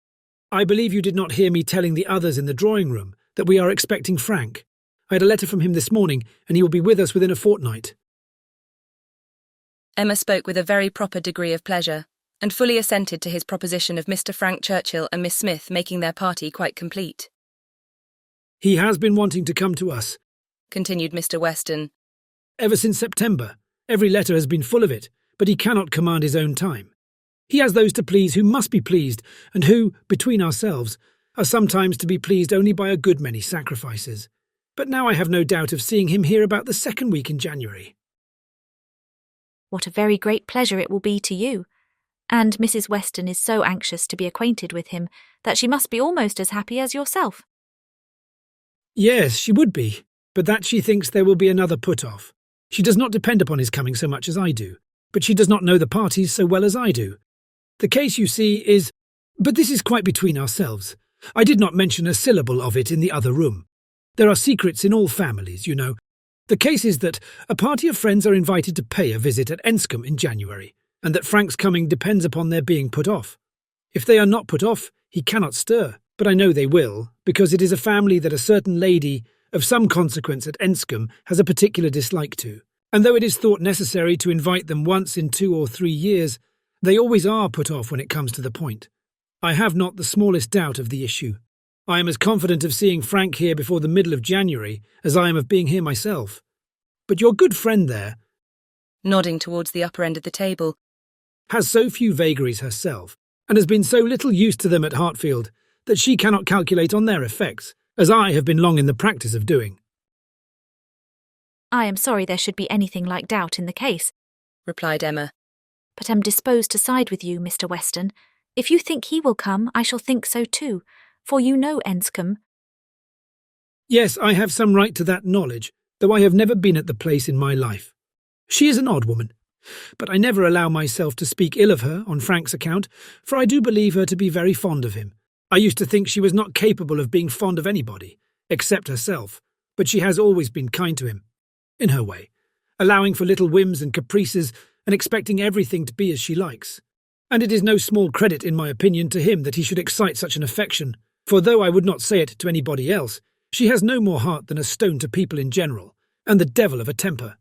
I believe you did not hear me telling the others in the drawing-room that we are expecting Frank. I had a letter from him this morning, and he will be with us within a fortnight." Emma spoke with a very proper degree of pleasure, and fully assented to his proposition of Mr. Frank Churchill and Miss Smith making their party quite complete. "He has been wanting to come to us," continued Mr. Weston, "ever since September. Every letter has been full of it, but he cannot command his own time. He has those to please who must be pleased, and who, between ourselves, are sometimes to be pleased only by a good many sacrifices. But now I have no doubt of seeing him here about the 2nd week in January." What a very great pleasure it will be to you. And Mrs. Weston is so anxious to be acquainted with him that she must be almost as happy as yourself. "Yes, she would be, but that she thinks there will be another put-off. She does not depend upon his coming so much as I do, but she does not know the parties so well as I do. The case, you see, is— but this is quite between ourselves. I did not mention a syllable of it in the other room. There are secrets in all families, you know. The case is that a party of friends are invited to pay a visit at Enscombe in January, and that Frank's coming depends upon their being put off. If they are not put off, he cannot stir, but I know they will, because it is a family that a certain lady of some consequence at Enscombe has a particular dislike to, and though it is thought necessary to invite them once in 2 or 3 years, they always are put off when it comes to the point. I have not the smallest doubt of the issue. I am as confident of seeing Frank here before the middle of January as I am of being here myself. But your good friend there," nodding towards the upper end of the table, "has so few vagaries herself, and has been so little used to them at Hartfield, that she cannot calculate on their effects, as I have been long in the practice of doing." I am sorry there should be anything like doubt in the case, replied Emma, but am disposed to side with you, Mr. Weston. If you think he will come, I shall think so too, for you know Enscombe. "Yes, I have some right to that knowledge, though I have never been at the place in my life. She is an odd woman, but I never allow myself to speak ill of her on Frank's account, for I do believe her to be very fond of him. I used to think she was not capable of being fond of anybody, except herself, but she has always been kind to him, in her way, allowing for little whims and caprices and expecting everything to be as she likes. And it is no small credit, in my opinion, to him that he should excite such an affection, for though I would not say it to anybody else, she has no more heart than a stone to people in general, and the devil of a temper."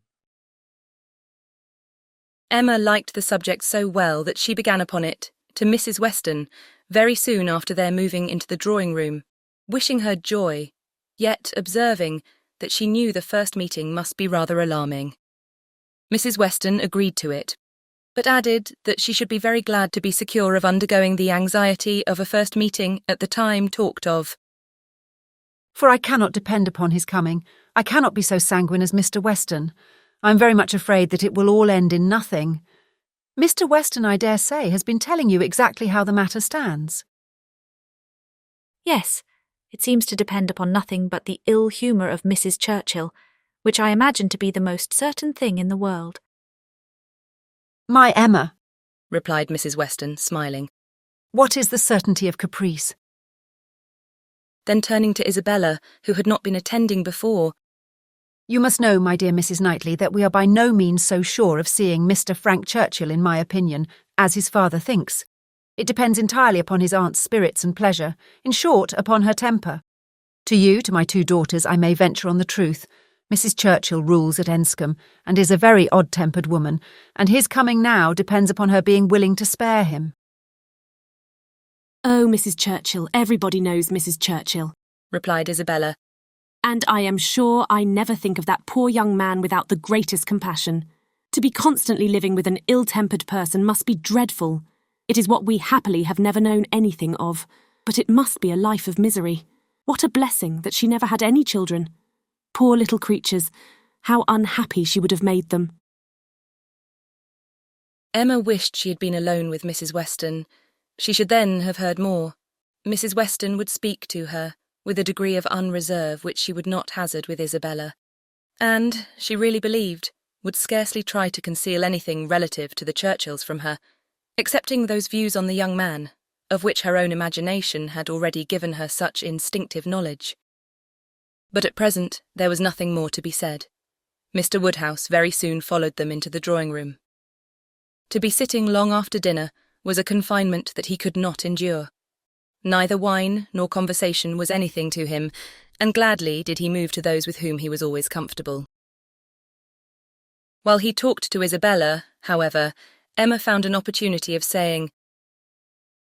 Emma liked the subject so well that she began upon it to Mrs. Weston very soon after their moving into the drawing-room, wishing her joy, yet observing that she knew the first meeting must be rather alarming. Mrs. Weston agreed to it, but added that she should be very glad to be secure of undergoing the anxiety of a first meeting at the time talked of. "For I cannot depend upon his coming. I cannot be so sanguine as Mr. Weston. I am very much afraid that it will all end in nothing. Mr. Weston, I dare say, has been telling you exactly how the matter stands." Yes, it seems to depend upon nothing but the ill humour of Mrs. Churchill, which I imagine to be the most certain thing in the world. "My Emma," replied Mrs. Weston, smiling. "What is the certainty of caprice?" Then turning to Isabella, who had not been attending before, "You must know, my dear Mrs. Knightley, that we are by no means so sure of seeing Mr. Frank Churchill, in my opinion, as his father thinks. It depends entirely upon his aunt's spirits and pleasure, in short, upon her temper. To you, to my 2 daughters, I may venture on the truth. Mrs. Churchill rules at Enscombe, and is a very odd-tempered woman, and his coming now depends upon her being willing to spare him." Oh, Mrs. Churchill, everybody knows Mrs. Churchill, replied Isabella, and I am sure I never think of that poor young man without the greatest compassion. To be constantly living with an ill-tempered person must be dreadful. It is what we happily have never known anything of, but it must be a life of misery. What a blessing that she never had any children. Poor little creatures, how unhappy she would have made them. Emma wished she had been alone with Mrs. Weston. She should then have heard more. Mrs. Weston would speak to her, with a degree of unreserve which she would not hazard with Isabella, and, she really believed, would scarcely try to conceal anything relative to the Churchills from her, excepting those views on the young man, of which her own imagination had already given her such instinctive knowledge. But at present there was nothing more to be said. Mr. Woodhouse very soon followed them into the drawing-room. To be sitting long after dinner was a confinement that he could not endure. Neither wine nor conversation was anything to him, and gladly did he move to those with whom he was always comfortable. While he talked to Isabella, however, Emma found an opportunity of saying,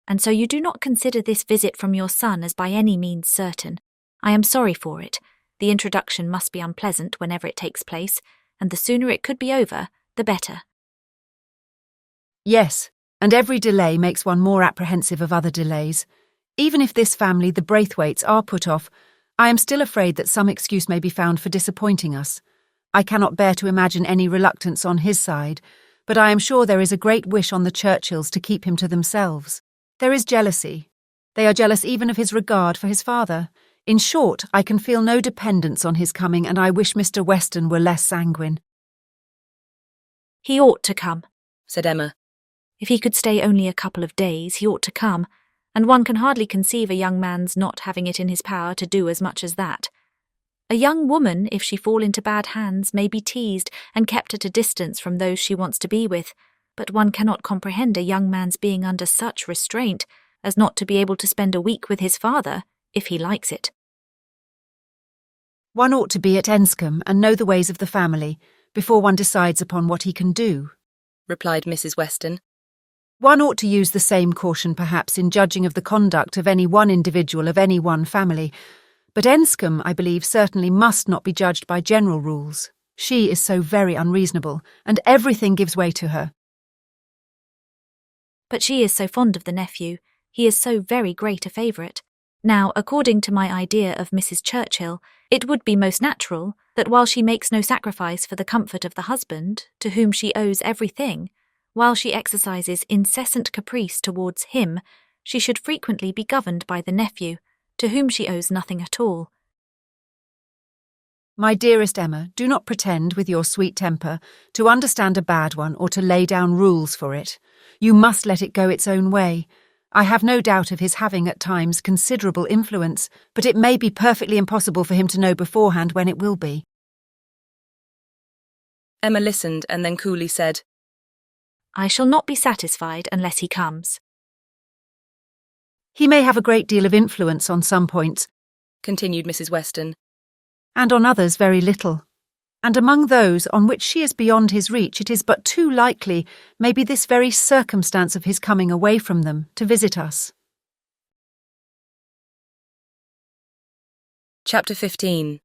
"And so you do not consider this visit from your son as by any means certain. I am sorry for it. The introduction must be unpleasant whenever it takes place, and the sooner it could be over, the better." Yes, and every delay makes one more apprehensive of other delays. Even if this family, the Braithwaites, are put off, I am still afraid that some excuse may be found for disappointing us. I cannot bear to imagine any reluctance on his side, but I am sure there is a great wish on the Churchills to keep him to themselves. There is jealousy. They are jealous even of his regard for his father. In short, I can feel no dependence on his coming, and I wish Mr. Weston were less sanguine. "He ought to come," said Emma. "If he could stay only a couple of days, he ought to come, and one can hardly conceive a young man's not having it in his power to do as much as that. A young woman, if she fall into bad hands, may be teased and kept at a distance from those she wants to be with, but one cannot comprehend a young man's being under such restraint as not to be able to spend a week with his father, if he likes it." One ought to be at Enscombe and know the ways of the family before one decides upon what he can do, replied Mrs. Weston. One ought to use the same caution perhaps in judging of the conduct of any one individual of any one family, but Enscombe, I believe, certainly must not be judged by general rules. She is so very unreasonable, and everything gives way to her. But she is so fond of the nephew, he is so very great a favourite. Now, according to my idea of Mrs. Churchill, it would be most natural that while she makes no sacrifice for the comfort of the husband, to whom she owes everything, while she exercises incessant caprice towards him, she should frequently be governed by the nephew, to whom she owes nothing at all. My dearest Emma, do not pretend, with your sweet temper, to understand a bad one or to lay down rules for it. You must let it go its own way. I have no doubt of his having at times considerable influence, but it may be perfectly impossible for him to know beforehand when it will be. Emma listened and then coolly said, "I shall not be satisfied unless he comes." He may have a great deal of influence on some points, continued Mrs. Weston, and on others very little. And among those on which she is beyond his reach, it is but too likely may be this very circumstance of his coming away from them to visit us. Chapter 15.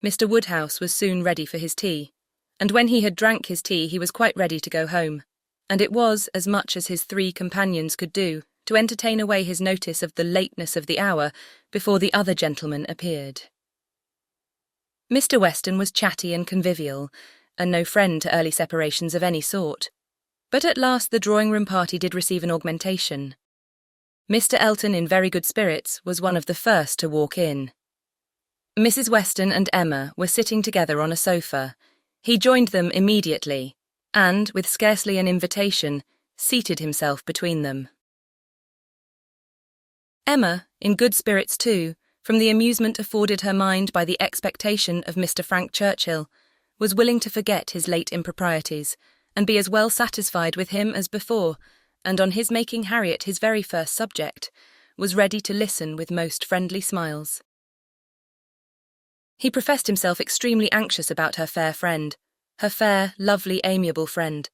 Mr. Woodhouse was soon ready for his tea, and when he had drank his tea he was quite ready to go home, and it was as much as his 3 companions could do to entertain away his notice of the lateness of the hour before the other gentlemen appeared. Mr. Weston was chatty and convivial, and no friend to early separations of any sort. But at last the drawing-room party did receive an augmentation. Mr. Elton, in very good spirits, was one of the first to walk in. Mrs. Weston and Emma were sitting together on a sofa. He joined them immediately, and, with scarcely an invitation, seated himself between them. Emma, in good spirits too, from the amusement afforded her mind by the expectation of Mr. Frank Churchill, was willing to forget his late improprieties, and be as well satisfied with him as before, and on his making Harriet his very first subject, was ready to listen with most friendly smiles. He professed himself extremely anxious about her fair friend, her fair, lovely, amiable friend.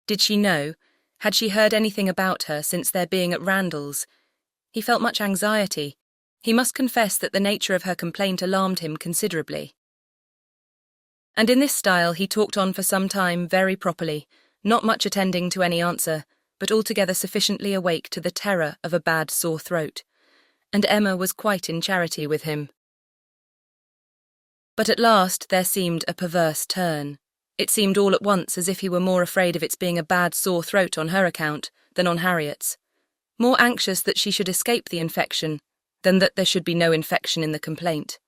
Did she know, had she heard anything about her since their being at Randalls? He felt much anxiety. He must confess that the nature of her complaint alarmed him considerably. And in this style he talked on for some time very properly, not much attending to any answer, but altogether sufficiently awake to the terror of a bad sore throat, and Emma was quite in charity with him. But at last there seemed a perverse turn. It seemed all at once as if he were more afraid of its being a bad sore throat on her account than on Harriet's. more anxious that she should escape the infection than that there should be no infection in the complaint.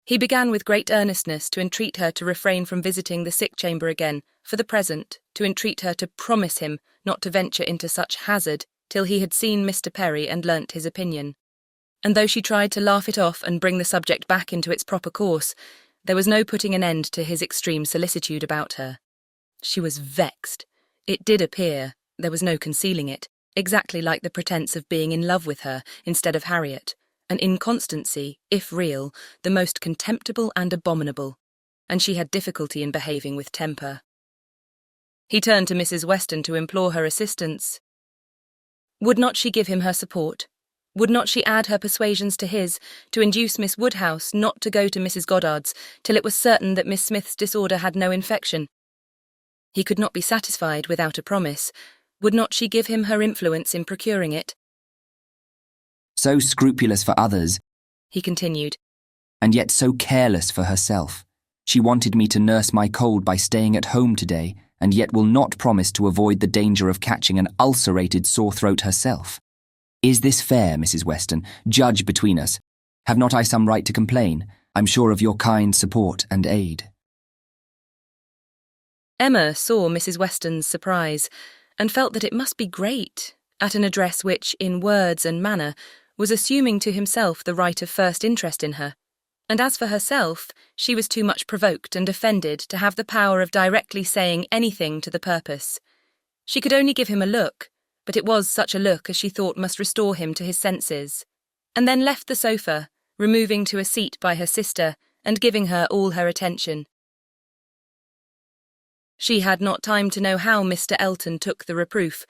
He began with great earnestness to entreat her to refrain from visiting the sick chamber again, for the present, to entreat her to promise him not to venture into such hazard till he had seen Mr. Perry and learnt his opinion. And though she tried to laugh it off and bring the subject back into its proper course, there was no putting an end to his extreme solicitude about her. She was vexed. It did appear, there was no concealing it, exactly like the pretence of being in love with her instead of Harriet, an inconstancy, if real, the most contemptible and abominable, and she had difficulty in behaving with temper. He turned to Mrs. Weston to implore her assistance. Would not she give him her support? Would not she add her persuasions to his, to induce Miss Woodhouse not to go to Mrs. Goddard's till it was certain that Miss Smith's disorder had no infection? He could not be satisfied without a promise. Would not she give him her influence in procuring it? So scrupulous for others, He continued, and yet so careless for herself. She wanted me to nurse my cold by staying at home today, and yet will not promise to avoid the danger of catching an ulcerated sore throat herself. Is this fair, Mrs. Weston? Judge between us. Have not I some right to complain? I'm sure of your kind support and aid. Emma saw Mrs. Weston's surprise, and felt that it must be great, at an address which, in words and manner, was assuming to himself the right of first interest in her, and as for herself, she was too much provoked and offended to have the power of directly saying anything to the purpose. She could only give him a look, but it was such a look as she thought must restore him to his senses, and then left the sofa, removing to a seat by her sister and giving her all her attention. She had not time to know how Mr. Elton took the reproof.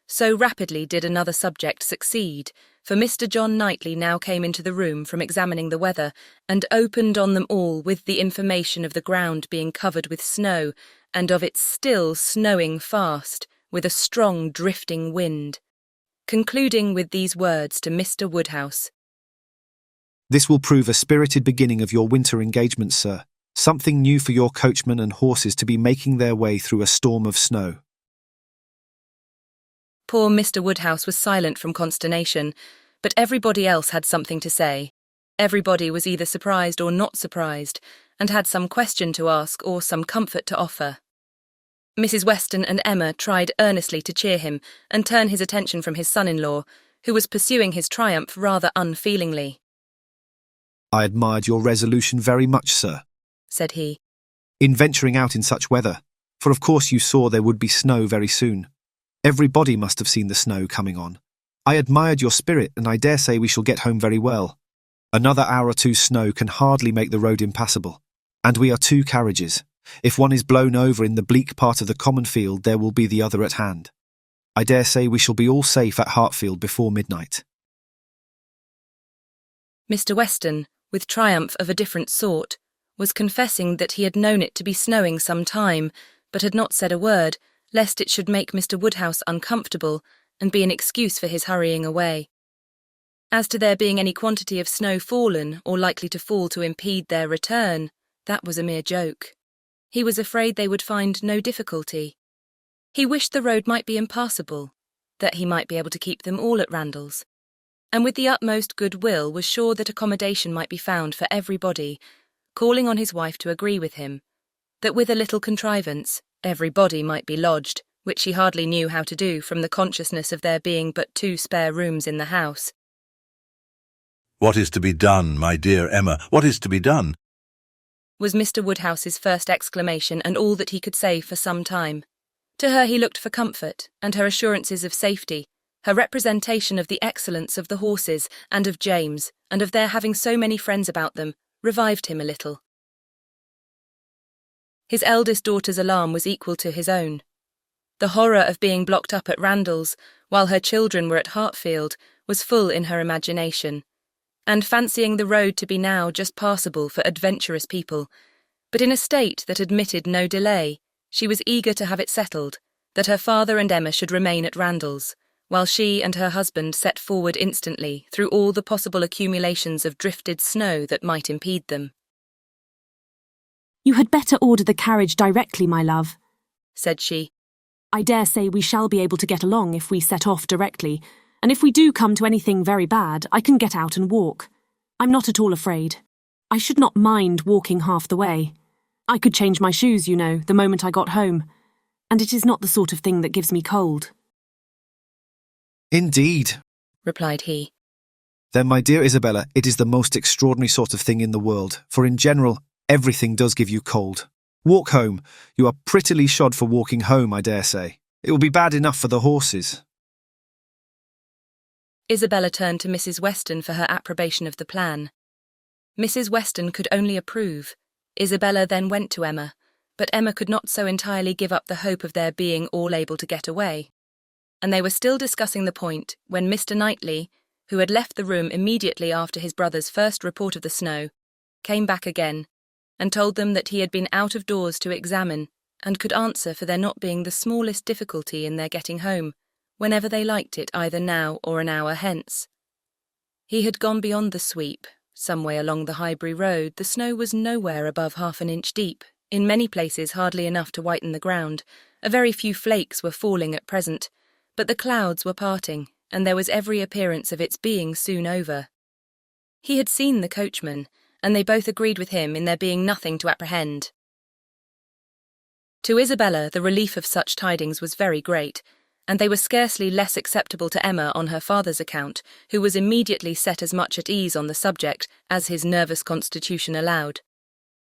So rapidly did another subject succeed, for Mr. John Knightley now came into the room from examining the weather, and opened on them all with the information of the ground being covered with snow, and of it still snowing fast, with a strong drifting wind, concluding with these words to Mr. Woodhouse. This will prove a spirited beginning of your winter engagement, sir. Something new for your coachman and horses to be making their way through a storm of snow. Poor Mr. Woodhouse was silent from consternation, but everybody else had something to say. Everybody was either surprised or not surprised, and had some question to ask or some comfort to offer. Mrs. Weston and Emma tried earnestly to cheer him and turn his attention from his son-in-law, who was pursuing his triumph rather unfeelingly. I admired your resolution very much, sir, said he, in venturing out in such weather, for of course you saw there would be snow very soon. Everybody must have seen the snow coming on. I admired your spirit, and I dare say we shall get home very well. Another hour or two's snow can hardly make the road impassable, and we are 2 carriages. If one is blown over in the bleak part of the common field, there will be the other at hand. I dare say we shall be all safe at Hartfield before midnight. Mr. Weston, with triumph of a different sort, was confessing that he had known it to be snowing some time, but had not said a word, lest it should make Mr. Woodhouse uncomfortable and be an excuse for his hurrying away. As to there being any quantity of snow fallen or likely to fall to impede their return, that was a mere joke. He was afraid they would find no difficulty. He wished the road might be impassable, that he might be able to keep them all at Randalls, and with the utmost goodwill was sure that accommodation might be found for everybody, calling on his wife to agree with him, that with a little contrivance, everybody might be lodged, which she hardly knew how to do from the consciousness of there being but 2 spare rooms in the house. What is to be done, my dear Emma? What is to be done? Was Mr. Woodhouse's first exclamation, and all that he could say for some time. To her he looked for comfort, and her assurances of safety, her representation of the excellence of the horses and of James, and of their having so many friends about them, revived him a little. His eldest daughter's alarm was equal to his own. The horror of being blocked up at Randalls, while her children were at Hartfield, was full in her imagination, and fancying the road to be now just passable for adventurous people, but in a state that admitted no delay, she was eager to have it settled, that her father and Emma should remain at Randalls, while she and her husband set forward instantly through all the possible accumulations of drifted snow that might impede them. You had better order the carriage directly, my love, said she. I dare say we shall be able to get along if we set off directly, And if we do come to anything very bad, I can get out and walk. I'm not at all afraid. I should not mind walking half the way. I could change my shoes, you know, the moment I got home. And it is not the sort of thing that gives me cold." "Indeed," replied he. "Then, my dear Isabella, it is the most extraordinary sort of thing in the world, for in general, everything does give you cold. Walk home. You are prettily shod for walking home, I dare say. It will be bad enough for the horses." Isabella turned to Mrs. Weston for her approbation of the plan. Mrs. Weston could only approve. Isabella then went to Emma, but Emma could not so entirely give up the hope of their being all able to get away. And they were still discussing the point when Mr. Knightley, who had left the room immediately after his brother's first report of the snow, came back again and told them that he had been out of doors to examine and could answer for there not being the smallest difficulty in their getting home, whenever they liked it, either now or an hour hence. He had gone beyond the sweep. Some way along the Highbury Road, the snow was nowhere above half an inch deep, in many places hardly enough to whiten the ground. A very few flakes were falling at present, but the clouds were parting, and there was every appearance of its being soon over. He had seen the coachman, and they both agreed with him in there being nothing to apprehend. To Isabella, the relief of such tidings was very great, and they were scarcely less acceptable to Emma on her father's account, who was immediately set as much at ease on the subject as his nervous constitution allowed.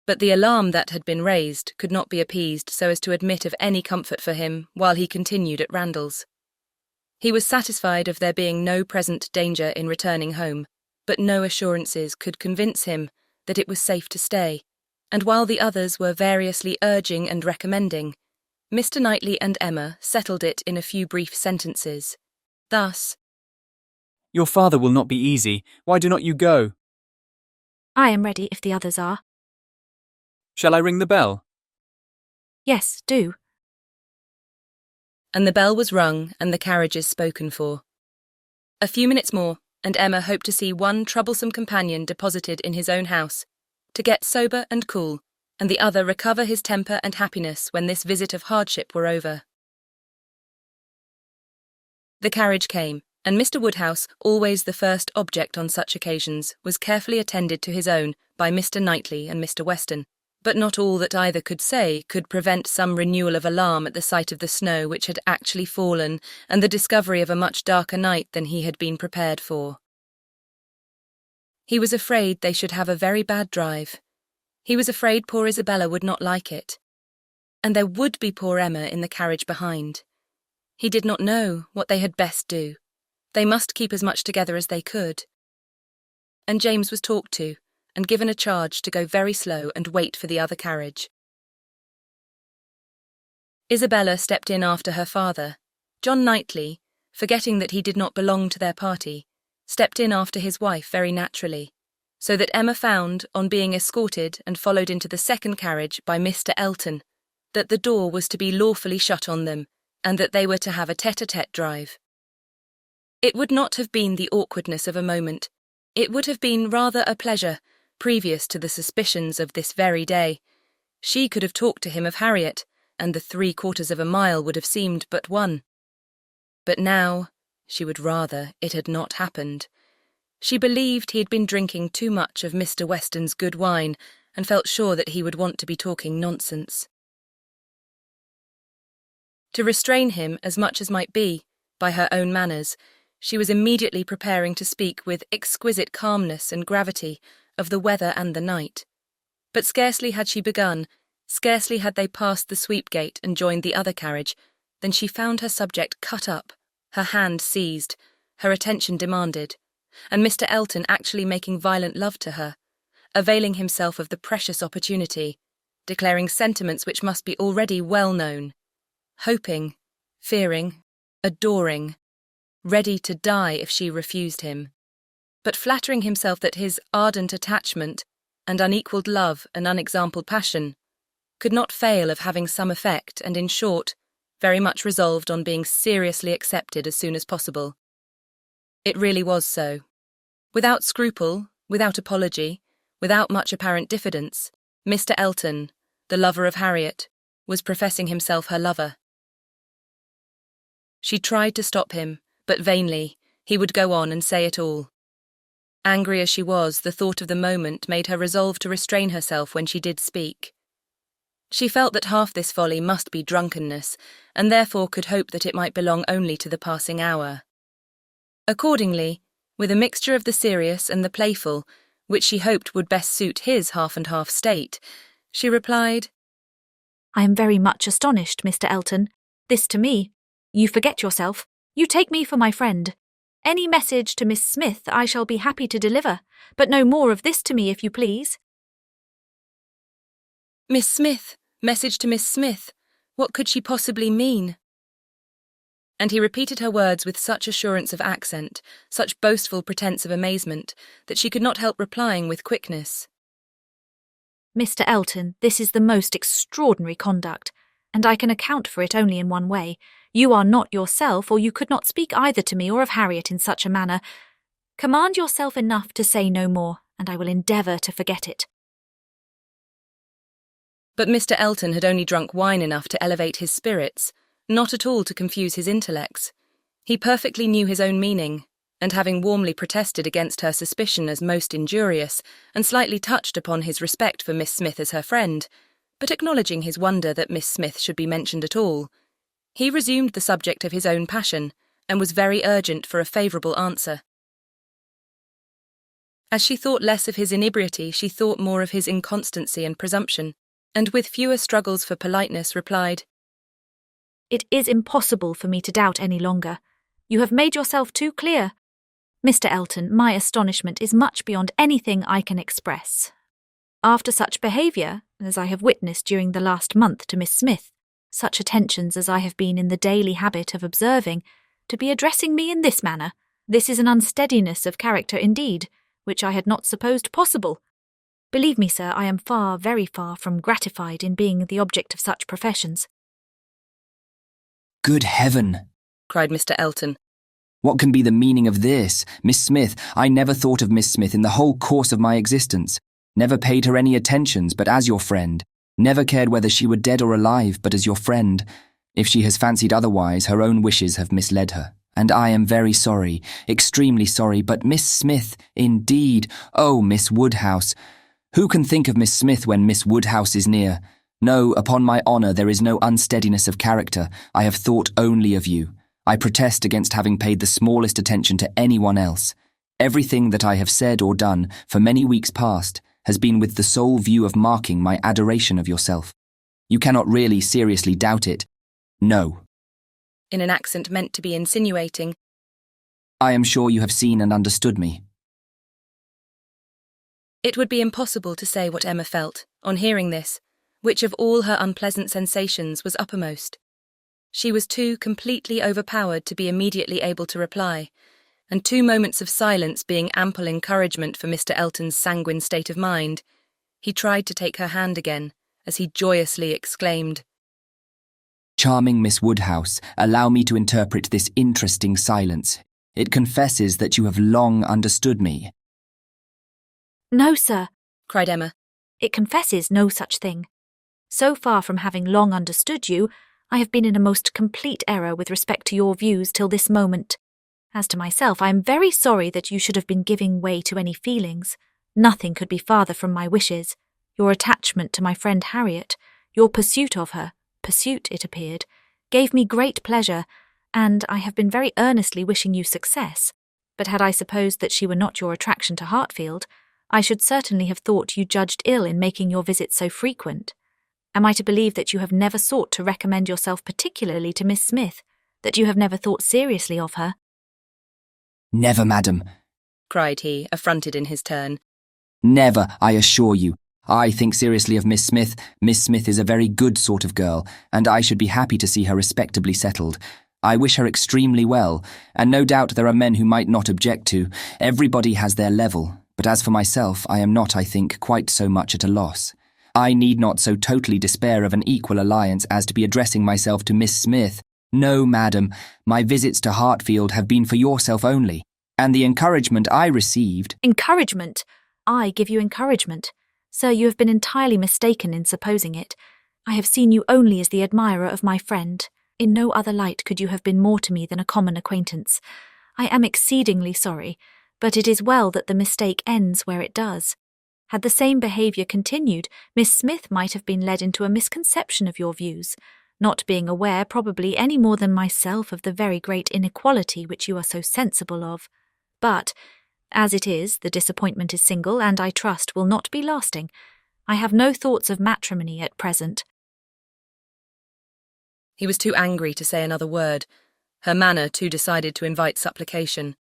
But the alarm that had been raised could not be appeased so as to admit of any comfort for him while he continued at Randalls. He was satisfied of there being no present danger in returning home, but no assurances could convince him that it was safe to stay, and while the others were variously urging and recommending, Mr. Knightley and Emma settled it in a few brief sentences. Thus, "Your father will not be easy. Why do not you go? I am ready if the others are. Shall I ring the bell?" Yes, do. and the bell was rung and the carriages spoken for. A few minutes more, and Emma hoped to see one troublesome companion deposited in his own house, to get sober and cool, and the other recover his temper and happiness when this visit of hardship were over. The carriage came, and Mr. Woodhouse, always the first object on such occasions, was carefully attended to his own by Mr. Knightley and Mr. Weston, but not all that either could say could prevent some renewal of alarm at the sight of the snow which had actually fallen and the discovery of a much darker night than he had been prepared for. He was afraid they should have a very bad drive. He was afraid poor Isabella would not like it. And there would be poor Emma in the carriage behind. He did not know what they had best do. They must keep as much together as they could. And James was talked to, and given a charge to go very slow and wait for the other carriage. Isabella stepped in after her father. John Knightley, forgetting that he did not belong to their party, stepped in after his wife very naturally, so that Emma found, on being escorted and followed into the second carriage by Mr. Elton, that the door was to be lawfully shut on them, and that they were to have a tete-a-tete drive. It would not have been the awkwardness of a moment. It would have been rather a pleasure, previous to the suspicions of this very day. She could have talked to him of Harriet, and the 3/4 of a mile would have seemed but one. But now, she would rather it had not happened. She believed he had been drinking too much of Mr. Weston's good wine, and felt sure that he would want to be talking nonsense. To restrain him as much as might be, by her own manners, she was immediately preparing to speak with exquisite calmness and gravity of the weather and the night. But scarcely had she begun, scarcely had they passed the sweep-gate and joined the other carriage, than she found her subject cut up, her hand seized, her attention demanded, and Mr. Elton actually making violent love to her, availing himself of the precious opportunity, declaring sentiments which must be already well known, hoping, fearing, adoring, ready to die if she refused him, but flattering himself that his ardent attachment and unequalled love and unexampled passion could not fail of having some effect, and in short, very much resolved on being seriously accepted as soon as possible. It really was so. Without scruple, without apology, without much apparent diffidence, Mr. Elton, the lover of Harriet, was professing himself her lover. She tried to stop him, but vainly. He would go on and say it all. Angry as she was, the thought of the moment made her resolve to restrain herself when she did speak. She felt that half this folly must be drunkenness, and therefore could hope that it might belong only to the passing hour. Accordingly, with a mixture of the serious and the playful, which she hoped would best suit his half-and-half state, she replied, I am very much astonished, Mr. Elton. This to me. You forget yourself. You take me for my friend. Any message to Miss Smith I shall be happy to deliver, but no more of this to me, if you please. Miss Smith, message to Miss Smith. What could she possibly mean? And he repeated her words with such assurance of accent, such boastful pretence of amazement, that she could not help replying with quickness. Mr. Elton, this is the most extraordinary conduct, and I can account for it only in one way. You are not yourself, or you could not speak either to me or of Harriet in such a manner. Command yourself enough to say no more, and I will endeavour to forget it. But Mr. Elton had only drunk wine enough to elevate his spirits, not at all to confuse his intellects. He perfectly knew his own meaning, and having warmly protested against her suspicion as most injurious, and slightly touched upon his respect for Miss Smith as her friend, but acknowledging his wonder that Miss Smith should be mentioned at all, he resumed the subject of his own passion, and was very urgent for a favourable answer. As she thought less of his inebriety, she thought more of his inconstancy and presumption, and with fewer struggles for politeness replied, It is impossible for me to doubt any longer. You have made yourself too clear. Mr. Elton, my astonishment is much beyond anything I can express. After such behaviour as I have witnessed during the last month to Miss Smith, such attentions as I have been in the daily habit of observing, to be addressing me in this manner, this is an unsteadiness of character indeed, which I had not supposed possible. Believe me, sir, I am far, very far from gratified in being the object of such professions. Good heaven! cried Mr. Elton. What can be the meaning of this? Miss Smith, I never thought of Miss Smith in the whole course of my existence. Never paid her any attentions but as your friend. Never cared whether she were dead or alive but as your friend. If she has fancied otherwise, her own wishes have misled her. And I am very sorry, extremely sorry, but Miss Smith, indeed, oh, Miss Woodhouse. Who can think of Miss Smith when Miss Woodhouse is near? No, upon my honour, there is no unsteadiness of character. I have thought only of you. I protest against having paid the smallest attention to anyone else. Everything that I have said or done for many weeks past has been with the sole view of marking my adoration of yourself. You cannot really seriously doubt it. No. In an accent meant to be insinuating, I am sure you have seen and understood me. It would be impossible to say what Emma felt, on hearing this, which of all her unpleasant sensations was uppermost. She was too completely overpowered to be immediately able to reply, and 2 moments of silence being ample encouragement for Mr. Elton's sanguine state of mind, he tried to take her hand again, as he joyously exclaimed, Charming Miss Woodhouse, allow me to interpret this interesting silence. It confesses that you have long understood me. No, sir, cried Emma. It confesses no such thing. So far from having long understood you, I have been in a most complete error with respect to your views till this moment. As to myself, I am very sorry that you should have been giving way to any feelings. Nothing could be farther from my wishes. Your attachment to my friend Harriet, your pursuit of her, it appeared, gave me great pleasure, and I have been very earnestly wishing you success. But had I supposed that she were not your attraction to Hartfield, I should certainly have thought you judged ill in making your visits so frequent. Am I to believe that you have never sought to recommend yourself particularly to Miss Smith, that you have never thought seriously of her? Never, madam, cried he, affronted in his turn. Never, I assure you. I think seriously of Miss Smith. Miss Smith is a very good sort of girl, and I should be happy to see her respectably settled. I wish her extremely well, and no doubt there are men who might not object to. Everybody has their level, but as for myself, I am not, I think, quite so much at a loss. I need not so totally despair of an equal alliance as to be addressing myself to Miss Smith. No, madam, my visits to Hartfield have been for yourself only, and the encouragement I received— Encouragement? I give you encouragement. Sir, you have been entirely mistaken in supposing it. I have seen you only as the admirer of my friend. In no other light could you have been more to me than a common acquaintance. I am exceedingly sorry, but it is well that the mistake ends where it does. Had the same behaviour continued, Miss Smith might have been led into a misconception of your views, not being aware probably any more than myself of the very great inequality which you are so sensible of. But, as it is, the disappointment is single, and I trust will not be lasting. I have no thoughts of matrimony at present. He was too angry to say another word, her manner too decided to invite supplication.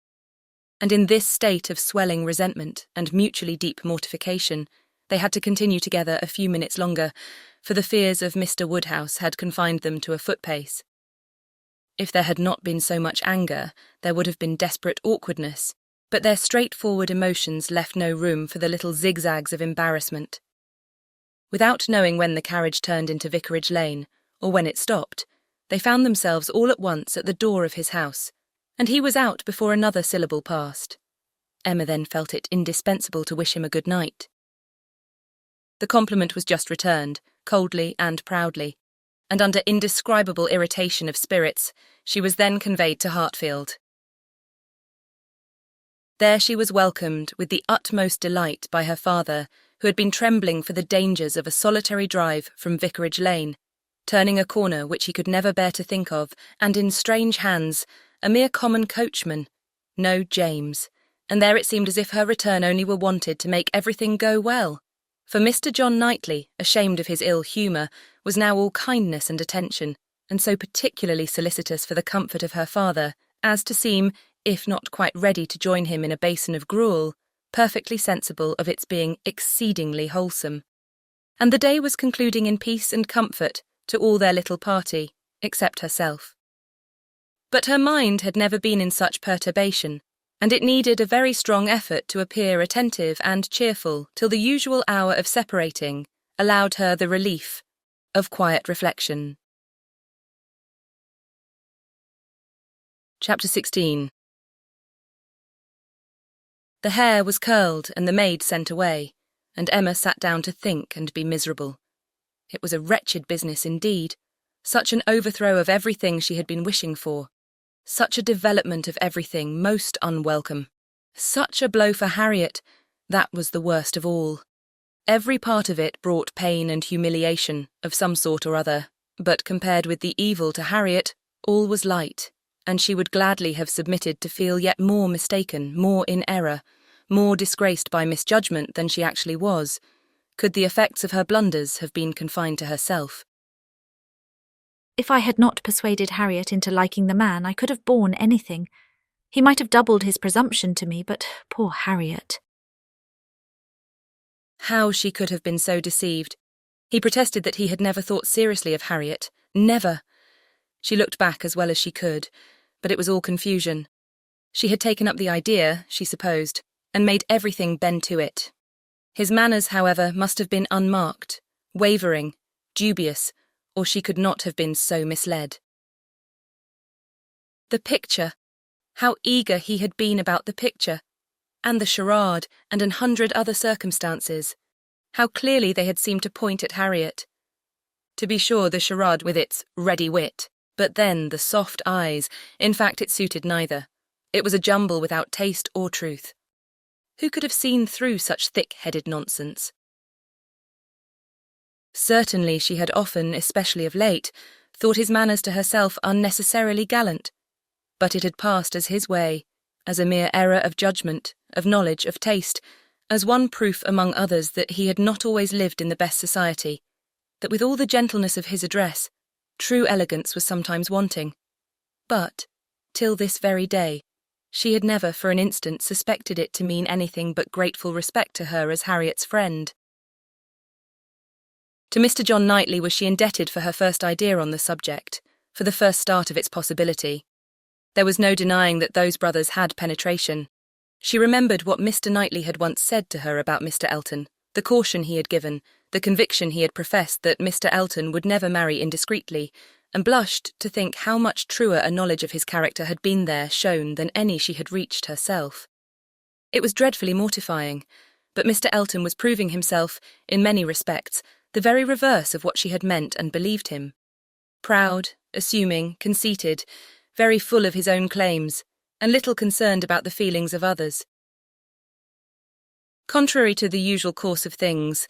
And in this state of swelling resentment and mutually deep mortification, they had to continue together a few minutes longer, for the fears of Mr. Woodhouse had confined them to a footpace. If there had not been so much anger, there would have been desperate awkwardness, but their straightforward emotions left no room for the little zigzags of embarrassment. Without knowing when the carriage turned into Vicarage Lane, or when it stopped, they found themselves all at once at the door of his house, and he was out before another syllable passed. Emma then felt it indispensable to wish him a good night. The compliment was just returned, coldly and proudly, and under indescribable irritation of spirits, she was then conveyed to Hartfield. There she was welcomed with the utmost delight by her father, who had been trembling for the dangers of a solitary drive from Vicarage Lane, turning a corner which he could never bear to think of, and in strange hands, a mere common coachman, no James, and there it seemed as if her return only were wanted to make everything go well. For Mr. John Knightley, ashamed of his ill humour, was now all kindness and attention, and so particularly solicitous for the comfort of her father, as to seem, if not quite ready to join him in a basin of gruel, perfectly sensible of its being exceedingly wholesome. And the day was concluding in peace and comfort to all their little party, except herself. But her mind had never been in such perturbation, and it needed a very strong effort to appear attentive and cheerful till the usual hour of separating allowed her the relief of quiet reflection. Chapter 16. The hair was curled and the maid sent away, and Emma sat down to think and be miserable. It was a wretched business indeed, such an overthrow of everything she had been wishing for, such a development of everything most unwelcome, such a blow for Harriet, that was the worst of all. Every part of it brought pain and humiliation of some sort or other, but compared with the evil to Harriet, all was light, and she would gladly have submitted to feel yet more mistaken, more in error, more disgraced by misjudgment than she actually was, could the effects of her blunders have been confined to herself. If I had not persuaded Harriet into liking the man, I could have borne anything. He might have doubled his presumption to me, but poor Harriet. How she could have been so deceived. He protested that he had never thought seriously of Harriet. Never. She looked back as well as she could, but it was all confusion. She had taken up the idea, she supposed, and made everything bend to it. His manners, however, must have been unmarked, wavering, dubious, or she could not have been so misled. The picture! How eager he had been about the picture, and the charade, and 100 other circumstances. How clearly they had seemed to point at Harriet. To be sure, the charade with its ready wit, but then the soft eyes, in fact it suited neither. It was a jumble without taste or truth. Who could have seen through such thick-headed nonsense? Certainly she had often, especially of late, thought his manners to herself unnecessarily gallant, but it had passed as his way, as a mere error of judgment, of knowledge, of taste, as one proof among others that he had not always lived in the best society, that with all the gentleness of his address, true elegance was sometimes wanting. But, till this very day, she had never for an instant suspected it to mean anything but grateful respect to her as Harriet's friend. To Mr. John Knightley was she indebted for her first idea on the subject, for the first start of its possibility. There was no denying that those brothers had penetration. She remembered what Mr. Knightley had once said to her about Mr. Elton, the caution he had given, the conviction he had professed that Mr. Elton would never marry indiscreetly, and blushed to think how much truer a knowledge of his character had been there shown than any she had reached herself. It was dreadfully mortifying, but Mr. Elton was proving himself, in many respects, the very reverse of what she had meant and believed him. Proud, assuming, conceited, very full of his own claims, and little concerned about the feelings of others. Contrary to the usual course of things,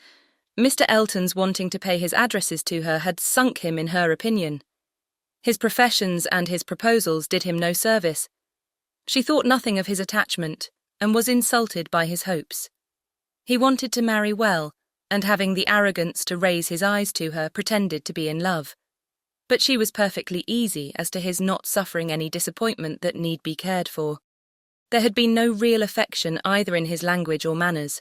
Mr. Elton's wanting to pay his addresses to her had sunk him in her opinion. His professions and his proposals did him no service. She thought nothing of his attachment, and was insulted by his hopes. He wanted to marry well, and having the arrogance to raise his eyes to her, pretended to be in love. But she was perfectly easy as to his not suffering any disappointment that need be cared for. There had been no real affection either in his language or manners.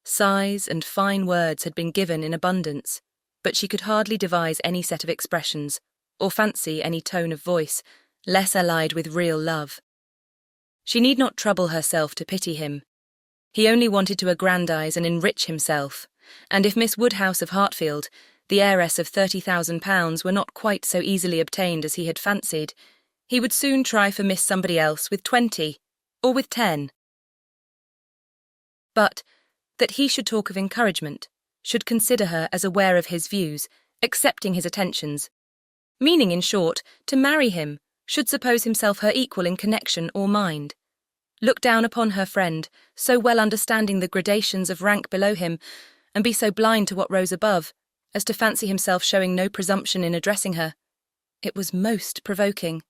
Sighs and fine words had been given in abundance, but she could hardly devise any set of expressions, or fancy any tone of voice, less allied with real love. She need not trouble herself to pity him. He only wanted to aggrandize and enrich himself, and if Miss Woodhouse of Hartfield, the heiress of £30,000, were not quite so easily obtained as he had fancied, he would soon try for Miss Somebody Else with 20, or with 10. But that he should talk of encouragement, should consider her as aware of his views, accepting his attentions, meaning, in short, to marry him, should suppose himself her equal in connection or mind, look down upon her friend, so well understanding the gradations of rank below him, and be so blind to what rose above, as to fancy himself showing no presumption in addressing her. It was most provoking.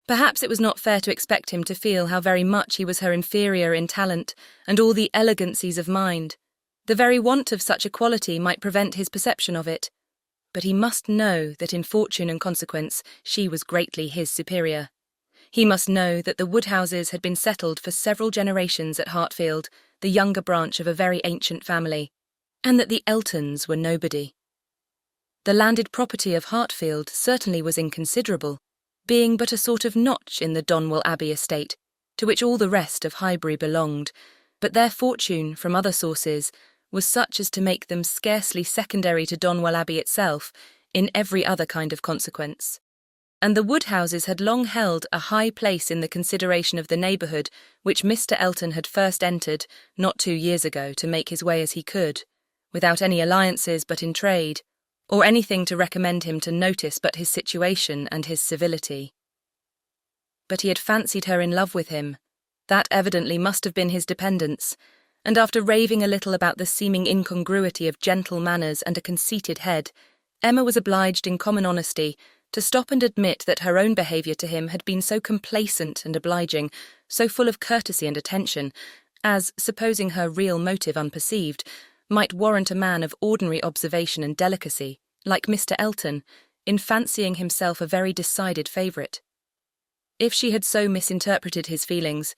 Perhaps it was not fair to expect him to feel how very much he was her inferior in talent and all the elegancies of mind. The very want of such a quality might prevent his perception of it. But he must know that in fortune and consequence she was greatly his superior. He must know that the Woodhouses had been settled for several generations at Hartfield, the younger branch of a very ancient family, and that the Eltons were nobody. The landed property of Hartfield certainly was inconsiderable, being but a sort of notch in the Donwell Abbey estate, to which all the rest of Highbury belonged, but their fortune, from other sources, was such as to make them scarcely secondary to Donwell Abbey itself in every other kind of consequence. And the Woodhouses had long held a high place in the consideration of the neighbourhood which Mr. Elton had first entered not 2 years ago to make his way as he could, without any alliances but in trade, or anything to recommend him to notice but his situation and his civility. But he had fancied her in love with him. That evidently must have been his dependence, and after raving a little about the seeming incongruity of gentle manners and a conceited head, Emma was obliged in common honesty to stop and admit that her own behaviour to him had been so complacent and obliging, so full of courtesy and attention, as, supposing her real motive unperceived, might warrant a man of ordinary observation and delicacy, like Mr. Elton, in fancying himself a very decided favourite. If she had so misinterpreted his feelings,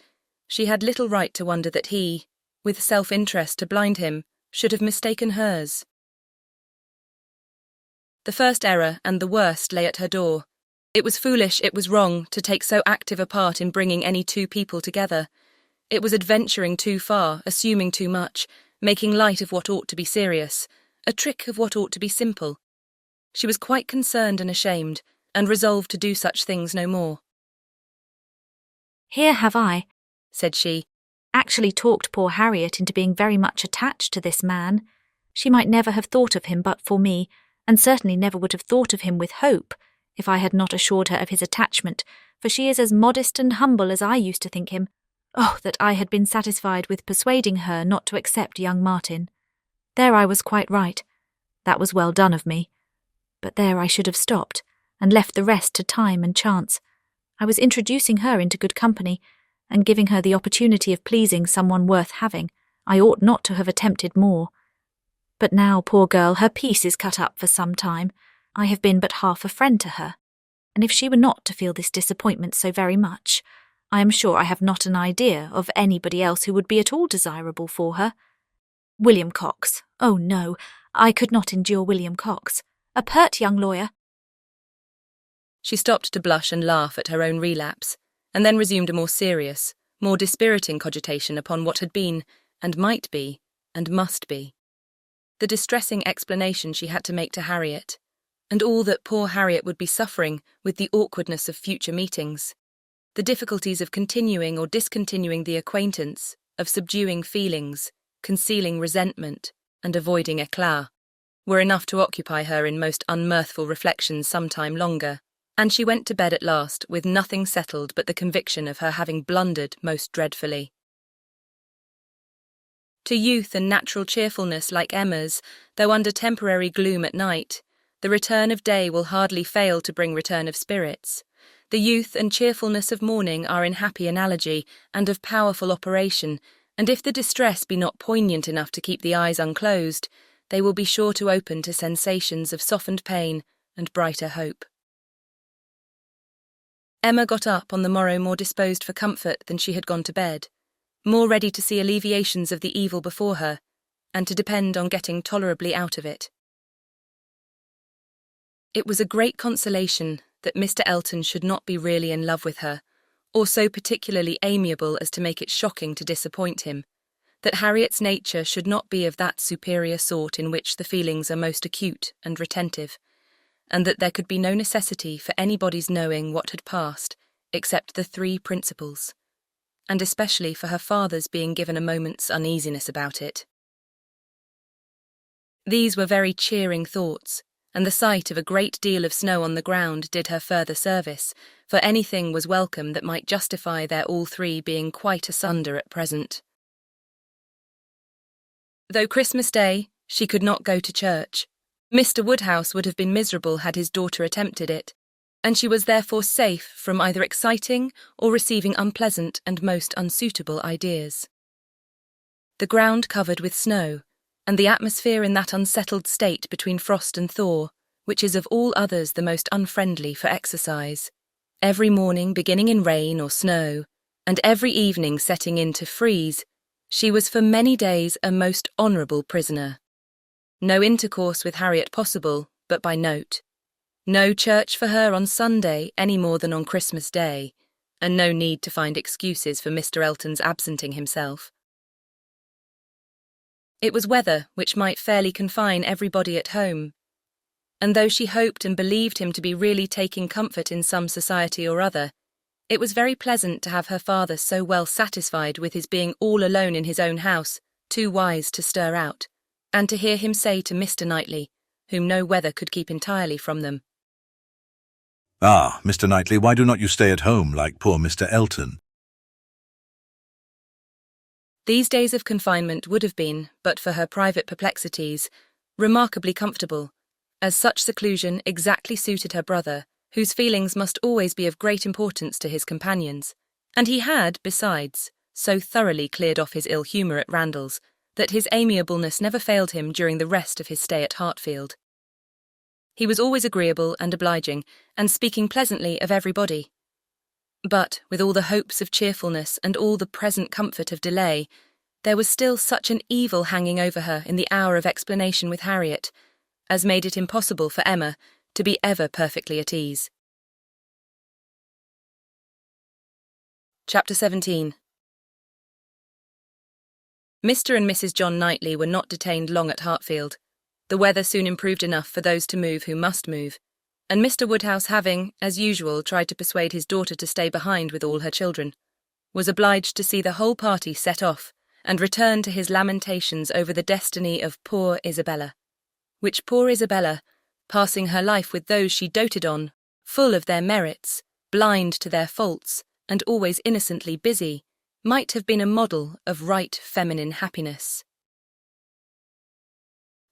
she had little right to wonder that he, with self-interest to blind him, should have mistaken hers. The first error and the worst lay at her door. It was foolish, it was wrong, to take so active a part in bringing any two people together. It was adventuring too far, assuming too much, making light of what ought to be serious, a trick of what ought to be simple. She was quite concerned and ashamed, and resolved to do such things no more. "Here have I," said she, "actually talked poor Harriet into being very much attached to this man. She might never have thought of him but for me, and certainly never would have thought of him with hope, if I had not assured her of his attachment, for she is as modest and humble as I used to think him. Oh, that I had been satisfied with persuading her not to accept young Martin. There I was quite right. That was well done of me. But there I should have stopped, and left the rest to time and chance. I was introducing her into good company, and giving her the opportunity of pleasing someone worth having. I ought not to have attempted more. But now, poor girl, her peace is cut up for some time. I have been but half a friend to her, and if she were not to feel this disappointment so very much, I am sure I have not an idea of anybody else who would be at all desirable for her. William Cox. Oh no, I could not endure William Cox. A pert young lawyer." She stopped to blush and laugh at her own relapse, and then resumed a more serious, more dispiriting cogitation upon what had been, and might be, and must be. The distressing explanation she had to make to Harriet, and all that poor Harriet would be suffering with the awkwardness of future meetings, the difficulties of continuing or discontinuing the acquaintance, of subduing feelings, concealing resentment, and avoiding éclat, were enough to occupy her in most unmirthful reflections some time longer, and she went to bed at last with nothing settled but the conviction of her having blundered most dreadfully. To youth and natural cheerfulness like Emma's, though under temporary gloom at night, the return of day will hardly fail to bring return of spirits. The youth and cheerfulness of morning are in happy analogy and of powerful operation, and if the distress be not poignant enough to keep the eyes unclosed, they will be sure to open to sensations of softened pain and brighter hope. Emma got up on the morrow more disposed for comfort than she had gone to bed, more ready to see alleviations of the evil before her, and to depend on getting tolerably out of it. It was a great consolation that Mr. Elton should not be really in love with her, or so particularly amiable as to make it shocking to disappoint him, that Harriet's nature should not be of that superior sort in which the feelings are most acute and retentive, and that there could be no necessity for anybody's knowing what had passed except the three principals, and especially for her father's being given a moment's uneasiness about it. These were very cheering thoughts, and the sight of a great deal of snow on the ground did her further service, for anything was welcome that might justify their all three being quite asunder at present. Though Christmas Day, she could not go to church. Mr. Woodhouse would have been miserable had his daughter attempted it, and she was therefore safe from either exciting or receiving unpleasant and most unsuitable ideas. The ground covered with snow, and the atmosphere in that unsettled state between frost and thaw, which is of all others the most unfriendly for exercise, every morning beginning in rain or snow, and every evening setting in to freeze, she was for many days a most honourable prisoner. No intercourse with Harriet possible, but by note. No church for her on Sunday any more than on Christmas Day, and no need to find excuses for Mr. Elton's absenting himself. It was weather which might fairly confine everybody at home, and though she hoped and believed him to be really taking comfort in some society or other, it was very pleasant to have her father so well satisfied with his being all alone in his own house, too wise to stir out, and to hear him say to Mr. Knightley, whom no weather could keep entirely from them, "Ah, Mr. Knightley, why do not you stay at home like poor Mr. Elton?" These days of confinement would have been, but for her private perplexities, remarkably comfortable, as such seclusion exactly suited her brother, whose feelings must always be of great importance to his companions, and he had, besides, so thoroughly cleared off his ill humour at Randalls that his amiableness never failed him during the rest of his stay at Hartfield. He was always agreeable and obliging, and speaking pleasantly of everybody. But, with all the hopes of cheerfulness and all the present comfort of delay, there was still such an evil hanging over her in the hour of explanation with Harriet, as made it impossible for Emma to be ever perfectly at ease. Chapter 17. Mr. and Mrs. John Knightley were not detained long at Hartfield. The weather soon improved enough for those to move who must move, and Mr. Woodhouse having, as usual, tried to persuade his daughter to stay behind with all her children, was obliged to see the whole party set off and return to his lamentations over the destiny of poor Isabella, which poor Isabella, passing her life with those she doted on, full of their merits, blind to their faults, and always innocently busy, might have been a model of right feminine happiness.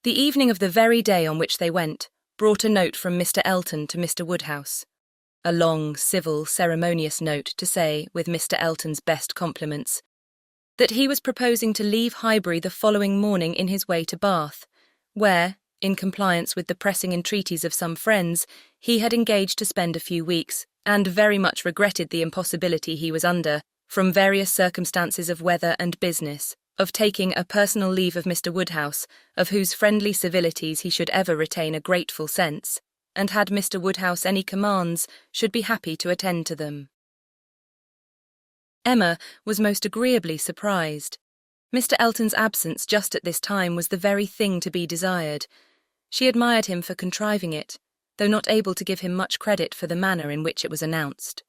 The evening of the very day on which they went brought a note from Mr. Elton to Mr. Woodhouse, a long, civil, ceremonious note to say, with Mr. Elton's best compliments, that he was proposing to leave Highbury the following morning in his way to Bath, where, in compliance with the pressing entreaties of some friends, he had engaged to spend a few weeks, and very much regretted the impossibility he was under, from various circumstances of weather and business, of taking a personal leave of Mr. Woodhouse, of whose friendly civilities he should ever retain a grateful sense, and had Mr. Woodhouse any commands, should be happy to attend to them. Emma was most agreeably surprised. Mr. Elton's absence just at this time was the very thing to be desired. She admired him for contriving it, though not able to give him much credit for the manner in which it was announced.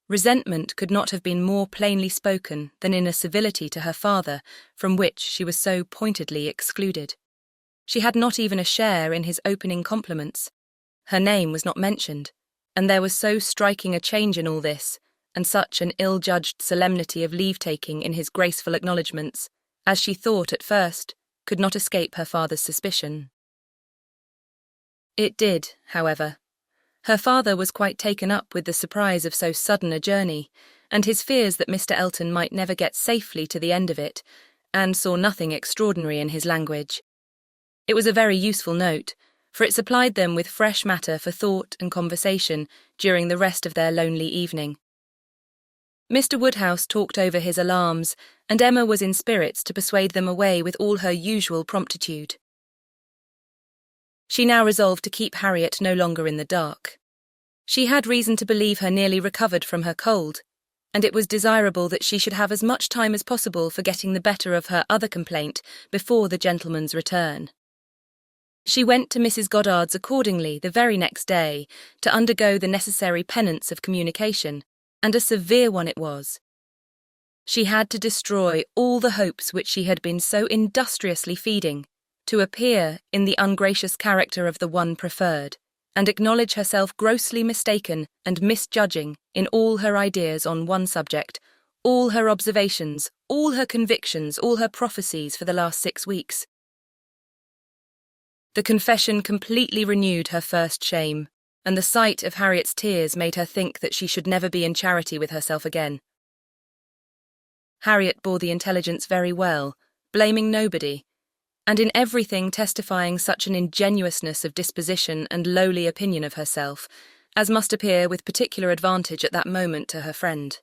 Resentment could not have been more plainly spoken than in a civility to her father, from which she was so pointedly excluded. She had not even a share in his opening compliments. Her name was not mentioned, and there was so striking a change in all this, and such an ill-judged solemnity of leave-taking in his graceful acknowledgments, as she thought at first could not escape her father's suspicion. It did, however. Her father was quite taken up with the surprise of so sudden a journey, and his fears that Mr. Elton might never get safely to the end of it, and saw nothing extraordinary in his language. It was a very useful note, for it supplied them with fresh matter for thought and conversation during the rest of their lonely evening. Mr. Woodhouse talked over his alarms, and Emma was in spirits to persuade them away with all her usual promptitude. She now resolved to keep Harriet no longer in the dark. She had reason to believe her nearly recovered from her cold, and it was desirable that she should have as much time as possible for getting the better of her other complaint before the gentleman's return. She went to Mrs. Goddard's accordingly the very next day to undergo the necessary penance of communication, and a severe one it was. She had to destroy all the hopes which she had been so industriously feeding, to appear in the ungracious character of the one preferred, and acknowledge herself grossly mistaken and misjudging in all her ideas on one subject, all her observations, all her convictions, all her prophecies for the last 6 weeks. The confession completely renewed her first shame, and the sight of Harriet's tears made her think that she should never be in charity with herself again. Harriet bore the intelligence very well, blaming nobody, and in everything testifying such an ingenuousness of disposition and lowly opinion of herself as must appear with particular advantage at that moment to her friend.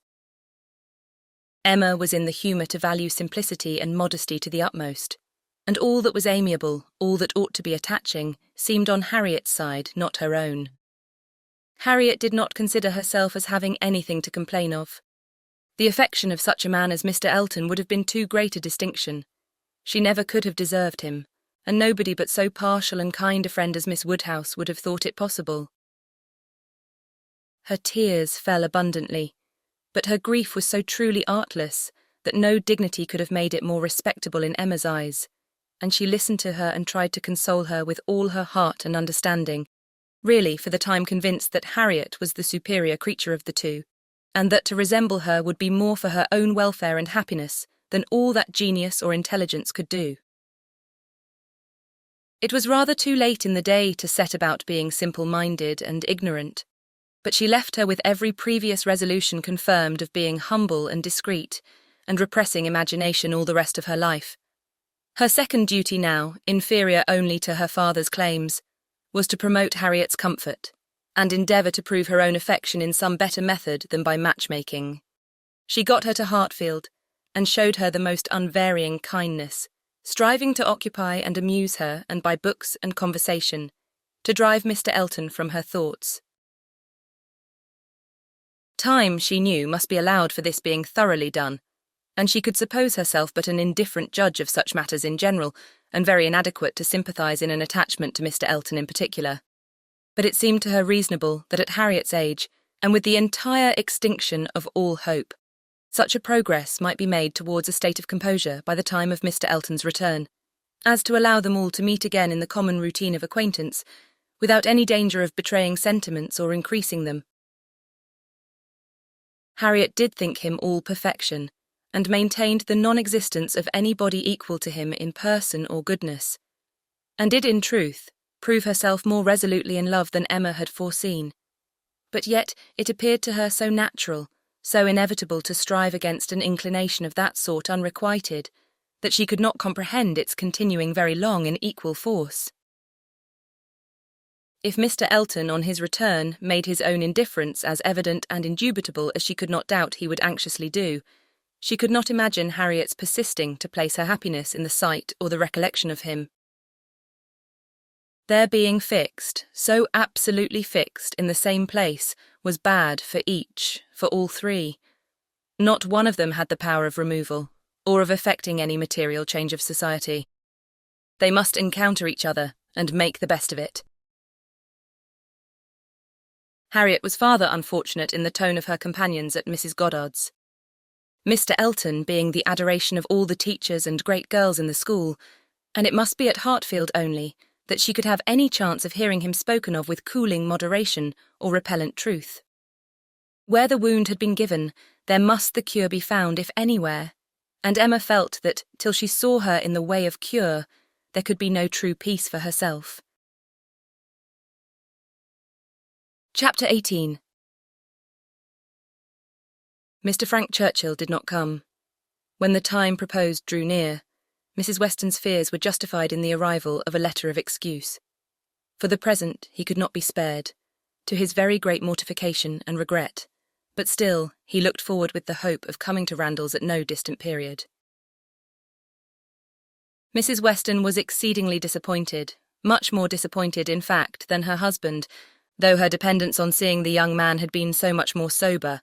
Emma was in the humour to value simplicity and modesty to the utmost, and all that was amiable, all that ought to be attaching, seemed on Harriet's side, not her own. Harriet did not consider herself as having anything to complain of. The affection of such a man as Mr. Elton would have been too great a distinction. She never could have deserved him, and nobody but so partial and kind a friend as Miss Woodhouse would have thought it possible. Her tears fell abundantly, but her grief was so truly artless that no dignity could have made it more respectable in Emma's eyes, and she listened to her and tried to console her with all her heart and understanding, really for the time convinced that Harriet was the superior creature of the two, and that to resemble her would be more for her own welfare and happiness than all that genius or intelligence could do. It was rather too late in the day to set about being simple-minded and ignorant, but she left her with every previous resolution confirmed of being humble and discreet, and repressing imagination all the rest of her life. Her second duty now, inferior only to her father's claims, was to promote Harriet's comfort, and endeavour to prove her own affection in some better method than by matchmaking. She got her to Hartfield, and showed her the most unvarying kindness, striving to occupy and amuse her, and by books and conversation, to drive Mr. Elton from her thoughts. Time, she knew, must be allowed for this being thoroughly done, and she could suppose herself but an indifferent judge of such matters in general, and very inadequate to sympathise in an attachment to Mr. Elton in particular. But it seemed to her reasonable that at Harriet's age, and with the entire extinction of all hope, such a progress might be made towards a state of composure by the time of Mr. Elton's return, as to allow them all to meet again in the common routine of acquaintance, without any danger of betraying sentiments or increasing them. Harriet did think him all perfection, and maintained the non-existence of anybody equal to him in person or goodness, and did in truth prove herself more resolutely in love than Emma had foreseen. But yet it appeared to her so natural, so inevitable to strive against an inclination of that sort unrequited, that she could not comprehend its continuing very long in equal force. If Mr. Elton, on his return, made his own indifference as evident and indubitable as she could not doubt he would anxiously do, she could not imagine Harriet's persisting to place her happiness in the sight or the recollection of him. Their being fixed, so absolutely fixed, in the same place, was bad for each, for all three. Not one of them had the power of removal, or of effecting any material change of society. They must encounter each other, and make the best of it. Harriet was farther unfortunate in the tone of her companions at Mrs. Goddard's. Mr. Elton being the adoration of all the teachers and great girls in the school, and it must be at Hartfield only that she could have any chance of hearing him spoken of with cooling moderation or repellent truth. Where the wound had been given, there must the cure be found, if anywhere, and Emma felt that, till she saw her in the way of cure, there could be no true peace for herself. Chapter 18. Mr. Frank Churchill did not come. When the time proposed drew near, Mrs. Weston's fears were justified in the arrival of a letter of excuse. For the present he could not be spared, to his very great mortification and regret, but still he looked forward with the hope of coming to Randalls at no distant period. Mrs. Weston was exceedingly disappointed, much more disappointed, in fact, than her husband, though her dependence on seeing the young man had been so much more sober.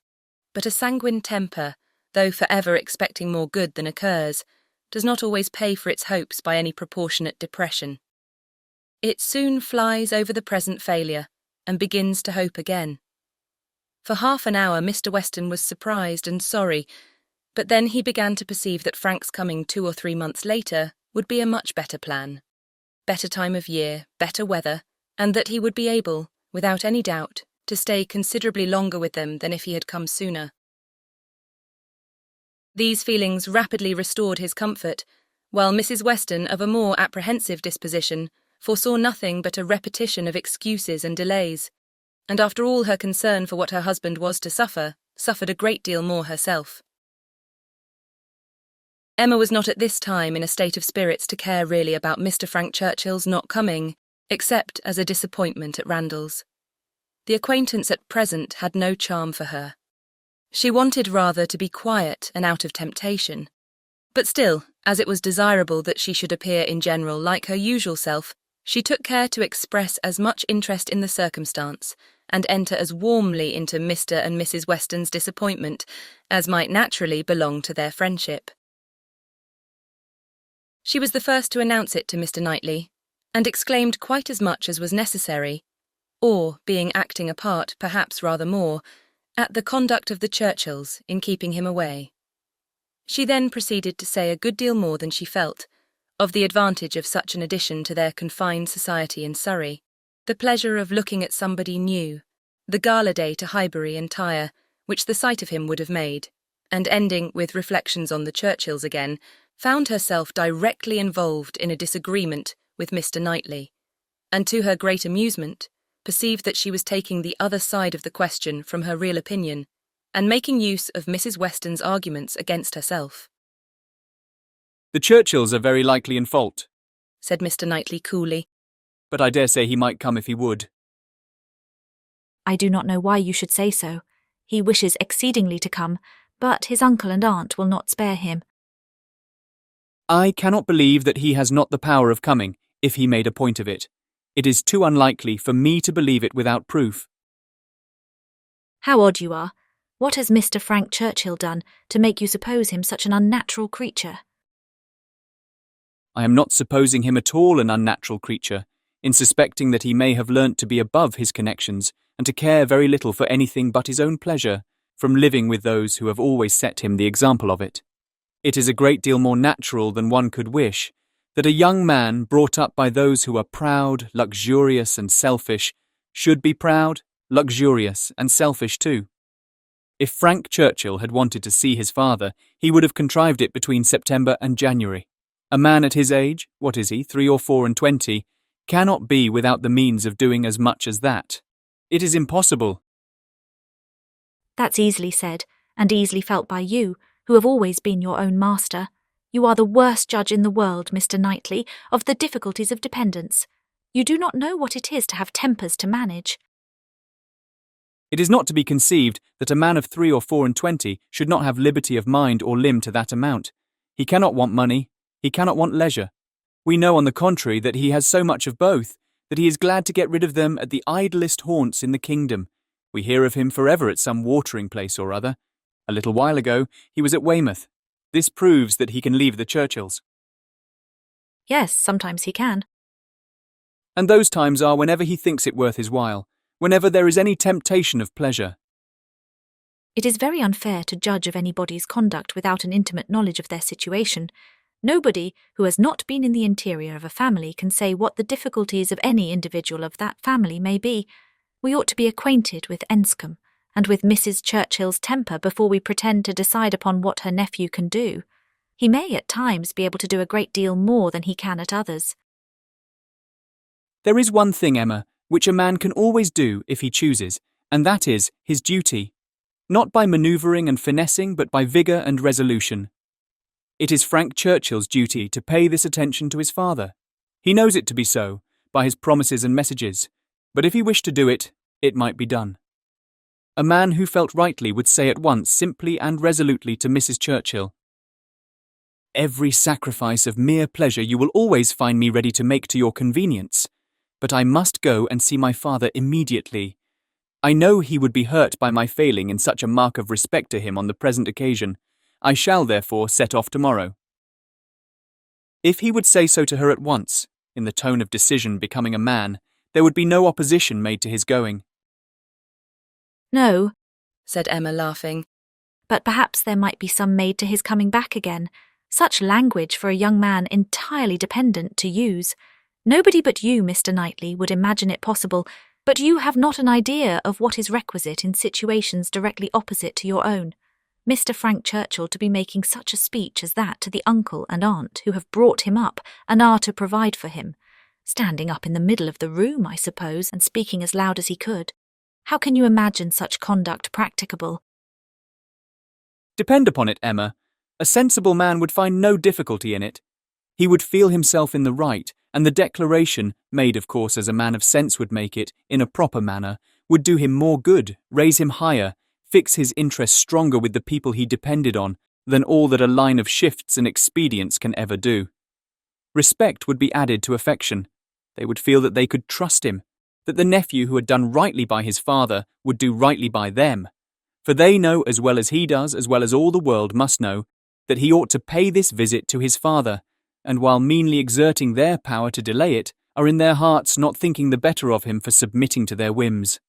But a sanguine temper, though for ever expecting more good than occurs, does not always pay for its hopes by any proportionate depression. It soon flies over the present failure and begins to hope again. For half an hour Mr. Weston was surprised and sorry, but then he began to perceive that Frank's coming 2 or 3 months later would be a much better plan. Better time of year, better weather, and that he would be able, without any doubt, to stay considerably longer with them than if he had come sooner. These feelings rapidly restored his comfort, while Mrs. Weston, of a more apprehensive disposition, foresaw nothing but a repetition of excuses and delays, and after all her concern for what her husband was to suffer, suffered a great deal more herself. Emma was not at this time in a state of spirits to care really about Mr. Frank Churchill's not coming, except as a disappointment at Randalls. The acquaintance at present had no charm for her. She wanted rather to be quiet and out of temptation. But still, as it was desirable that she should appear in general like her usual self, she took care to express as much interest in the circumstance, and enter as warmly into Mr. and Mrs. Weston's disappointment as might naturally belong to their friendship. She was the first to announce it to Mr. Knightley, and exclaimed quite as much as was necessary, or, being acting a part, perhaps rather more, at the conduct of the Churchills in keeping him away. She then proceeded to say a good deal more than she felt, of the advantage of such an addition to their confined society in Surrey, the pleasure of looking at somebody new, the gala day to Highbury and Tyre, which the sight of him would have made, and ending with reflections on the Churchills again, found herself directly involved in a disagreement with Mr. Knightley, and to her great amusement, perceived that she was taking the other side of the question from her real opinion, and making use of Mrs. Weston's arguments against herself. The Churchills are very likely in fault, said Mr. Knightley coolly. but I dare say he might come if he would. I do not know why you should say so. He wishes exceedingly to come, but his uncle and aunt will not spare him. I cannot believe that he has not the power of coming, if he made a point of it. It is too unlikely for me to believe it without proof. How odd you are. What has Mr. Frank Churchill done to make you suppose him such an unnatural creature? I am not supposing him at all an unnatural creature, in suspecting that he may have learnt to be above his connections, and to care very little for anything but his own pleasure, from living with those who have always set him the example of it. It is a great deal more natural than one could wish, that a young man brought up by those who are proud, luxurious and selfish, should be proud, luxurious and selfish too. If Frank Churchill had wanted to see his father, he would have contrived it between September and January. A man at his age, what is he, 3 or 4 and 20, cannot be without the means of doing as much as that. It is impossible. That's easily said, and easily felt by you, who have always been your own master. You are the worst judge in the world, Mr. Knightley, of the difficulties of dependence. You do not know what it is to have tempers to manage. It is not to be conceived that a man of 3 or 4 and 20 should not have liberty of mind or limb to that amount. He cannot want money, he cannot want leisure. We know on the contrary that he has so much of both, that he is glad to get rid of them at the idlest haunts in the kingdom. We hear of him forever at some watering place or other. A little while ago he was at Weymouth. This proves that he can leave the Churchills. Yes, sometimes he can. And those times are whenever he thinks it worth his while, whenever there is any temptation of pleasure. It is very unfair to judge of anybody's conduct without an intimate knowledge of their situation, Nobody who has not been in the interior of a family can say what the difficulties of any individual of that family may be. We ought to be acquainted with Enscombe and with Mrs. Churchill's temper before we pretend to decide upon what her nephew can do. He may at times be able to do a great deal more than he can at others. There is one thing, Emma, which a man can always do if he chooses, and that is his duty. Not by manoeuvring and finessing, but by vigour and resolution. It is Frank Churchill's duty to pay this attention to his father. He knows it to be so, by his promises and messages, but if he wished to do it, it might be done. A man who felt rightly would say at once simply and resolutely to Mrs. Churchill, "Every sacrifice of mere pleasure you will always find me ready to make to your convenience, but I must go and see my father immediately. I know he would be hurt by my failing in such a mark of respect to him on the present occasion. I shall, therefore, set off tomorrow." If he would say so to her at once, in the tone of decision becoming a man, there would be no opposition made to his going. "No," said Emma, laughing. "but perhaps there might be some made to his coming back again. Such language for a young man entirely dependent to use. Nobody but you, Mr. Knightley, would imagine it possible, but you have not an idea of what is requisite in situations directly opposite to your own. Mr. Frank Churchill to be making such a speech as that to the uncle and aunt who have brought him up and are to provide for him. Standing up in the middle of the room, I suppose, and speaking as loud as he could. How can you imagine such conduct practicable?" Depend upon it, Emma, a sensible man would find no difficulty in it. He would feel himself in the right, and the declaration, made of course as a man of sense would make it, in a proper manner, would do him more good, raise him higher, fix his interest stronger with the people he depended on than all that a line of shifts and expedients can ever do. Respect would be added to affection. They would feel that they could trust him, that the nephew who had done rightly by his father would do rightly by them, for they know as well as he does, as well as all the world must know, that he ought to pay this visit to his father, and while meanly exerting their power to delay it, are in their hearts not thinking the better of him for submitting to their whims.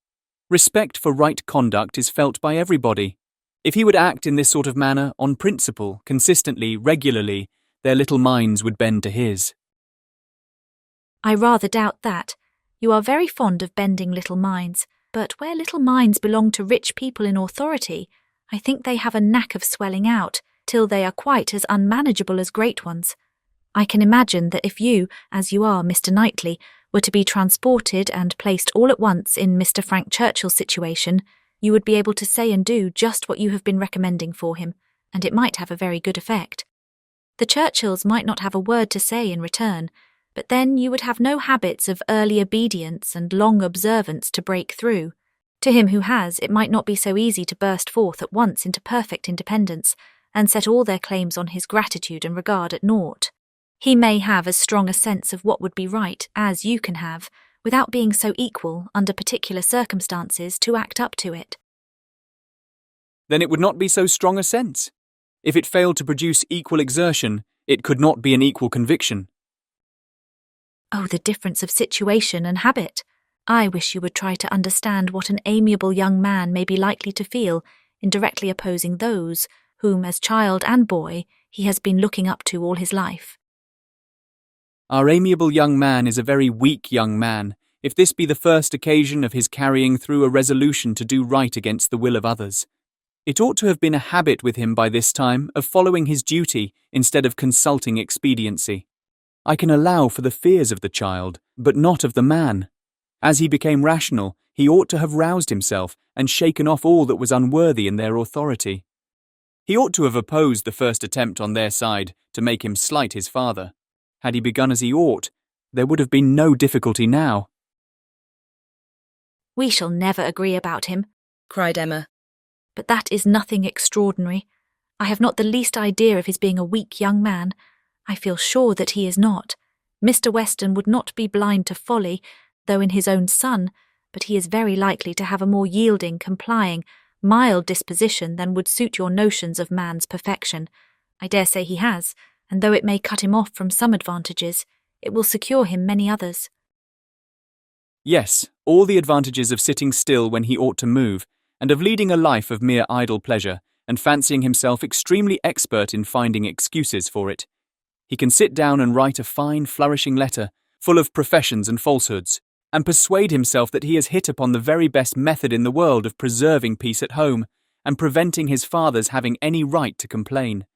Respect for right conduct is felt by everybody. If he would act in this sort of manner, on principle, consistently, regularly, their little minds would bend to his. "I rather doubt that. You are very fond of bending little minds, but where little minds belong to rich people in authority, I think they have a knack of swelling out, till they are quite as unmanageable as great ones. I can imagine that if you, as you are, Mr. Knightley, were to be transported and placed all at once in Mr. Frank Churchill's situation, you would be able to say and do just what you have been recommending for him, and it might have a very good effect. The Churchills might not have a word to say in return, but then you would have no habits of early obedience and long observance to break through. To him who has, it might not be so easy to burst forth at once into perfect independence, and set all their claims on his gratitude and regard at naught. He may have as strong a sense of what would be right as you can have, without being so equal, under particular circumstances, to act up to it." Then it would not be so strong a sense. If it failed to produce equal exertion, it could not be an equal conviction. Oh, the difference of situation and habit! I wish you would try to understand what an amiable young man may be likely to feel in directly opposing those whom, as child and boy, he has been looking up to all his life. Our amiable young man is a very weak young man, if this be the first occasion of his carrying through a resolution to do right against the will of others. It ought to have been a habit with him by this time of following his duty instead of consulting expediency. I can allow for the fears of the child, but not of the man. As he became rational, he ought to have roused himself and shaken off all that was unworthy in their authority. He ought to have opposed the first attempt on their side to make him slight his father. Had he begun as he ought, there would have been no difficulty now. "We shall never agree about him," cried Emma. "but that is nothing extraordinary. I have not the least idea of his being a weak young man. I feel sure that he is not. Mr. Weston would not be blind to folly, though in his own son, but he is very likely to have a more yielding, complying, mild disposition than would suit your notions of man's perfection. I dare say he has, and though it may cut him off from some advantages, it will secure him many others." Yes, all the advantages of sitting still when he ought to move, and of leading a life of mere idle pleasure, and fancying himself extremely expert in finding excuses for it. He can sit down and write a fine, flourishing letter, full of professions and falsehoods, and persuade himself that he has hit upon the very best method in the world of preserving peace at home and preventing his father's having any right to complain.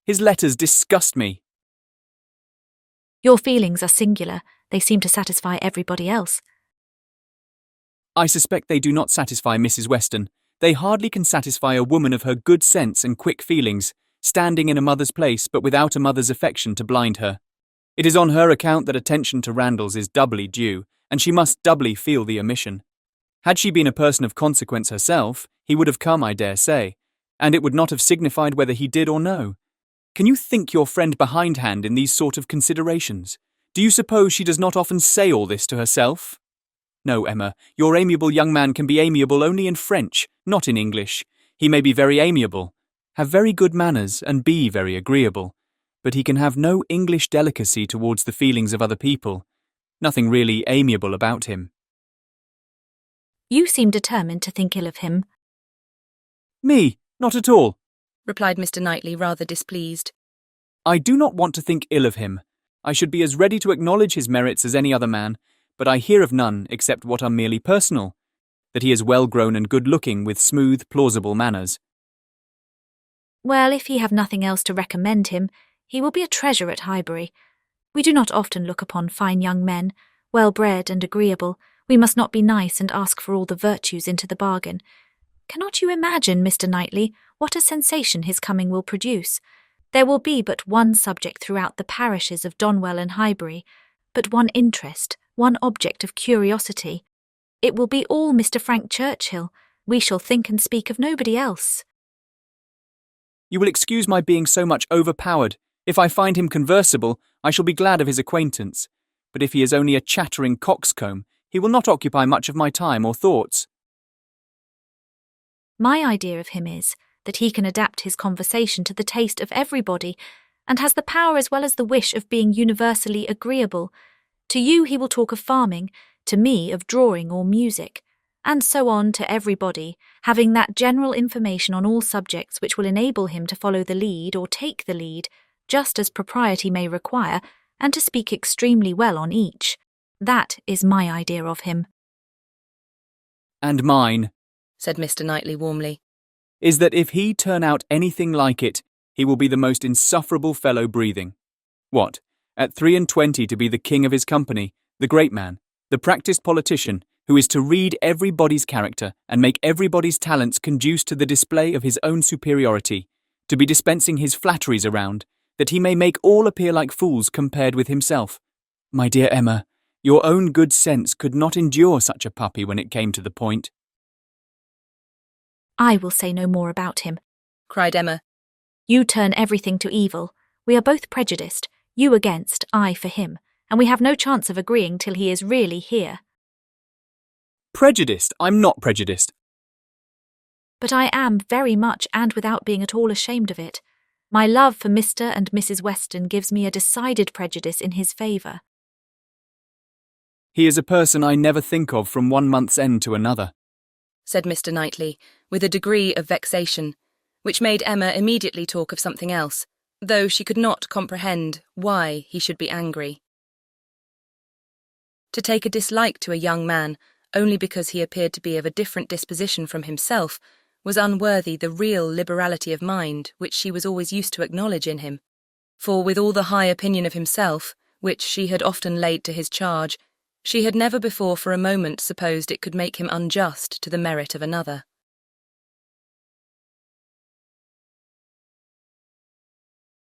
His letters disgust me. Your feelings are singular. They seem to satisfy everybody else. I suspect they do not satisfy Mrs. Weston. They hardly can satisfy a woman of her good sense and quick feelings, standing in a mother's place but without a mother's affection to blind her. It is on her account that attention to Randalls is doubly due, and she must doubly feel the omission. Had she been a person of consequence herself, he would have come, I dare say, and it would not have signified whether he did or no. Can you think your friend behindhand in these sort of considerations? Do you suppose she does not often say all this to herself? No, Emma, your amiable young man can be amiable only in French, not in English. He may be very amiable, have very good manners, and be very agreeable, but he can have no English delicacy towards the feelings of other people. Nothing really amiable about him. You seem determined to think ill of him. Me? Not at all, replied Mr. Knightley, rather displeased. I do not want to think ill of him. I should be as ready to acknowledge his merits as any other man, but I hear of none except what are merely personal, that he is well-grown and good-looking with smooth, plausible manners. Well, if he have nothing else to recommend him, he will be a treasure at Highbury. We do not often look upon fine young men, well-bred and agreeable. We must not be nice and ask for all the virtues into the bargain. Cannot you imagine, Mr. Knightley, what a sensation his coming will produce? There will be but one subject throughout the parishes of Donwell and Highbury, but one interest, one object of curiosity. It will be all Mr. Frank Churchill. We shall think and speak of nobody else. You will excuse my being so much overpowered. If I find him conversable, I shall be glad of his acquaintance. But if he is only a chattering coxcomb, he will not occupy much of my time or thoughts. My idea of him is that he can adapt his conversation to the taste of everybody, and has the power as well as the wish of being universally agreeable. To you he will talk of farming, to me of drawing or music, and so on to everybody, having that general information on all subjects which will enable him to follow the lead or take the lead, just as propriety may require, and to speak extremely well on each. That is my idea of him. And mine, said Mr. Knightley warmly, is that if he turn out anything like it, he will be the most insufferable fellow breathing. What, at 23 to be the king of his company, the great man, the practised politician, who is to read everybody's character and make everybody's talents conduce to the display of his own superiority, to be dispensing his flatteries around, that he may make all appear like fools compared with himself. My dear Emma, your own good sense could not endure such a puppy when it came to the point. I will say no more about him, cried Emma. You turn everything to evil. We are both prejudiced, you against, I for him, and we have no chance of agreeing till he is really here. Prejudiced? I'm not prejudiced. But I am very much, and without being at all ashamed of it. My love for Mr. and Mrs. Weston gives me a decided prejudice in his favour. He is a person I never think of from 1 month's end to another, said Mr. Knightley, with a degree of vexation, which made Emma immediately talk of something else, though she could not comprehend why he should be angry. To take a dislike to a young man only because he appeared to be of a different disposition from himself was unworthy the real liberality of mind which she was always used to acknowledge in him, for with all the high opinion of himself, which she had often laid to his charge, she had never before for a moment supposed it could make him unjust to the merit of another.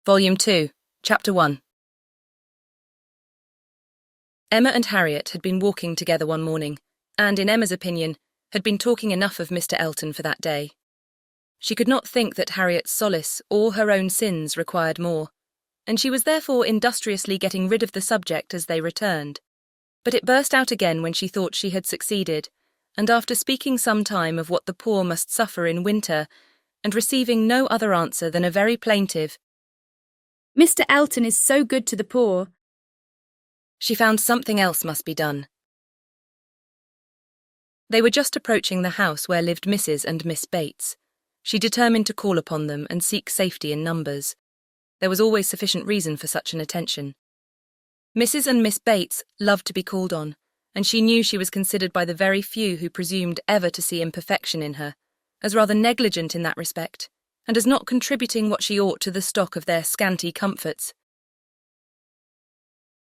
Volume 2, Chapter 1. Emma and Harriet had been walking together one morning, and, in Emma's opinion, had been talking enough of Mr. Elton for that day. She could not think that Harriet's solace or her own sins required more, and she was therefore industriously getting rid of the subject as they returned. But it burst out again when she thought she had succeeded, and after speaking some time of what the poor must suffer in winter, and receiving no other answer than a very plaintive, Mr. Elton is so good to the poor, she found something else must be done. They were just approaching the house where lived Mrs. and Miss Bates. She determined to call upon them and seek safety in numbers. There was always sufficient reason for such an attention. Mrs. and Miss Bates loved to be called on, and she knew she was considered by the very few who presumed ever to see imperfection in her, as rather negligent in that respect, and as not contributing what she ought to the stock of their scanty comforts.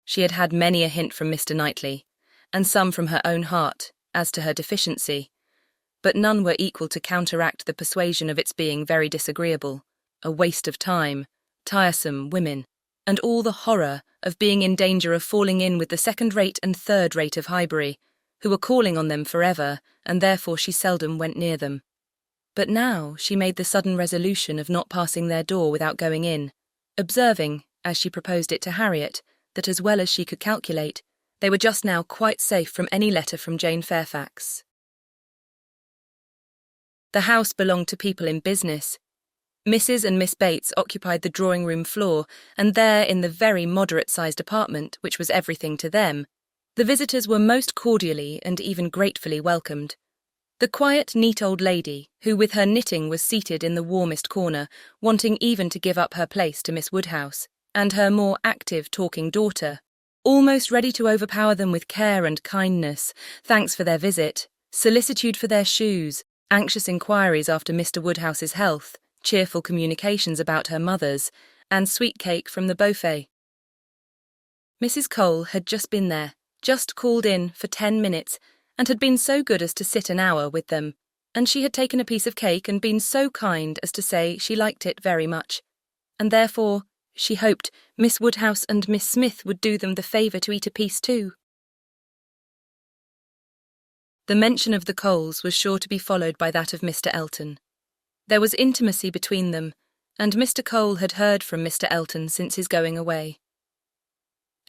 She had had many a hint from Mr. Knightley, and some from her own heart, as to her deficiency, but none were equal to counteract the persuasion of its being very disagreeable, a waste of time, tiresome women, and all the horror of being in danger of falling in with the second-rate and third-rate of Highbury, who were calling on them forever, and therefore she seldom went near them. But now she made the sudden resolution of not passing their door without going in, observing, as she proposed it to Harriet, that as well as she could calculate, they were just now quite safe from any letter from Jane Fairfax. The house belonged to people in business. Mrs. and Miss Bates occupied the drawing-room floor, and there, in the very moderate-sized apartment, which was everything to them, the visitors were most cordially and even gratefully welcomed. The quiet, neat old lady, who with her knitting was seated in the warmest corner, wanting even to give up her place to Miss Woodhouse, and her more active talking daughter, almost ready to overpower them with care and kindness, thanks for their visit, solicitude for their shoes, anxious inquiries after Mr. Woodhouse's health, cheerful communications about her mother's, and sweet cake from the buffet. Mrs. Cole had just been there, just called in for 10 minutes, and had been so good as to sit an hour with them, and she had taken a piece of cake and been so kind as to say she liked it very much, and therefore, she hoped, Miss Woodhouse and Miss Smith would do them the favour to eat a piece too. The mention of the Coles was sure to be followed by that of Mr. Elton. There was intimacy between them, and Mr. Cole had heard from Mr. Elton since his going away.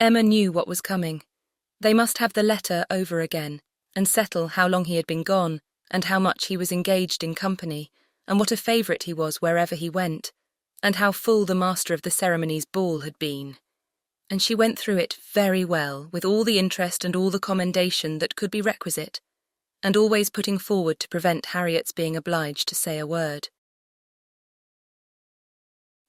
Emma knew what was coming. They must have the letter over again, and settle how long he had been gone, and how much he was engaged in company, and what a favourite he was wherever he went, and how full the master of the ceremonies ball had been. And she went through it very well, with all the interest and all the commendation that could be requisite, and always putting forward to prevent Harriet's being obliged to say a word.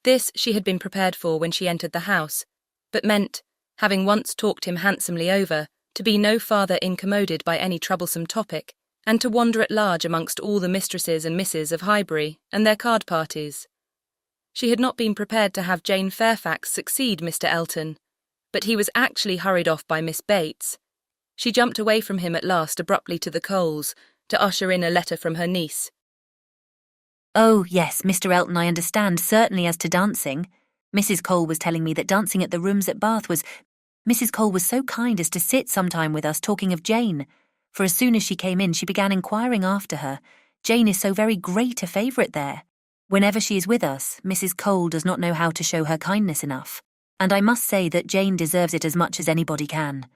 This she had been prepared for when she entered the house, but meant, having once talked him handsomely over, to be no farther incommoded by any troublesome topic, and to wander at large amongst all the mistresses and misses of Highbury and their card parties. She had not been prepared to have Jane Fairfax succeed Mr. Elton, but he was actually hurried off by Miss Bates. She jumped away from him at last abruptly to the Coles, to usher in a letter from her niece. "Oh, yes, Mr. Elton, I understand, certainly as to dancing. Mrs. Cole was telling me that dancing at the rooms at Bath was— Mrs. Cole was so kind as to sit some time with us talking of Jane, for as soon as she came in she began inquiring after her. Jane is so very great a favourite there. Whenever she is with us, Mrs. Cole does not know how to show her kindness enough, and I must say that Jane deserves it as much as anybody can.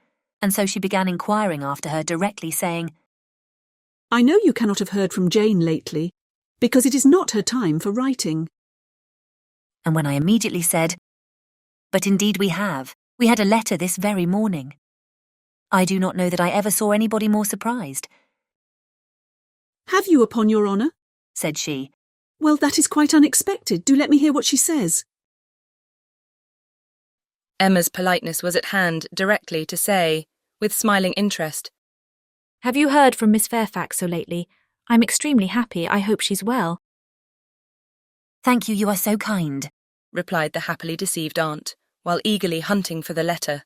And so she began inquiring after her directly, saying, 'I know you cannot have heard from Jane lately, because it is not her time for writing.' And when I immediately said, 'But indeed we have. We had a letter this very morning.' I do not know that I ever saw anybody more surprised. 'Have you, upon your honour?' said she. 'Well, that is quite unexpected. Do let me hear what she says.' Emma's politeness was at hand directly to say, with smiling interest, "Have you heard from Miss Fairfax so lately? I'm extremely happy. I hope she's well." "Thank you, you are so kind," replied the happily deceived aunt, while eagerly hunting for the letter.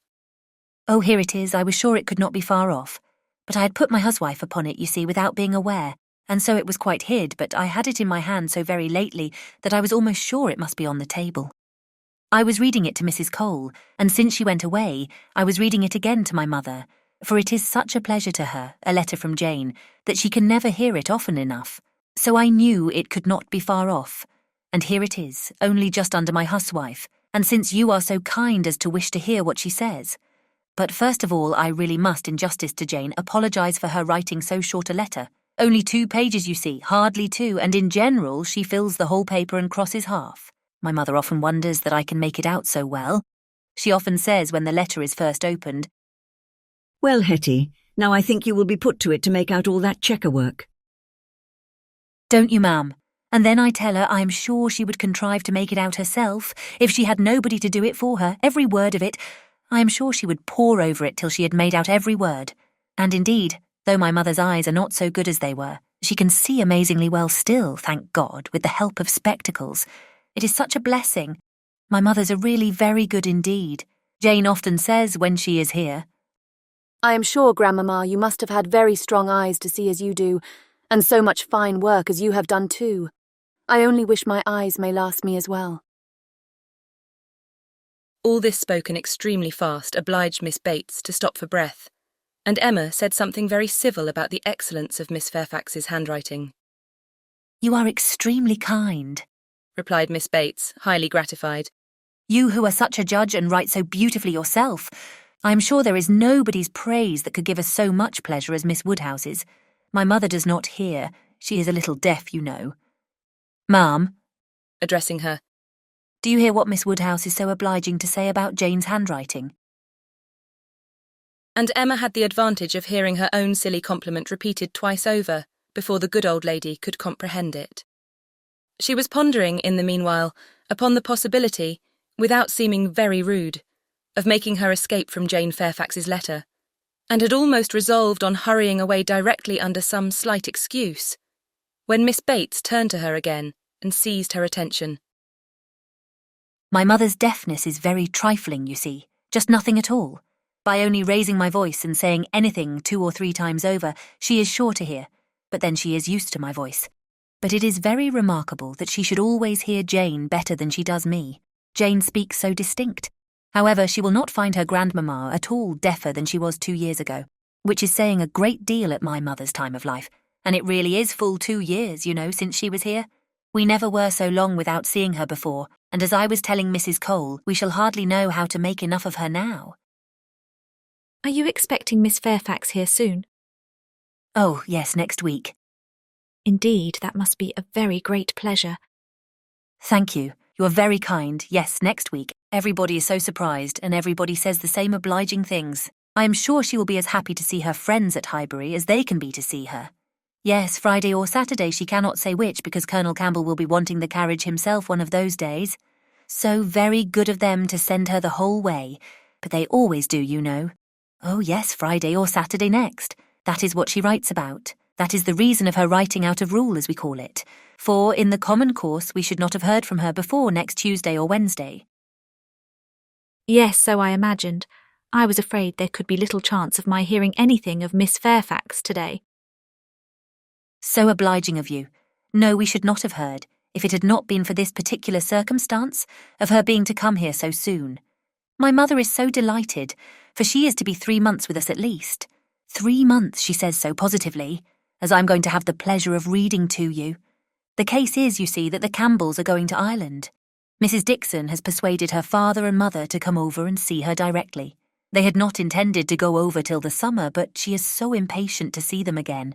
"Oh, here it is. I was sure it could not be far off. But I had put my huswife upon it, you see, without being aware, and so it was quite hid, but I had it in my hand so very lately that I was almost sure it must be on the table. I was reading it to Mrs. Cole, and since she went away, I was reading it again to my mother, for it is such a pleasure to her, a letter from Jane, that she can never hear it often enough. So I knew it could not be far off. And here it is, only just under my huswife, and since you are so kind as to wish to hear what she says. But first of all, I really must, in justice to Jane, apologise for her writing so short a letter. Only 2 pages, you see, hardly 2, and in general she fills the whole paper and crosses half. My mother often wonders that I can make it out so well. She often says when the letter is first opened, "Well, Hetty, now I think you will be put to it to make out all that chequer work." "Don't you, ma'am? And then I tell her I am sure she would contrive to make it out herself, if she had nobody to do it for her, every word of it. I am sure she would pore over it till she had made out every word. And indeed, though my mother's eyes are not so good as they were, she can see amazingly well still, thank God, with the help of spectacles. It is such a blessing. My mother's are really very good indeed. Jane often says when she is here, I am sure, Grandmamma, you must have had very strong eyes to see as you do, and so much fine work as you have done too. I only wish my eyes may last me as well. All this spoken extremely fast obliged Miss Bates to stop for breath, and Emma said something very civil about the excellence of Miss Fairfax's handwriting. You are extremely kind, replied Miss Bates, highly gratified. You who are such a judge and write so beautifully yourself. I am sure there is nobody's praise that could give us so much pleasure as Miss Woodhouse's. My mother does not hear. She is a little deaf, you know. Ma'am, addressing her, do you hear what Miss Woodhouse is so obliging to say about Jane's handwriting? And Emma had the advantage of hearing her own silly compliment repeated twice over before the good old lady could comprehend it. She was pondering, in the meanwhile, upon the possibility, without seeming very rude, of making her escape from Jane Fairfax's letter, and had almost resolved on hurrying away directly under some slight excuse, when Miss Bates turned to her again and seized her attention. My mother's deafness is very trifling, you see, just nothing at all. By only raising my voice and saying anything 2 or 3 times over, she is sure to hear, but then she is used to my voice. But it is very remarkable that she should always hear Jane better than she does me. Jane speaks so distinct. However, she will not find her grandmamma at all deafer than she was 2 years ago, which is saying a great deal at my mother's time of life. And it really is full 2 years, you know, since she was here. We never were so long without seeing her before, and as I was telling Mrs. Cole, we shall hardly know how to make enough of her now. Are you expecting Miss Fairfax here soon? Oh, yes, next week. Indeed, that must be a very great pleasure. Thank you. You are very kind. Yes, next week. Everybody is so surprised, and everybody says the same obliging things. I am sure she will be as happy to see her friends at Highbury as they can be to see her. Yes, Friday or Saturday, she cannot say which, because Colonel Campbell will be wanting the carriage himself one of those days. So very good of them to send her the whole way, but they always do, you know. Oh yes, Friday or Saturday next. That is what she writes about. That is the reason of her writing out of rule, as we call it. For in the common course we should not have heard from her before next Tuesday or Wednesday. Yes, so I imagined. I was afraid there could be little chance of my hearing anything of Miss Fairfax today. So obliging of you. No, we should not have heard, if it had not been for this particular circumstance, of her being to come here so soon. My mother is so delighted, for she is to be 3 months with us at least. 3 months, she says so positively, as I'm going to have the pleasure of reading to you. The case is, you see, that the Campbells are going to Ireland. Mrs. Dixon has persuaded her father and mother to come over and see her directly. They had not intended to go over till the summer, but she is so impatient to see them again.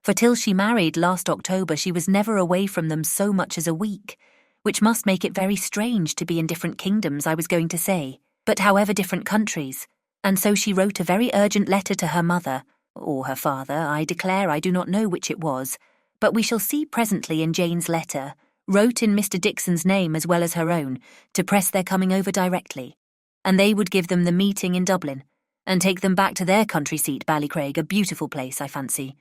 For till she married last October she was never away from them so much as a week, which must make it very strange to be in different kingdoms, I was going to say, but however different countries. And so she wrote a very urgent letter to her mother, or her father, I declare I do not know which it was, but we shall see presently in Jane's letter, wrote in Mr. Dixon's name as well as her own, to press their coming over directly, and they would give them the meeting in Dublin, and take them back to their country seat, Ballycraig, a beautiful place, I fancy.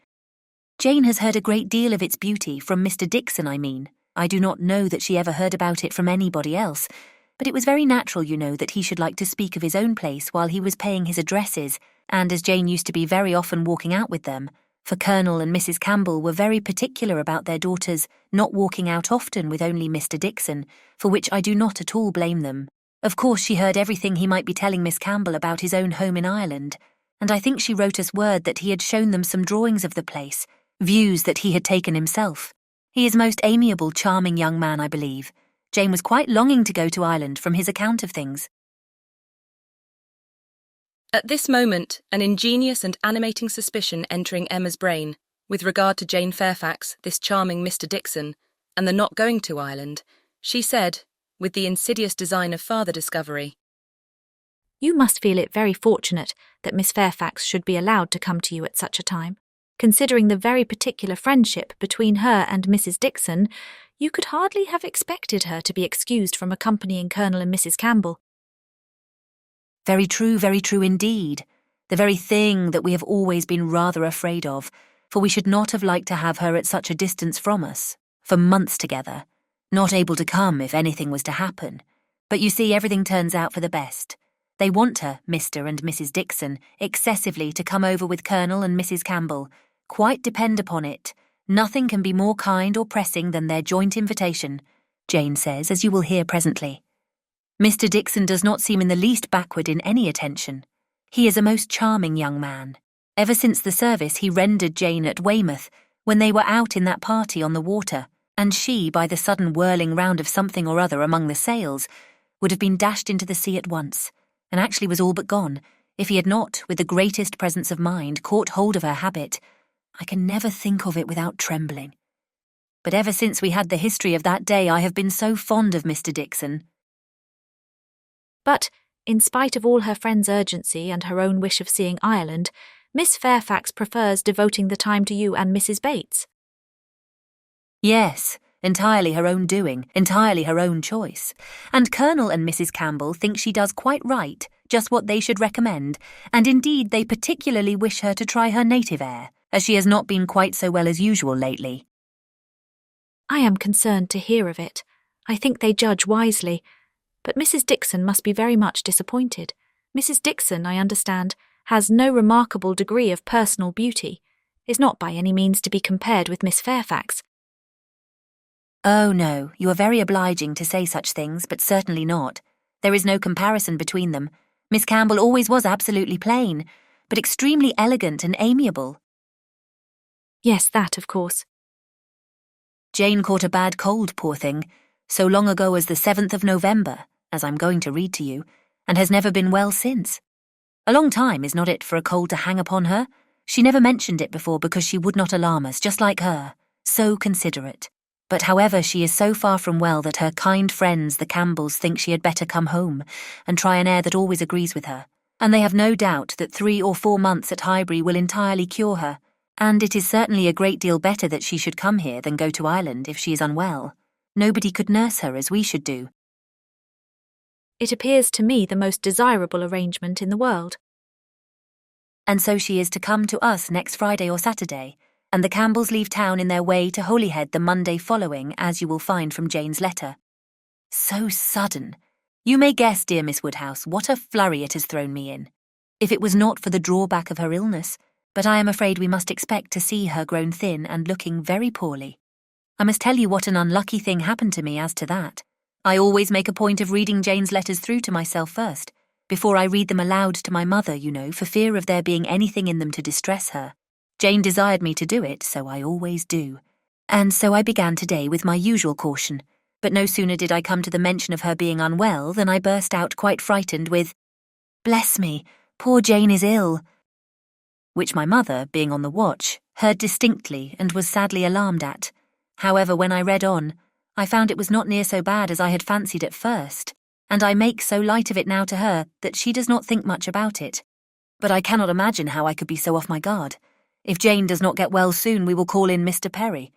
Jane has heard a great deal of its beauty, from Mr. Dixon, I mean. I do not know that she ever heard about it from anybody else, but it was very natural, you know, that he should like to speak of his own place while he was paying his addresses, and as Jane used to be very often walking out with them, for Colonel and Mrs. Campbell were very particular about their daughters not walking out often with only Mr. Dixon, for which I do not at all blame them. Of course she heard everything he might be telling Miss Campbell about his own home in Ireland, and I think she wrote us word that he had shown them some drawings of the place, views that he had taken himself. He is a most amiable, charming young man, I believe. Jane was quite longing to go to Ireland from his account of things. At this moment, an ingenious and animating suspicion entering Emma's brain, with regard to Jane Fairfax, this charming Mr. Dixon, and the not going to Ireland, she said, with the insidious design of farther discovery, You must feel it very fortunate that Miss Fairfax should be allowed to come to you at such a time. Considering the very particular friendship between her and Mrs. Dixon, you could hardly have expected her to be excused from accompanying Colonel and Mrs. Campbell. Very true indeed. The very thing that we have always been rather afraid of, for we should not have liked to have her at such a distance from us, for months together, not able to come if anything was to happen. But you see, everything turns out for the best. They want her, Mr. and Mrs. Dixon, excessively to come over with Colonel and Mrs. Campbell. Quite depend upon it. Nothing can be more kind or pressing than their joint invitation, Jane says, as you will hear presently. Mr. Dixon does not seem in the least backward in any attention. He is a most charming young man. Ever since the service he rendered Jane at Weymouth, when they were out in that party on the water, and she, by the sudden whirling round of something or other among the sails, would have been dashed into the sea at once, and actually was all but gone, if he had not, with the greatest presence of mind, caught hold of her habit. I can never think of it without trembling. But ever since we had the history of that day, I have been so fond of Mr. Dixon. But, in spite of all her friend's urgency and her own wish of seeing Ireland, Miss Fairfax prefers devoting the time to you and Mrs. Bates. Yes, entirely her own doing, entirely her own choice. And Colonel and Mrs. Campbell think she does quite right, just what they should recommend, and indeed they particularly wish her to try her native air, as she has not been quite so well as usual lately. I am concerned to hear of it. I think they judge wisely. But Mrs. Dixon must be very much disappointed. Mrs. Dixon, I understand, has no remarkable degree of personal beauty, is not by any means to be compared with Miss Fairfax. Oh no, you are very obliging to say such things, but certainly not. There is no comparison between them. Miss Campbell always was absolutely plain, but extremely elegant and amiable. Yes, that, of course. Jane caught a bad cold, poor thing, so long ago as the 7th of November, as I'm going to read to you, and has never been well since. A long time, is not it, for a cold to hang upon her? She never mentioned it before because she would not alarm us, just like her. So considerate. But however, she is so far from well that her kind friends, the Campbells, think she had better come home and try an air that always agrees with her. And they have no doubt that 3 or 4 months at Highbury will entirely cure her. And it is certainly a great deal better that she should come here than go to Ireland if she is unwell. Nobody could nurse her as we should do. It appears to me the most desirable arrangement in the world. And so she is to come to us next Friday or Saturday, and the Campbells leave town in their way to Holyhead the Monday following, as you will find from Jane's letter. So sudden. You may guess, dear Miss Woodhouse, what a flurry it has thrown me in. If it was not for the drawback of her illness, but I am afraid we must expect to see her grown thin and looking very poorly. I must tell you what an unlucky thing happened to me as to that. I always make a point of reading Jane's letters through to myself first, before I read them aloud to my mother, you know, for fear of there being anything in them to distress her. Jane desired me to do it, so I always do. And so I began today with my usual caution, but no sooner did I come to the mention of her being unwell than I burst out quite frightened with, "Bless me, poor Jane is ill," which my mother, being on the watch, heard distinctly and was sadly alarmed at. However, when I read on, I found it was not near so bad as I had fancied at first, and I make so light of it now to her that she does not think much about it. But I cannot imagine how I could be so off my guard. If Jane does not get well soon, we will call in Mr. Perry.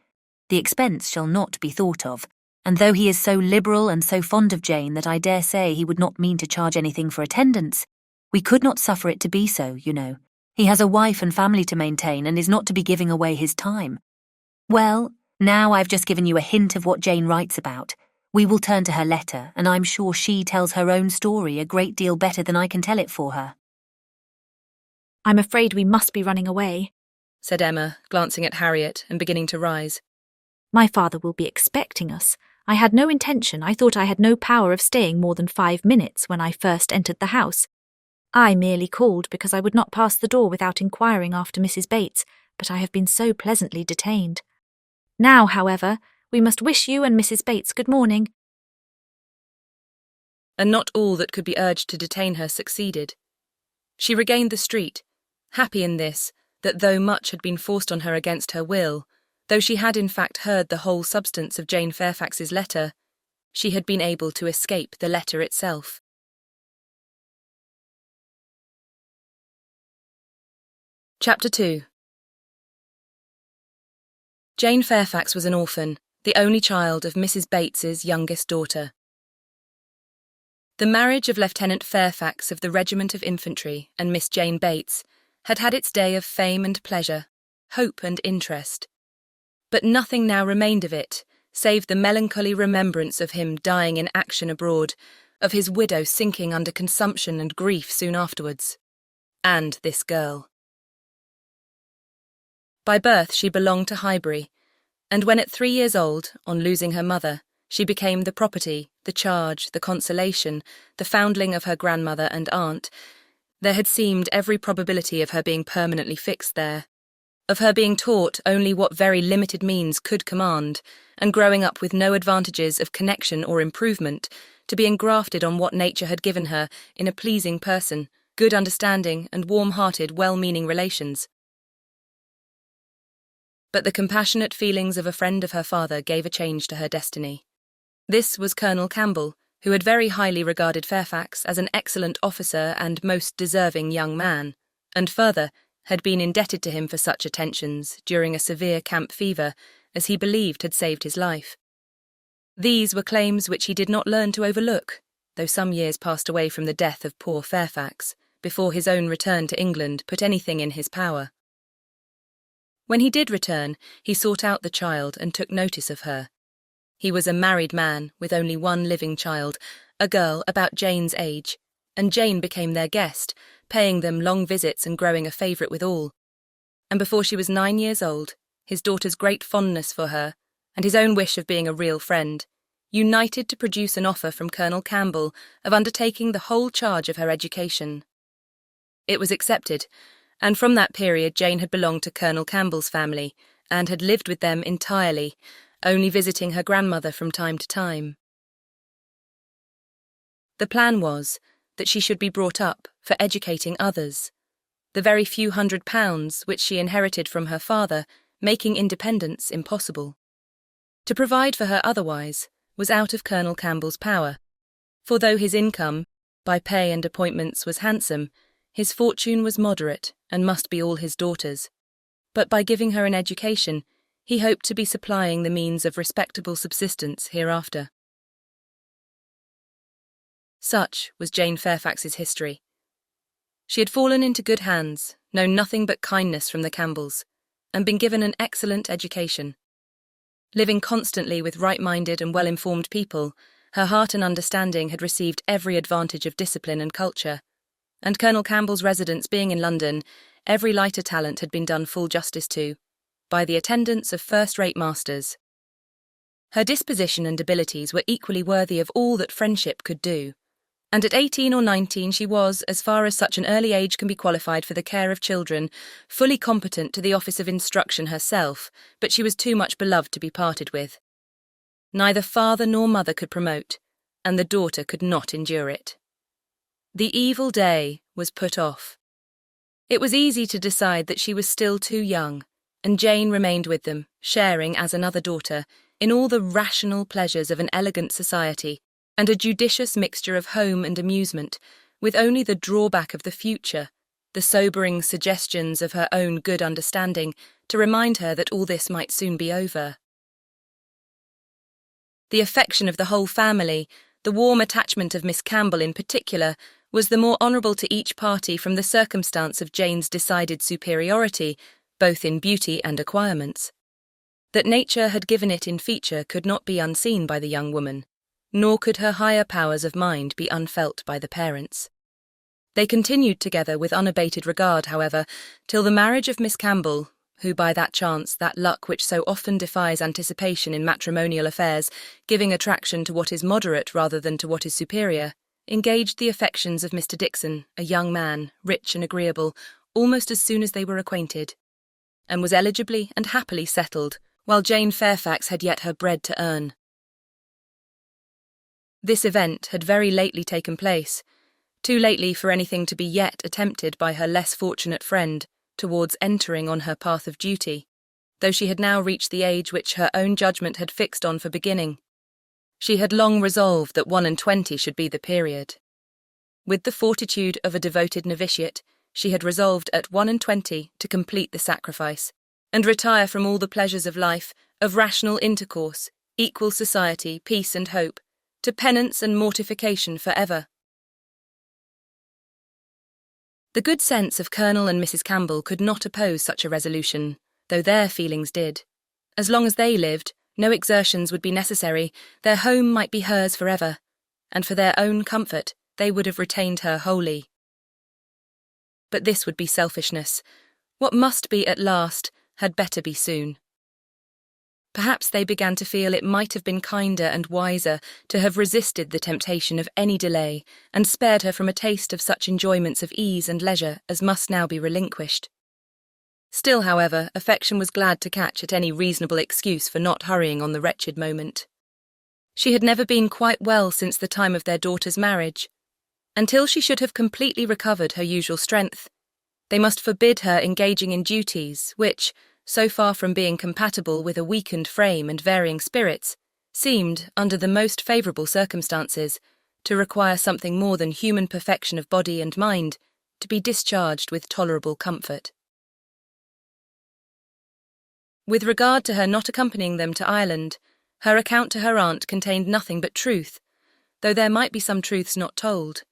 The expense shall not be thought of, and though he is so liberal and so fond of Jane that I dare say he would not mean to charge anything for attendance, we could not suffer it to be so, you know. He has a wife and family to maintain and is not to be giving away his time. Well, now I've just given you a hint of what Jane writes about. We will turn to her letter, and I'm sure she tells her own story a great deal better than I can tell it for her. I'm afraid we must be running away, said Emma, glancing at Harriet and beginning to rise. My father will be expecting us. I had no intention. I thought I had no power of staying more than 5 minutes when I first entered the house. I merely called because I would not pass the door without inquiring after Mrs. Bates, but I have been so pleasantly detained. Now, however, we must wish you and Mrs. Bates good morning. And not all that could be urged to detain her succeeded. She regained the street, happy in this, that though much had been forced on her against her will, though she had in fact heard the whole substance of Jane Fairfax's letter, she had been able to escape the letter itself. Chapter 2. Jane Fairfax was an orphan, the only child of Mrs. Bates's youngest daughter. The marriage of Lieutenant Fairfax of the Regiment of Infantry and Miss Jane Bates had had its day of fame and pleasure, hope and interest. But nothing now remained of it, save the melancholy remembrance of him dying in action abroad, of his widow sinking under consumption and grief soon afterwards. And this girl. By birth she belonged to Highbury, and when at 3 years old, on losing her mother, she became the property, the charge, the consolation, the foundling of her grandmother and aunt, there had seemed every probability of her being permanently fixed there, of her being taught only what very limited means could command, and growing up with no advantages of connection or improvement, to be engrafted on what nature had given her in a pleasing person, good understanding, and warm-hearted, well-meaning relations. But the compassionate feelings of a friend of her father gave a change to her destiny. This was Colonel Campbell, who had very highly regarded Fairfax as an excellent officer and most deserving young man, and further, had been indebted to him for such attentions during a severe camp fever as he believed had saved his life. These were claims which he did not learn to overlook, though some years passed away from the death of poor Fairfax, before his own return to England put anything in his power. When he did return, he sought out the child and took notice of her. He was a married man with only one living child, a girl about Jane's age, and Jane became their guest, paying them long visits and growing a favourite with all. And before she was 9 years old, his daughter's great fondness for her, and his own wish of being a real friend, united to produce an offer from Colonel Campbell of undertaking the whole charge of her education. It was accepted, and from that period Jane had belonged to Colonel Campbell's family, and had lived with them entirely, only visiting her grandmother from time to time. The plan was that she should be brought up for educating others, the very few £100 which she inherited from her father making independence impossible. To provide for her otherwise was out of Colonel Campbell's power, for though his income, by pay and appointments, was handsome, his fortune was moderate and must be all his daughter's. But by giving her an education, he hoped to be supplying the means of respectable subsistence hereafter. Such was Jane Fairfax's history. She had fallen into good hands, known nothing but kindness from the Campbells, and been given an excellent education. Living constantly with right-minded and well-informed people, her heart and understanding had received every advantage of discipline and culture, and Colonel Campbell's residence being in London, every lighter talent had been done full justice to, by the attendance of first-rate masters. Her disposition and abilities were equally worthy of all that friendship could do, and at 18 or 19 she was, as far as such an early age can be qualified for the care of children, fully competent to the office of instruction herself, but she was too much beloved to be parted with. Neither father nor mother could promote, and the daughter could not endure it. The evil day was put off. It was easy to decide that she was still too young, and Jane remained with them, sharing, as another daughter, in all the rational pleasures of an elegant society, and a judicious mixture of home and amusement, with only the drawback of the future, the sobering suggestions of her own good understanding, to remind her that all this might soon be over. The affection of the whole family, the warm attachment of Miss Campbell in particular, was the more honourable to each party from the circumstance of Jane's decided superiority, both in beauty and acquirements. That nature had given it in feature could not be unseen by the young woman, nor could her higher powers of mind be unfelt by the parents. They continued together with unabated regard, however, till the marriage of Miss Campbell, who by that chance, that luck which so often defies anticipation in matrimonial affairs, giving attraction to what is moderate rather than to what is superior, engaged the affections of Mr. Dixon, a young man, rich and agreeable, almost as soon as they were acquainted, and was eligibly and happily settled, while Jane Fairfax had yet her bread to earn. This event had very lately taken place, too lately for anything to be yet attempted by her less fortunate friend towards entering on her path of duty, though she had now reached the age which her own judgment had fixed on for beginning. She had long resolved that 21 should be the period. With the fortitude of a devoted novitiate, she had resolved at 21 to complete the sacrifice, and retire from all the pleasures of life, of rational intercourse, equal society, peace and hope, to penance and mortification for ever. The good sense of Colonel and Mrs. Campbell could not oppose such a resolution, though their feelings did. As long as they lived, no exertions would be necessary, their home might be hers forever, and for their own comfort they would have retained her wholly. But this would be selfishness. What must be at last had better be soon. Perhaps they began to feel it might have been kinder and wiser to have resisted the temptation of any delay and spared her from a taste of such enjoyments of ease and leisure as must now be relinquished. Still, however, affection was glad to catch at any reasonable excuse for not hurrying on the wretched moment. She had never been quite well since the time of their daughter's marriage. Until she should have completely recovered her usual strength, they must forbid her engaging in duties which, so far from being compatible with a weakened frame and varying spirits, seemed, under the most favourable circumstances, to require something more than human perfection of body and mind to be discharged with tolerable comfort. With regard to her not accompanying them to Ireland, her account to her aunt contained nothing but truth, though there might be some truths not told.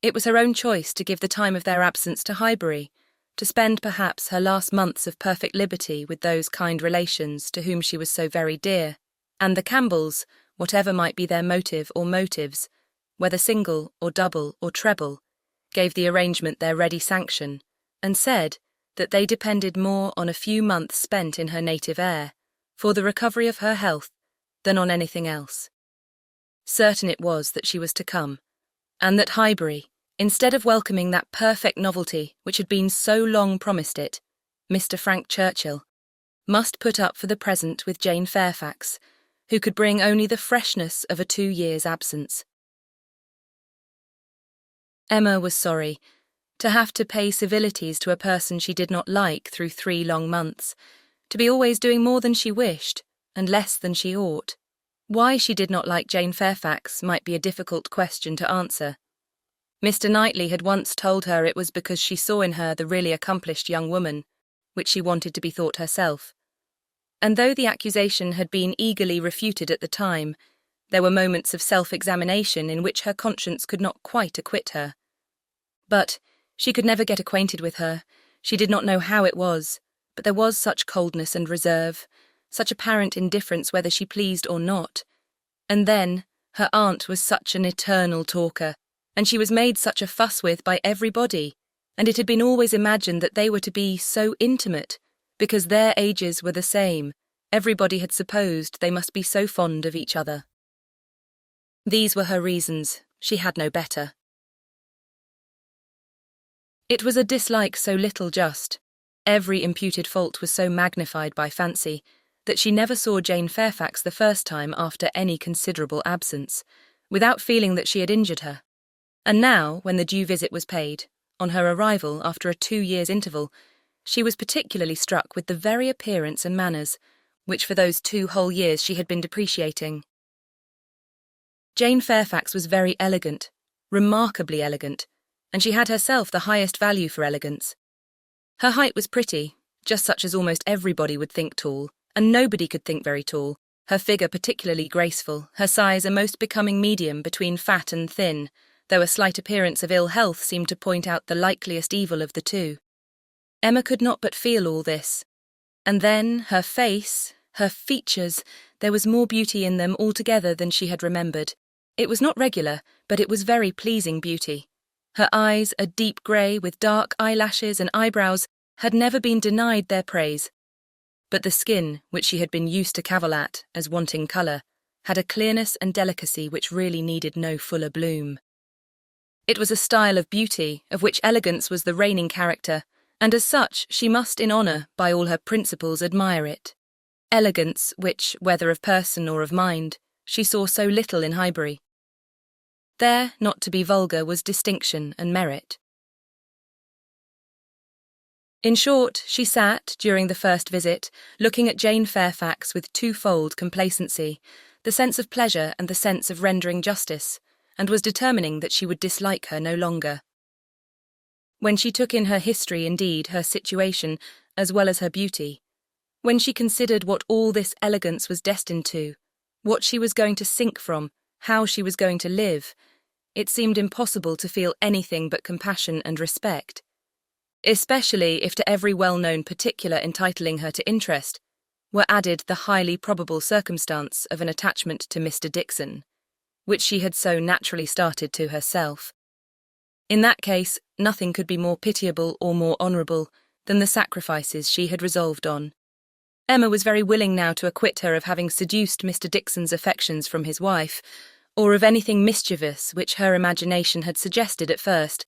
It was her own choice to give the time of their absence to Highbury, to spend perhaps her last months of perfect liberty with those kind relations to whom she was so very dear, and the Campbells, whatever might be their motive or motives, whether single or double or treble, gave the arrangement their ready sanction, and said that they depended more on a few months spent in her native air, for the recovery of her health, than on anything else. Certain it was that she was to come, and that Highbury, instead of welcoming that perfect novelty which had been so long promised it, Mr. Frank Churchill, must put up for the present with Jane Fairfax, who could bring only the freshness of a 2 years' absence. Emma was sorry to have to pay civilities to a person she did not like through 3 long months, to be always doing more than she wished, and less than she ought. Why she did not like Jane Fairfax might be a difficult question to answer. Mr. Knightley had once told her it was because she saw in her the really accomplished young woman, which she wanted to be thought herself. And though the accusation had been eagerly refuted at the time, there were moments of self-examination in which her conscience could not quite acquit her. But she could never get acquainted with her. She did not know how it was, but there was such coldness and reserve, such apparent indifference whether she pleased or not. And then her aunt was such an eternal talker, and she was made such a fuss with by everybody, and it had been always imagined that they were to be so intimate, because their ages were the same. Everybody had supposed they must be so fond of each other. These were her reasons. She had no better. It was a dislike so little just, every imputed fault was so magnified by fancy, that she never saw Jane Fairfax the first time after any considerable absence, without feeling that she had injured her. And now, when the due visit was paid, on her arrival after a 2 years' interval, she was particularly struck with the very appearance and manners, which for those 2 whole years she had been depreciating. Jane Fairfax was very elegant, remarkably elegant, and she had herself the highest value for elegance. Her height was pretty, just such as almost everybody would think tall, and nobody could think very tall, her figure particularly graceful, her size a most becoming medium between fat and thin, though a slight appearance of ill health seemed to point out the likeliest evil of the two. Emma could not but feel all this. And then her face, her features, there was more beauty in them altogether than she had remembered. It was not regular, but it was very pleasing beauty. Her eyes, a deep grey with dark eyelashes and eyebrows, had never been denied their praise. But the skin, which she had been used to cavil at as wanting colour, had a clearness and delicacy which really needed no fuller bloom. It was a style of beauty, of which elegance was the reigning character, and as such she must in honour, by all her principles, admire it. Elegance, which, whether of person or of mind, she saw so little in Highbury. There, not to be vulgar, was distinction and merit. In short, she sat, during the first visit, looking at Jane Fairfax with twofold complacency, the sense of pleasure and the sense of rendering justice, and was determining that she would dislike her no longer. When she took in her history, indeed, her situation, as well as her beauty. When she considered what all this elegance was destined to, what she was going to sink from, how she was going to live, it seemed impossible to feel anything but compassion and respect. Especially if to every well-known particular entitling her to interest were added the highly probable circumstance of an attachment to Mr. Dickson, which she had so naturally started to herself. In that case, nothing could be more pitiable or more honourable than the sacrifices she had resolved on. Emma was very willing now to acquit her of having seduced Mr. Dickson's affections from his wife, or of anything mischievous which her imagination had suggested at first.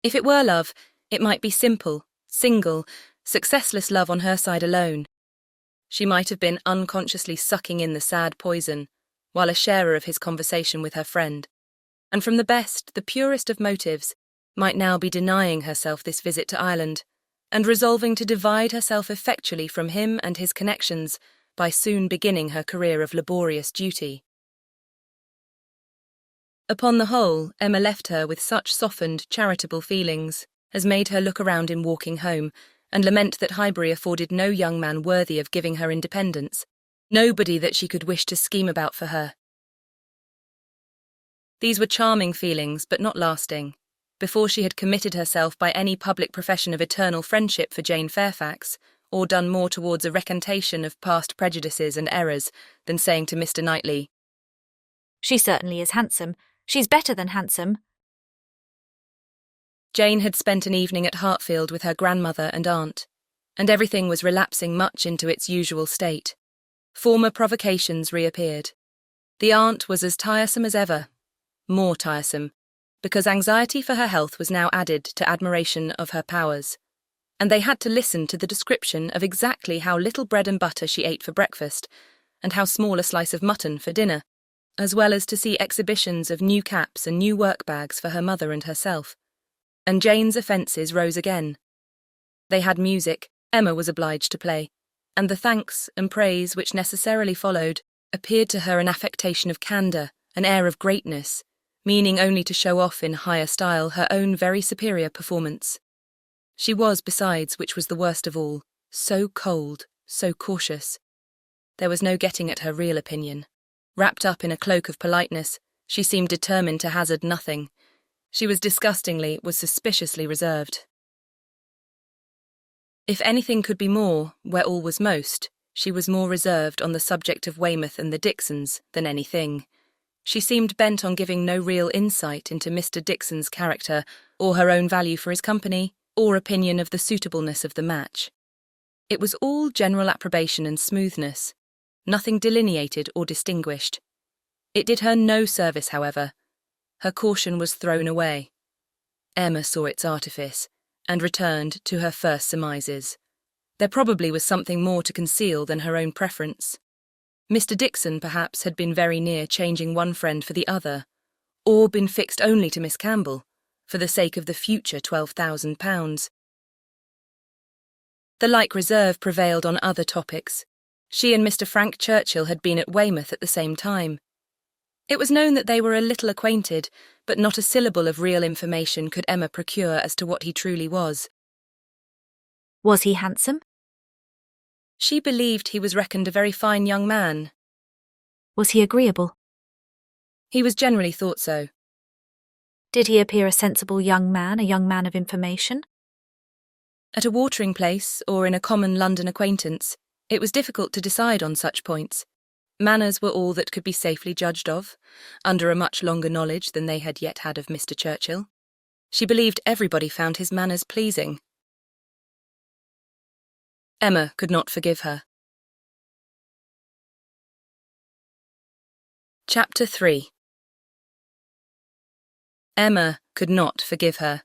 If it were love, it might be simple, single, successless love on her side alone. She might have been unconsciously sucking in the sad poison, while a sharer of his conversation with her friend, and from the best, the purest of motives, might now be denying herself this visit to Ireland, and resolving to divide herself effectually from him and his connections by soon beginning her career of laborious duty. Upon the whole, Emma left her with such softened, charitable feelings as made her look around in walking home, and lament that Highbury afforded no young man worthy of giving her independence, nobody that she could wish to scheme about for her. These were charming feelings, but not lasting. Before she had committed herself by any public profession of eternal friendship for Jane Fairfax, or done more towards a recantation of past prejudices and errors than saying to Mr. Knightley, "She certainly is handsome. She's better than handsome." Jane had spent an evening at Hartfield with her grandmother and aunt, and everything was relapsing much into its usual state. Former provocations reappeared. The aunt was as tiresome as ever, more tiresome, because anxiety for her health was now added to admiration of her powers, and they had to listen to the description of exactly how little bread and butter she ate for breakfast, and how small a slice of mutton for dinner, as well as to see exhibitions of new caps and new work-bags for her mother and herself. And Jane's offences rose again. They had music, Emma was obliged to play, and the thanks and praise which necessarily followed appeared to her an affectation of candour, an air of greatness, meaning only to show off in higher style her own very superior performance. She was, besides, which was the worst of all, so cold, so cautious. There was no getting at her real opinion. Wrapped up in a cloak of politeness, she seemed determined to hazard nothing. She was suspiciously reserved. If anything could be more, where all was most, she was more reserved on the subject of Weymouth and the Dicksons than anything. She seemed bent on giving no real insight into Mr. Dickson's character, or her own value for his company, or opinion of the suitableness of the match. It was all general approbation and smoothness, nothing delineated or distinguished. It did her no service, however. Her caution was thrown away. Emma saw its artifice, and returned to her first surmises. There probably was something more to conceal than her own preference. Mr. Dickson, perhaps, had been very near changing one friend for the other, or been fixed only to Miss Campbell, for the sake of the future £12,000. The like reserve prevailed on other topics. She and Mr. Frank Churchill had been at Weymouth at the same time. It was known that they were a little acquainted, but not a syllable of real information could Emma procure as to what he truly was. Was he handsome? She believed he was reckoned a very fine young man. Was he agreeable? He was generally thought so. Did he appear a sensible young man of information? At a watering place, or in a common London acquaintance, it was difficult to decide on such points. Manners were all that could be safely judged of, under a much longer knowledge than they had yet had of Mr. Churchill. She believed everybody found his manners pleasing. Emma could not forgive her. Chapter 3. Emma could not forgive her,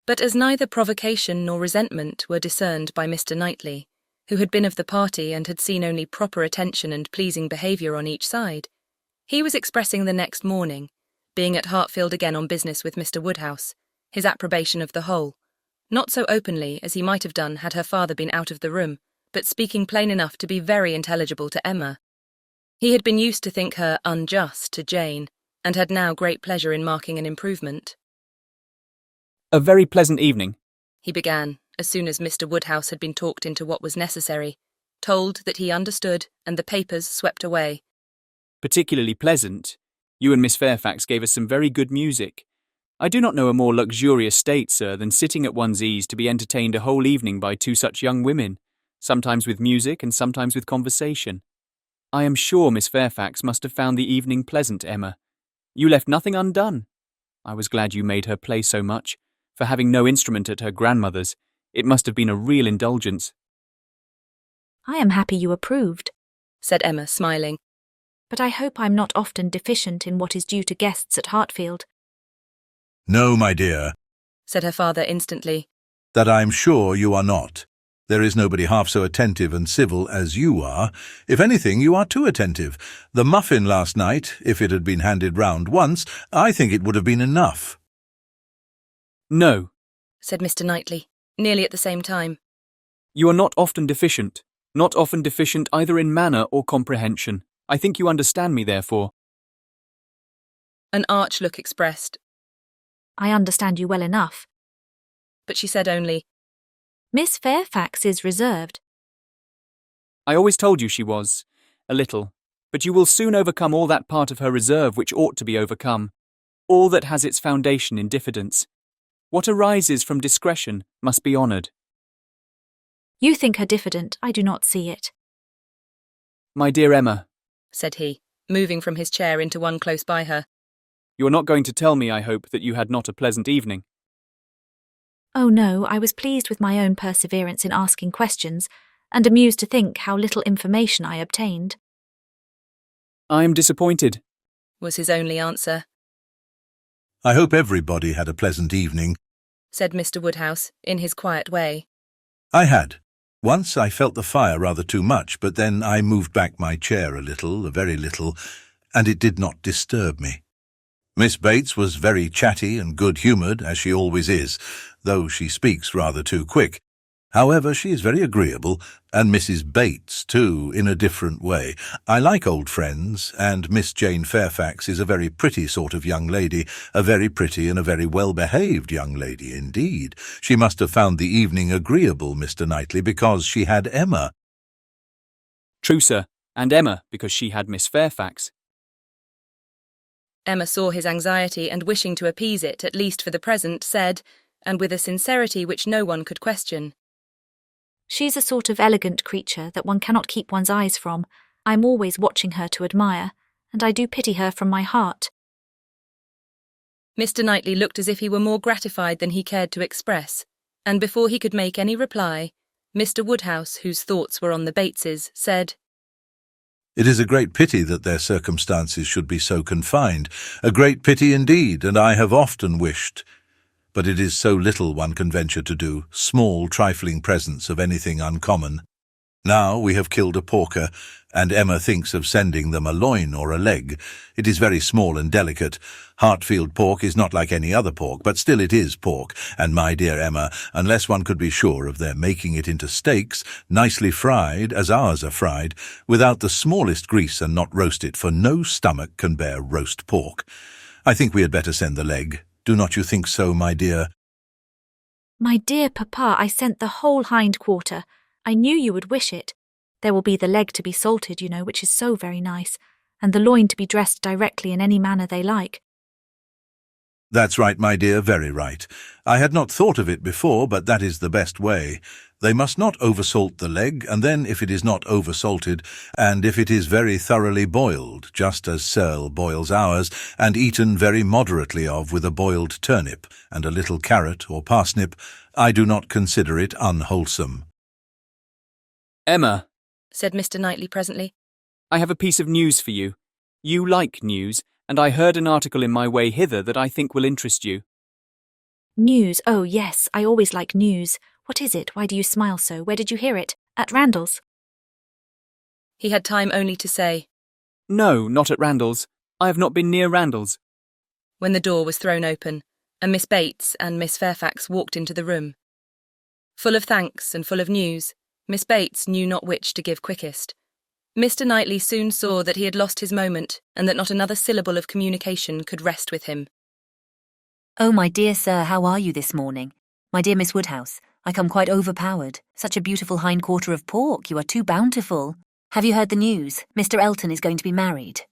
but as neither provocation nor resentment were discerned by Mr. Knightley, who had been of the party and had seen only proper attention and pleasing behaviour on each side, he was expressing the next morning, being at Hartfield again on business with Mr. Woodhouse, his approbation of the whole, not so openly as he might have done had her father been out of the room, but speaking plain enough to be very intelligible to Emma. He had been used to think her unjust to Jane, and had now great pleasure in marking an improvement. "A very pleasant evening," he began, as soon as Mr. Woodhouse had been talked into what was necessary, told that he understood, and the papers swept away. Particularly pleasant. You and Miss Fairfax gave us some very good music. I do not know a more luxurious state, sir, than sitting at one's ease to be entertained a whole evening by two such young women, sometimes with music and sometimes with conversation. I am sure Miss Fairfax must have found the evening pleasant, Emma. You left nothing undone. I was glad you made her play so much, for having no instrument at her grandmother's, it must have been a real indulgence. I am happy you approved, said Emma, smiling. but I hope I'm not often deficient in what is due to guests at Hartfield. No, my dear, said her father instantly. that I'm sure you are not. There is nobody half so attentive and civil as you are. If anything, you are too attentive. The muffin last night, if it had been handed round once, I think it would have been enough. No, Said Mr. Knightley, nearly at the same time. you are not often deficient either in manner or comprehension. I think you understand me, therefore. An arch look expressed, I understand you well enough. but she said only, Miss Fairfax is reserved. I always told you she was, a little, but you will soon overcome all that part of her reserve which ought to be overcome, all that has its foundation in diffidence. What arises from discretion must be honoured. You think her diffident, I do not see it. My dear Emma, said he, moving from his chair into one close by her. you are not going to tell me, I hope, that you had not a pleasant evening. Oh no, I was pleased with my own perseverance in asking questions, and amused to think how little information I obtained. I am disappointed. Was his only answer, I hope everybody had a pleasant evening. said Mr. Woodhouse, in his quiet way. I had. Once I felt the fire rather too much, but then I moved back my chair a little, a very little, and it did not disturb me. Miss Bates was very chatty and good-humoured, as she always is, though she speaks rather too quick. However, she is very agreeable, and Mrs. Bates, too, in a different way. I like old friends, and Miss Jane Fairfax is a very pretty sort of young lady, a very pretty and a very well-behaved young lady indeed. She must have found the evening agreeable, Mr. Knightley, because she had Emma. True, sir, and Emma, because she had Miss Fairfax. Emma saw his anxiety and, wishing to appease it, at least for the present, said, and with a sincerity which no one could question, She's a sort of elegant creature that one cannot keep one's eyes from. I'm always watching her to admire, and I do pity her from my heart. Mr. Knightley looked as if he were more gratified than he cared to express, and before he could make any reply, Mr. Woodhouse, whose thoughts were on the Bateses, said, It is a great pity that their circumstances should be so confined, a great pity indeed, and I have often wished. But it is so little one can venture to do, small trifling presents of anything uncommon. Now we have killed a porker, and Emma thinks of sending them a loin or a leg. It is very small and delicate. Hartfield pork is not like any other pork, but still it is pork, and my dear Emma, unless one could be sure of their making it into steaks, nicely fried, as ours are fried, without the smallest grease, and not roast it, for no stomach can bear roast pork. I think we had better send the leg. Do not you think so, my dear? My dear papa, I sent the whole hind quarter. I knew you would wish it. There will be the leg to be salted, you know, which is so very nice, and the loin to be dressed directly in any manner they like. That's right, my dear, very right. I had not thought of it before, but that is the best way. They must not oversalt the leg, and then if it is not oversalted, and if it is very thoroughly boiled, just as Searle boils ours, and eaten very moderately of with a boiled turnip, and a little carrot or parsnip, I do not consider it unwholesome. Emma, said Mr. Knightley presently, I have a piece of news for you. You like news, and I heard an article in my way hither that I think will interest you. News, oh yes, I always like news. What is it? Why do you smile so? Where did you hear it? At Randall's? He had time only to say, No, not at Randall's. I have not been near Randall's. when the door was thrown open, and Miss Bates and Miss Fairfax walked into the room. Full of thanks and full of news, Miss Bates knew not which to give quickest. Mr. Knightley soon saw that he had lost his moment, and that not another syllable of communication could rest with him. Oh, my dear sir, how are you this morning? My dear Miss Woodhouse, I come quite overpowered. Such a beautiful hindquarter of pork, you are too bountiful. Have you heard the news? Mr. Elton is going to be married.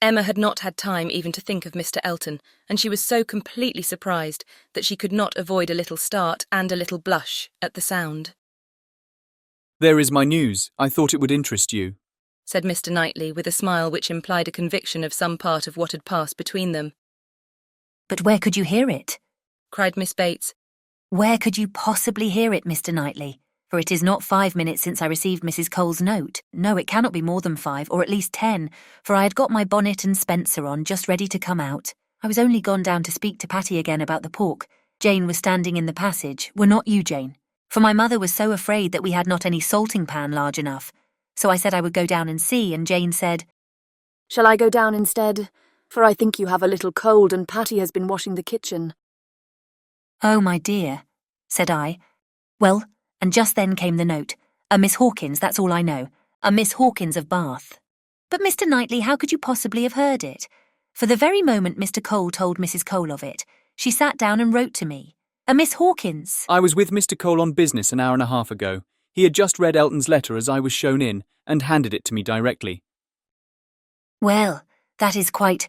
Emma had not had time even to think of Mr. Elton, and she was so completely surprised that she could not avoid a little start and a little blush at the sound. There is my news. I thought it would interest you, said Mr. Knightley with a smile which implied a conviction of some part of what had passed between them. But where could you hear it? Cried Miss Bates. Where could you possibly hear it, Mr. Knightley? For it is not 5 minutes since I received Mrs. Cole's note. No, it cannot be more than 5, or at least 10, for I had got my bonnet and spencer on, just ready to come out. I was only gone down to speak to Patty again about the pork. Jane was standing in the passage. Were not you, Jane? For my mother was so afraid that we had not any salting pan large enough. So I said I would go down and see, and Jane said, "Shall I go down instead? For I think you have a little cold and Patty has been washing the kitchen." "Oh, my dear," said I. Well, and just then came the note. A Miss Hawkins, that's all I know. A Miss Hawkins of Bath. But, Mr. Knightley, how could you possibly have heard it? For the very moment Mr. Cole told Mrs. Cole of it, she sat down and wrote to me. A Miss Hawkins. I was with Mr. Cole on business an hour and a half ago. He had just read Elton's letter as I was shown in, and handed it to me directly. Well, that is quite...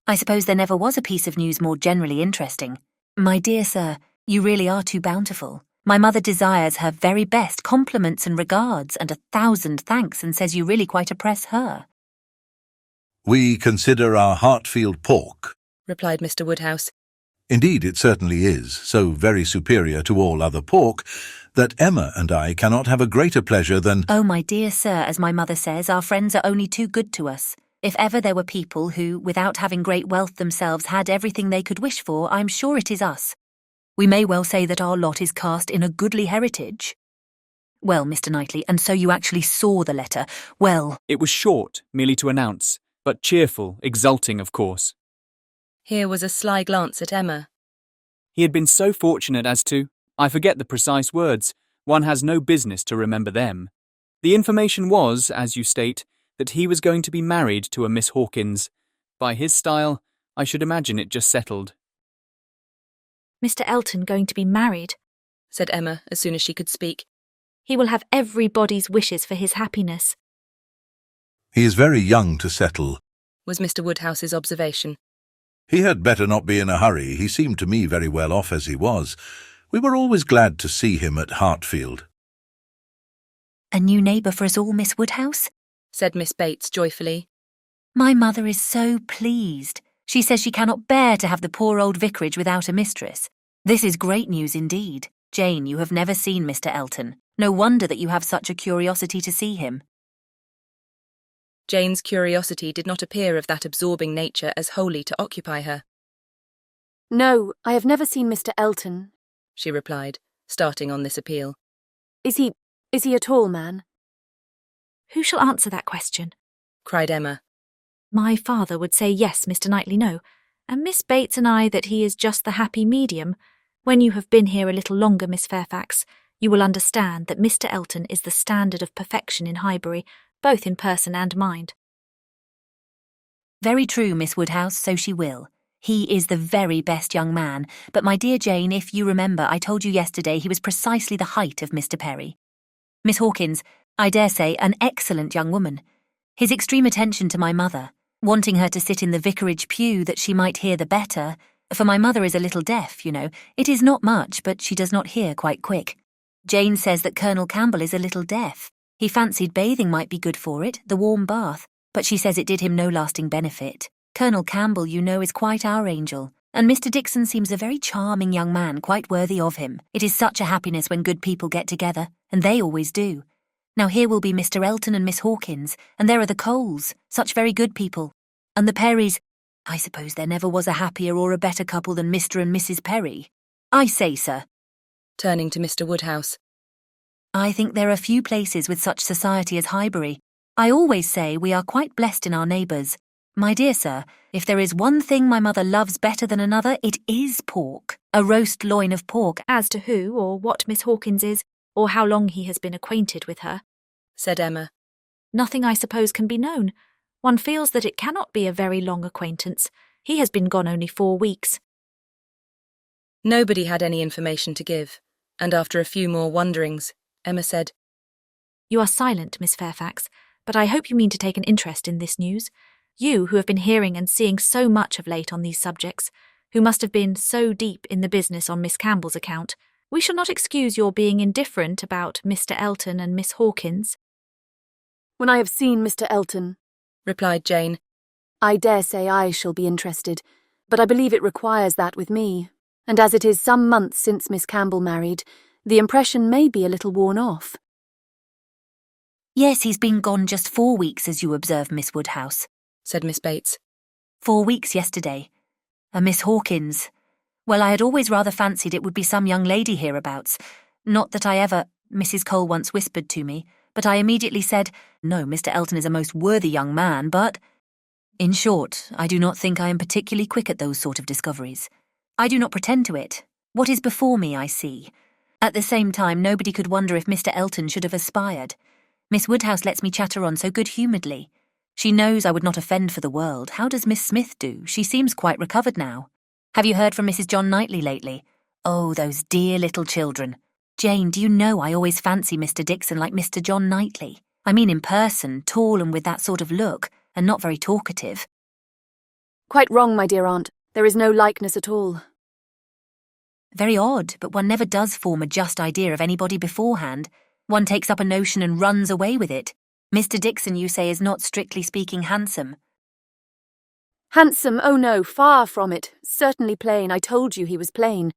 I suppose there never was a piece of news more generally interesting. My dear sir, you really are too bountiful. My mother desires her very best compliments and regards, and 1,000 thanks, and says you really quite oppress her. We consider our Hartfield pork. Replied Mr. Woodhouse. Indeed, it certainly is, so very superior to all other pork, that Emma and I cannot have a greater pleasure than— Oh, my dear sir, as my mother says, our friends are only too good to us. If ever there were people who, without having great wealth themselves, had everything they could wish for, I'm sure it is us. We may well say that our lot is cast in a goodly heritage. Well, Mr. Knightley, and so you actually saw the letter. Well— It was short, merely to announce, but cheerful, exulting, of course. Here was a sly glance at Emma. He had been so fortunate as to— I forget the precise words. One has no business to remember them. The information was, as you state, that he was going to be married to a Miss Hawkins. By his style, I should imagine it just settled. Mr. Elton going to be married, said Emma as soon as she could speak. He will have everybody's wishes for his happiness. He is very young to settle, was Mr. Woodhouse's observation. He had better not be in a hurry. He seemed to me very well off as he was. We were always glad to see him at Hartfield. A new neighbour for us all, Miss Woodhouse? Said Miss Bates joyfully. My mother is so pleased. She says she cannot bear to have the poor old vicarage without a mistress. This is great news indeed. Jane, you have never seen Mr. Elton. No wonder that you have such a curiosity to see him. Jane's curiosity did not appear of that absorbing nature as wholly to occupy her. No, I have never seen Mr. Elton, she replied, starting on this appeal. Is he a tall man? Who shall answer that question? Cried Emma. My father would say yes, Mr. Knightley, no, and Miss Bates and I that he is just the happy medium. When you have been here a little longer, Miss Fairfax, you will understand that Mr. Elton is the standard of perfection in Highbury, both in person and mind. Very true, Miss Woodhouse, so she will. He is the very best young man, but my dear Jane, if you remember, I told you yesterday he was precisely the height of Mr. Perry. Miss Hawkins, I dare say, an excellent young woman. His extreme attention to my mother, wanting her to sit in the vicarage pew that she might hear the better, for my mother is a little deaf, you know. It is not much, but she does not hear quite quick. Jane says that Colonel Campbell is a little deaf. He fancied bathing might be good for it, the warm bath, but she says it did him no lasting benefit. Colonel Campbell, you know, is quite our angel, and Mr. Dixon seems a very charming young man, quite worthy of him. It is such a happiness when good people get together, and they always do. Now here will be Mr. Elton and Miss Hawkins, and there are the Coles, such very good people. And the Perrys, I suppose there never was a happier or a better couple than Mr. and Mrs. Perry. I say, sir, turning to Mr. Woodhouse, I think there are few places with such society as Highbury. I always say we are quite blessed in our neighbours. My dear sir, if there is one thing my mother loves better than another, it is pork. A roast loin of pork. As to who or what Miss Hawkins is, or how long he has been acquainted with her, said Emma. Nothing, I suppose, can be known. One feels that it cannot be a very long acquaintance. He has been gone only 4 weeks. Nobody had any information to give, and after a few more wonderings, Emma said, You are silent, Miss Fairfax, but I hope you mean to take an interest in this news. You, who have been hearing and seeing so much of late on these subjects, who must have been so deep in the business on Miss Campbell's account, we shall not excuse your being indifferent about Mr. Elton and Miss Hawkins. When I have seen Mr. Elton, replied Jane, I dare say I shall be interested, but I believe it requires that with me, and as it is some months since Miss Campbell married, the impression may be a little worn off. Yes, he's been gone just 4 weeks, as you observe, Miss Woodhouse, said Miss Bates. 4 weeks yesterday. A Miss Hawkins. Well, I had always rather fancied it would be some young lady hereabouts. Not that I ever, Mrs. Cole once whispered to me, but I immediately said, no, Mr. Elton is a most worthy young man, but... In short, I do not think I am particularly quick at those sort of discoveries. I do not pretend to it. What is before me, I see. At the same time, nobody could wonder if Mr. Elton should have aspired. Miss Woodhouse lets me chatter on so good-humouredly. She knows I would not offend for the world. How does Miss Smith do? She seems quite recovered now. Have you heard from Mrs. John Knightley lately? Oh, those dear little children. Jane, do you know I always fancy Mr. Dixon like Mr. John Knightley? I mean in person, tall and with that sort of look, and not very talkative. Quite wrong, my dear aunt. There is no likeness at all. Very odd, but one never does form a just idea of anybody beforehand. One takes up a notion and runs away with it. Mr. Dixon, you say, is not strictly speaking handsome. Handsome? Oh no, far from it. Certainly plain. I told you he was plain.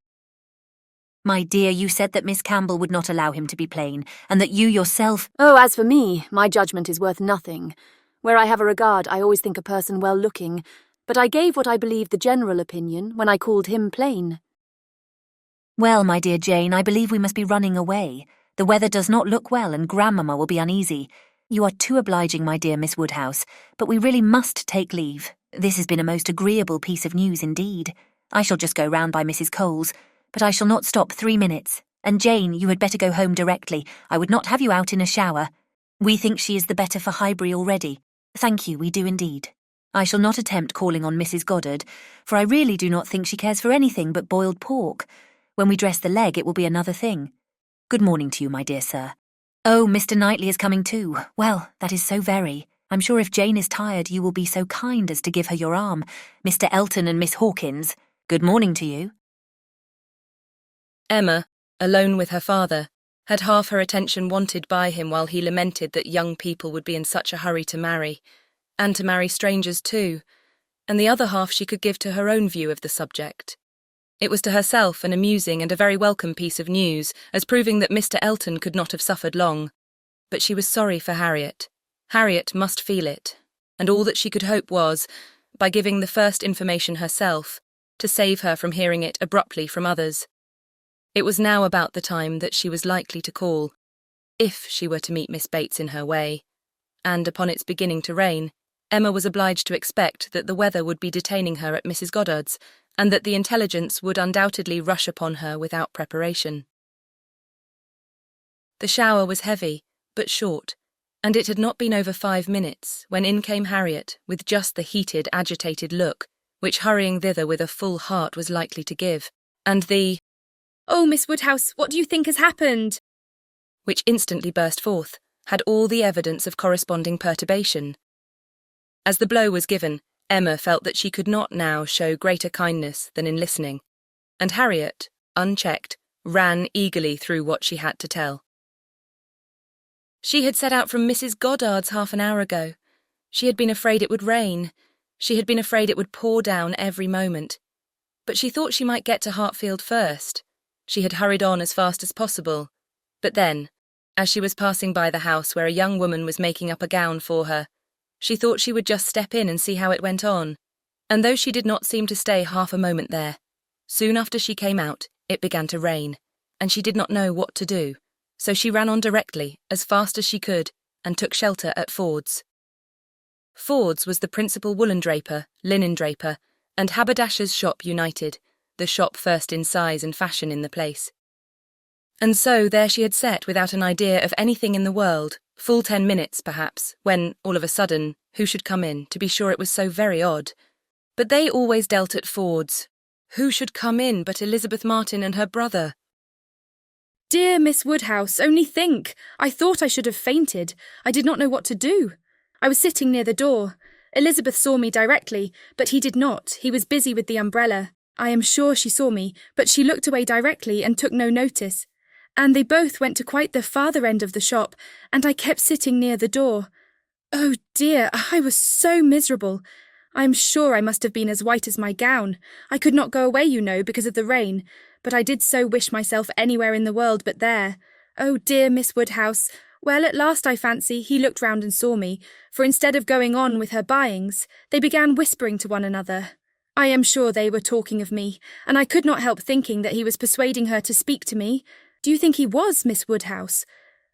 My dear, you said that Miss Campbell would not allow him to be plain, and that you yourself— Oh, as for me, my judgment is worth nothing. Where I have a regard, I always think a person well-looking, but I gave what I believed the general opinion when I called him plain. Well, my dear Jane, I believe we must be running away. The weather does not look well, and Grandmamma will be uneasy. You are too obliging, my dear Miss Woodhouse, but we really must take leave. This has been a most agreeable piece of news indeed. I shall just go round by Mrs. Cole's, but I shall not stop 3 minutes. And Jane, you had better go home directly. I would not have you out in a shower. We think she is the better for Highbury already. Thank you, we do indeed. I shall not attempt calling on Mrs. Goddard, for I really do not think she cares for anything but boiled pork. When we dress the leg, it will be another thing. Good morning to you, my dear sir. Oh, Mr. Knightley is coming too. Well, that is so very. I'm sure if Jane is tired, you will be so kind as to give her your arm. Mr. Elton and Miss Hawkins, good morning to you. Emma, alone with her father, had half her attention wanted by him while he lamented that young people would be in such a hurry to marry, and to marry strangers too, and the other half she could give to her own view of the subject. It was to herself an amusing and a very welcome piece of news, as proving that Mr. Elton could not have suffered long. But she was sorry for Harriet. Harriet must feel it, and all that she could hope was, by giving the first information herself, to save her from hearing it abruptly from others. It was now about the time that she was likely to call, if she were to meet Miss Bates in her way, and upon its beginning to rain, Emma was obliged to expect that the weather would be detaining her at Mrs. Goddard's, and that the intelligence would undoubtedly rush upon her without preparation. The shower was heavy, but short, and it had not been over 5 minutes when in came Harriet with just the heated, agitated look, which hurrying thither with a full heart was likely to give, and the "Oh, Miss Woodhouse, what do you think has happened?" which instantly burst forth, had all the evidence of corresponding perturbation. As the blow was given, Emma felt that she could not now show greater kindness than in listening, and Harriet, unchecked, ran eagerly through what she had to tell. She had set out from Mrs. Goddard's half an hour ago. She had been afraid it would rain. She had been afraid it would pour down every moment. But she thought she might get to Hartfield first. She had hurried on as fast as possible. But then, as she was passing by the house where a young woman was making up a gown for her, she thought she would just step in and see how it went on. And though she did not seem to stay half a moment there, soon after she came out, it began to rain, and she did not know what to do. So she ran on directly, as fast as she could, and took shelter at Ford's. Ford's was the principal woolen draper, linen draper, and haberdasher's shop united, the shop first in size and fashion in the place. And so there she had sat without an idea of anything in the world, full 10 minutes perhaps, when, all of a sudden, who should come in? To be sure, it was so very odd. But they always dealt at Ford's. Who should come in but Elizabeth Martin and her brother? Dear Miss Woodhouse, only think! I thought I should have fainted. I did not know what to do. I was sitting near the door. Elizabeth saw me directly, but he did not. He was busy with the umbrella. I am sure she saw me, but she looked away directly and took no notice. And they both went to quite the farther end of the shop, and I kept sitting near the door. Oh dear, I was so miserable. I am sure I must have been as white as my gown. I could not go away, you know, because of the rain, but I did so wish myself anywhere in the world but there. Oh dear, Miss Woodhouse. Well, at last, I fancy, he looked round and saw me, for instead of going on with her buyings, they began whispering to one another. I am sure they were talking of me, and I could not help thinking that he was persuading her to speak to me. Do you think he was, Miss Woodhouse?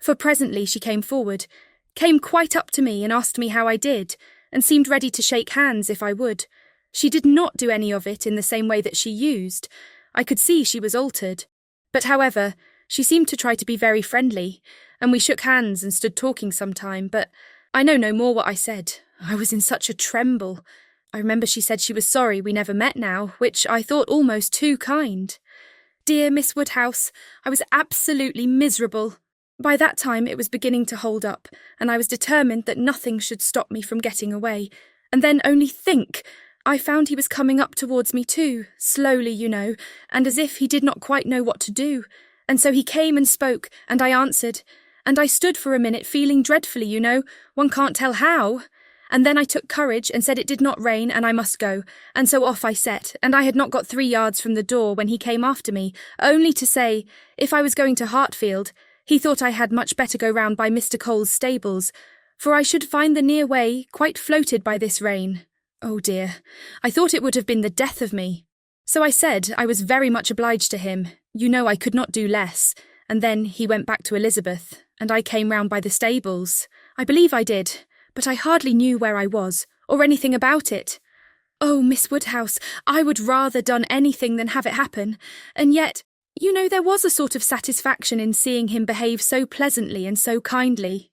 For presently she came forward, came quite up to me and asked me how I did, and seemed ready to shake hands if I would. She did not do any of it in the same way that she used. I could see she was altered. But however, she seemed to try to be very friendly, and we shook hands and stood talking some time, but I know no more what I said. I was in such a tremble. I remember she said she was sorry we never met now, which I thought almost too kind. Dear Miss Woodhouse, I was absolutely miserable. By that time it was beginning to hold up, and I was determined that nothing should stop me from getting away. And then only think! I found he was coming up towards me too, slowly, you know, and as if he did not quite know what to do. And so he came and spoke, and I answered. And I stood for a minute feeling dreadfully, you know, one can't tell how. And then I took courage and said it did not rain and I must go, and so off I set, and I had not got 3 yards from the door when he came after me, only to say, if I was going to Hartfield, he thought I had much better go round by Mr. Cole's stables, for I should find the near way quite floated by this rain. Oh dear, I thought it would have been the death of me. So I said I was very much obliged to him, you know I could not do less, and then he went back to Elizabeth, and I came round by the stables. I believe I did, but I hardly knew where I was, or anything about it. Oh, Miss Woodhouse, I would rather done anything than have it happen, and yet, you know, there was a sort of satisfaction in seeing him behave so pleasantly and so kindly.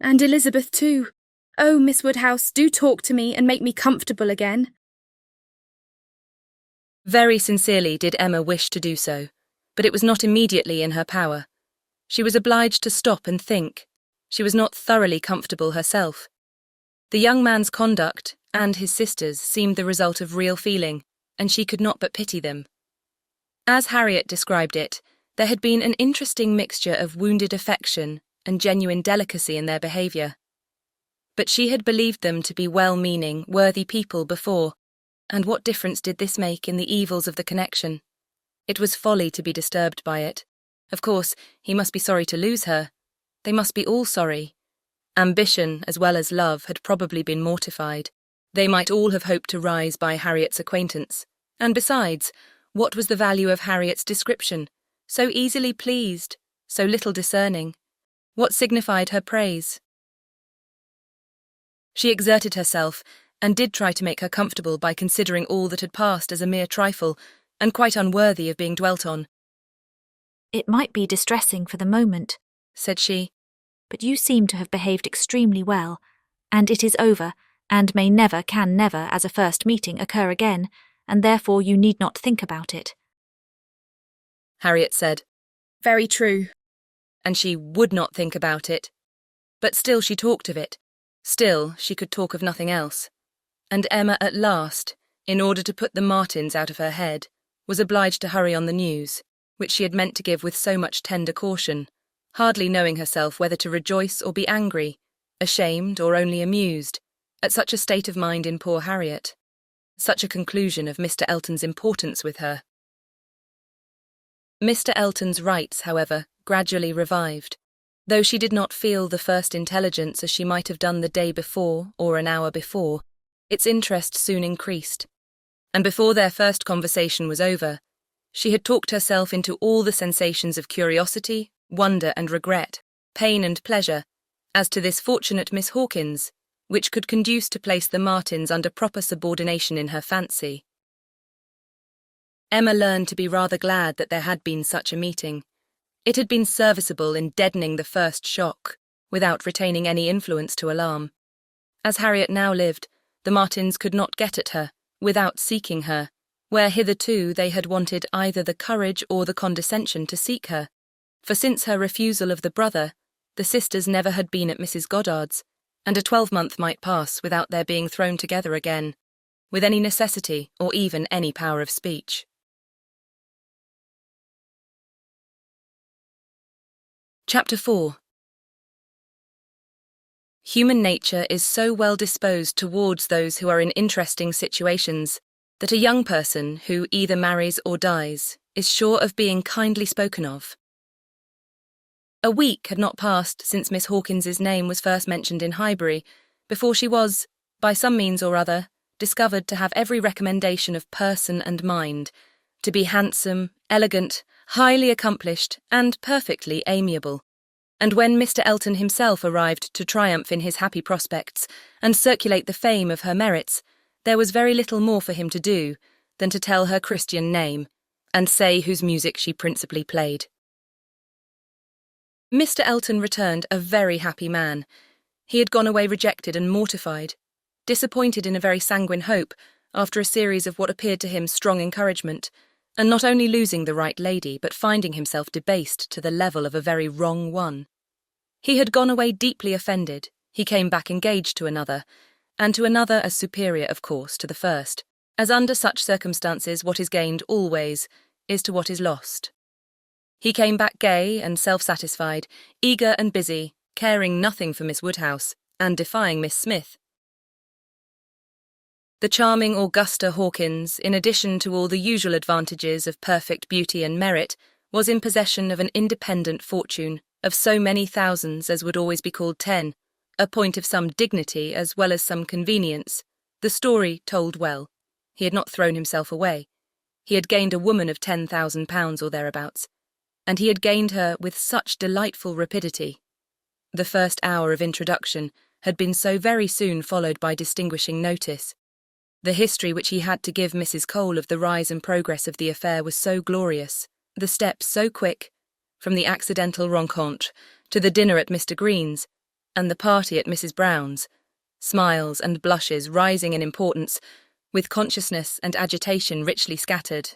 And Elizabeth too. Oh, Miss Woodhouse, do talk to me and make me comfortable again. Very sincerely did Emma wish to do so, but it was not immediately in her power. She was obliged to stop and think. She was not thoroughly comfortable herself. The young man's conduct, and his sister's, seemed the result of real feeling, and she could not but pity them. As Harriet described it, there had been an interesting mixture of wounded affection and genuine delicacy in their behaviour. But she had believed them to be well-meaning, worthy people before, and what difference did this make in the evils of the connection? It was folly to be disturbed by it. Of course, he must be sorry to lose her. They must be all sorry. Ambition, as well as love, had probably been mortified. They might all have hoped to rise by Harriet's acquaintance. And besides, what was the value of Harriet's description? So easily pleased, so little discerning. What signified her praise? She exerted herself, and did try to make her comfortable by considering all that had passed as a mere trifle, and quite unworthy of being dwelt on. It might be distressing for the moment, said she, but you seem to have behaved extremely well, and it is over, and may never, can never, as a first meeting, occur again, and therefore you need not think about it. Harriet said. Very true. And she would not think about it. But still she talked of it. Still she could talk of nothing else. And Emma at last, in order to put the Martins out of her head, was obliged to hurry on the news, which she had meant to give with so much tender caution, hardly knowing herself whether to rejoice or be angry, ashamed or only amused, at such a state of mind in poor Harriet, such a conclusion of Mr. Elton's importance with her. Mr. Elton's rights, however, gradually revived, though she did not feel the first intelligence as she might have done the day before or an hour before. Its interest soon increased, and before their first conversation was over, she had talked herself into all the sensations of curiosity, wonder and regret, pain and pleasure, as to this fortunate Miss Hawkins, which could conduce to place the Martins under proper subordination in her fancy. Emma learned to be rather glad that there had been such a meeting. It had been serviceable in deadening the first shock, without retaining any influence to alarm. As Harriet now lived, the Martins could not get at her, without seeking her, where hitherto they had wanted either the courage or the condescension to seek her, for since her refusal of the brother, the sisters never had been at Mrs. Goddard's, and a 12-month might pass without their being thrown together again, with any necessity or even any power of speech. Chapter 4. Human nature is so well disposed towards those who are in interesting situations that a young person who either marries or dies is sure of being kindly spoken of. A week had not passed since Miss Hawkins's name was first mentioned in Highbury, before she was, by some means or other, discovered to have every recommendation of person and mind, to be handsome, elegant, highly accomplished, and perfectly amiable. And when Mr. Elton himself arrived to triumph in his happy prospects and circulate the fame of her merits, there was very little more for him to do than to tell her Christian name and say whose music she principally played. Mr. Elton returned a very happy man. He had gone away rejected and mortified, disappointed in a very sanguine hope after a series of what appeared to him strong encouragement, and not only losing the right lady but finding himself debased to the level of a very wrong one. He had gone away deeply offended, he came back engaged to another, and to another as superior, of course, to the first, as under such circumstances what is gained always is to what is lost. He came back gay and self-satisfied, eager and busy, caring nothing for Miss Woodhouse, and defying Miss Smith. The charming Augusta Hawkins, in addition to all the usual advantages of perfect beauty and merit, was in possession of an independent fortune, of so many thousands as would always be called 10, a point of some dignity as well as some convenience. The story told well. He had not thrown himself away. He had gained a woman of £10,000 or thereabouts, and he had gained her with such delightful rapidity. The first hour of introduction had been so very soon followed by distinguishing notice. The history which he had to give Mrs. Cole of the rise and progress of the affair was so glorious, the steps so quick, from the accidental rencontre to the dinner at Mr. Green's, and the party at Mrs. Brown's, smiles and blushes rising in importance, with consciousness and agitation richly scattered.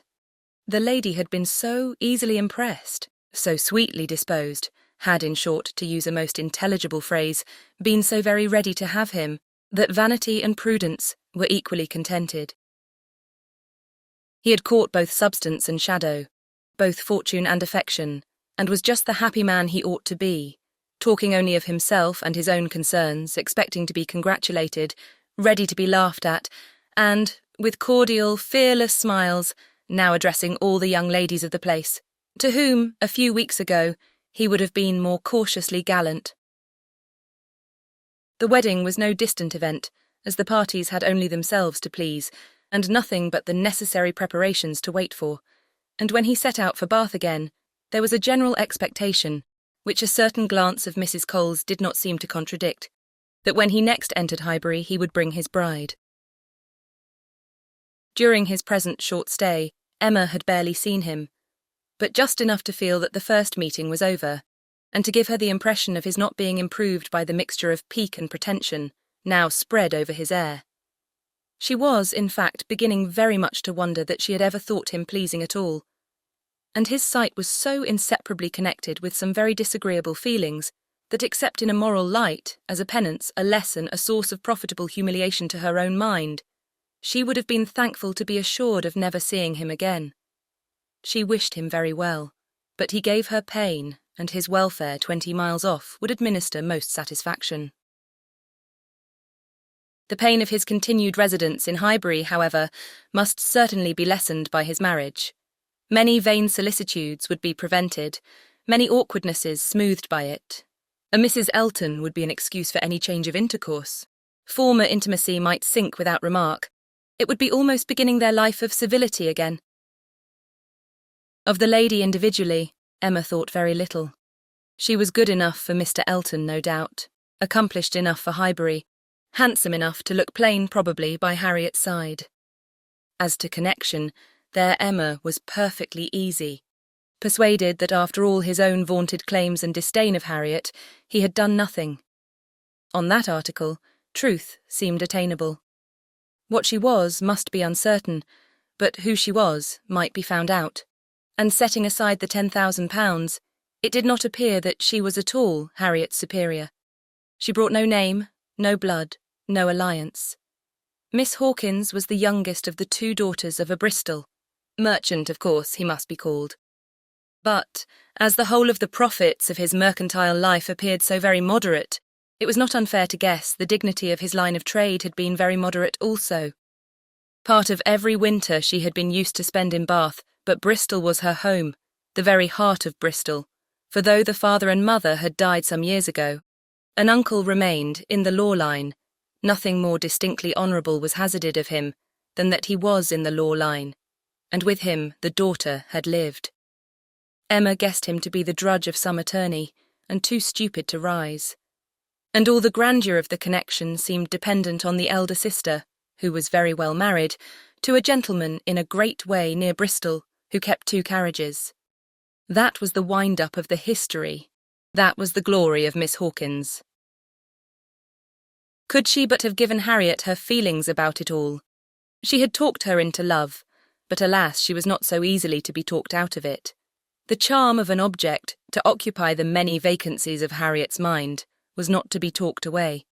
The lady had been so easily impressed, so sweetly disposed, had, in short, to use a most intelligible phrase, been so very ready to have him, that vanity and prudence were equally contented. He had caught both substance and shadow, both fortune and affection, and was just the happy man he ought to be, talking only of himself and his own concerns, expecting to be congratulated, ready to be laughed at, and, with cordial, fearless smiles, now addressing all the young ladies of the place, to whom, a few weeks ago, he would have been more cautiously gallant. The wedding was no distant event, as the parties had only themselves to please, and nothing but the necessary preparations to wait for, and when he set out for Bath again, there was a general expectation, which a certain glance of Mrs. Cole's did not seem to contradict, that when he next entered Highbury he would bring his bride. During his present short stay, Emma had barely seen him, but just enough to feel that the first meeting was over, and to give her the impression of his not being improved by the mixture of pique and pretension now spread over his air. She was, in fact, beginning very much to wonder that she had ever thought him pleasing at all, and his sight was so inseparably connected with some very disagreeable feelings that, except in a moral light, as a penance, a lesson, a source of profitable humiliation to her own mind, she would have been thankful to be assured of never seeing him again. She wished him very well, but he gave her pain, and his welfare 20 miles off would administer most satisfaction. The pain of his continued residence in Highbury, however, must certainly be lessened by his marriage. Many vain solicitudes would be prevented, many awkwardnesses smoothed by it. A Mrs. Elton would be an excuse for any change of intercourse. Former intimacy might sink without remark. It would be almost beginning their life of civility again. Of the lady individually, Emma thought very little. She was good enough for Mr. Elton, no doubt, accomplished enough for Highbury, handsome enough to look plain, probably, by Harriet's side. As to connection, there Emma was perfectly easy, persuaded that after all his own vaunted claims and disdain of Harriet, he had done nothing. On that article, truth seemed attainable. What she was must be uncertain, but who she was might be found out, and setting aside the £10,000, it did not appear that she was at all Harriet's superior. She brought no name, no blood, no alliance. Miss Hawkins was the youngest of the 2 daughters of a Bristol merchant, of course, he must be called. But, as the whole of the profits of his mercantile life appeared so very moderate, it was not unfair to guess the dignity of his line of trade had been very moderate also. Part of every winter she had been used to spend in Bath, but Bristol was her home, the very heart of Bristol, for though the father and mother had died some years ago, an uncle remained in the law line. Nothing more distinctly honourable was hazarded of him than that he was in the law line, and with him the daughter had lived. Emma guessed him to be the drudge of some attorney, and too stupid to rise. And all the grandeur of the connection seemed dependent on the elder sister, who was very well married, to a gentleman in a great way near Bristol, who kept 2 carriages. That was the wind-up of the history. That was the glory of Miss Hawkins. Could she but have given Harriet her feelings about it all? She had talked her into love, but alas, she was not so easily to be talked out of it. The charm of an object to occupy the many vacancies of Harriet's mind was not to be talked away.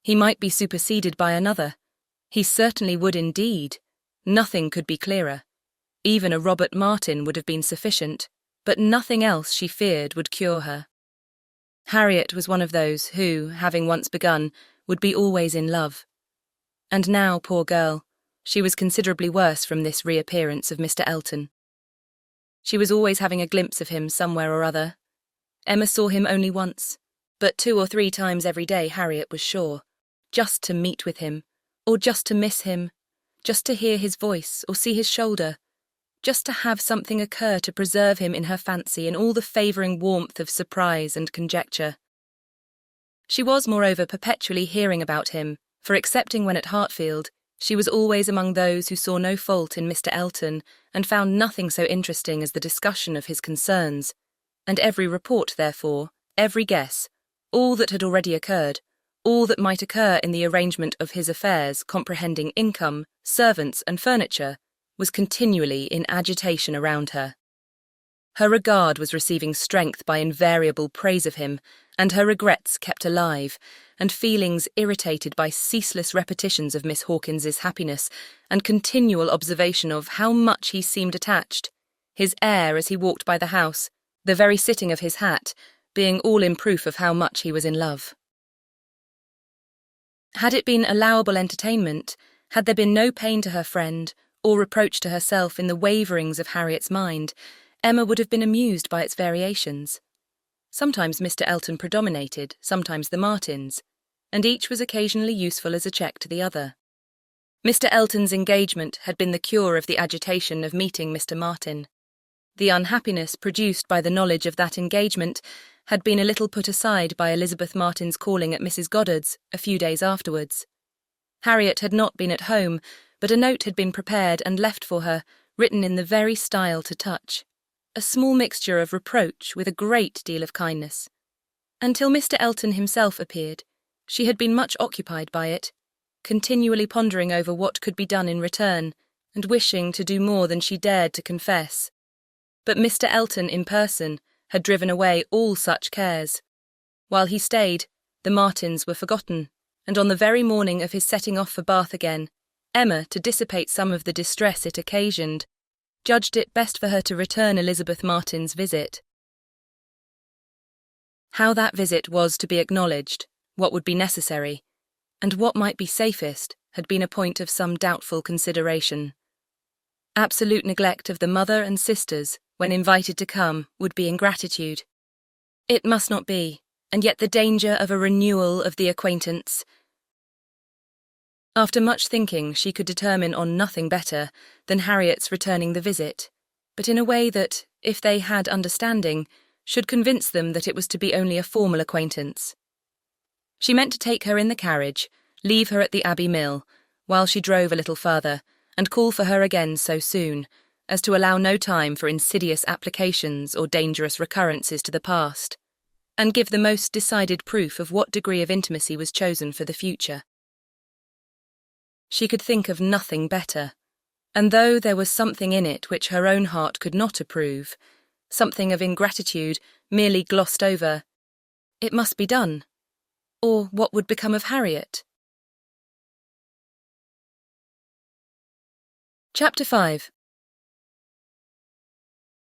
He might be superseded by another. He certainly would indeed. Nothing could be clearer. Even a Robert Martin would have been sufficient, but nothing else, she feared, would cure her. Harriet was one of those who, having once begun, would be always in love. And now, poor girl, she was considerably worse from this reappearance of Mr. Elton. She was always having a glimpse of him somewhere or other. Emma saw him only once, but 2 or 3 times every day Harriet was sure, just to meet with him, or just to miss him, just to hear his voice or see his shoulder, just to have something occur to preserve him in her fancy in all the favouring warmth of surprise and conjecture. She was, moreover, perpetually hearing about him, for excepting when at Hartfield, she was always among those who saw no fault in Mr. Elton and found nothing so interesting as the discussion of his concerns, and every report, therefore, every guess, all that had already occurred, all that might occur in the arrangement of his affairs comprehending income, servants and furniture, was continually in agitation around her. Her regard was receiving strength by invariable praise of him, and her regrets kept alive, and feelings irritated by ceaseless repetitions of Miss Hawkins's happiness, and continual observation of how much he seemed attached, his air as he walked by the house, the very sitting of his hat, being all in proof of how much he was in love. Had it been allowable entertainment, had there been no pain to her friend, or reproach to herself in the waverings of Harriet's mind, Emma would have been amused by its variations. Sometimes Mr. Elton predominated, sometimes the Martins, and each was occasionally useful as a check to the other. Mr. Elton's engagement had been the cure of the agitation of meeting Mr. Martin. The unhappiness produced by the knowledge of that engagement had been a little put aside by Elizabeth Martin's calling at Mrs. Goddard's a few days afterwards. Harriet had not been at home, but a note had been prepared and left for her, written in the very style to touch. A small mixture of reproach with a great deal of kindness. Until Mr. Elton himself appeared, she had been much occupied by it, continually pondering over what could be done in return, and wishing to do more than she dared to confess. But Mr. Elton in person had driven away all such cares. While he stayed, the Martins were forgotten, and on the very morning of his setting off for Bath again, Emma, to dissipate some of the distress it occasioned, judged it best for her to return Elizabeth Martin's visit. How that visit was to be acknowledged, what would be necessary, and what might be safest, had been a point of some doubtful consideration. Absolute neglect of the mother and sisters, when invited to come, would be ingratitude. It must not be, and yet the danger of a renewal of the acquaintance. After much thinking, she could determine on nothing better than Harriet's returning the visit, but in a way that, if they had understanding, should convince them that it was to be only a formal acquaintance. She meant to take her in the carriage, leave her at the Abbey Mill, while she drove a little farther, and call for her again so soon, as to allow no time for insidious applications or dangerous recurrences to the past, and give the most decided proof of what degree of intimacy was chosen for the future. She could think of nothing better. And though there was something in it which her own heart could not approve, something of ingratitude merely glossed over, it must be done. Or what would become of Harriet? Chapter 5.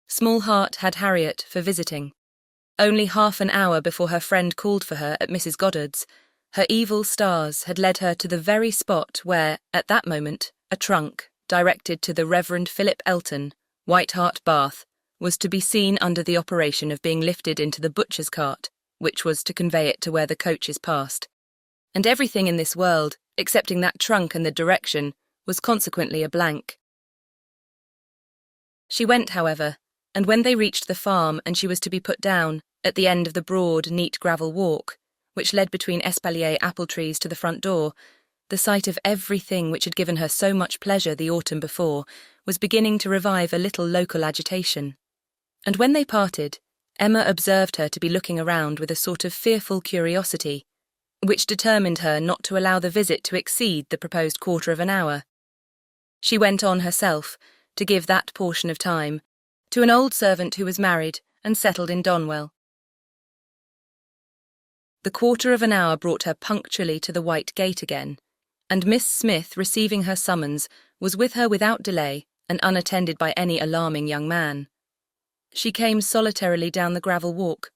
Small heart had Harriet for visiting. Only half an hour before her friend called for her at Mrs. Goddard's, her evil stars had led her to the very spot where, at that moment, a trunk, directed to the Reverend Philip Elton, White Hart, Bath, was to be seen under the operation of being lifted into the butcher's cart, which was to convey it to where the coaches passed. And everything in this world, excepting that trunk and the direction, was consequently a blank. She went, however, and when they reached the farm and she was to be put down, at the end of the broad, neat gravel walk, which led between espalier apple trees to the front door, the sight of everything which had given her so much pleasure the autumn before was beginning to revive a little local agitation. And when they parted, Emma observed her to be looking around with a sort of fearful curiosity, which determined her not to allow the visit to exceed the proposed quarter of an hour. She went on herself, to give that portion of time, to an old servant who was married and settled in Donwell. The quarter of an hour brought her punctually to the white gate again, and Miss Smith, receiving her summons, was with her without delay and unattended by any alarming young man. She came solitarily down the gravel walk,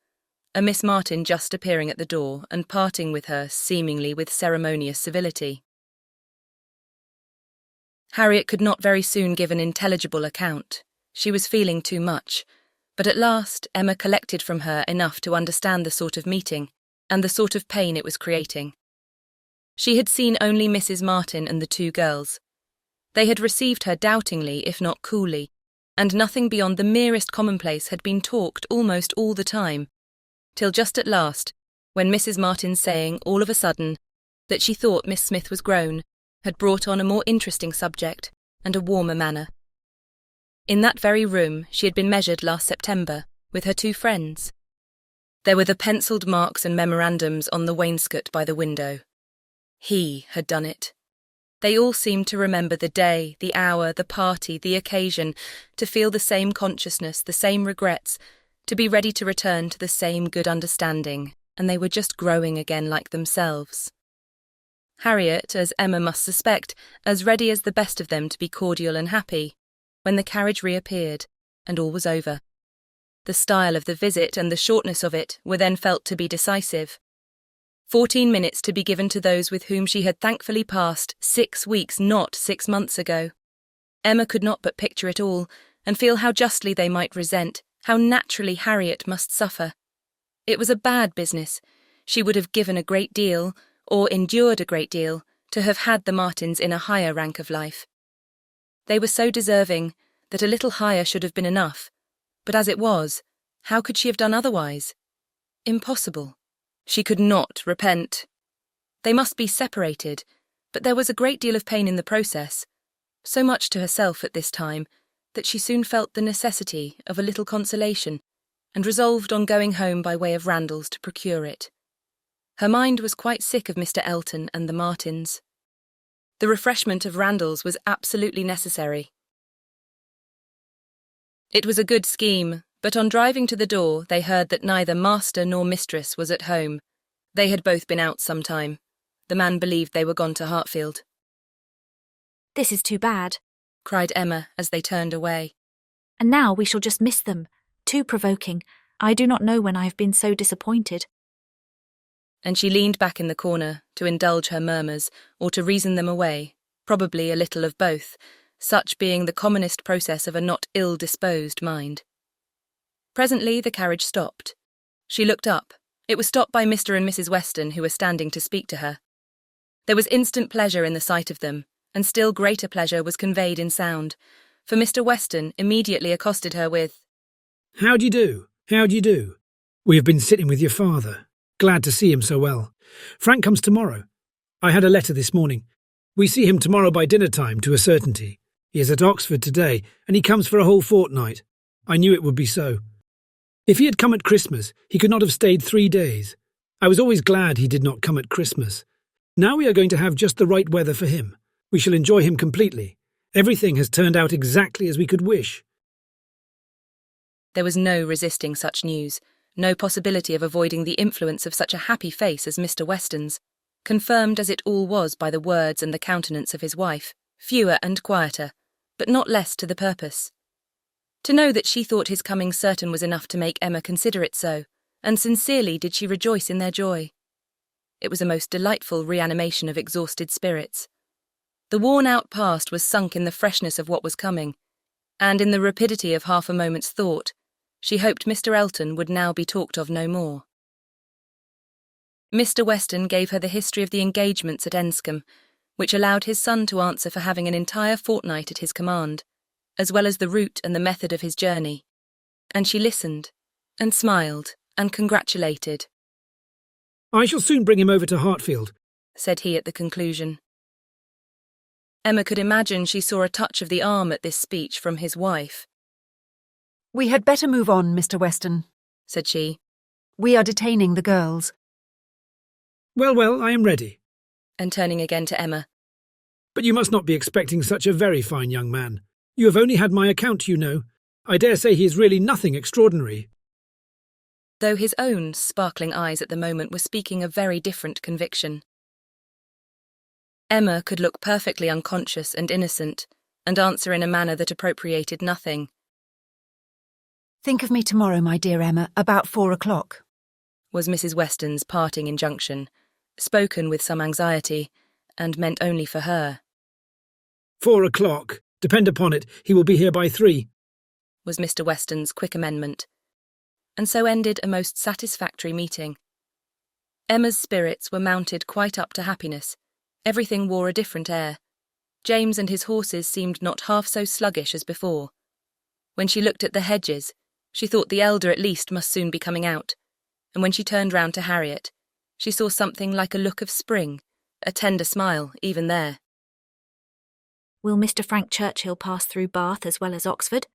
a Miss Martin just appearing at the door and parting with her seemingly with ceremonious civility. Harriet could not very soon give an intelligible account. She was feeling too much, but at last Emma collected from her enough to understand the sort of meeting and the sort of pain it was creating. She had seen only Mrs. Martin and the two girls. They had received her doubtingly, if not coolly, and nothing beyond the merest commonplace had been talked almost all the time, till just at last, when Mrs. Martin saying, all of a sudden, that she thought Miss Smith was grown, had brought on a more interesting subject and a warmer manner. In that very room she had been measured last September, with her two friends. There were the pencilled marks and memorandums on the wainscot by the window. He had done it. They all seemed to remember the day, the hour, the party, the occasion, to feel the same consciousness, the same regrets, to be ready to return to the same good understanding, and they were just growing again like themselves. Harriet, as Emma must suspect, as ready as the best of them to be cordial and happy, when the carriage reappeared, and all was over. The style of the visit and the shortness of it were then felt to be decisive. 14 minutes to be given to those with whom she had thankfully passed 6 weeks, not 6 months ago. Emma could not but picture it all, and feel how justly they might resent, how naturally Harriet must suffer. It was a bad business. She would have given a great deal, or endured a great deal, to have had the Martins in a higher rank of life. They were so deserving that a little higher should have been enough, but as it was, how could she have done otherwise? Impossible. She could not repent. They must be separated, but there was a great deal of pain in the process, so much to herself at this time, that she soon felt the necessity of a little consolation, and resolved on going home by way of Randalls to procure it. Her mind was quite sick of Mr. Elton and the Martins. The refreshment of Randalls was absolutely necessary. It was a good scheme, but on driving to the door they heard that neither master nor mistress was at home. They had both been out some time. The man believed they were gone to Hartfield. "This is too bad," cried Emma as they turned away. "And now we shall just miss them. Too provoking. I do not know when I have been so disappointed." And she leaned back in the corner to indulge her murmurs or to reason them away, probably a little of both, such being the commonest process of a not ill-disposed mind. Presently the carriage stopped. She looked up. It was stopped by Mr. and Mrs. Weston, who were standing to speak to her. There was instant pleasure in the sight of them, and still greater pleasure was conveyed in sound, for Mr. Weston immediately accosted her with, "How do you do? How do you do? We have been sitting with your father. Glad to see him so well. Frank comes tomorrow. I had a letter this morning. We see him tomorrow by dinner time, to a certainty. He is at Oxford today, and he comes for a whole fortnight. I knew it would be so. If he had come at Christmas, he could not have stayed 3 days. I was always glad he did not come at Christmas. Now we are going to have just the right weather for him. We shall enjoy him completely. Everything has turned out exactly as we could wish. There was no resisting such news, no possibility of avoiding the influence of such a happy face as Mr. Weston's, confirmed as it all was by the words and the countenance of his wife, fewer and quieter, but not less to the purpose. To know that she thought his coming certain was enough to make Emma consider it so, and sincerely did she rejoice in their joy. It was a most delightful reanimation of exhausted spirits. The worn-out past was sunk in the freshness of what was coming, and in the rapidity of half a moment's thought, she hoped Mr. Elton would now be talked of no more. Mr. Weston gave her the history of the engagements at Enscombe, which allowed his son to answer for having an entire fortnight at his command, as well as the route and the method of his journey, and she listened, and smiled, and congratulated. "I shall soon bring him over to Hartfield," said he at the conclusion. Emma could imagine she saw a touch of the arm at this speech from his wife. "We had better move on, Mr. Weston," said she. "We are detaining the girls." Well, I am ready. And turning again to Emma. "But you must not be expecting such a very fine young man. You have only had my account, you know. I dare say he is really nothing extraordinary." Though his own sparkling eyes at the moment were speaking a very different conviction. Emma could look perfectly unconscious and innocent, and answer in a manner that appropriated nothing. "Think of me tomorrow, my dear Emma, about 4 o'clock, was Mrs. Weston's parting injunction, spoken with some anxiety, and meant only for her. 4 o'clock. Depend upon it, he will be here by 3, was Mr. Weston's quick amendment. And so ended a most satisfactory meeting. Emma's spirits were mounted quite up to happiness. Everything wore a different air. James and his horses seemed not half so sluggish as before. When she looked at the hedges, she thought the elder at least must soon be coming out, and when she turned round to Harriet, she saw something like a look of spring, a tender smile, even there. Will Mr. Frank Churchill pass through Bath as well as Oxford?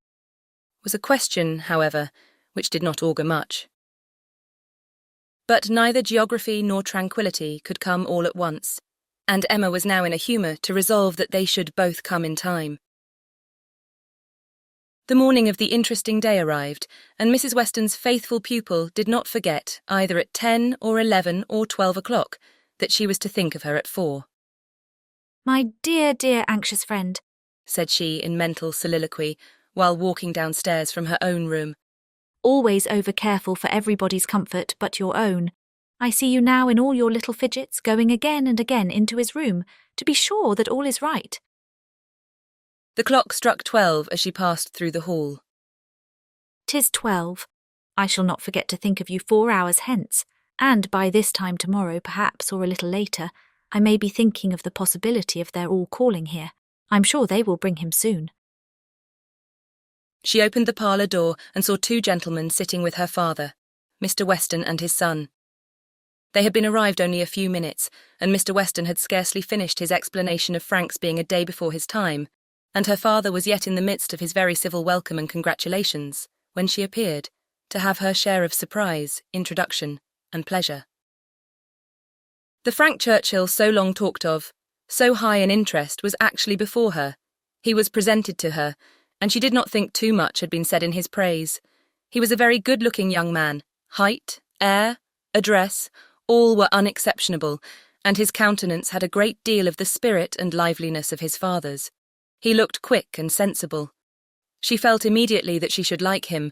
Was a question, however, which did not augur much. But neither geography nor tranquillity could come all at once, and Emma was now in a humour to resolve that they should both come in time. The morning of the interesting day arrived, and Mrs. Weston's faithful pupil did not forget, either at 10 or 11 or 12 o'clock, that she was to think of her at 4. "My dear, dear anxious friend," said she in mental soliloquy, while walking downstairs from her own room. "always over-careful for everybody's comfort but your own. I see you now in all your little fidgets, going again and again into his room, to be sure that all is right." The clock struck 12 as she passed through the hall. "'Tis 12. I shall not forget to think of you 4 hours hence, and by this time tomorrow, perhaps, or a little later, I may be thinking of the possibility of their all calling here. I'm sure they will bring him soon." She opened the parlour door and saw 2 gentlemen sitting with her father, Mr. Weston and his son. They had been arrived only a few minutes, and Mr. Weston had scarcely finished his explanation of Frank's being a day before his time, and her father was yet in the midst of his very civil welcome and congratulations, when she appeared, to have her share of surprise, introduction, and pleasure. The Frank Churchill so long talked of, so high in interest, was actually before her. He was presented to her, and she did not think too much had been said in his praise. He was a very good-looking young man. Height, air, address, all were unexceptionable, and his countenance had a great deal of the spirit and liveliness of his father's. He looked quick and sensible. She felt immediately that she should like him,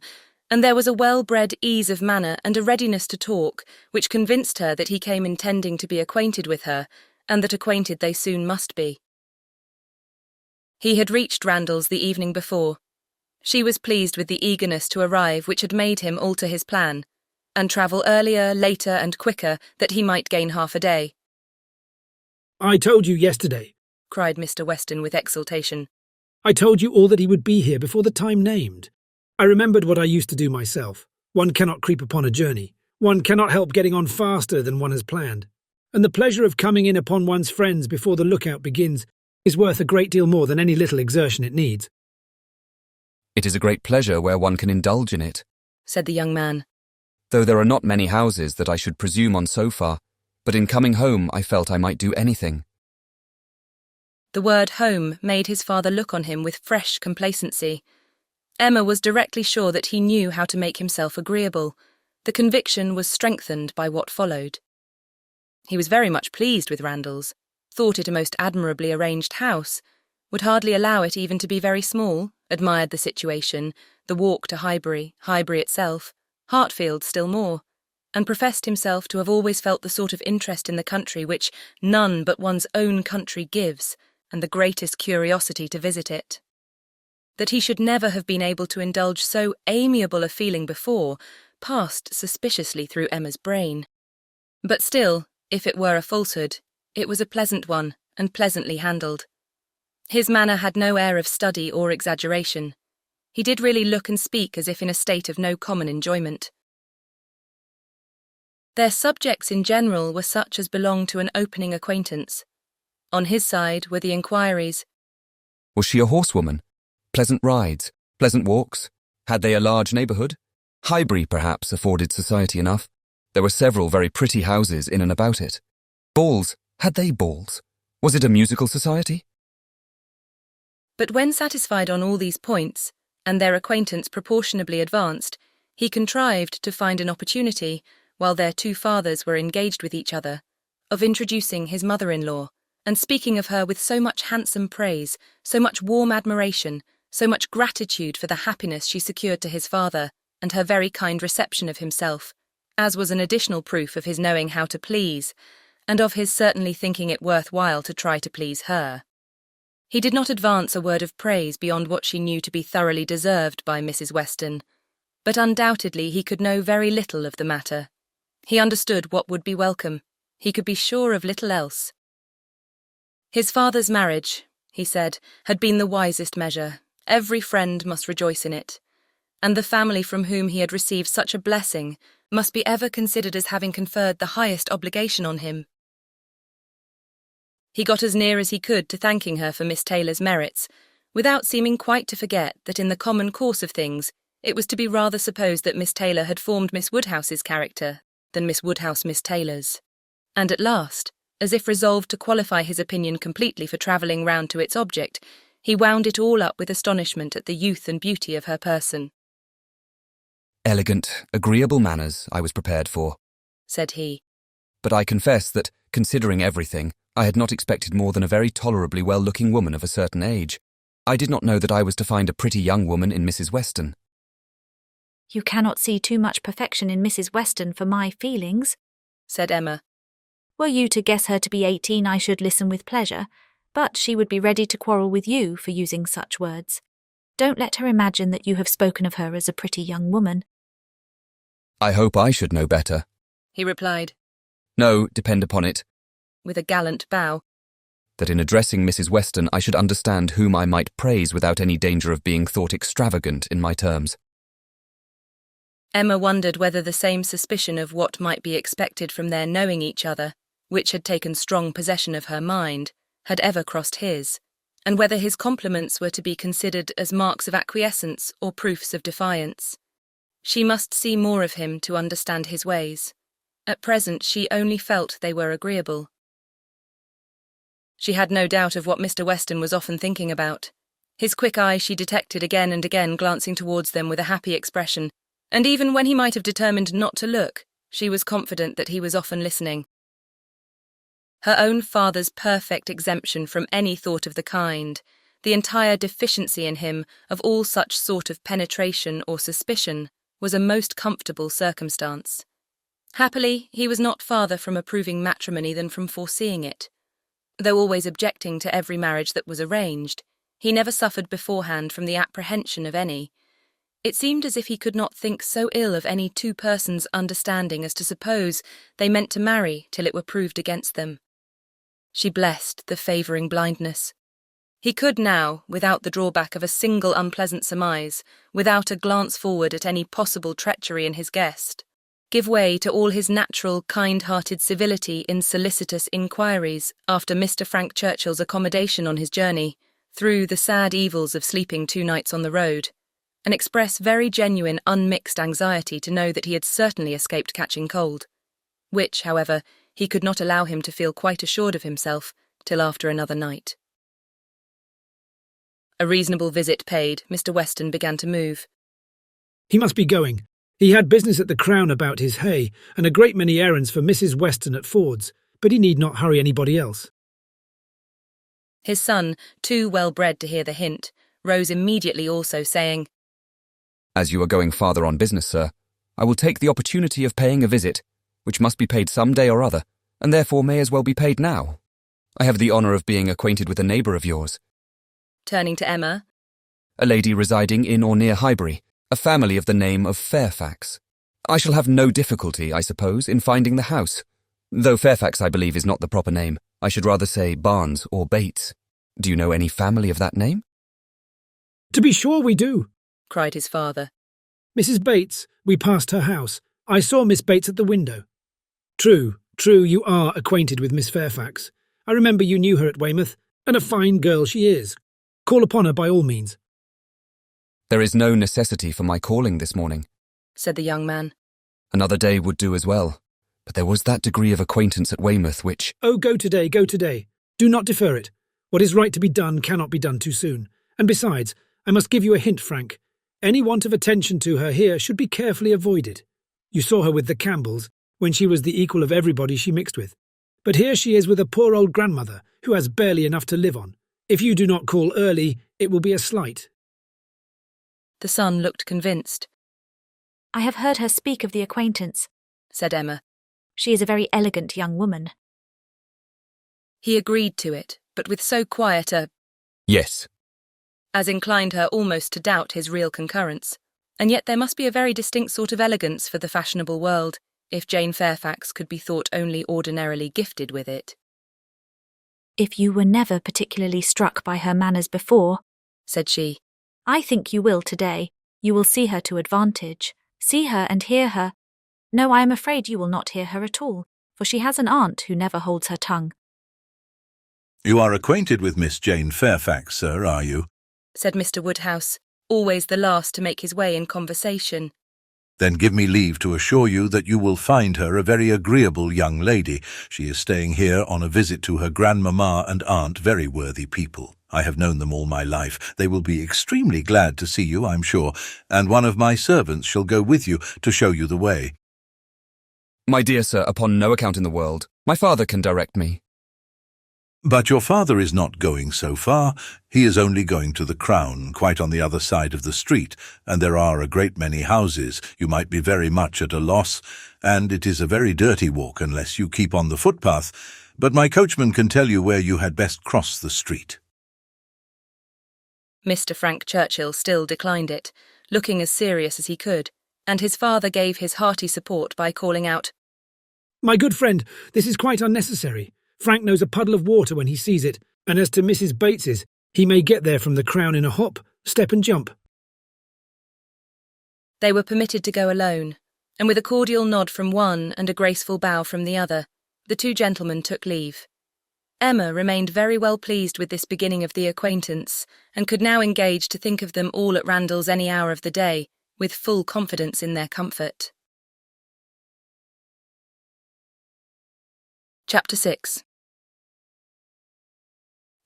and there was a well-bred ease of manner and a readiness to talk, which convinced her that he came intending to be acquainted with her, and that acquainted they soon must be. He had reached Randalls the evening before. She was pleased with the eagerness to arrive which had made him alter his plan, and travel earlier, later, and quicker, that he might gain half a day. "I told you yesterday," cried Mr. Weston with exultation. "I told you all that he would be here before the time named. I remembered what I used to do myself. One cannot creep upon a journey. One cannot help getting on faster than one has planned. And the pleasure of coming in upon one's friends before the lookout begins is worth a great deal more than any little exertion it needs." "It is a great pleasure where one can indulge in it," said the young man. "though there are not many houses that I should presume on so far, but in coming home I felt I might do anything." The word home made his father look on him with fresh complacency. Emma was directly sure that he knew how to make himself agreeable. The conviction was strengthened by what followed. He was very much pleased with Randalls, thought it a most admirably arranged house, would hardly allow it even to be very small, admired the situation, the walk to Highbury, Highbury itself, Hartfield still more, and professed himself to have always felt the sort of interest in the country which none but one's own country gives, and the greatest curiosity to visit it. That he should never have been able to indulge so amiable a feeling before passed suspiciously through Emma's brain. But still, if it were a falsehood, it was a pleasant one, and pleasantly handled. His manner had no air of study or exaggeration. He did really look and speak as if in a state of no common enjoyment. Their subjects in general were such as belonged to an opening acquaintance. On his side were the inquiries. Was she a horsewoman? Pleasant rides? Pleasant walks? Had they a large neighbourhood? Highbury, perhaps, afforded society enough. There were several very pretty houses in and about it. Balls? Had they balls? Was it a musical society? But when satisfied on all these points, and their acquaintance proportionably advanced, he contrived to find an opportunity, while their two fathers were engaged with each other, of introducing his mother-in-law, and speaking of her with so much handsome praise, so much warm admiration, so much gratitude for the happiness she secured to his father, and her very kind reception of himself, as was an additional proof of his knowing how to please, and of his certainly thinking it worth while to try to please her. He did not advance a word of praise beyond what she knew to be thoroughly deserved by Mrs. Weston, but undoubtedly he could know very little of the matter. He understood what would be welcome. He could be sure of little else. His father's marriage, he said, had been the wisest measure. Every friend must rejoice in it, and the family from whom he had received such a blessing must be ever considered as having conferred the highest obligation on him. He got as near as he could to thanking her for Miss Taylor's merits, without seeming quite to forget that in the common course of things it was to be rather supposed that Miss Taylor had formed Miss Woodhouse's character than Miss Woodhouse Miss Taylor's. And at last, as if resolved to qualify his opinion completely for travelling round to its object, he wound it all up with astonishment at the youth and beauty of her person. Elegant, agreeable manners I was prepared for, said he. But I confess that, considering everything, I had not expected more than a very tolerably well-looking woman of a certain age. I did not know that I was to find a pretty young woman in Mrs. Weston. You cannot see too much perfection in Mrs. Weston for my feelings, said Emma. Were you to guess her to be 18, I should listen with pleasure, but she would be ready to quarrel with you for using such words. Don't let her imagine that you have spoken of her as a pretty young woman. I hope I should know better, he replied. No, depend upon it, with a gallant bow, that in addressing Mrs. Weston I should understand whom I might praise without any danger of being thought extravagant in my terms. Emma wondered whether the same suspicion of what might be expected from their knowing each other, which had taken strong possession of her mind, had ever crossed his, and whether his compliments were to be considered as marks of acquiescence or proofs of defiance. She must see more of him to understand his ways. At present she only felt they were agreeable. She had no doubt of what Mr. Weston was often thinking about. His quick eye she detected again and again glancing towards them with a happy expression, and even when he might have determined not to look, she was confident that he was often listening. Her own father's perfect exemption from any thought of the kind, the entire deficiency in him of all such sort of penetration or suspicion, was a most comfortable circumstance. Happily, he was not farther from approving matrimony than from foreseeing it. Though always objecting to every marriage that was arranged, he never suffered beforehand from the apprehension of any. It seemed as if he could not think so ill of any two persons' understanding as to suppose they meant to marry till it were proved against them. She blessed the favouring blindness. He could now, without the drawback of a single unpleasant surmise, without a glance forward at any possible treachery in his guest, give way to all his natural, kind-hearted civility in solicitous inquiries after Mr. Frank Churchill's accommodation on his journey, through the sad evils of sleeping 2 nights on the road, and express very genuine, unmixed anxiety to know that he had certainly escaped catching cold, which, however, he could not allow him to feel quite assured of himself till after another night. A reasonable visit paid, Mr. Weston began to move. He must be going. He had business at the Crown about his hay, and a great many errands for Mrs. Weston at Ford's, but he need not hurry anybody else. His son, too well bred to hear the hint, rose immediately also, saying, As you are going farther on business, sir, I will take the opportunity of paying a visit, which must be paid some day or other, and therefore may as well be paid now. I have the honour of being acquainted with a neighbour of yours. Turning to Emma, A lady residing in or near Highbury, a family of the name of Fairfax. I shall have no difficulty, I suppose, in finding the house. Though Fairfax, I believe, is not the proper name. I should rather say Barnes or Bates. Do you know any family of that name? To be sure we do, cried his father. Mrs. Bates, we passed her house. I saw Miss Bates at the window. True, you are acquainted with Miss Fairfax. I remember you knew her at Weymouth, and a fine girl she is. Call upon her by all means. There is no necessity for my calling this morning, said the young man. Another day would do as well, but there was that degree of acquaintance at Weymouth which— Oh, go today. Do not defer it. What is right to be done cannot be done too soon. And besides, I must give you a hint, Frank. Any want of attention to her here should be carefully avoided. You saw her with the Campbells, when she was the equal of everybody she mixed with. But here she is with a poor old grandmother, who has barely enough to live on. If you do not call early, it will be a slight. The son looked convinced. I have heard her speak of the acquaintance, said Emma. She is a very elegant young woman. He agreed to it, but with so quiet a yes, as inclined her almost to doubt his real concurrence. And yet there must be a very distinct sort of elegance for the fashionable world, if Jane Fairfax could be thought only ordinarily gifted with it. If you were never particularly struck by her manners before, said she, I think you will today. You will see her to advantage. See her and hear her. No, I am afraid you will not hear her at all, for she has an aunt who never holds her tongue. You are acquainted with Miss Jane Fairfax, sir, are you? said Mr. Woodhouse, always the last to make his way in conversation. Then give me leave to assure you that you will find her a very agreeable young lady. She is staying here on a visit to her grandmamma and aunt, very worthy people. I have known them all my life. They will be extremely glad to see you, I'm sure, and one of my servants shall go with you to show you the way. My dear sir, upon no account in the world. My father can direct me. But your father is not going so far. He is only going to the Crown, quite on the other side of the street, and there are a great many houses. You might be very much at a loss, and it is a very dirty walk unless you keep on the footpath, but my coachman can tell you where you had best cross the street. Mr. Frank Churchill still declined it, looking as serious as he could, and his father gave his hearty support by calling out, My good friend, this is quite unnecessary. Frank knows a puddle of water when he sees it, and as to Mrs. Bates's, he may get there from the Crown in a hop, step and jump. They were permitted to go alone, and with a cordial nod from one and a graceful bow from the other, the two gentlemen took leave. Emma remained very well pleased with this beginning of the acquaintance, and could now engage to think of them all at Randalls any hour of the day, with full confidence in their comfort. Chapter 6.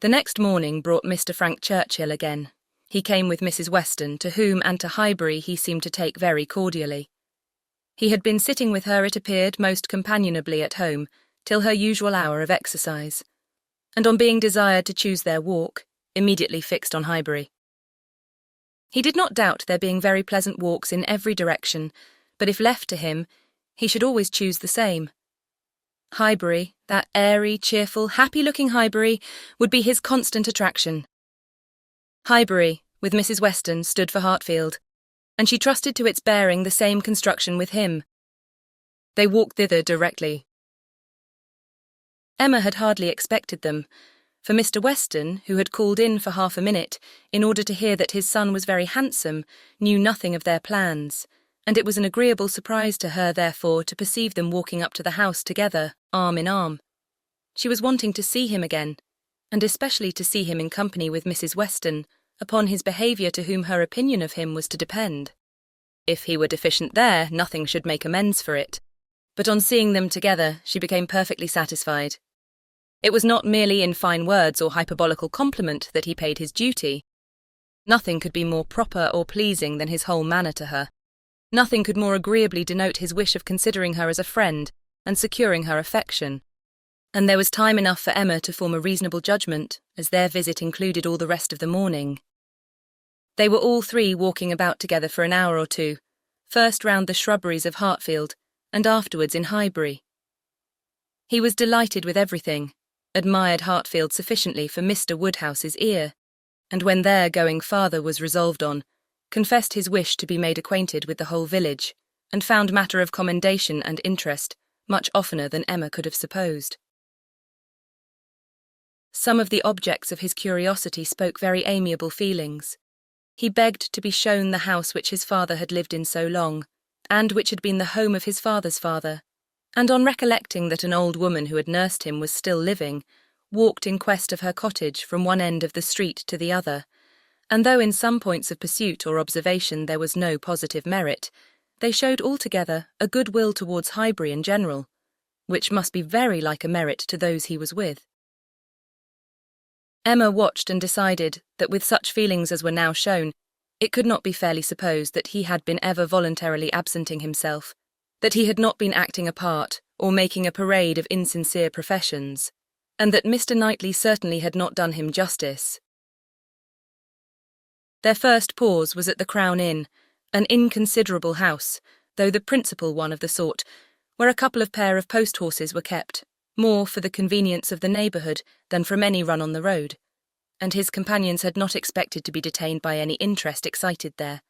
The next morning brought Mr. Frank Churchill again. He came with Mrs. Weston, to whom and to Highbury he seemed to take very cordially. He had been sitting with her, it appeared, most companionably at home, till her usual hour of exercise, and on being desired to choose their walk, immediately fixed on Highbury. He did not doubt there being very pleasant walks in every direction, but if left to him, he should always choose the same. Highbury, that airy, cheerful, happy-looking Highbury, would be his constant attraction. Highbury, with Mrs. Weston, stood for Hartfield, and she trusted to its bearing the same construction with him. They walked thither directly. Emma had hardly expected them, for Mr. Weston, who had called in for half a minute in order to hear that his son was very handsome, knew nothing of their plans, and it was an agreeable surprise to her, therefore, to perceive them walking up to the house together, arm in arm. She was wanting to see him again, and especially to see him in company with Mrs. Weston, upon his behaviour to whom her opinion of him was to depend. If he were deficient there, nothing should make amends for it. But on seeing them together, she became perfectly satisfied. It was not merely in fine words or hyperbolical compliment that he paid his duty. Nothing could be more proper or pleasing than his whole manner to her. Nothing could more agreeably denote his wish of considering her as a friend and securing her affection. And there was time enough for Emma to form a reasonable judgment, as their visit included all the rest of the morning. They were all three walking about together for an hour or two, first round the shrubberies of Hartfield, and afterwards in Highbury. He was delighted with everything, admired Hartfield sufficiently for Mr. Woodhouse's ear, and when their going farther was resolved on, confessed his wish to be made acquainted with the whole village, and found matter of commendation and interest much oftener than Emma could have supposed. Some of the objects of his curiosity spoke very amiable feelings. He begged to be shown the house which his father had lived in so long, and which had been the home of his father's father, and on recollecting that an old woman who had nursed him was still living, walked in quest of her cottage from one end of the street to the other, and though in some points of pursuit or observation there was no positive merit, they showed altogether a good will towards Highbury in general, which must be very like a merit to those he was with. Emma watched and decided that with such feelings as were now shown, it could not be fairly supposed that he had been ever voluntarily absenting himself, that he had not been acting a part or making a parade of insincere professions, and that Mr. Knightley certainly had not done him justice. Their first pause was at the Crown Inn, an inconsiderable house, though the principal one of the sort, where a couple of pair of post-horses were kept, more for the convenience of the neighbourhood than from any run on the road, and his companions had not expected to be detained by any interest excited there.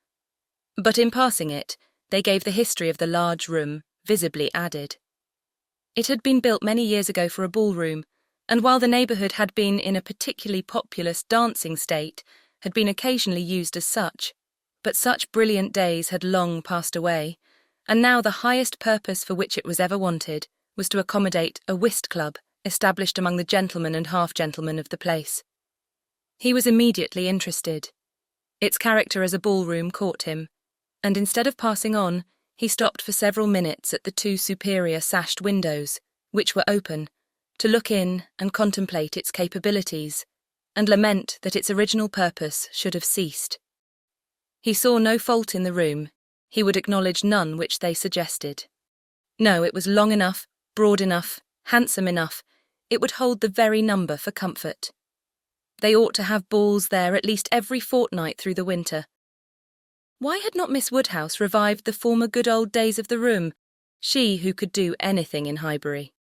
But in passing it, they gave the history of the large room, visibly added. It had been built many years ago for a ballroom, and while the neighbourhood had been in a particularly populous dancing state, had been occasionally used as such, but such brilliant days had long passed away, and now the highest purpose for which it was ever wanted was to accommodate a whist club established among the gentlemen and half-gentlemen of the place. He was immediately interested. Its character as a ballroom caught him, and instead of passing on, he stopped for several minutes at the two superior sashed windows, which were open, to look in and contemplate its capabilities, and lament that its original purpose should have ceased. He saw no fault in the room, he would acknowledge none which they suggested. No, it was long enough, broad enough, handsome enough, it would hold the very number for comfort. They ought to have balls there at least every fortnight through the winter. Why had not Miss Woodhouse revived the former good old days of the room, she who could do anything in Highbury?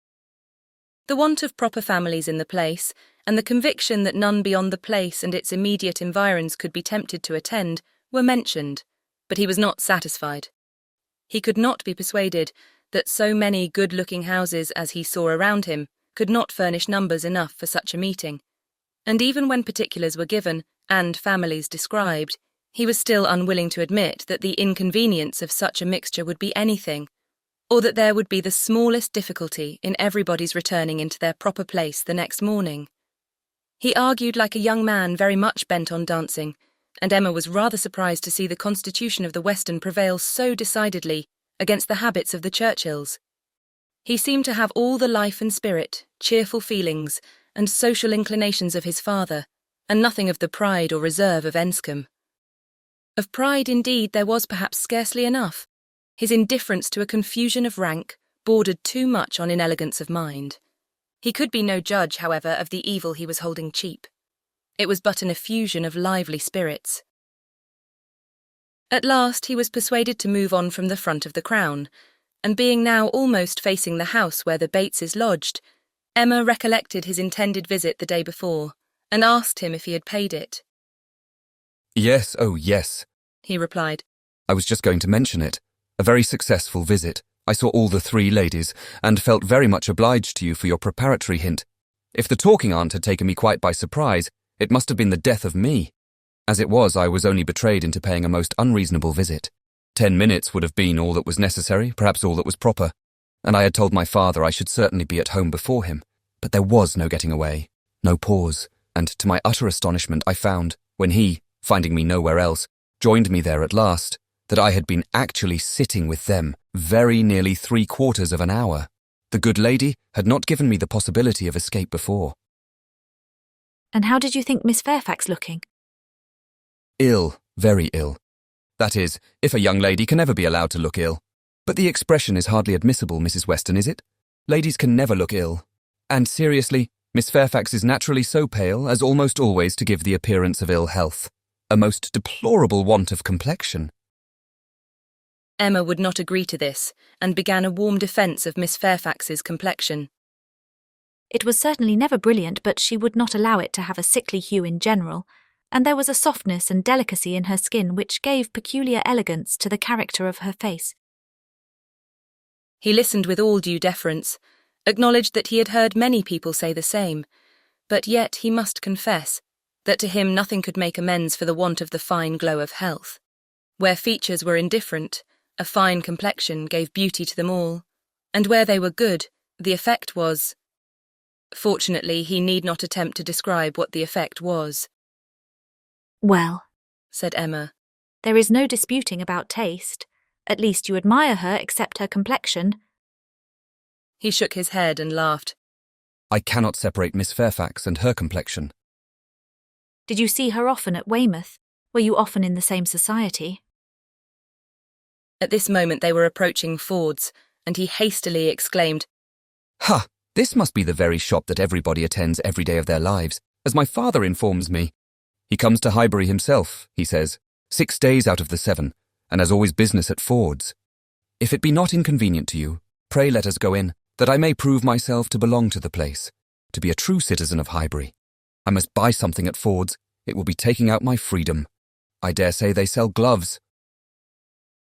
The want of proper families in the place, and the conviction that none beyond the place and its immediate environs could be tempted to attend, were mentioned, but he was not satisfied. He could not be persuaded that so many good-looking houses as he saw around him could not furnish numbers enough for such a meeting, and even when particulars were given and families described, he was still unwilling to admit that the inconvenience of such a mixture would be anything, or that there would be the smallest difficulty in everybody's returning into their proper place the next morning. He argued like a young man very much bent on dancing, and Emma was rather surprised to see the constitution of the Weston prevail so decidedly against the habits of the Churchills. He seemed to have all the life and spirit, cheerful feelings, and social inclinations of his father, and nothing of the pride or reserve of Enscombe. Of pride, indeed, there was perhaps scarcely enough. His indifference to a confusion of rank bordered too much on inelegance of mind. He could be no judge, however, of the evil he was holding cheap. It was but an effusion of lively spirits. At last he was persuaded to move on from the front of the Crown, and being now almost facing the house where the Bateses lodged, Emma recollected his intended visit the day before, and asked him if he had paid it. Yes, oh yes, he replied. I was just going to mention it. A very successful visit. I saw all the three ladies, and felt very much obliged to you for your preparatory hint. If the talking aunt had taken me quite by surprise, it must have been the death of me. As it was, I was only betrayed into paying a most unreasonable visit. 10 minutes would have been all that was necessary, perhaps all that was proper, and I had told my father I should certainly be at home before him. But there was no getting away, no pause, and to my utter astonishment I found, when he, finding me nowhere else, joined me there at last, that I had been actually sitting with them very nearly 3/4 of an hour. The good lady had not given me the possibility of escape before. And how did you think Miss Fairfax looking? ill, very ill. That is, if a young lady can ever be allowed to look ill. But the expression is hardly admissible, Mrs. Weston, is it? Ladies can never look ill. And seriously, Miss Fairfax is naturally so pale as almost always to give the appearance of ill health. A most deplorable want of complexion. Emma would not agree to this, and began a warm defence of Miss Fairfax's complexion. It was certainly never brilliant, but she would not allow it to have a sickly hue in general, and there was a softness and delicacy in her skin which gave peculiar elegance to the character of her face. He listened with all due deference, acknowledged that he had heard many people say the same, but yet he must confess that to him nothing could make amends for the want of the fine glow of health. Where features were indifferent, a fine complexion gave beauty to them all, and where they were good, the effect was— Fortunately, he need not attempt to describe what the effect was. "Well," said Emma, "there is no disputing about taste. At least you admire her except her complexion." He shook his head and laughed. I cannot separate Miss Fairfax and her complexion. "Did you see her often at Weymouth? Were you often in the same society?" At this moment they were approaching Ford's, and he hastily exclaimed, Ha! This must be the very shop that everybody attends every day of their lives, as my father informs me. He comes to Highbury himself, he says, 6 days out of the 7, and has always business at Ford's. If it be not inconvenient to you, pray let us go in, that I may prove myself to belong to the place, to be a true citizen of Highbury. I must buy something at Ford's. It will be taking out my freedom. I dare say they sell gloves.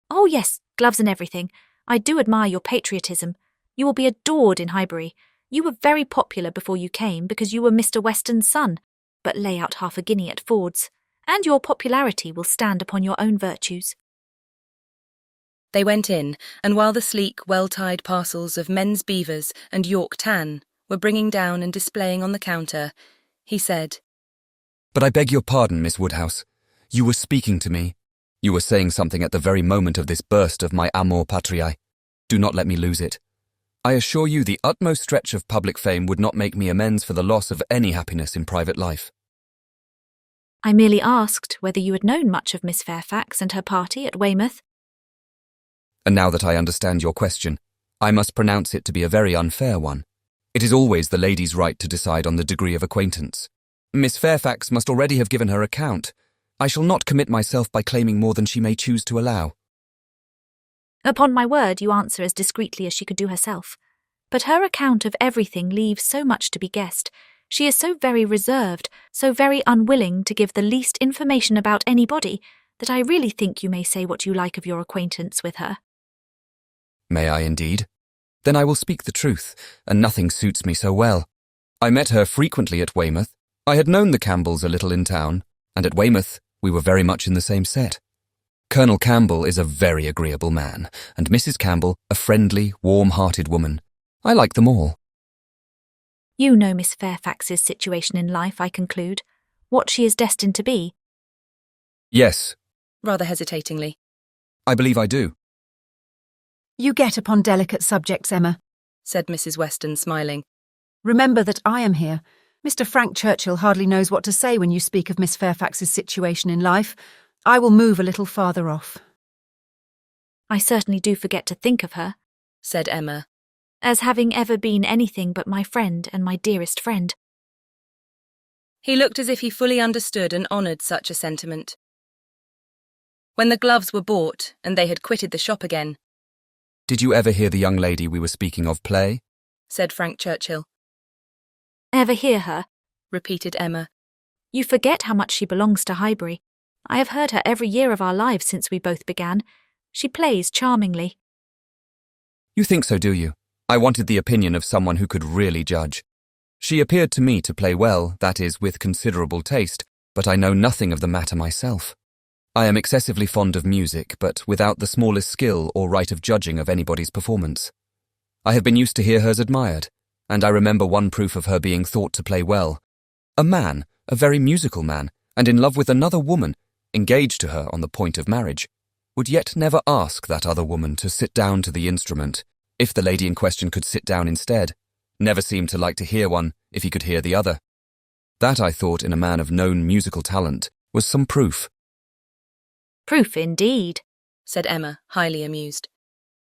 "Oh yes, gloves and everything. I do admire your patriotism. You will be adored in Highbury. You were very popular before you came because you were Mr. Weston's son, but lay out half a guinea at Ford's, and your popularity will stand upon your own virtues." They went in, and while the sleek, well-tied parcels of men's beavers and York tan were bringing down and displaying on the counter, he said, But I beg your pardon, Miss Woodhouse. You were speaking to me. You were saying something at the very moment of this burst of my amor patriae. Do not let me lose it. I assure you the utmost stretch of public fame would not make me amends for the loss of any happiness in private life. "I merely asked whether you had known much of Miss Fairfax and her party at Weymouth." And now that I understand your question, I must pronounce it to be a very unfair one. It is always the lady's right to decide on the degree of acquaintance. Miss Fairfax must already have given her account. I shall not commit myself by claiming more than she may choose to allow. "Upon my word, you answer as discreetly as she could do herself. But her account of everything leaves so much to be guessed. She is so very reserved, so very unwilling to give the least information about anybody, that I really think you may say what you like of your acquaintance with her." May I indeed? Then I will speak the truth, and nothing suits me so well. I met her frequently at Weymouth. I had known the Campbells a little in town, and at Weymouth we were very much in the same set. Colonel Campbell is a very agreeable man, and Mrs. Campbell a friendly, warm-hearted woman. I like them all. "You know Miss Fairfax's situation in life, I conclude, what she is destined to be." Yes, rather hesitatingly. I believe I do. "You get upon delicate subjects, Emma," said Mrs. Weston, smiling. "Remember that I am here. Mr. Frank Churchill hardly knows what to say when you speak of Miss Fairfax's situation in life. I will move a little farther off." "I certainly do forget to think of her," said Emma, "as having ever been anything but my friend and my dearest friend." He looked as if he fully understood and honoured such a sentiment. When the gloves were bought and they had quitted the shop again, Did you ever hear the young lady we were speaking of play? said Frank Churchill. "Ever hear her?" repeated Emma. "You forget how much she belongs to Highbury. I have heard her every year of our lives since we both began. She plays charmingly." You think so, do you? I wanted the opinion of someone who could really judge. She appeared to me to play well, that is, with considerable taste, but I know nothing of the matter myself. I am excessively fond of music, but without the smallest skill or right of judging of anybody's performance. I have been used to hear hers admired, and I remember one proof of her being thought to play well. A man, a very musical man, and in love with another woman, engaged to her on the point of marriage, would yet never ask that other woman to sit down to the instrument, if the lady in question could sit down instead, never seemed to like to hear one if he could hear the other. That, I thought, in a man of known musical talent, was some proof. Proof indeed, said Emma, highly amused.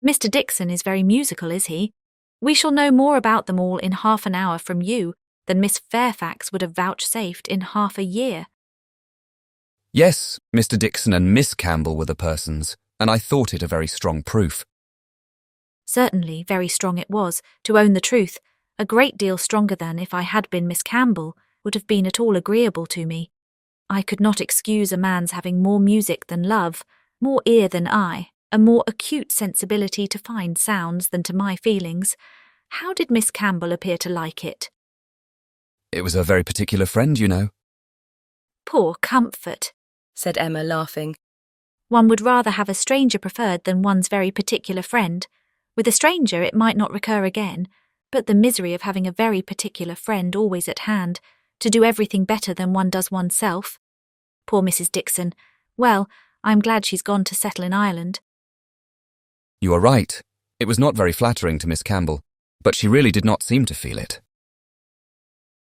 Mr. Dixon is very musical, is he? We shall know more about them all in half an hour from you than Miss Fairfax would have vouchsafed in half a year. Yes, Mr. Dixon and Miss Campbell were the persons, and I thought it a very strong proof. Certainly, very strong it was, to own the truth, a great deal stronger than, if I had been Miss Campbell, would have been at all agreeable to me. I could not excuse a man's having more music than love, more ear than eye, a more acute sensibility to fine sounds than to my feelings. How did Miss Campbell appear to like it? It was a very particular friend, you know. Poor comfort, said Emma, laughing. One would rather have a stranger preferred than one's very particular friend. With a stranger it might not recur again, but the misery of having a very particular friend always at hand, to do everything better than one does oneself. Poor Mrs. Dixon. Well, I'm glad she's gone to settle in Ireland. You are right. It was not very flattering to Miss Campbell, but she really did not seem to feel it.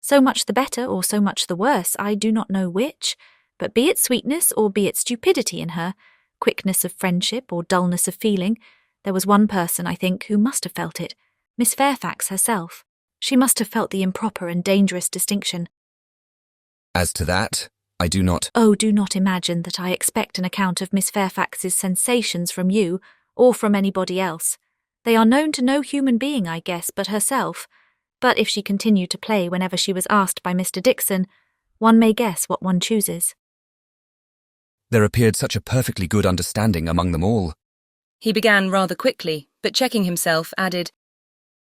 So much the better or so much the worse, I do not know which, but be it sweetness or be it stupidity in her, quickness of friendship or dullness of feeling, there was one person, I think, who must have felt it, Miss Fairfax herself. She must have felt the improper and dangerous distinction. As to that, I do not— Oh, do not imagine that I expect an account of Miss Fairfax's sensations from you, or from anybody else. They are known to no human being, I guess, but herself. But if she continued to play whenever she was asked by Mr. Dixon, one may guess what one chooses. There appeared such a perfectly good understanding among them all. He began rather quickly, but checking himself, added,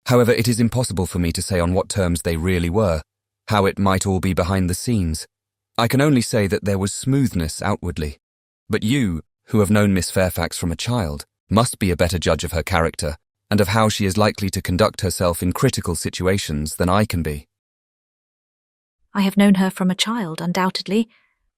However, it is impossible for me to say on what terms they really were, how it might all be behind the scenes. I can only say that there was smoothness outwardly. But you, who have known Miss Fairfax from a child, must be a better judge of her character and of how she is likely to conduct herself in critical situations than I can be. I have known her from a child, undoubtedly.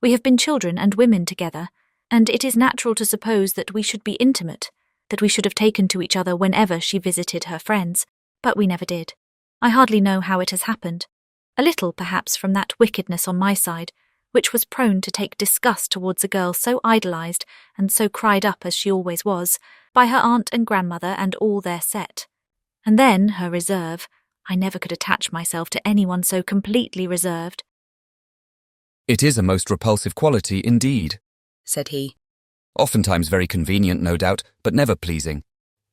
We have been children and women together, and it is natural to suppose that we should be intimate, that we should have taken to each other whenever she visited her friends, but we never did. I hardly know how it has happened. A little, perhaps, from that wickedness on my side, which was prone to take disgust towards a girl so idolised and so cried up as she always was, by her aunt and grandmother and all their set. And then her reserve. I never could attach myself to anyone so completely reserved. It is a most repulsive quality indeed, said he. Oftentimes very convenient, no doubt, but never pleasing.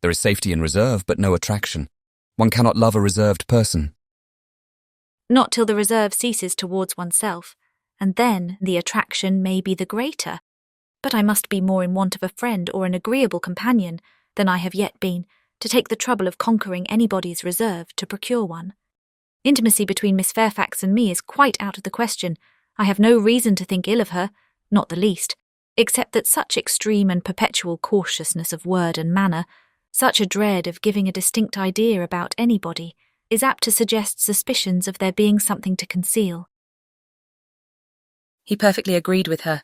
There is safety in reserve, but no attraction. One cannot love a reserved person. Not till the reserve ceases towards oneself, and then the attraction may be the greater. But I must be more in want of a friend or an agreeable companion than I have yet been, to take the trouble of conquering anybody's reserve to procure one. Intimacy between Miss Fairfax and me is quite out of the question. I have no reason to think ill of her, not the least, except that such extreme and perpetual cautiousness of word and manner, such a dread of giving a distinct idea about anybody, is apt to suggest suspicions of there being something to conceal. He perfectly agreed with her,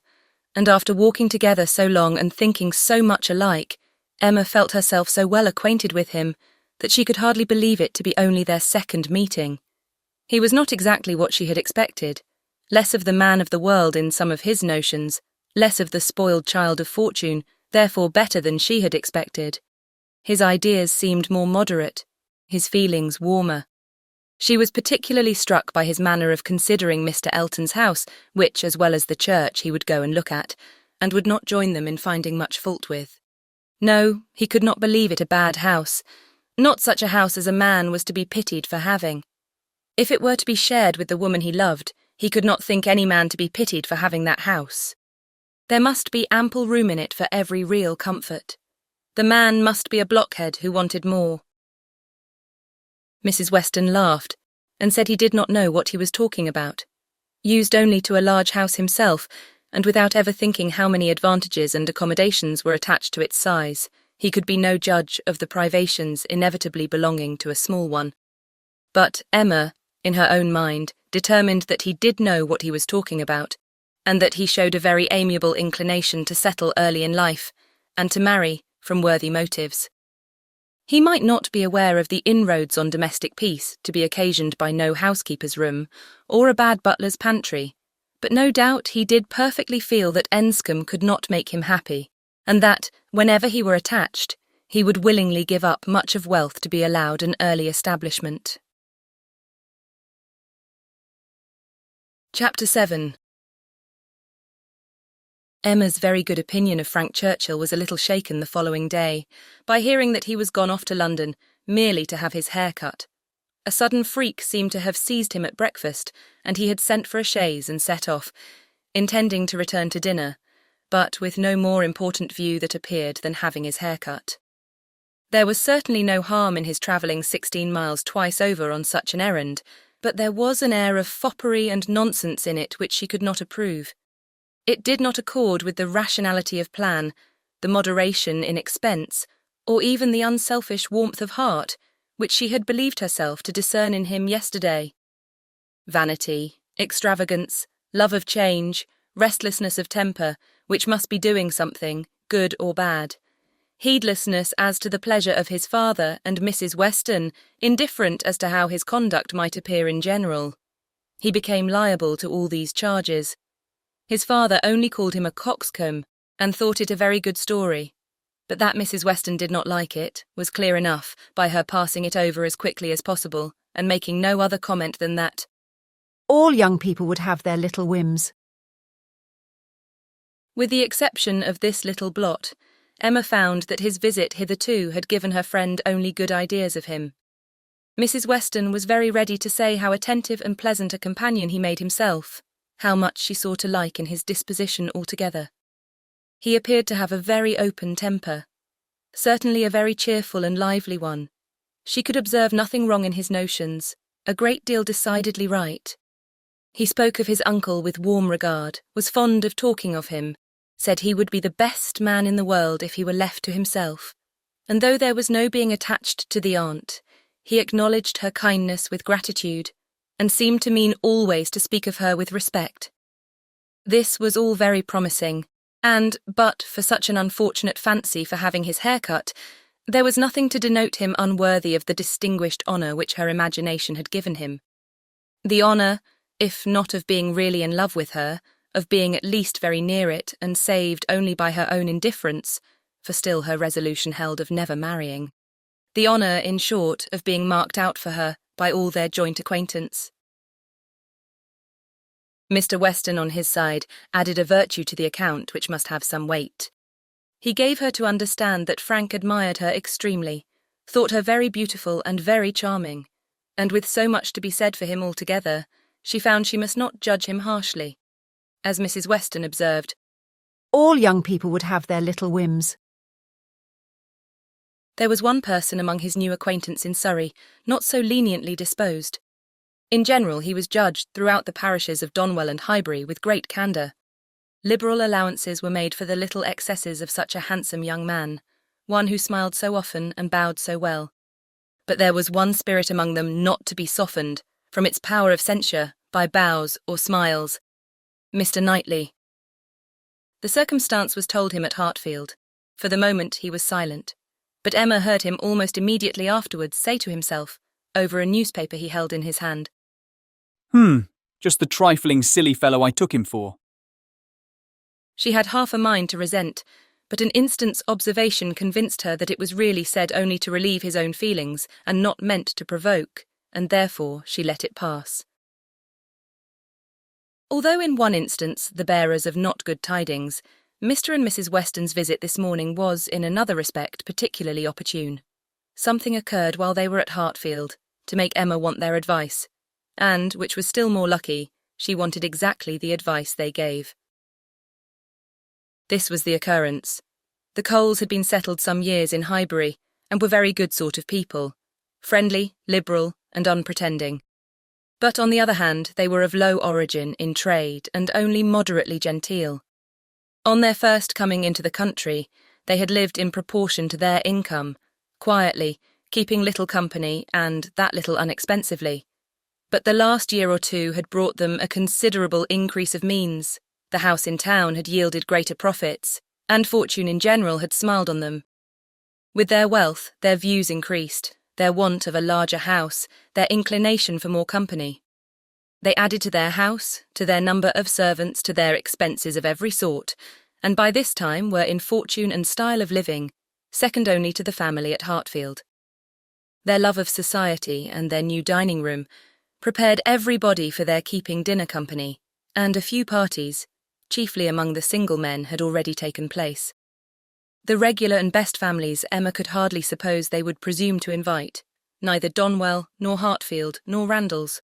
and after walking together so long and thinking so much alike, Emma felt herself so well acquainted with him that she could hardly believe it to be only their second meeting. He was not exactly what she had expected, less of the man of the world in some of his notions, less of the spoiled child of fortune, therefore better than she had expected. His ideas seemed more moderate, his feelings warmer. She was particularly struck by his manner of considering Mr. Elton's house, which, as well as the church, he would go and look at, and would not join them in finding much fault with. No, he could not believe it a bad house, not such a house as a man was to be pitied for having. If it were to be shared with the woman he loved, he could not think any man to be pitied for having that house. There must be ample room in it for every real comfort. The man must be a blockhead who wanted more. Mrs. Weston laughed, and said he did not know what he was talking about. Used only to a large house himself, and without ever thinking how many advantages and accommodations were attached to its size, he could be no judge of the privations inevitably belonging to a small one. But Emma, in her own mind, determined that he did know what he was talking about, and that he showed a very amiable inclination to settle early in life, and to marry from worthy motives. He might not be aware of the inroads on domestic peace to be occasioned by no housekeeper's room, or a bad butler's pantry, But no doubt he did perfectly feel that Enscombe could not make him happy, and that, whenever he were attached, he would willingly give up much of wealth to be allowed an early establishment. Chapter 7. Emma's very good opinion of Frank Churchill was a little shaken the following day by hearing that he was gone off to London merely to have his hair cut. A sudden freak seemed to have seized him at breakfast, and he had sent for a chaise and set off, intending to return to dinner, but with no more important view that appeared than having his hair cut. There was certainly no harm in his travelling 16 miles twice over on such an errand, but there was an air of foppery and nonsense in it which she could not approve. It did not accord with the rationality of plan, the moderation in expense, or even the unselfish warmth of heart, which she had believed herself to discern in him yesterday. Vanity, extravagance, love of change, restlessness of temper, which must be doing something, good or bad, heedlessness as to the pleasure of his father and Mrs. Weston, indifferent as to how his conduct might appear in general. He became liable to all these charges. His father only called him a coxcomb, and thought it a very good story. But that Mrs. Weston did not like it was clear enough by her passing it over as quickly as possible, and making no other comment than that all young people would have their little whims. With the exception of this little blot, Emma found that his visit hitherto had given her friend only good ideas of him. Mrs. Weston was very ready to say how attentive and pleasant a companion he made himself, how much she saw to like in his disposition altogether. He appeared to have a very open temper, certainly a very cheerful and lively one. She could observe nothing wrong in his notions, a great deal decidedly right. He spoke of his uncle with warm regard, was fond of talking of him, said he would be the best man in the world if he were left to himself, and though there was no being attached to the aunt, he acknowledged her kindness with gratitude, and seemed to mean always to speak of her with respect. This was all very promising, and, but for such an unfortunate fancy for having his hair cut, there was nothing to denote him unworthy of the distinguished honour which her imagination had given him. The honour, if not of being really in love with her, of being at least very near it and saved only by her own indifference, for still her resolution held of never marrying. The honour, in short, of being marked out for her by all their joint acquaintance. Mr. Weston, on his side, added a virtue to the account which must have some weight. He gave her to understand that Frank admired her extremely, thought her very beautiful and very charming, and with so much to be said for him altogether, she found she must not judge him harshly. As Mrs. Weston observed, all young people would have their little whims. There was one person among his new acquaintance in Surrey not so leniently disposed. In general, he was judged throughout the parishes of Donwell and Highbury with great candour. Liberal allowances were made for the little excesses of such a handsome young man, one who smiled so often and bowed so well. But there was one spirit among them not to be softened, from its power of censure, by bows or smiles. Mr. Knightley. The circumstance was told him at Hartfield. For the moment he was silent, but Emma heard him almost immediately afterwards say to himself, over a newspaper he held in his hand, Just the trifling silly fellow I took him for. She had half a mind to resent, but an instant's observation convinced her that it was really said only to relieve his own feelings and not meant to provoke, and therefore she let it pass. Although in one instance the bearers of not good tidings, Mr. and Mrs. Weston's visit this morning was, in another respect, particularly opportune. Something occurred while they were at Hartfield to make Emma want their advice, and, which was still more lucky, she wanted exactly the advice they gave. This was the occurrence. The Coles had been settled some years in Highbury, and were very good sort of people, friendly, liberal, and unpretending. But on the other hand, they were of low origin in trade and only moderately genteel. On their first coming into the country, they had lived in proportion to their income, quietly, keeping little company and that little unexpensively. But the last year or two had brought them a considerable increase of means, the house in town had yielded greater profits, and fortune in general had smiled on them. With their wealth, their views increased, their want of a larger house, their inclination for more company. They added to their house, to their number of servants, to their expenses of every sort, and by this time were in fortune and style of living second only to the family at Hartfield. Their love of society and their new dining room prepared everybody for their keeping dinner company, and a few parties, chiefly among the single men, had already taken place. The regular and best families Emma could hardly suppose they would presume to invite, neither Donwell, nor Hartfield, nor Randalls.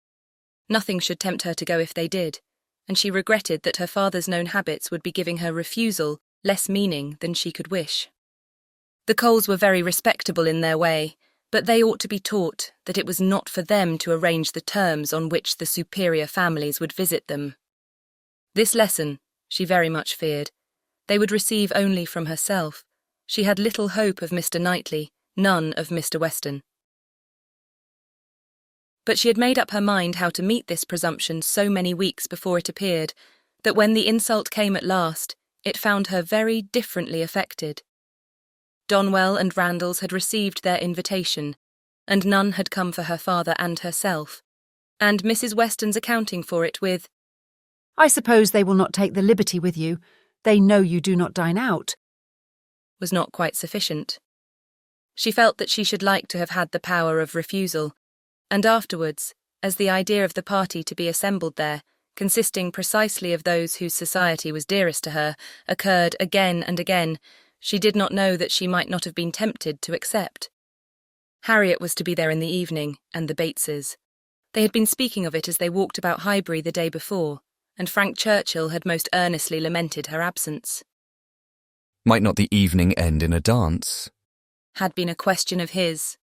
Nothing should tempt her to go if they did, and she regretted that her father's known habits would be giving her refusal less meaning than she could wish. The Coles were very respectable in their way, but they ought to be taught that it was not for them to arrange the terms on which the superior families would visit them. This lesson, she very much feared, they would receive only from herself. She had little hope of Mr. Knightley, none of Mr. Weston. But she had made up her mind how to meet this presumption so many weeks before it appeared, that when the insult came at last, it found her very differently affected. Donwell and Randalls had received their invitation, and none had come for her father and herself, and Mrs. Weston's accounting for it with, "I suppose they will not take the liberty with you. They know you do not dine out," was not quite sufficient. She felt that she should like to have had the power of refusal, and afterwards, as the idea of the party to be assembled there, consisting precisely of those whose society was dearest to her, occurred again and again, she did not know that she might not have been tempted to accept. Harriet was to be there in the evening, and the Bateses. They had been speaking of it as they walked about Highbury the day before, and Frank Churchill had most earnestly lamented her absence. Might not the evening end in a dance? Had been a question of his.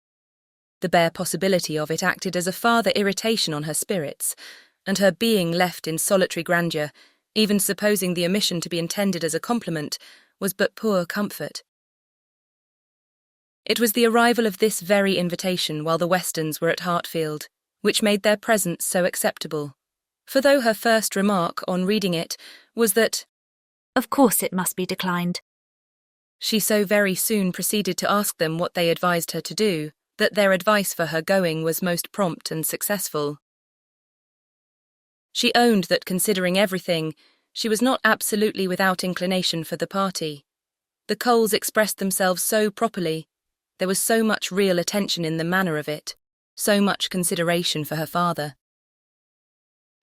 The bare possibility of it acted as a farther irritation on her spirits, and her being left in solitary grandeur, even supposing the omission to be intended as a compliment, was but poor comfort. It was the arrival of this very invitation while the Westons were at Hartfield, which made their presence so acceptable. For though her first remark on reading it was that, "Of course it must be declined," she so very soon proceeded to ask them what they advised her to do, that their advice for her going was most prompt and successful. She owned that, considering everything, she was not absolutely without inclination for the party. The Coles expressed themselves so properly, there was so much real attention in the manner of it, so much consideration for her father.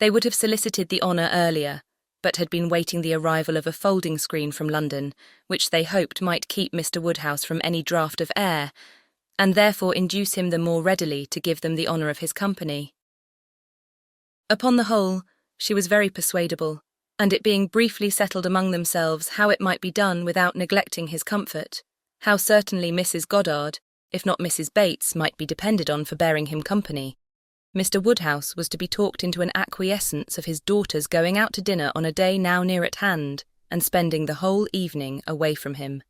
They would have solicited the honour earlier, but had been waiting the arrival of a folding screen from London, which they hoped might keep Mr. Woodhouse from any draught of air, and therefore induce him the more readily to give them the honour of his company. Upon the whole, she was very persuadable, and it being briefly settled among themselves how it might be done without neglecting his comfort, how certainly Mrs. Goddard, if not Mrs. Bates, might be depended on for bearing him company, Mr. Woodhouse was to be talked into an acquiescence of his daughter's going out to dinner on a day now near at hand, and spending the whole evening away from him.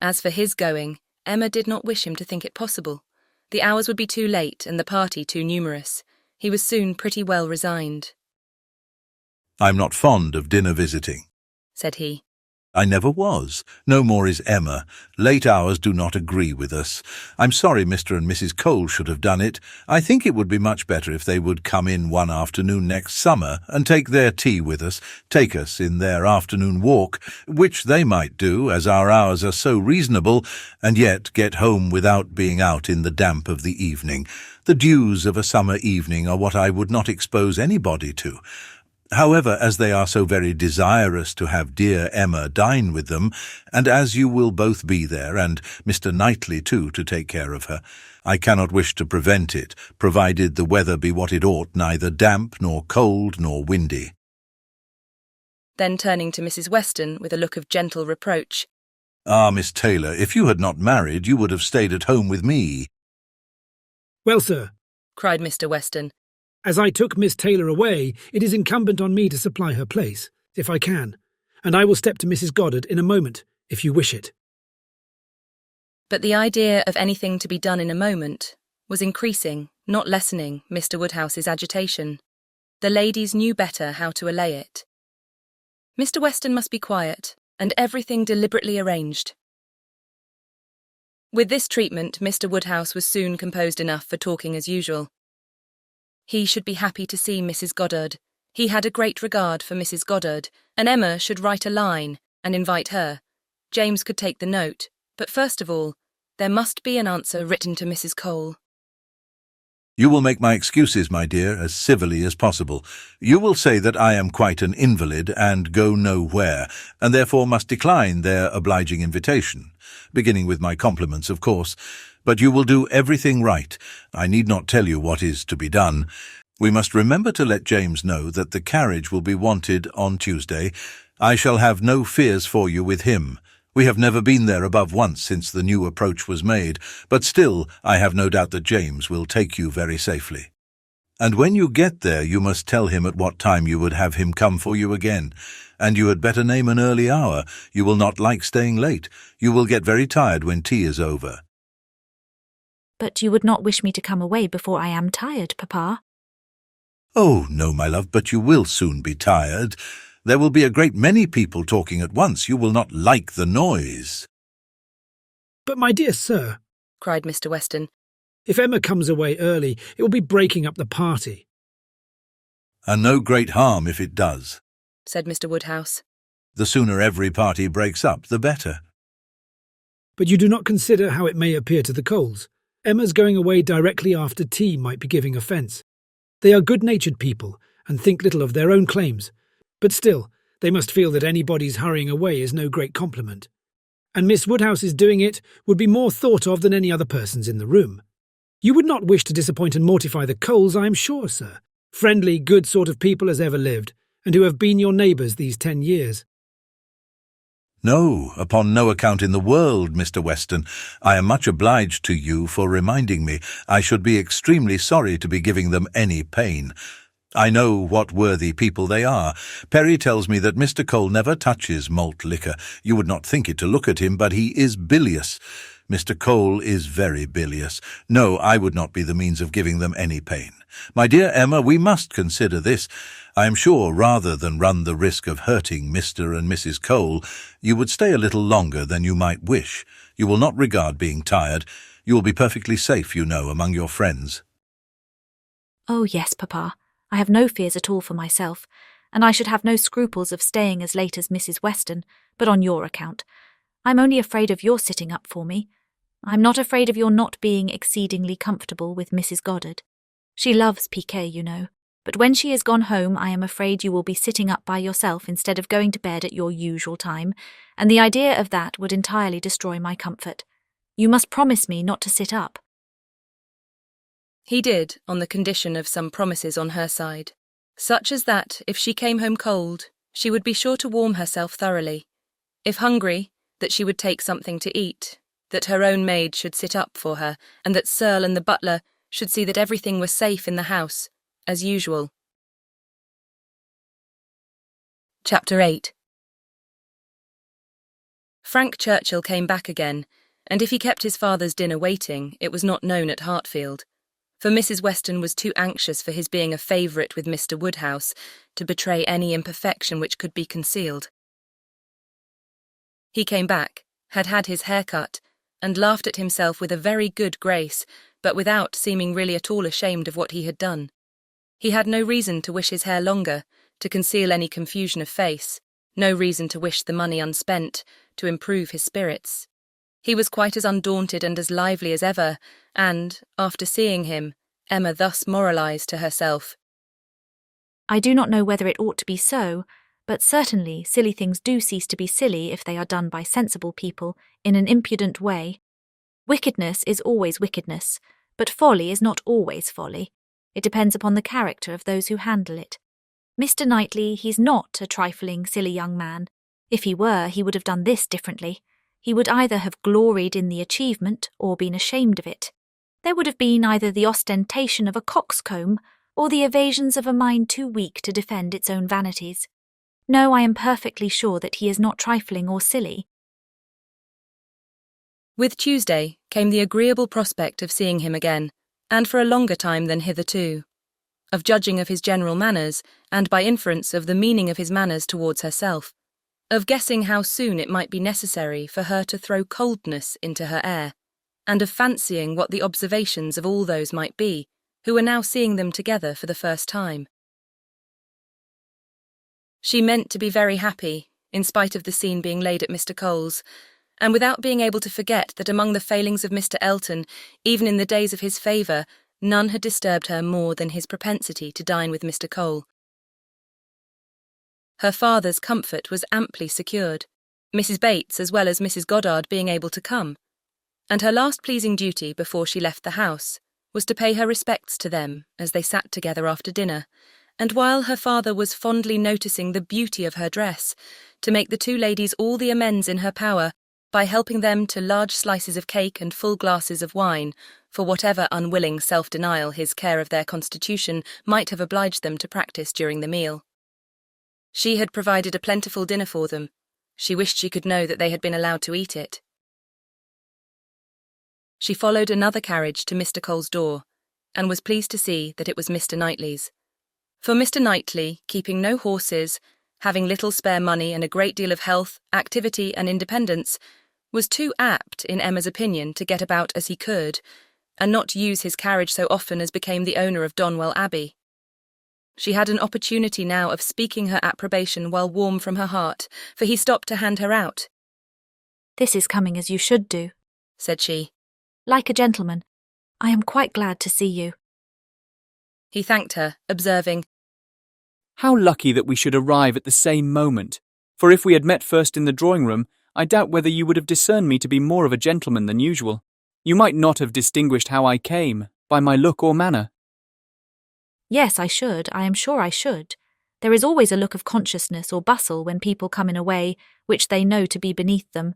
As for his going, Emma did not wish him to think it possible. The hours would be too late and the party too numerous. He was soon pretty well resigned. "I'm not fond of dinner visiting," said he. "I never was. No more is Emma. Late hours do not agree with us. I'm sorry Mr. and Mrs. Cole should have done it. I think it would be much better if they would come in one afternoon next summer and take their tea with us, take us in their afternoon walk, which they might do, as our hours are so reasonable, and yet get home without being out in the damp of the evening. The dews of a summer evening are what I would not expose anybody to. However, as they are so very desirous to have dear Emma dine with them, and as you will both be there, and Mr. Knightley too, to take care of her, I cannot wish to prevent it, provided the weather be what it ought, neither damp, nor cold, nor windy." Then turning to Mrs. Weston with a look of gentle reproach, "Ah, Miss Taylor, if you had not married, you would have stayed at home with me." "Well, sir," cried Mr. Weston, "as I took Miss Taylor away, it is incumbent on me to supply her place, if I can, and I will step to Mrs. Goddard in a moment, if you wish it." But the idea of anything to be done in a moment was increasing, not lessening, Mr. Woodhouse's agitation. The ladies knew better how to allay it. Mr. Weston must be quiet, and everything deliberately arranged. With this treatment, Mr. Woodhouse was soon composed enough for talking as usual. He should be happy to see Mrs. Goddard. He had a great regard for Mrs. Goddard, and Emma should write a line and invite her. James could take the note, but first of all, there must be an answer written to Mrs. Cole. You will make my excuses, my dear, as civilly as possible. You will say that I am quite an invalid and go nowhere, and therefore must decline their obliging invitation, beginning with my compliments, of course. But you will do everything right. I need not tell you what is to be done. We must remember to let James know that the carriage will be wanted on Tuesday. I shall have no fears for you with him. We have never been there above once since the new approach was made, but still I have no doubt that James will take you very safely. And when you get there you must tell him at what time you would have him come for you again, and you had better name an early hour. You will not like staying late. You will get very tired when tea is over. But you would not wish me to come away before I am tired, Papa? Oh, no, my love, but you will soon be tired. There will be a great many people talking at once. You will not like the noise. But my dear sir, cried Mr. Weston, if Emma comes away early, it will be breaking up the party. And no great harm if it does, said Mr. Woodhouse. The sooner every party breaks up, the better. But you do not consider how it may appear to the Coles. Emma's going away directly after tea might be giving offence. They are good-natured people and think little of their own claims. But still, they must feel that anybody's hurrying away is no great compliment. And Miss Woodhouse's doing it would be more thought of than any other person's in the room. You would not wish to disappoint and mortify the Coles, I am sure, sir. Friendly, good sort of people as ever lived, and who have been your neighbours these 10 years. No, upon no account in the world, Mr. Weston. I am much obliged to you for reminding me. I should be extremely sorry to be giving them any pain. I know what worthy people they are. Perry tells me that Mr. Cole never touches malt liquor. You would not think it to look at him, but he is bilious. Mr. Cole is very bilious. No, I would not be the means of giving them any pain. My dear Emma, we must consider this. I am sure, rather than run the risk of hurting Mr. and Mrs. Cole, you would stay a little longer than you might wish. You will not regard being tired. You will be perfectly safe, you know, among your friends. Oh, yes, Papa. I have no fears at all for myself, and I should have no scruples of staying as late as Mrs. Weston, but on your account. I'm only afraid of your sitting up for me. I'm not afraid of your not being exceedingly comfortable with Mrs. Goddard. She loves piquet, you know, but when she is gone home I am afraid you will be sitting up by yourself instead of going to bed at your usual time, and the idea of that would entirely destroy my comfort. You must promise me not to sit up. He did, on the condition of some promises on her side, such as that, if she came home cold, she would be sure to warm herself thoroughly. If hungry, that she would take something to eat, that her own maid should sit up for her, and that Searle and the butler should see that everything was safe in the house, as usual. Chapter 8. Frank Churchill came back again, and if he kept his father's dinner waiting, it was not known at Hartfield. For Mrs. Weston was too anxious for his being a favourite with Mr. Woodhouse to betray any imperfection which could be concealed. He came back, had had his hair cut, and laughed at himself with a very good grace, but without seeming really at all ashamed of what he had done. He had no reason to wish his hair longer, to conceal any confusion of face, no reason to wish the money unspent, to improve his spirits. He was quite as undaunted and as lively as ever, and, after seeing him, Emma thus moralised to herself. I do not know whether it ought to be so, but certainly silly things do cease to be silly if they are done by sensible people in an impudent way. Wickedness is always wickedness, but folly is not always folly. It depends upon the character of those who handle it. Mr. Knightley, he's not a trifling, silly young man. If he were, he would have done this differently. He would either have gloried in the achievement or been ashamed of it. There would have been either the ostentation of a coxcomb or the evasions of a mind too weak to defend its own vanities. No, I am perfectly sure that he is not trifling or silly. With Tuesday came the agreeable prospect of seeing him again, and for a longer time than hitherto, of judging of his general manners, and by inference of the meaning of his manners towards herself, of guessing how soon it might be necessary for her to throw coldness into her air, and of fancying what the observations of all those might be, who were now seeing them together for the first time. She meant to be very happy, in spite of the scene being laid at Mr. Cole's, and without being able to forget that among the failings of Mr. Elton, even in the days of his favour, none had disturbed her more than his propensity to dine with Mr. Cole. Her father's comfort was amply secured, Mrs. Bates as well as Mrs. Goddard being able to come, and her last pleasing duty before she left the house was to pay her respects to them as they sat together after dinner, and while her father was fondly noticing the beauty of her dress, to make the two ladies all the amends in her power by helping them to large slices of cake and full glasses of wine, for whatever unwilling self-denial his care of their constitution might have obliged them to practice during the meal. She had provided a plentiful dinner for them. She wished she could know that they had been allowed to eat it. She followed another carriage to Mr. Cole's door, and was pleased to see that it was Mr. Knightley's. For Mr. Knightley, keeping no horses, having little spare money and a great deal of health, activity and independence, was too apt, in Emma's opinion, to get about as he could, and not use his carriage so often as became the owner of Donwell Abbey. She had an opportunity now of speaking her approbation while warm from her heart, for he stopped to hand her out. "This is coming as you should do," said she. "Like a gentleman. I am quite glad to see you." He thanked her, observing, "How lucky that we should arrive at the same moment, for if we had met first in the drawing-room, I doubt whether you would have discerned me to be more of a gentleman than usual. You might not have distinguished how I came, by my look or manner." "Yes, I should. I am sure I should. There is always a look of consciousness or bustle when people come in a way which they know to be beneath them.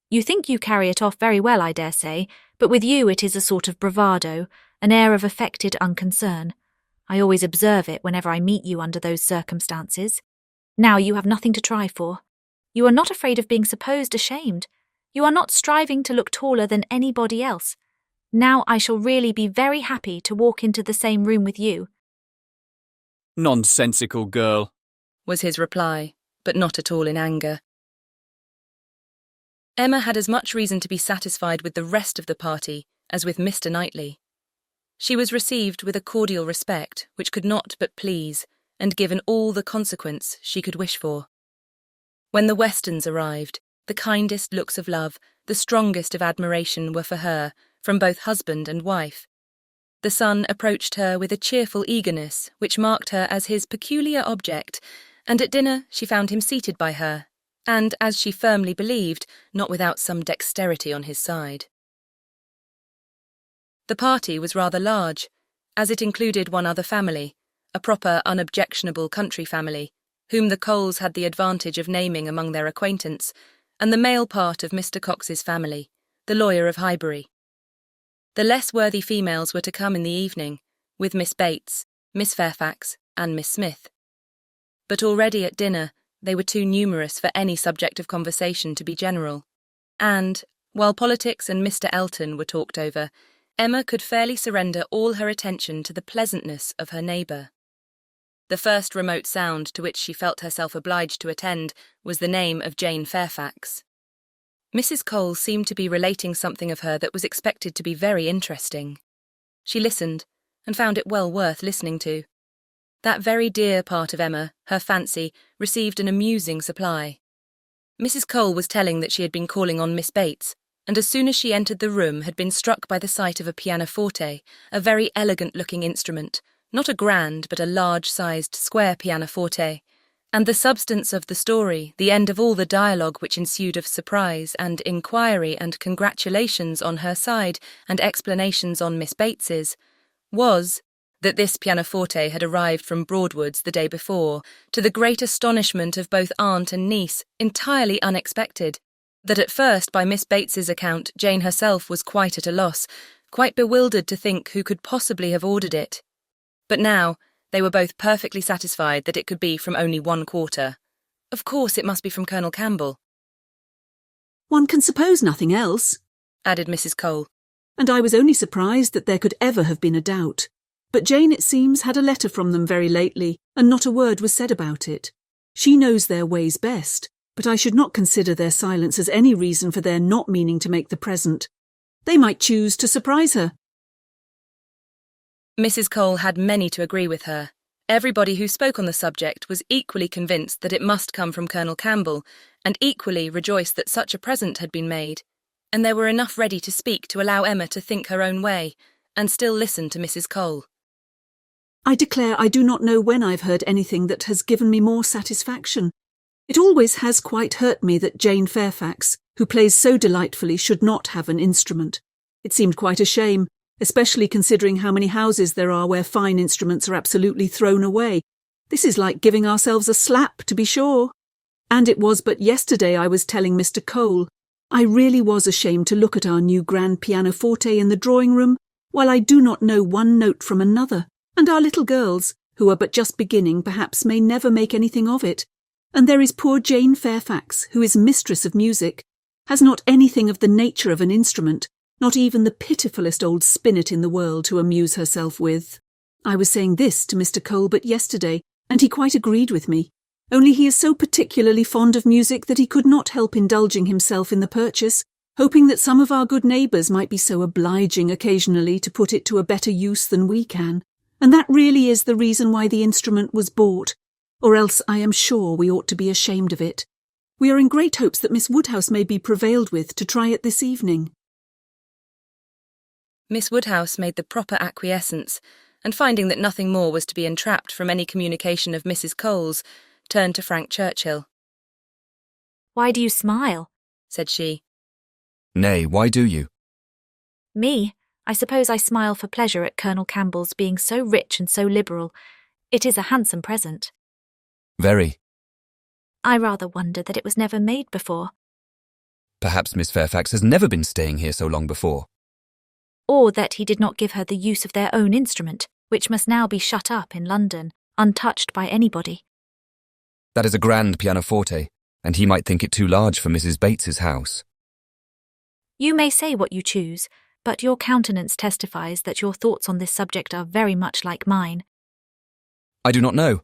You think you carry it off very well, I dare say, but with you it is a sort of bravado, an air of affected unconcern. I always observe it whenever I meet you under those circumstances. Now you have nothing to try for. You are not afraid of being supposed ashamed. You are not striving to look taller than anybody else. Now I shall really be very happy to walk into the same room with you." "Nonsensical girl," was his reply, but not at all in anger. Emma had as much reason to be satisfied with the rest of the party as with Mr. Knightley. She was received with a cordial respect which could not but please, and given all the consequence she could wish for. When the Westons arrived, the kindest looks of love, the strongest of admiration were for her, from both husband and wife. The son approached her with a cheerful eagerness which marked her as his peculiar object, and at dinner she found him seated by her, and, as she firmly believed, not without some dexterity on his side. The party was rather large, as it included one other family, a proper, unobjectionable country family, whom the Coles had the advantage of naming among their acquaintance, and the male part of Mr. Cox's family, the lawyer of Highbury. The less worthy females were to come in the evening, with Miss Bates, Miss Fairfax, and Miss Smith. But already at dinner they were too numerous for any subject of conversation to be general, and, while politics and Mr. Elton were talked over, Emma could fairly surrender all her attention to the pleasantness of her neighbour. The first remote sound to which she felt herself obliged to attend was the name of Jane Fairfax. Mrs. Cole seemed to be relating something of her that was expected to be very interesting. She listened, and found it well worth listening to. That very dear part of Emma, her fancy, received an amusing supply. Mrs. Cole was telling that she had been calling on Miss Bates, and as soon as she entered the room had been struck by the sight of a pianoforte, a very elegant-looking instrument, not a grand but a large-sized square pianoforte, and the substance of the story, the end of all the dialogue which ensued of surprise and inquiry and congratulations on her side and explanations on Miss Bates's, was that this pianoforte had arrived from Broadwood's the day before, to the great astonishment of both aunt and niece, entirely unexpected, that at first, by Miss Bates's account, Jane herself was quite at a loss, quite bewildered to think who could possibly have ordered it. But now they were both perfectly satisfied that it could be from only one quarter. Of course it must be from Colonel Campbell. "One can suppose nothing else," added Mrs. Cole. "and I was only surprised that there could ever have been a doubt. But Jane, it seems, had a letter from them very lately, and not a word was said about it. She knows their ways best, but I should not consider their silence as any reason for their not meaning to make the present. They might choose to surprise her." Mrs. Cole had many to agree with her. Everybody who spoke on the subject was equally convinced that it must come from Colonel Campbell, and equally rejoiced that such a present had been made, and there were enough ready to speak to allow Emma to think her own way, and still listen to Mrs. Cole. I declare I do not know when I've heard anything that has given me more satisfaction. It always has quite hurt me that Jane Fairfax, who plays so delightfully, should not have an instrument. It seemed quite a shame, especially considering how many houses there are where fine instruments are absolutely thrown away. This is like giving ourselves a slap, to be sure. And it was but yesterday I was telling Mr. Cole. I really was ashamed to look at our new grand pianoforte in the drawing-room, while I do not know one note from another, and our little girls, who are but just beginning, perhaps may never make anything of it. And there is poor Jane Fairfax, who is mistress of music, has not anything of the nature of an instrument, not even the pitifullest old spinet in the world to amuse herself with. I was saying this to Mr. Cole but yesterday, and he quite agreed with me, only he is so particularly fond of music that he could not help indulging himself in the purchase, hoping that some of our good neighbours might be so obliging occasionally to put it to a better use than we can, and that really is the reason why the instrument was bought, or else I am sure we ought to be ashamed of it. We are in great hopes that Miss Woodhouse may be prevailed with to try it this evening. Miss Woodhouse made the proper acquiescence, and finding that nothing more was to be entrapped from any communication of Mrs. Cole's, turned to Frank Churchill. "Why do you smile?" said she. Nay, why do you? "Me? I suppose I smile for pleasure at Colonel Campbell's being so rich and so liberal. It is a handsome present." Very. "I rather wonder that it was never made before." Perhaps Miss Fairfax has never been staying here so long before. "Or that he did not give her the use of their own instrument, which must now be shut up in London, untouched by anybody." That is a grand pianoforte, and he might think it too large for Mrs. Bates's house. "You may say what you choose, but your countenance testifies that your thoughts on this subject are very much like mine." I do not know.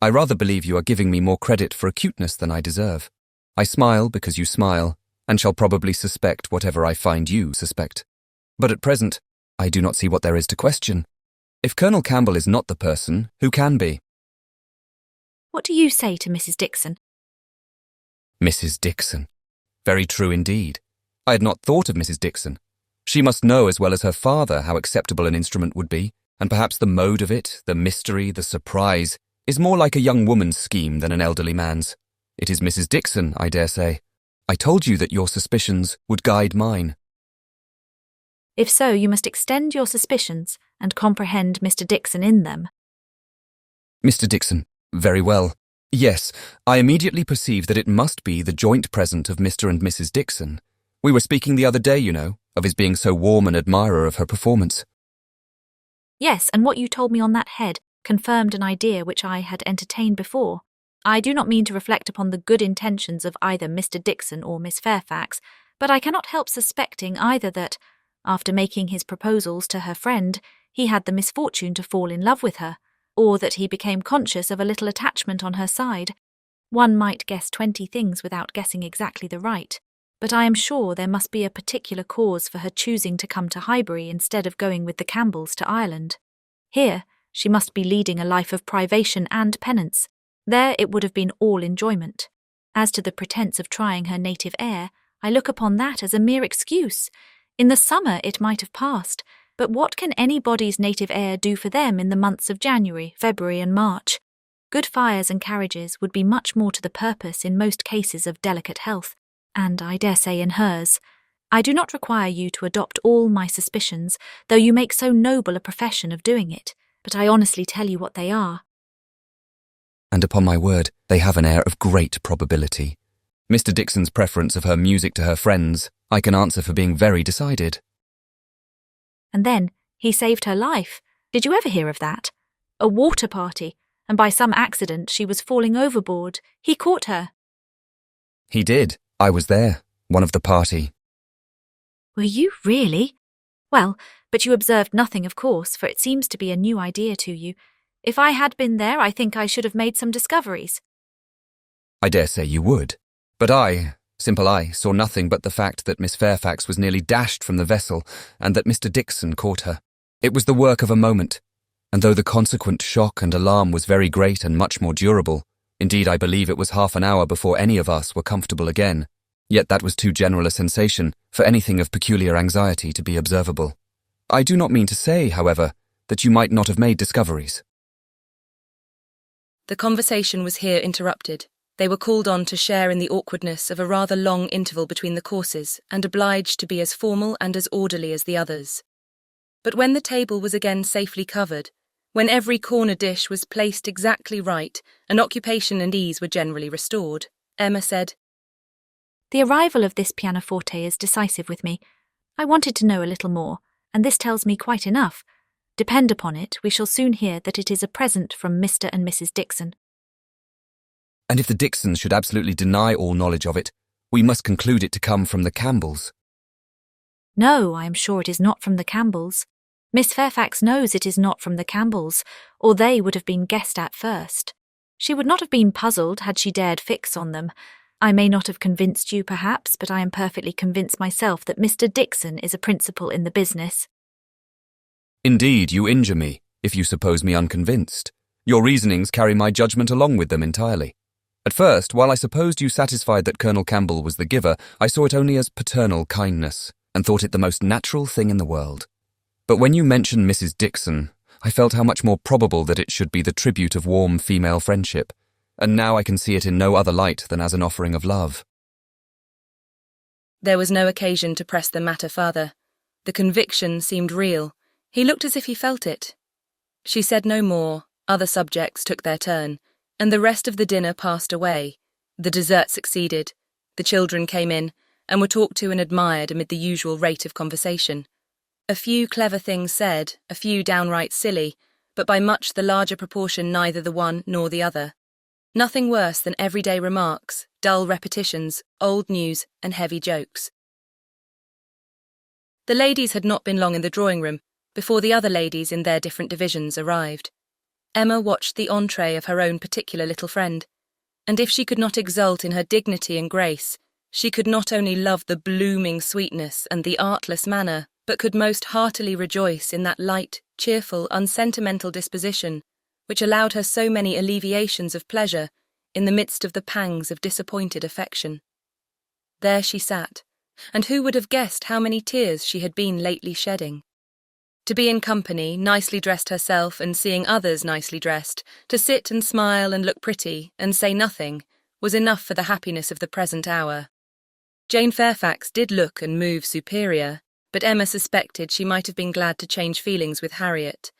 I rather believe you are giving me more credit for acuteness than I deserve. I smile because you smile, and shall probably suspect whatever I find you suspect. But at present, I do not see what there is to question. If Colonel Campbell is not the person, who can be? "What do you say to Mrs. Dixon?" Mrs. Dixon. Very true indeed. I had not thought of Mrs. Dixon. She must know as well as her father how acceptable an instrument would be, and perhaps the mode of it, the mystery, the surprise, is more like a young woman's scheme than an elderly man's. It is Mrs. Dixon, I dare say. I told you that your suspicions would guide mine. "If so, you must extend your suspicions and comprehend Mr. Dixon in them." Mr. Dixon, very well. Yes, I immediately perceive that it must be the joint present of Mr. and Mrs. Dixon. We were speaking the other day, you know, of his being so warm an admirer of her performance. "Yes, and what you told me on that head confirmed an idea which I had entertained before. I do not mean to reflect upon the good intentions of either Mr. Dixon or Miss Fairfax, but I cannot help suspecting either that, after making his proposals to her friend, he had the misfortune to fall in love with her, or that he became conscious of a little attachment on her side. One might guess 20 things without guessing exactly the right, but I am sure there must be a particular cause for her choosing to come to Highbury instead of going with the Campbells to Ireland. Here, she must be leading a life of privation and penance. There it would have been all enjoyment. As to the pretence of trying her native air, I look upon that as a mere excuse. In the summer it might have passed, but what can anybody's native air do for them in the months of January, February and March? Good fires and carriages would be much more to the purpose in most cases of delicate health, and I dare say in hers. I do not require you to adopt all my suspicions, though you make so noble a profession of doing it, but I honestly tell you what they are. And upon my word, they have an air of great probability. Mr. Dixon's preference of her music to her friends, I can answer for being very decided. And then, he saved her life. Did you ever hear of that? A water party, and by some accident she was falling overboard. He caught her. He did. I was there, one of the party. Were you really? Well, but you observed nothing, of course, for it seems to be a new idea to you. If I had been there, I think I should have made some discoveries. I dare say you would. But simple I, saw nothing but the fact that Miss Fairfax was nearly dashed from the vessel, and that Mr. Dixon caught her. It was the work of a moment, and though the consequent shock and alarm was very great and much more durable, indeed I believe it was half an hour before any of us were comfortable again, yet that was too general a sensation for anything of peculiar anxiety to be observable. I do not mean to say, however, that you might not have made discoveries. The conversation was here interrupted. They were called on to share in the awkwardness of a rather long interval between the courses and obliged to be as formal and as orderly as the others. But when the table was again safely covered, when every corner dish was placed exactly right and occupation and ease were generally restored, Emma said, "The arrival of this pianoforte is decisive with me. I wanted to know a little more, and this tells me quite enough. Depend upon it, we shall soon hear that it is a present from Mr. and Mrs. Dixon." And if the Dixons should absolutely deny all knowledge of it, we must conclude it to come from the Campbells. "No, I am sure it is not from the Campbells. Miss Fairfax knows it is not from the Campbells, or they would have been guessed at first. She would not have been puzzled had she dared fix on them. I may not have convinced you, perhaps, but I am perfectly convinced myself that Mr. Dixon is a principal in the business." Indeed, you injure me, if you suppose me unconvinced. Your reasonings carry my judgment along with them entirely. At first, while I supposed you satisfied that Colonel Campbell was the giver, I saw it only as paternal kindness, and thought it the most natural thing in the world. But when you mentioned Mrs. Dixon, I felt how much more probable that it should be the tribute of warm female friendship, and now I can see it in no other light than as an offering of love. There was no occasion to press the matter farther. The conviction seemed real. He looked as if he felt it. She said no more, other subjects took their turn, and the rest of the dinner passed away. The dessert succeeded. The children came in, and were talked to and admired amid the usual rate of conversation. A few clever things said, a few downright silly, but by much the larger proportion neither the one nor the other. Nothing worse than everyday remarks, dull repetitions, old news, and heavy jokes. The ladies had not been long in the drawing-room before the other ladies in their different divisions arrived. Emma watched the entree of her own particular little friend, and if she could not exult in her dignity and grace, she could not only love the blooming sweetness and the artless manner, but could most heartily rejoice in that light, cheerful, unsentimental disposition which allowed her so many alleviations of pleasure in the midst of the pangs of disappointed affection. There she sat, and who would have guessed how many tears she had been lately shedding? To be in company, nicely dressed herself and seeing others nicely dressed, to sit and smile and look pretty and say nothing, was enough for the happiness of the present hour. Jane Fairfax did look and move superior, but Emma suspected she might have been glad to change feelings with Harriet,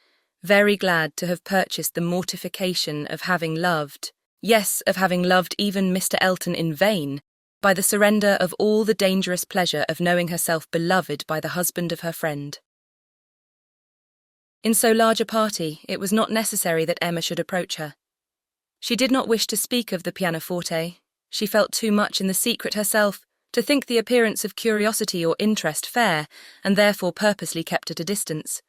very glad to have purchased the mortification of having loved, yes, of having loved even Mr. Elton in vain, by the surrender of all the dangerous pleasure of knowing herself beloved by the husband of her friend. In so large a party, it was not necessary that Emma should approach her. She did not wish to speak of the pianoforte. She felt too much in the secret herself to think the appearance of curiosity or interest fair, and therefore purposely kept at a distance.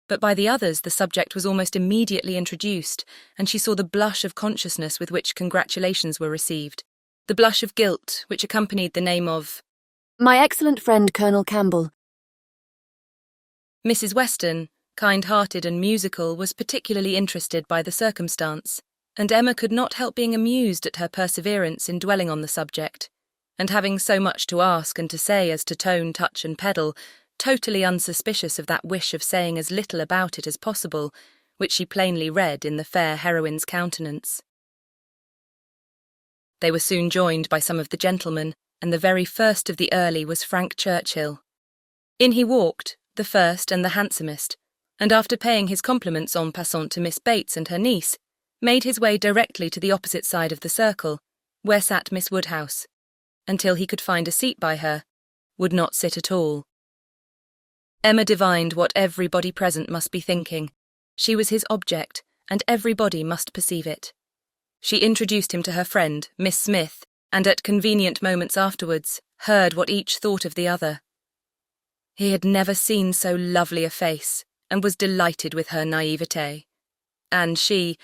But by the others the subject was almost immediately introduced, and she saw the blush of consciousness with which congratulations were received, the blush of guilt which accompanied the name of "My excellent friend Colonel Campbell." Mrs. Weston, kind-hearted and musical, was particularly interested by the circumstance, and Emma could not help being amused at her perseverance in dwelling on the subject, and having so much to ask and to say as to tone, touch and pedal, totally unsuspicious of that wish of saying as little about it as possible, which she plainly read in the fair heroine's countenance. They were soon joined by some of the gentlemen, and the very first of the early was Frank Churchill. In he walked, the first and the handsomest, and after paying his compliments en passant to Miss Bates and her niece, made his way directly to the opposite side of the circle, where sat Miss Woodhouse, until he could find a seat by her, would not sit at all. Emma divined what everybody present must be thinking. She was his object, and everybody must perceive it. She introduced him to her friend, Miss Smith, and at convenient moments afterwards heard what each thought of the other. He had never seen so lovely a face, and was delighted with her naivete. And she,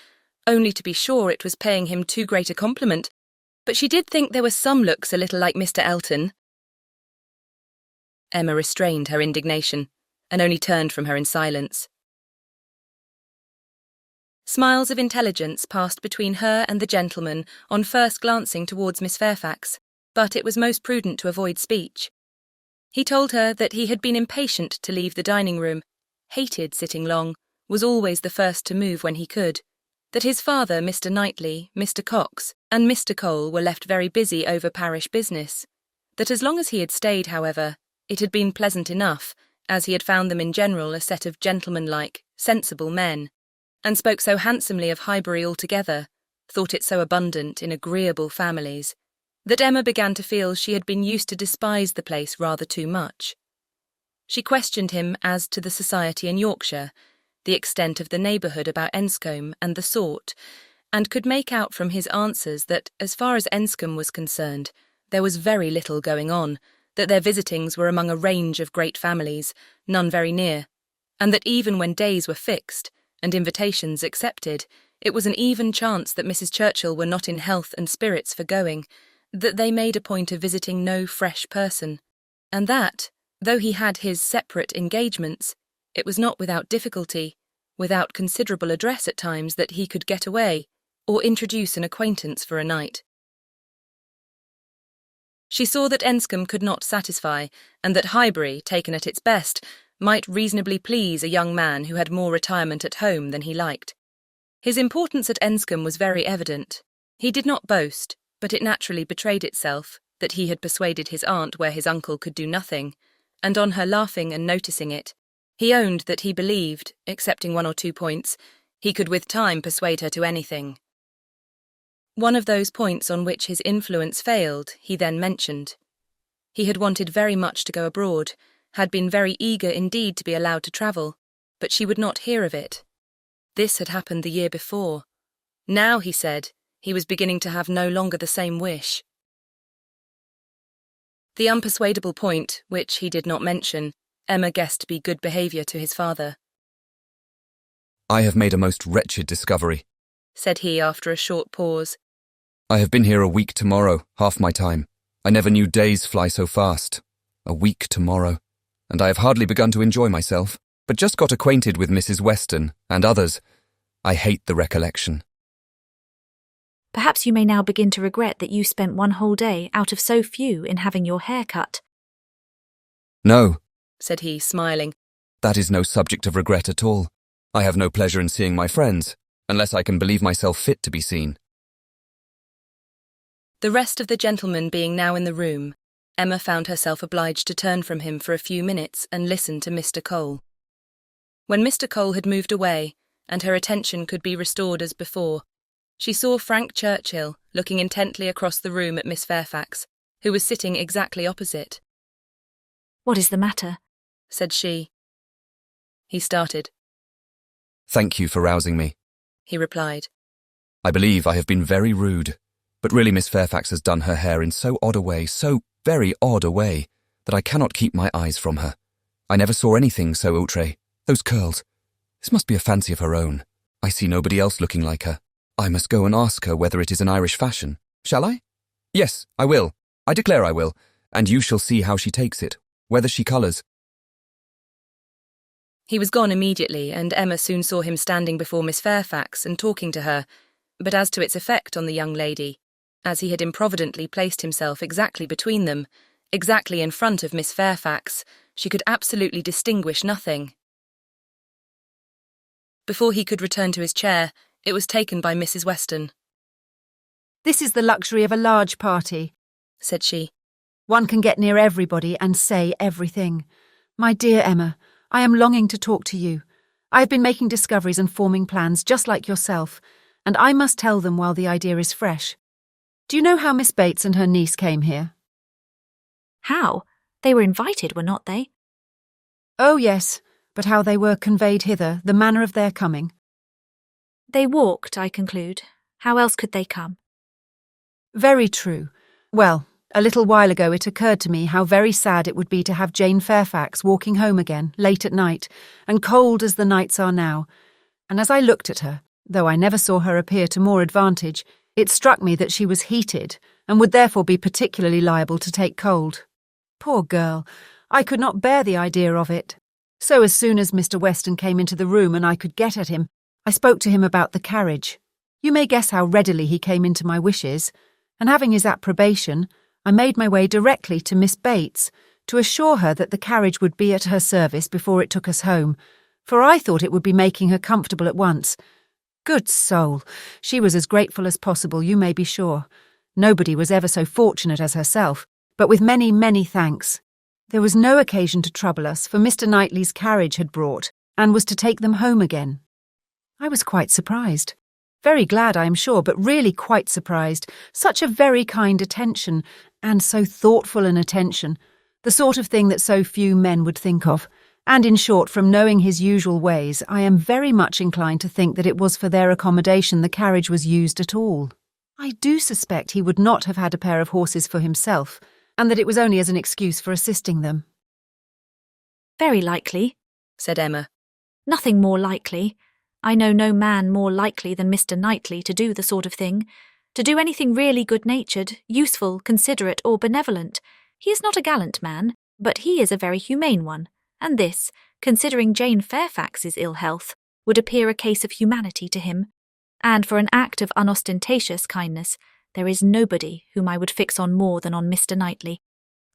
only to be sure it was paying him too great a compliment, but she did think there were some looks a little like Mr. Elton. Emma restrained her indignation, and only turned from her in silence. Smiles of intelligence passed between her and the gentleman on first glancing towards Miss Fairfax, but it was most prudent to avoid speech. He told her that he had been impatient to leave the dining-room, hated sitting long, was always the first to move when he could, that his father, Mr. Knightley, Mr. Cox, and Mr. Cole were left very busy over parish business, that as long as he had stayed, however, it had been pleasant enough, as he had found them in general a set of gentlemanlike, sensible men, and spoke so handsomely of Highbury altogether, thought it so abundant in agreeable families, that Emma began to feel she had been used to despise the place rather too much. She questioned him as to the society in Yorkshire, the extent of the neighbourhood about Enscombe and the sort, and could make out from his answers that, as far as Enscombe was concerned, there was very little going on, that their visitings were among a range of great families, none very near, and that even when days were fixed and invitations accepted, it was an even chance that Mrs. Churchill were not in health and spirits for going, that they made a point of visiting no fresh person, and that, though he had his separate engagements, it was not without difficulty, without considerable address at times, that he could get away, or introduce an acquaintance for a night. She saw that Enscombe could not satisfy, and that Highbury, taken at its best, might reasonably please a young man who had more retirement at home than he liked. His importance at Enscombe was very evident. He did not boast, but it naturally betrayed itself that he had persuaded his aunt where his uncle could do nothing, and on her laughing and noticing it, he owned that he believed, excepting 1 or 2 points, he could with time persuade her to anything. One of those points on which his influence failed he then mentioned. He had wanted very much to go abroad, had been very eager indeed to be allowed to travel, but she would not hear of it. This had happened the year before. Now, he said, he was beginning to have no longer the same wish. The unpersuadable point, which he did not mention, Emma guessed to be good behaviour to his father. I have made a most wretched discovery, said he after a short pause. I have been here a week tomorrow, half my time. I never knew days fly so fast. A week tomorrow. And I have hardly begun to enjoy myself, but just got acquainted with Mrs. Weston and others. I hate the recollection. Perhaps you may now begin to regret that you spent one whole day out of so few in having your hair cut. No, said he, smiling. That is no subject of regret at all. I have no pleasure in seeing my friends, unless I can believe myself fit to be seen. The rest of the gentlemen being now in the room, Emma found herself obliged to turn from him for a few minutes and listen to Mr. Cole. When Mr. Cole had moved away, and her attention could be restored as before, she saw Frank Churchill looking intently across the room at Miss Fairfax, who was sitting exactly opposite. "What is the matter?" said she. He started. Thank you for rousing me, he replied. I believe I have been very rude, but really Miss Fairfax has done her hair in so odd a way, so very odd a way, that I cannot keep my eyes from her. I never saw anything so outre. Those curls. This must be a fancy of her own. I see nobody else looking like her. I must go and ask her whether it is an Irish fashion. Shall I? Yes, I will. I declare I will. And you shall see how she takes it, whether she colours. He was gone immediately, and Emma soon saw him standing before Miss Fairfax and talking to her, but as to its effect on the young lady, as he had improvidently placed himself exactly between them, exactly in front of Miss Fairfax, she could absolutely distinguish nothing. Before he could return to his chair, it was taken by Mrs. Weston. This is the luxury of a large party, said she. One can get near everybody and say everything. My dear Emma, I am longing to talk to you. I have been making discoveries and forming plans just like yourself, and I must tell them while the idea is fresh. Do you know how Miss Bates and her niece came here? How? They were invited, were not they? Oh, yes, but how they were conveyed hither, the manner of their coming. They walked, I conclude. How else could they come? Very true. Well, a little while ago it occurred to me how very sad it would be to have Jane Fairfax walking home again, late at night, and cold as the nights are now. And as I looked at her, though I never saw her appear to more advantage, it struck me that she was heated, and would therefore be particularly liable to take cold. Poor girl, I could not bear the idea of it. So as soon as Mr. Weston came into the room and I could get at him, I spoke to him about the carriage. You may guess how readily he came into my wishes, and having his approbation, I made my way directly to Miss Bates to assure her that the carriage would be at her service before it took us home, for I thought it would be making her comfortable at once. Good soul, she was as grateful as possible, you may be sure. Nobody was ever so fortunate as herself, but with many, many thanks. There was no occasion to trouble us, for Mr. Knightley's carriage had brought, and was to take them home again. I was quite surprised. Very glad, I am sure, but really quite surprised. Such a very kind attention, and so thoughtful an attention, the sort of thing that so few men would think of. And in short, from knowing his usual ways, I am very much inclined to think that it was for their accommodation the carriage was used at all. I do suspect he would not have had a pair of horses for himself, and that it was only as an excuse for assisting them. Very likely, said Emma. Nothing more likely. I know no man more likely than Mr. Knightley to do the sort of thing, to do anything really good-natured, useful, considerate, or benevolent. He is not a gallant man, but he is a very humane one, and this, considering Jane Fairfax's ill health, would appear a case of humanity to him. And for an act of unostentatious kindness, there is nobody whom I would fix on more than on Mr. Knightley.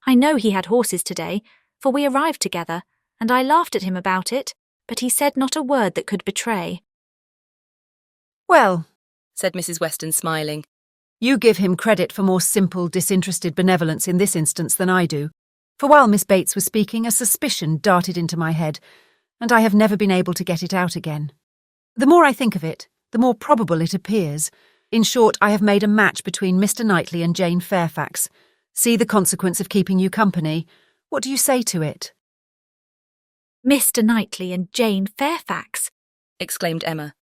I know he had horses today, for we arrived together, and I laughed at him about it, but he said not a word that could betray. Well, said Mrs. Weston, smiling, you give him credit for more simple, disinterested benevolence in this instance than I do, for while Miss Bates was speaking, a suspicion darted into my head, and I have never been able to get it out again. The more I think of it, the more probable it appears. In short, I have made a match between Mr. Knightley and Jane Fairfax. See the consequence of keeping you company. What do you say to it? Mr. Knightley and Jane Fairfax, exclaimed Emma.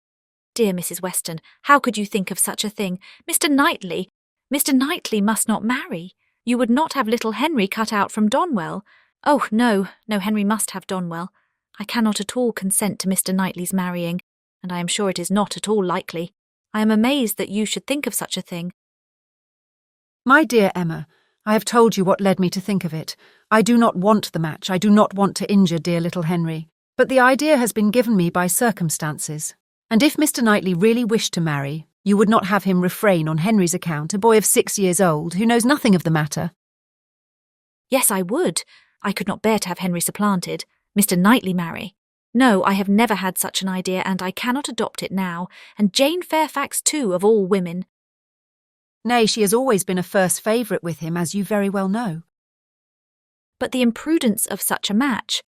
Dear Mrs. Weston, how could you think of such a thing? Mr. Knightley must not marry. You would not have little Henry cut out from Donwell. Oh, no, Henry must have Donwell. I cannot at all consent to Mr. Knightley's marrying, and I am sure it is not at all likely. I am amazed that you should think of such a thing. My dear Emma, I have told you what led me to think of it. I do not want the match. I do not want to injure dear little Henry. But the idea has been given me by circumstances. And if Mr. Knightley really wished to marry, you would not have him refrain on Henry's account, a boy of 6 years old, who knows nothing of the matter. Yes, I would. I could not bear to have Henry supplanted. Mr. Knightley marry. No, I have never had such an idea, and I cannot adopt it now. And Jane Fairfax, too, of all women. Nay, she has always been a first favourite with him, as you very well know. But the imprudence of such a match.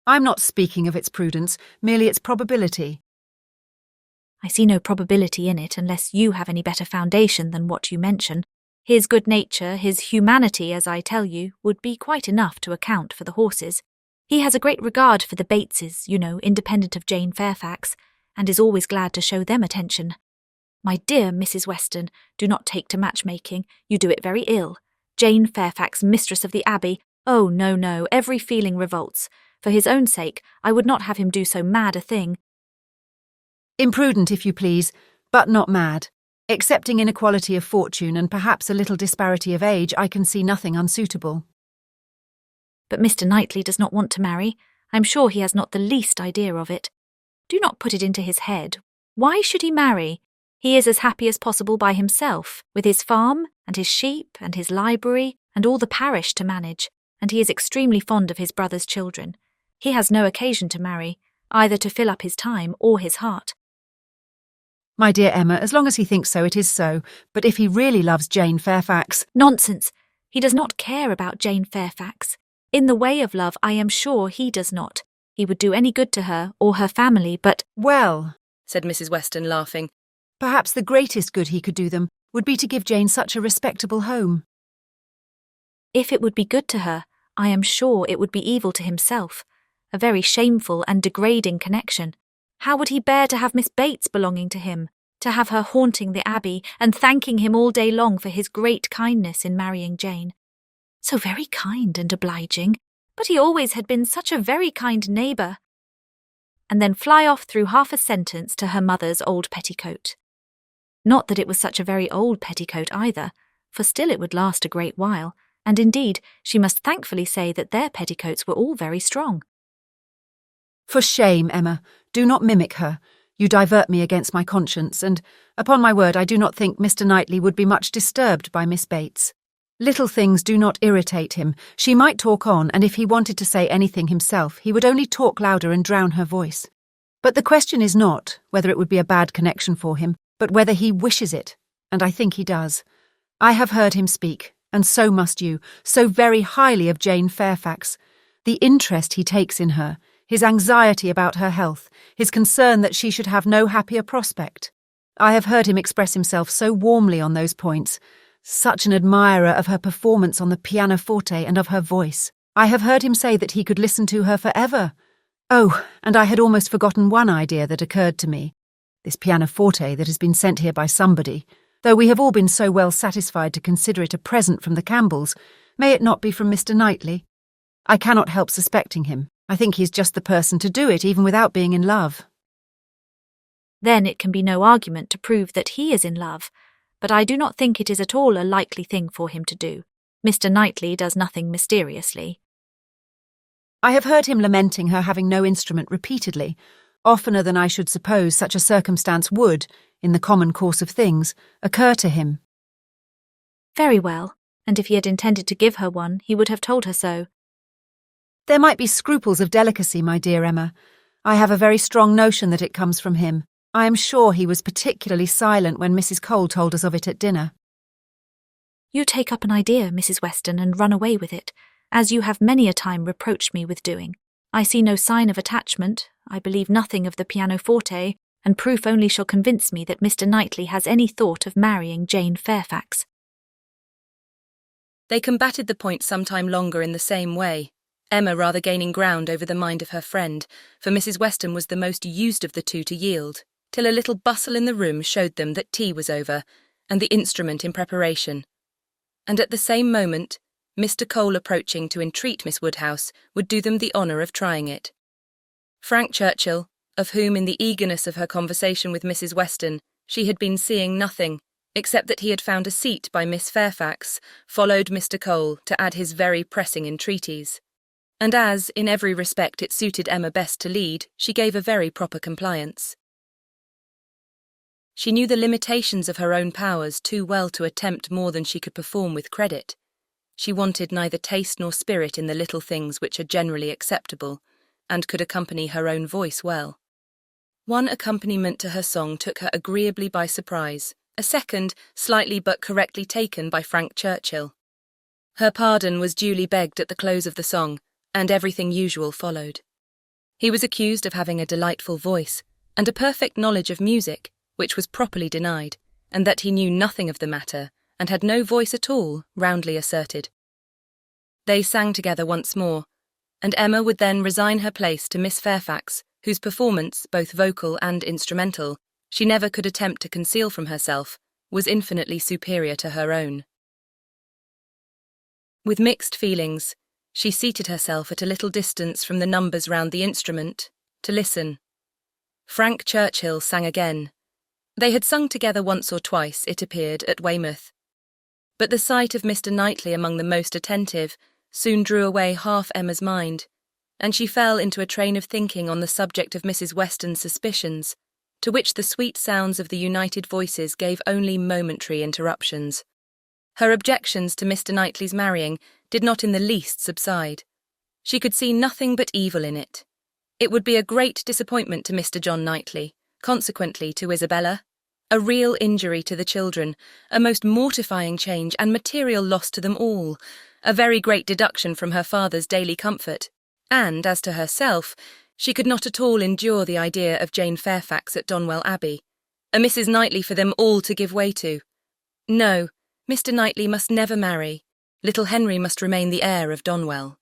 I am not speaking of its prudence, merely its probability. I see no probability in it unless you have any better foundation than what you mention. His good nature, his humanity, as I tell you, would be quite enough to account for the horses. He has a great regard for the Bateses, you know, independent of Jane Fairfax, and is always glad to show them attention. My dear Mrs. Weston, do not take to matchmaking. You do it very ill. Jane Fairfax, mistress of the Abbey. Oh, no, every feeling revolts. For his own sake, I would not have him do so mad a thing. Imprudent, if you please, but not mad. Excepting inequality of fortune and perhaps a little disparity of age, I can see nothing unsuitable. But Mr. Knightley does not want to marry. I am sure he has not the least idea of it. Do not put it into his head. Why should he marry? He is as happy as possible by himself, with his farm, and his sheep, and his library, and all the parish to manage, and he is extremely fond of his brother's children. He has no occasion to marry, either to fill up his time or his heart. My dear Emma, as long as he thinks so, it is so. But if he really loves Jane Fairfax— Nonsense! He does not care about Jane Fairfax. In the way of love, I am sure he does not. He would do any good to her or her family, but— Well, said Mrs. Weston, laughing, perhaps the greatest good he could do them would be to give Jane such a respectable home. If it would be good to her, I am sure it would be evil to himself. A very shameful and degrading connection. How would he bear to have Miss Bates belonging to him, to have her haunting the Abbey and thanking him all day long for his great kindness in marrying Jane? So very kind and obliging, but he always had been such a very kind neighbour. And then fly off through half a sentence to her mother's old petticoat. Not that it was such a very old petticoat either, for still it would last a great while, and indeed she must thankfully say that their petticoats were all very strong. For shame, Emma, do not mimic her. You divert me against my conscience, and, upon my word, I do not think Mr. Knightley would be much disturbed by Miss Bates. Little things do not irritate him. She might talk on, and if he wanted to say anything himself, he would only talk louder and drown her voice. But the question is not whether it would be a bad connection for him, but whether he wishes it, and I think he does. I have heard him speak, and so must you, so very highly of Jane Fairfax. The interest he takes in her, his anxiety about her health, his concern that she should have no happier prospect. I have heard him express himself so warmly on those points, such an admirer of her performance on the pianoforte and of her voice. I have heard him say that he could listen to her forever. Oh, and I had almost forgotten one idea that occurred to me. This pianoforte that has been sent here by somebody, though we have all been so well satisfied to consider it a present from the Campbells, may it not be from Mr. Knightley? I cannot help suspecting him. I think he's just the person to do it, even without being in love. Then it can be no argument to prove that he is in love, but I do not think it is at all a likely thing for him to do. Mr. Knightley does nothing mysteriously. I have heard him lamenting her having no instrument repeatedly, oftener than I should suppose such a circumstance would, in the common course of things, occur to him. Very well, and if he had intended to give her one, he would have told her so. There might be scruples of delicacy, my dear Emma. I have a very strong notion that it comes from him. I am sure he was particularly silent when Mrs. Cole told us of it at dinner. You take up an idea, Mrs. Weston, and run away with it, as you have many a time reproached me with doing. I see no sign of attachment, I believe nothing of the pianoforte, and proof only shall convince me that Mr. Knightley has any thought of marrying Jane Fairfax. They combated the point some time longer in the same way, Emma rather gaining ground over the mind of her friend, for Mrs. Weston was the most used of the two to yield, till a little bustle in the room showed them that tea was over, and the instrument in preparation. And at the same moment, Mr. Cole approaching to entreat Miss Woodhouse would do them the honour of trying it. Frank Churchill, of whom in the eagerness of her conversation with Mrs. Weston she had been seeing nothing, except that he had found a seat by Miss Fairfax, followed Mr. Cole to add his very pressing entreaties. And as, in every respect, it suited Emma best to lead, she gave a very proper compliance. She knew the limitations of her own powers too well to attempt more than she could perform with credit. She wanted neither taste nor spirit in the little things which are generally acceptable, and could accompany her own voice well. One accompaniment to her song took her agreeably by surprise, a second, slightly but correctly taken by Frank Churchill. Her pardon was duly begged at the close of the song, and everything usual followed. He was accused of having a delightful voice, and a perfect knowledge of music, which was properly denied, and that he knew nothing of the matter, and had no voice at all, roundly asserted. They sang together once more, and Emma would then resign her place to Miss Fairfax, whose performance, both vocal and instrumental, she never could attempt to conceal from herself, was infinitely superior to her own. With mixed feelings, she seated herself at a little distance from the numbers round the instrument, to listen. Frank Churchill sang again. They had sung together once or twice, it appeared, at Weymouth. But the sight of Mr. Knightley among the most attentive soon drew away half Emma's mind, and she fell into a train of thinking on the subject of Mrs. Weston's suspicions, to which the sweet sounds of the united voices gave only momentary interruptions. Her objections to Mr. Knightley's marrying did not in the least subside. She could see nothing but evil in it. It would be a great disappointment to Mr. John Knightley, consequently to Isabella, a real injury to the children, a most mortifying change and material loss to them all, a very great deduction from her father's daily comfort, and, as to herself, she could not at all endure the idea of Jane Fairfax at Donwell Abbey, a Mrs. Knightley for them all to give way to. No, Mr. Knightley must never marry. Little Henry must remain the heir of Donwell.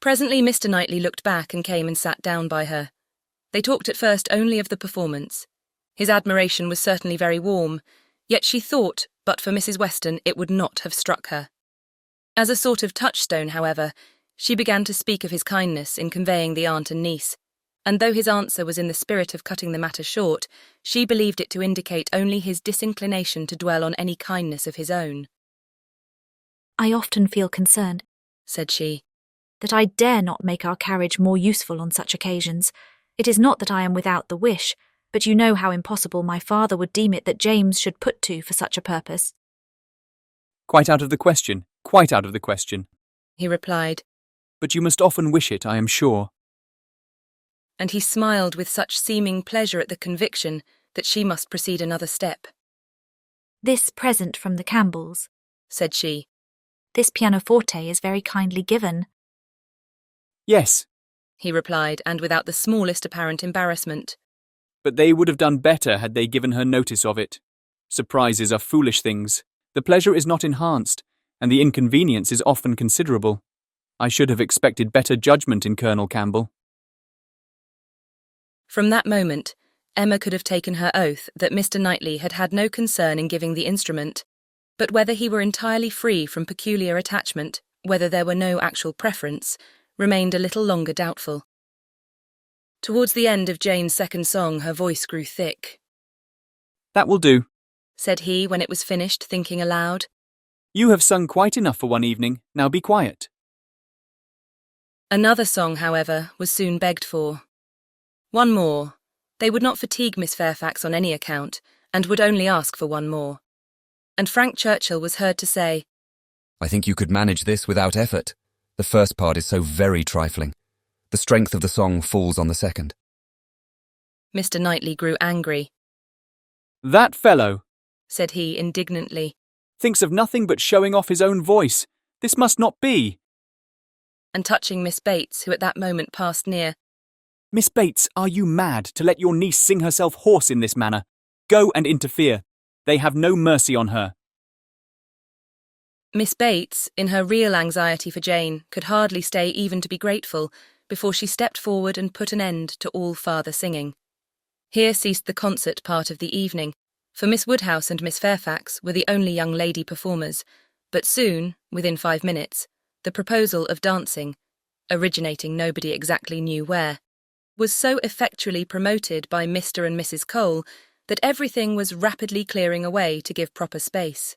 Presently Mr. Knightley looked back and came and sat down by her. They talked at first only of the performance. His admiration was certainly very warm, yet she thought, but for Mrs. Weston, it would not have struck her. As a sort of touchstone, however, she began to speak of his kindness in conveying the aunt and niece, and though his answer was in the spirit of cutting the matter short, she believed it to indicate only his disinclination to dwell on any kindness of his own. I often feel concerned, said she, that I dare not make our carriage more useful on such occasions. It is not that I am without the wish, but you know how impossible my father would deem it that James should put to for such a purpose. Quite out of the question, quite out of the question, he replied, but you must often wish it, I am sure. and he smiled with such seeming pleasure at the conviction that she must proceed another step. This present from the Campbells, said she. This pianoforte is very kindly given. Yes, he replied, and without the smallest apparent embarrassment. but they would have done better had they given her notice of it. Surprises are foolish things. The pleasure is not enhanced, and the inconvenience is often considerable. I should have expected better judgment in Colonel Campbell. From that moment, Emma could have taken her oath that Mr. Knightley had had no concern in giving the instrument, but whether he were entirely free from peculiar attachment, whether there were no actual preference, remained a little longer doubtful. Towards the end of Jane's second song, her voice grew thick. That will do, said he when it was finished, thinking aloud. You have sung quite enough for one evening, now be quiet. Another song, however, was soon begged for. One more. They would not fatigue Miss Fairfax on any account, and would only ask for one more. And Frank Churchill was heard to say, I think you could manage this without effort. The first part is so very trifling. The strength of the song falls on the second. Mr. Knightley grew angry. That fellow, said he indignantly, thinks of nothing but showing off his own voice. This must not be. And touching Miss Bates, who at that moment passed near, Miss Bates, are you mad to let your niece sing herself hoarse in this manner? Go and interfere. They have no mercy on her. Miss Bates, in her real anxiety for Jane, could hardly stay even to be grateful before she stepped forward and put an end to all farther singing. Here ceased the concert part of the evening, for Miss Woodhouse and Miss Fairfax were the only young lady performers, but soon, within 5 minutes, the proposal of dancing, originating nobody exactly knew where, was so effectually promoted by Mr. and Mrs. Cole that everything was rapidly clearing away to give proper space.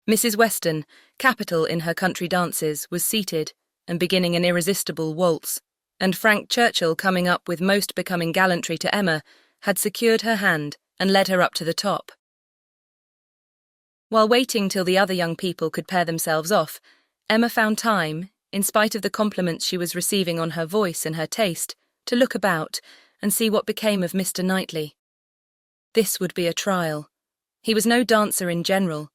Mrs. Weston, capital in her country dances, was seated and beginning an irresistible waltz, and Frank Churchill, coming up with most becoming gallantry to Emma, had secured her hand and led her up to the top. While waiting till the other young people could pair themselves off, Emma found time, in spite of the compliments she was receiving on her voice and her taste, to look about and see what became of Mr. Knightley. This would be a trial. He was no dancer in general.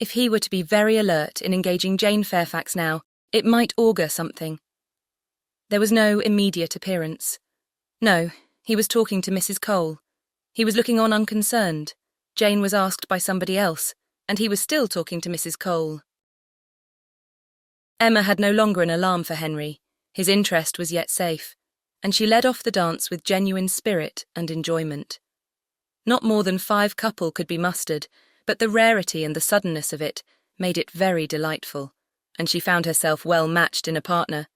If he were to be very alert in engaging Jane Fairfax now, it might augur something. There was no immediate appearance. No, he was talking to Mrs. Cole. He was looking on unconcerned. Jane was asked by somebody else, and he was still talking to Mrs. Cole. Emma had no longer an alarm for Henry. His interest was yet safe, and she led off the dance with genuine spirit and enjoyment. Not more than 5 couple could be mustered, but the rarity and the suddenness of it made it very delightful, and she found herself well matched in a partner.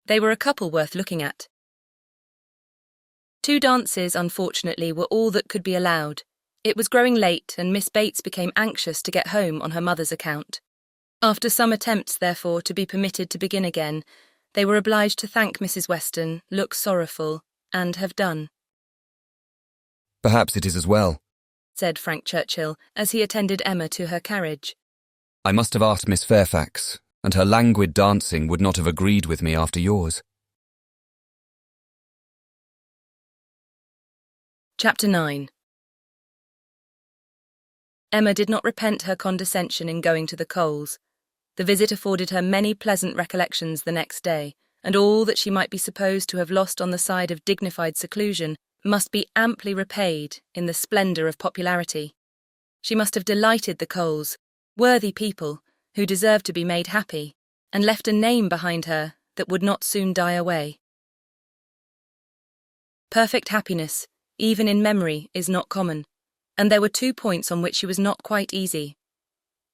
They were a couple worth looking at. 2 dances, unfortunately, were all that could be allowed. It was growing late, and Miss Bates became anxious to get home on her mother's account. After some attempts, therefore, to be permitted to begin again, they were obliged to thank Mrs. Weston, look sorrowful, and have done. Perhaps it is as well, said Frank Churchill, as he attended Emma to her carriage. I must have asked Miss Fairfax, and her languid dancing would not have agreed with me after yours. Chapter 9. Emma did not repent her condescension in going to the Coles. The visit afforded her many pleasant recollections the next day, and all that she might be supposed to have lost on the side of dignified seclusion must be amply repaid in the splendour of popularity. She must have delighted the Coles, worthy people who deserved to be made happy, and left a name behind her that would not soon die away. Perfect happiness, even in memory, is not common, and there were 2 points on which she was not quite easy.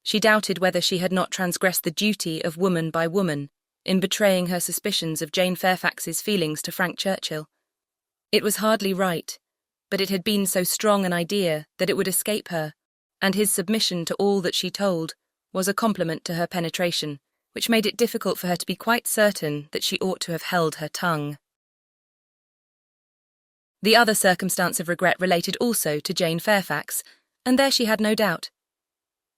She doubted whether she had not transgressed the duty of woman by woman in betraying her suspicions of Jane Fairfax's feelings to Frank Churchill. It was hardly right, but it had been so strong an idea that it would escape her, and his submission to all that she told was a compliment to her penetration, which made it difficult for her to be quite certain that she ought to have held her tongue. The other circumstance of regret related also to Jane Fairfax, and there she had no doubt.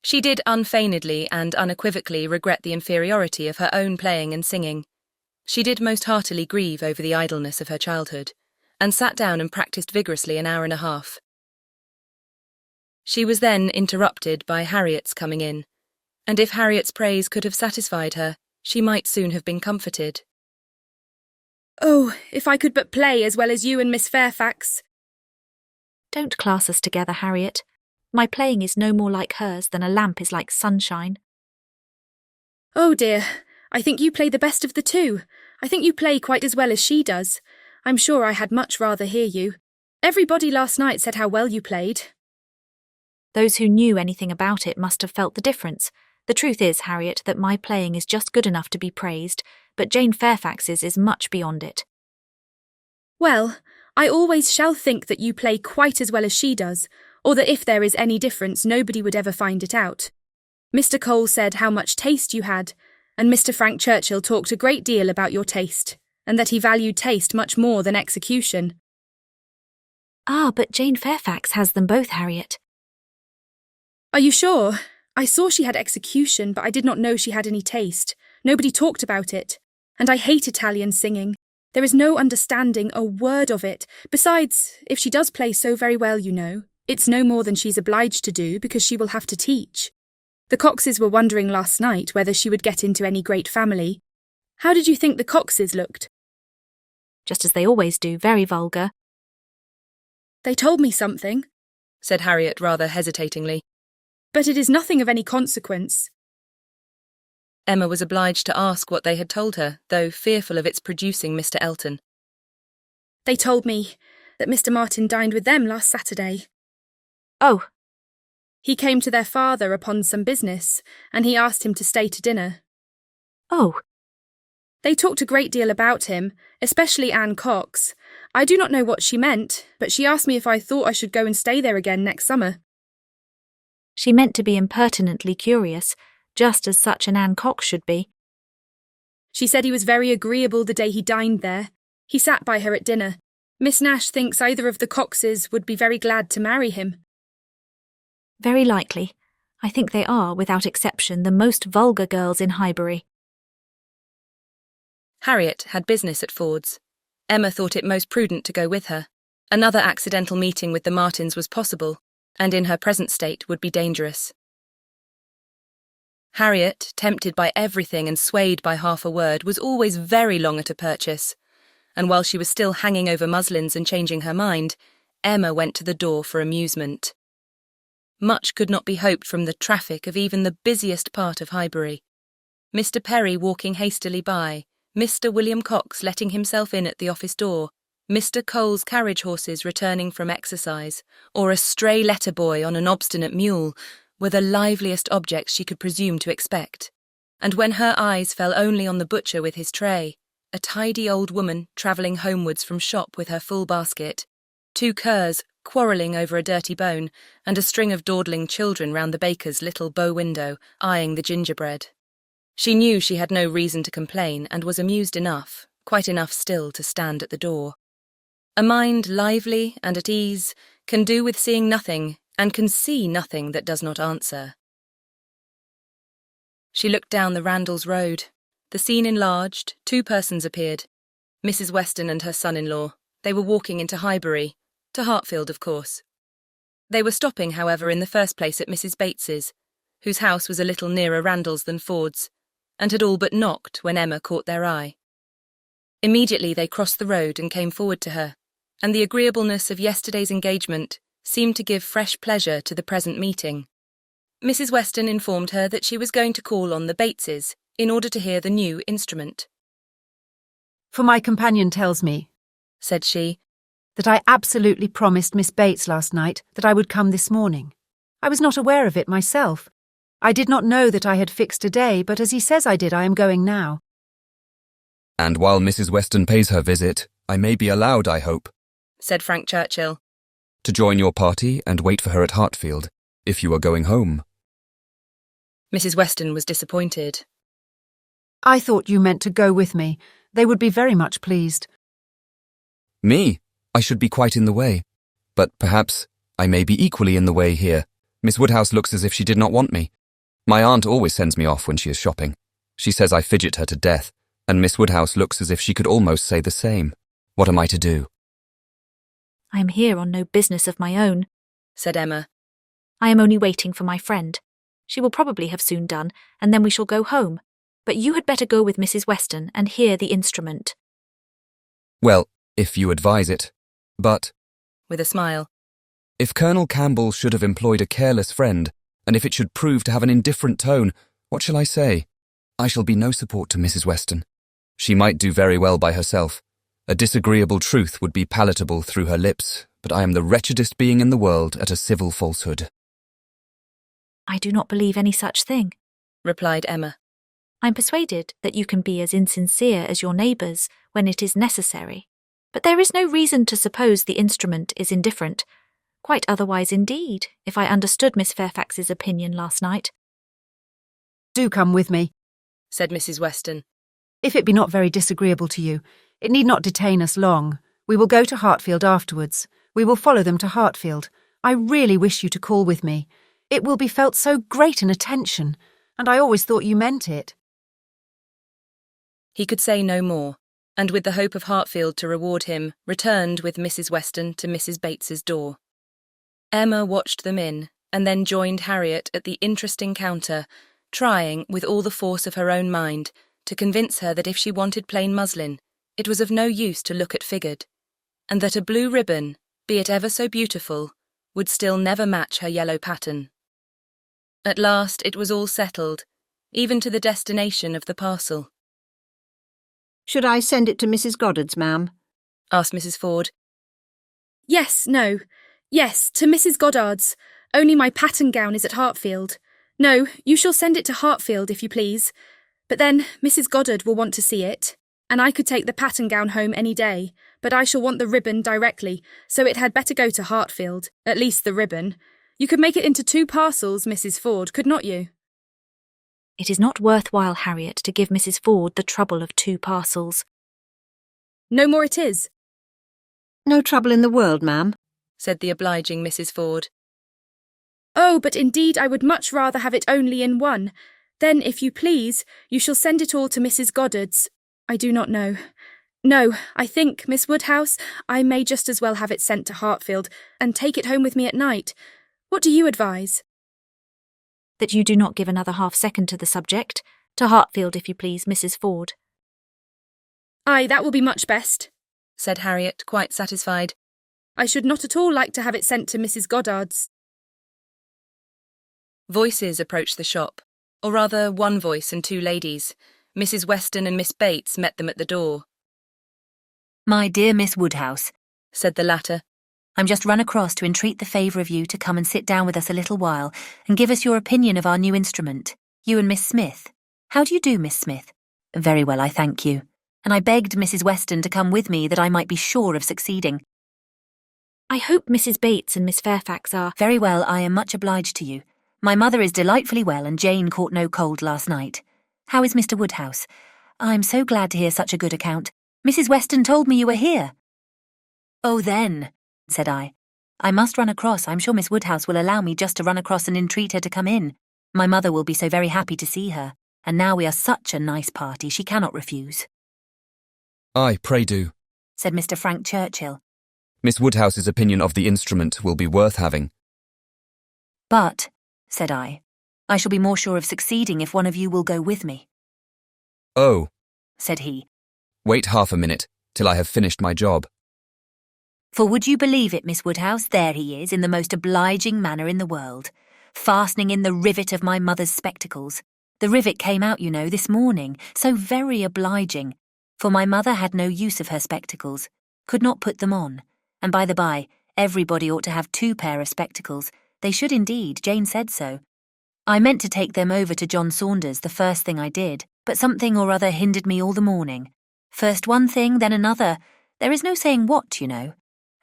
She did unfeignedly and unequivocally regret the inferiority of her own playing and singing. She did most heartily grieve over the idleness of her childhood, and sat down and practised vigorously an hour and a half. She was then interrupted by Harriet's coming in, and if Harriet's praise could have satisfied her, she might soon have been comforted. "Oh, if I could but play as well as you and Miss Fairfax." Don't class us together, Harriet. My playing is no more like hers than a lamp is like sunshine. "Oh dear, I think you play the best of the two. I think you play quite as well as she does. I'm sure I had much rather hear you. Everybody last night said how well you played." Those who knew anything about it must have felt the difference. The truth is, Harriet, that my playing is just good enough to be praised, but Jane Fairfax's is much beyond it. "Well, I always shall think that you play quite as well as she does, or that if there is any difference nobody would ever find it out. Mr. Cole said how much taste you had, and Mr. Frank Churchill talked a great deal about your taste, and that he valued taste much more than execution." Ah, but Jane Fairfax has them both, Harriet. "Are you sure? I saw she had execution, but I did not know she had any taste. Nobody talked about it. And I hate Italian singing. There is no understanding a word of it. Besides, if she does play so very well, you know, it's no more than she's obliged to do because she will have to teach. The Coxes were wondering last night whether she would get into any great family. How did you think the Coxes looked?" Just as they always do, very vulgar. "They told me something," said Harriet rather hesitatingly. "but it is nothing of any consequence." Emma was obliged to ask what they had told her, though fearful of its producing Mr. Elton. "They told me that Mr. Martin dined with them last Saturday." "Oh." "He came to their father upon some business, and he asked him to stay to dinner." "Oh." "They talked a great deal about him, especially Anne Cox. I do not know what she meant, but she asked me if I thought I should go and stay there again next summer." She meant to be impertinently curious, just as such an Anne Cox should be. "She said he was very agreeable the day he dined there. He sat by her at dinner. Miss Nash thinks either of the Coxes would be very glad to marry him." "Very likely. I think they are, without exception, the most vulgar girls in Highbury." Harriet had business at Ford's. Emma thought it most prudent to go with her. Another accidental meeting with the Martins was possible, and in her present state would be dangerous. Harriet, tempted by everything and swayed by half a word, was always very long at a purchase, and while she was still hanging over muslins and changing her mind, Emma went to the door for amusement. Much could not be hoped from the traffic of even the busiest part of Highbury. Mr. Perry walking hastily by, Mr. William Cox letting himself in at the office door, Mr. Cole's carriage horses returning from exercise, or a stray letter boy on an obstinate mule, were the liveliest objects she could presume to expect. And when her eyes fell only on the butcher with his tray, a tidy old woman travelling homewards from shop with her full basket, 2 curs quarrelling over a dirty bone, and a string of dawdling children round the baker's little bow window, eyeing the gingerbread. She knew she had no reason to complain, and was amused enough, quite enough still, to stand at the door. A mind lively and at ease can do with seeing nothing, and can see nothing that does not answer. She looked down the Randalls Road. The scene enlarged, 2 persons appeared. Mrs. Weston and her son-in-law. They were walking into Highbury, to Hartfield, of course. They were stopping, however, in the first place at Mrs. Bates's, whose house was a little nearer Randalls than Ford's, and had all but knocked when Emma caught their eye. Immediately they crossed the road and came forward to her, and the agreeableness of yesterday's engagement seemed to give fresh pleasure to the present meeting. Mrs. Weston informed her that she was going to call on the Bateses in order to hear the new instrument. "For my companion tells me," said she, "that I absolutely promised Miss Bates last night that I would come this morning. I was not aware of it myself. I did not know that I had fixed a day, but as he says I did, I am going now." "And while Mrs. Weston pays her visit, I may be allowed, I hope," said Frank Churchill, "to join your party and wait for her at Hartfield, if you are going home." Mrs. Weston was disappointed. "I thought you meant to go with me. They would be very much pleased." "Me? I should be quite in the way. But perhaps I may be equally in the way here. Miss Woodhouse looks as if she did not want me. My aunt always sends me off when she is shopping. She says I fidget her to death, and Miss Woodhouse looks as if she could almost say the same. What am I to do? I am here on no business of my own, said Emma. I am only waiting for my friend. She will probably have soon done, and then we shall go home. But you had better go with Mrs. Weston and hear the instrument. Well, if you advise it. But, with a smile, if Colonel Campbell should have employed a careless friend, and if it should prove to have an indifferent tone, what shall I say? I shall be no support to Mrs. Weston. She might do very well by herself. A disagreeable truth would be palatable through her lips, but I am the wretchedest being in the world at a civil falsehood. I do not believe any such thing, replied Emma. I'm persuaded that you can be as insincere as your neighbours when it is necessary. But there is no reason to suppose the instrument is indifferent. Quite otherwise indeed, if I understood Miss Fairfax's opinion last night. Do come with me, said Mrs. Weston. If it be not very disagreeable to you, it need not detain us long. We will go to Hartfield afterwards. We will follow them to Hartfield. I really wish you to call with me. It will be felt so great an attention, and I always thought you meant it. He could say no more, and with the hope of Hartfield to reward him, returned with Mrs. Weston to Mrs. Bates's door. Emma watched them in, and then joined Harriet at the interesting counter, trying, with all the force of her own mind, to convince her that if she wanted plain muslin, it was of no use to look at figured, and that a blue ribbon, be it ever so beautiful, would still never match her yellow pattern. At last it was all settled, even to the destination of the parcel. Should I send it to Mrs. Goddard's, ma'am? asked Mrs. Ford. Yes, no. Yes, to Mrs. Goddard's. Only my pattern gown is at Hartfield. No, you shall send it to Hartfield, if you please. But then Mrs. Goddard will want to see it, and I could take the pattern gown home any day, but I shall want the ribbon directly, so it had better go to Hartfield, at least the ribbon. You could make it into 2 parcels, Mrs. Ford, could not you? It is not worthwhile, Harriet, to give Mrs. Ford the trouble of 2 parcels. No more it is. No trouble in the world, ma'am, said the obliging Mrs. Ford. Oh, but indeed I would much rather have it only in 1. Then, if you please, you shall send it all to Mrs. Goddard's. I do not know. No, I think, Miss Woodhouse, I may just as well have it sent to Hartfield, and take it home with me at night. What do you advise? That you do not give another half-second to the subject. To Hartfield, if you please, Mrs. Ford. Aye, that will be much best, said Harriet, quite satisfied. I should not at all like to have it sent to Mrs. Goddard's. Voices approached the shop, or rather 1 voice and 2 ladies. Mrs. Weston and Miss Bates met them at the door. My dear Miss Woodhouse, said the latter, I'm just run across to entreat the favour of you to come and sit down with us a little while and give us your opinion of our new instrument, you and Miss Smith. How do you do, Miss Smith? Very well, I thank you. And I begged Mrs. Weston to come with me that I might be sure of succeeding. I hope Mrs. Bates and Miss Fairfax are... Very well, I am much obliged to you. My mother is delightfully well and Jane caught no cold last night. How is Mr. Woodhouse? I'm so glad to hear such a good account. Mrs. Weston told me you were here. Oh, then, said I must run across. I'm sure Miss Woodhouse will allow me just to run across and entreat her to come in. My mother will be so very happy to see her, and now we are such a nice party she cannot refuse. Aye, pray do, said Mr. Frank Churchill. Miss Woodhouse's opinion of the instrument will be worth having. But, said I shall be more sure of succeeding if one of you will go with me. Oh, said he. Wait half a minute, till I have finished my job. For would you believe it, Miss Woodhouse, there he is in the most obliging manner in the world, fastening in the rivet of my mother's spectacles. The rivet came out, you know, this morning, so very obliging, for my mother had no use of her spectacles, could not put them on, and by the by, everybody ought to have 2 pair of spectacles. They should indeed, Jane said so. I meant to take them over to John Saunders the first thing I did, but something or other hindered me all the morning. First one thing, then another. There is no saying what, you know.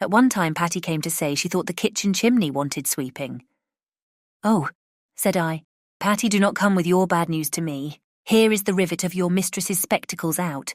At one time Patty came to say she thought the kitchen chimney wanted sweeping. Oh, said I, Patty, do not come with your bad news to me. Here is the rivet of your mistress's spectacles out.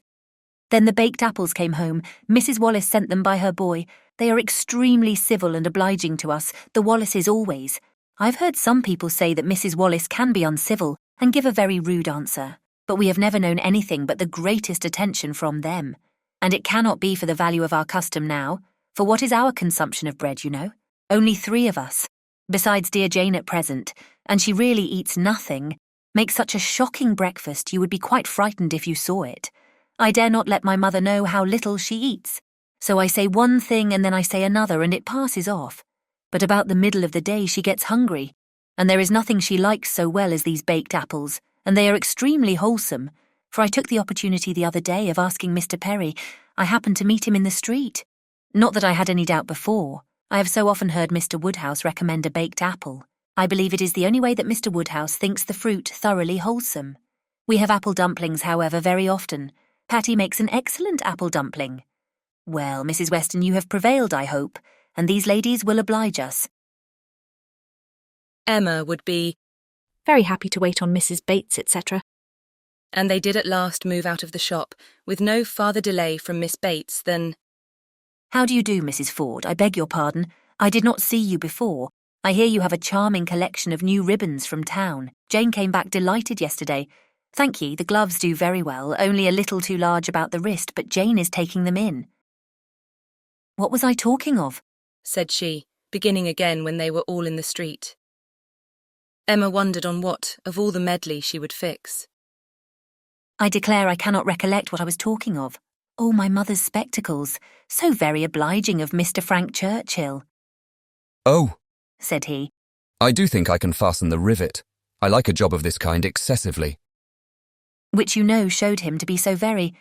Then the baked apples came home. Mrs. Wallace sent them by her boy. They are extremely civil and obliging to us, the Wallaces always. I've heard some people say that Mrs. Wallace can be uncivil and give a very rude answer, but we have never known anything but the greatest attention from them. And it cannot be for the value of our custom now, for what is our consumption of bread, you know? Only 3 of us. Besides dear Jane at present, and she really eats nothing, makes such a shocking breakfast you would be quite frightened if you saw it. I dare not let my mother know how little she eats, so I say one thing and then I say another and it passes off. But about the middle of the day she gets hungry, and there is nothing she likes so well as these baked apples, and they are extremely wholesome, for I took the opportunity the other day of asking Mr. Perry. I happened to meet him in the street. Not that I had any doubt before. I have so often heard Mr. Woodhouse recommend a baked apple. I believe it is the only way that Mr. Woodhouse thinks the fruit thoroughly wholesome. We have apple dumplings, however, very often. Patty makes an excellent apple dumpling. Well, Mrs. Weston, you have prevailed, I hope, and these ladies will oblige us. Emma would be, Very happy to wait on Mrs. Bates, etc. and they did at last move out of the shop, with no farther delay from Miss Bates than, How do you do, Mrs. Ford? I beg your pardon. I did not see you before. I hear you have a charming collection of new ribbons from town. Jane came back delighted yesterday. Thank ye, the gloves do very well, only a little too large about the wrist, but Jane is taking them in. What was I talking of? said she, beginning again when they were all in the street. Emma wondered on what, of all the medley, she would fix. I declare I cannot recollect what I was talking of. Oh, my mother's spectacles. So very obliging of Mr. Frank Churchill. Oh, said he. I do think I can fasten the rivet. I like a job of this kind excessively. Which you know showed him to be so very.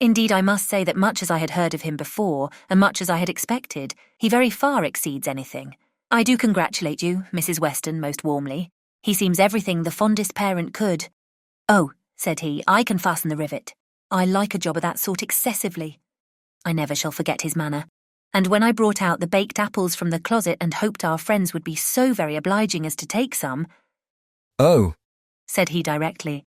Indeed, I must say that much as I had heard of him before, and much as I had expected, he very far exceeds anything. I do congratulate you, Mrs. Weston, most warmly. He seems everything the fondest parent could. Oh, said he, I can fasten the rivet. I like a job of that sort excessively. I never shall forget his manner. And when I brought out the baked apples from the closet and hoped our friends would be so very obliging as to take some, Oh, said he directly.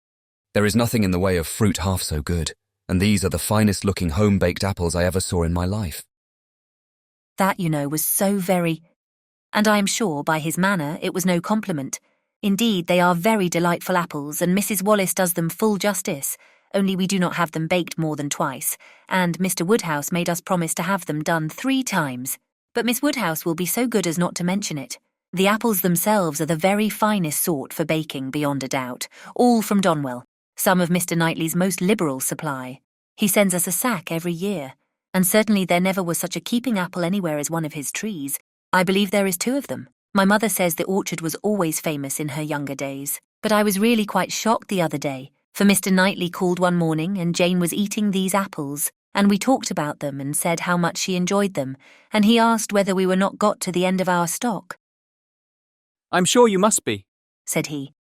There is nothing in the way of fruit half so good, and these are the finest-looking home-baked apples I ever saw in my life. That, you know, was so very... And I am sure, by his manner, it was no compliment. Indeed, they are very delightful apples, and Mrs. Wallace does them full justice, only we do not have them baked more than twice, and Mr. Woodhouse made us promise to have them done 3 times. But Miss Woodhouse will be so good as not to mention it. The apples themselves are the very finest sort for baking, beyond a doubt, all from Donwell, some of Mr. Knightley's most liberal supply. He sends us a sack every year, and certainly there never was such a keeping apple anywhere as one of his trees. I believe there is 2 of them. My mother says the orchard was always famous in her younger days, but I was really quite shocked the other day, for Mr. Knightley called one morning and Jane was eating these apples, and we talked about them and said how much she enjoyed them, and he asked whether we were not got to the end of our stock. I'm sure you must be, said he.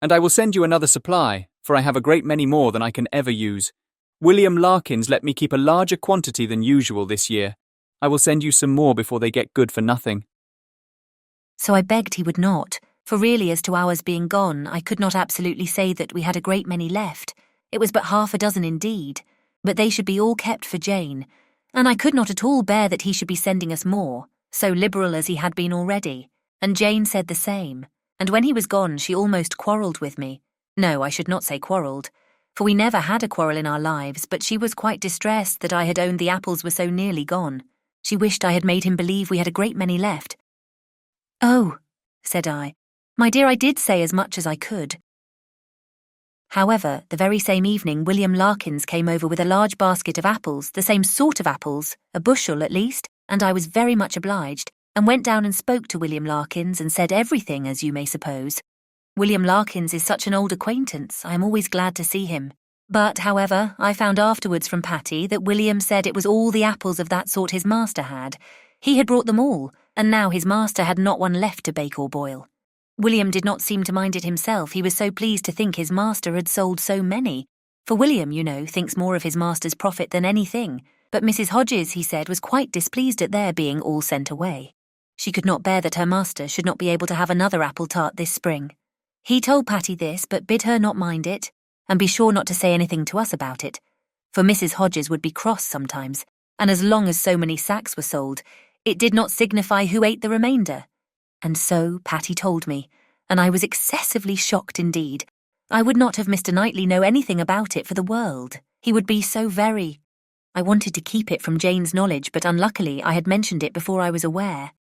And I will send you another supply, for I have a great many more than I can ever use. William Larkins let me keep a larger quantity than usual this year. I will send you some more before they get good for nothing. So I begged he would not, for really as to ours being gone, I could not absolutely say that we had a great many left. It was but 6 indeed, but they should be all kept for Jane, and I could not at all bear that he should be sending us more, so liberal as he had been already, and Jane said the same, and when he was gone she almost quarrelled with me. No, I should not say quarrelled, for we never had a quarrel in our lives, but she was quite distressed that I had owned the apples were so nearly gone. She wished I had made him believe we had a great many left. Oh, said I, my dear, I did say as much as I could. However, the very same evening William Larkins came over with a large basket of apples, the same sort of apples, a bushel at least, and I was very much obliged, and went down and spoke to William Larkins and said everything, as you may suppose. William Larkins is such an old acquaintance, I am always glad to see him. But, however, I found afterwards from Patty that William said it was all the apples of that sort his master had. He had brought them all, and now his master had not one left to bake or boil. William did not seem to mind it himself, he was so pleased to think his master had sold so many. For William, you know, thinks more of his master's profit than anything, but Mrs. Hodges, he said, was quite displeased at their being all sent away. She could not bear that her master should not be able to have another apple tart this spring. He told Patty this, but bid her not mind it, and be sure not to say anything to us about it, for Mrs. Hodges would be cross sometimes, and as long as so many sacks were sold, It did not signify who ate the remainder. And so Patty told me, and I was excessively shocked indeed. I would not have Mr. Knightley know anything about it for the world. He would be so very. I wanted to keep it from Jane's knowledge, but unluckily I had mentioned it before I was aware.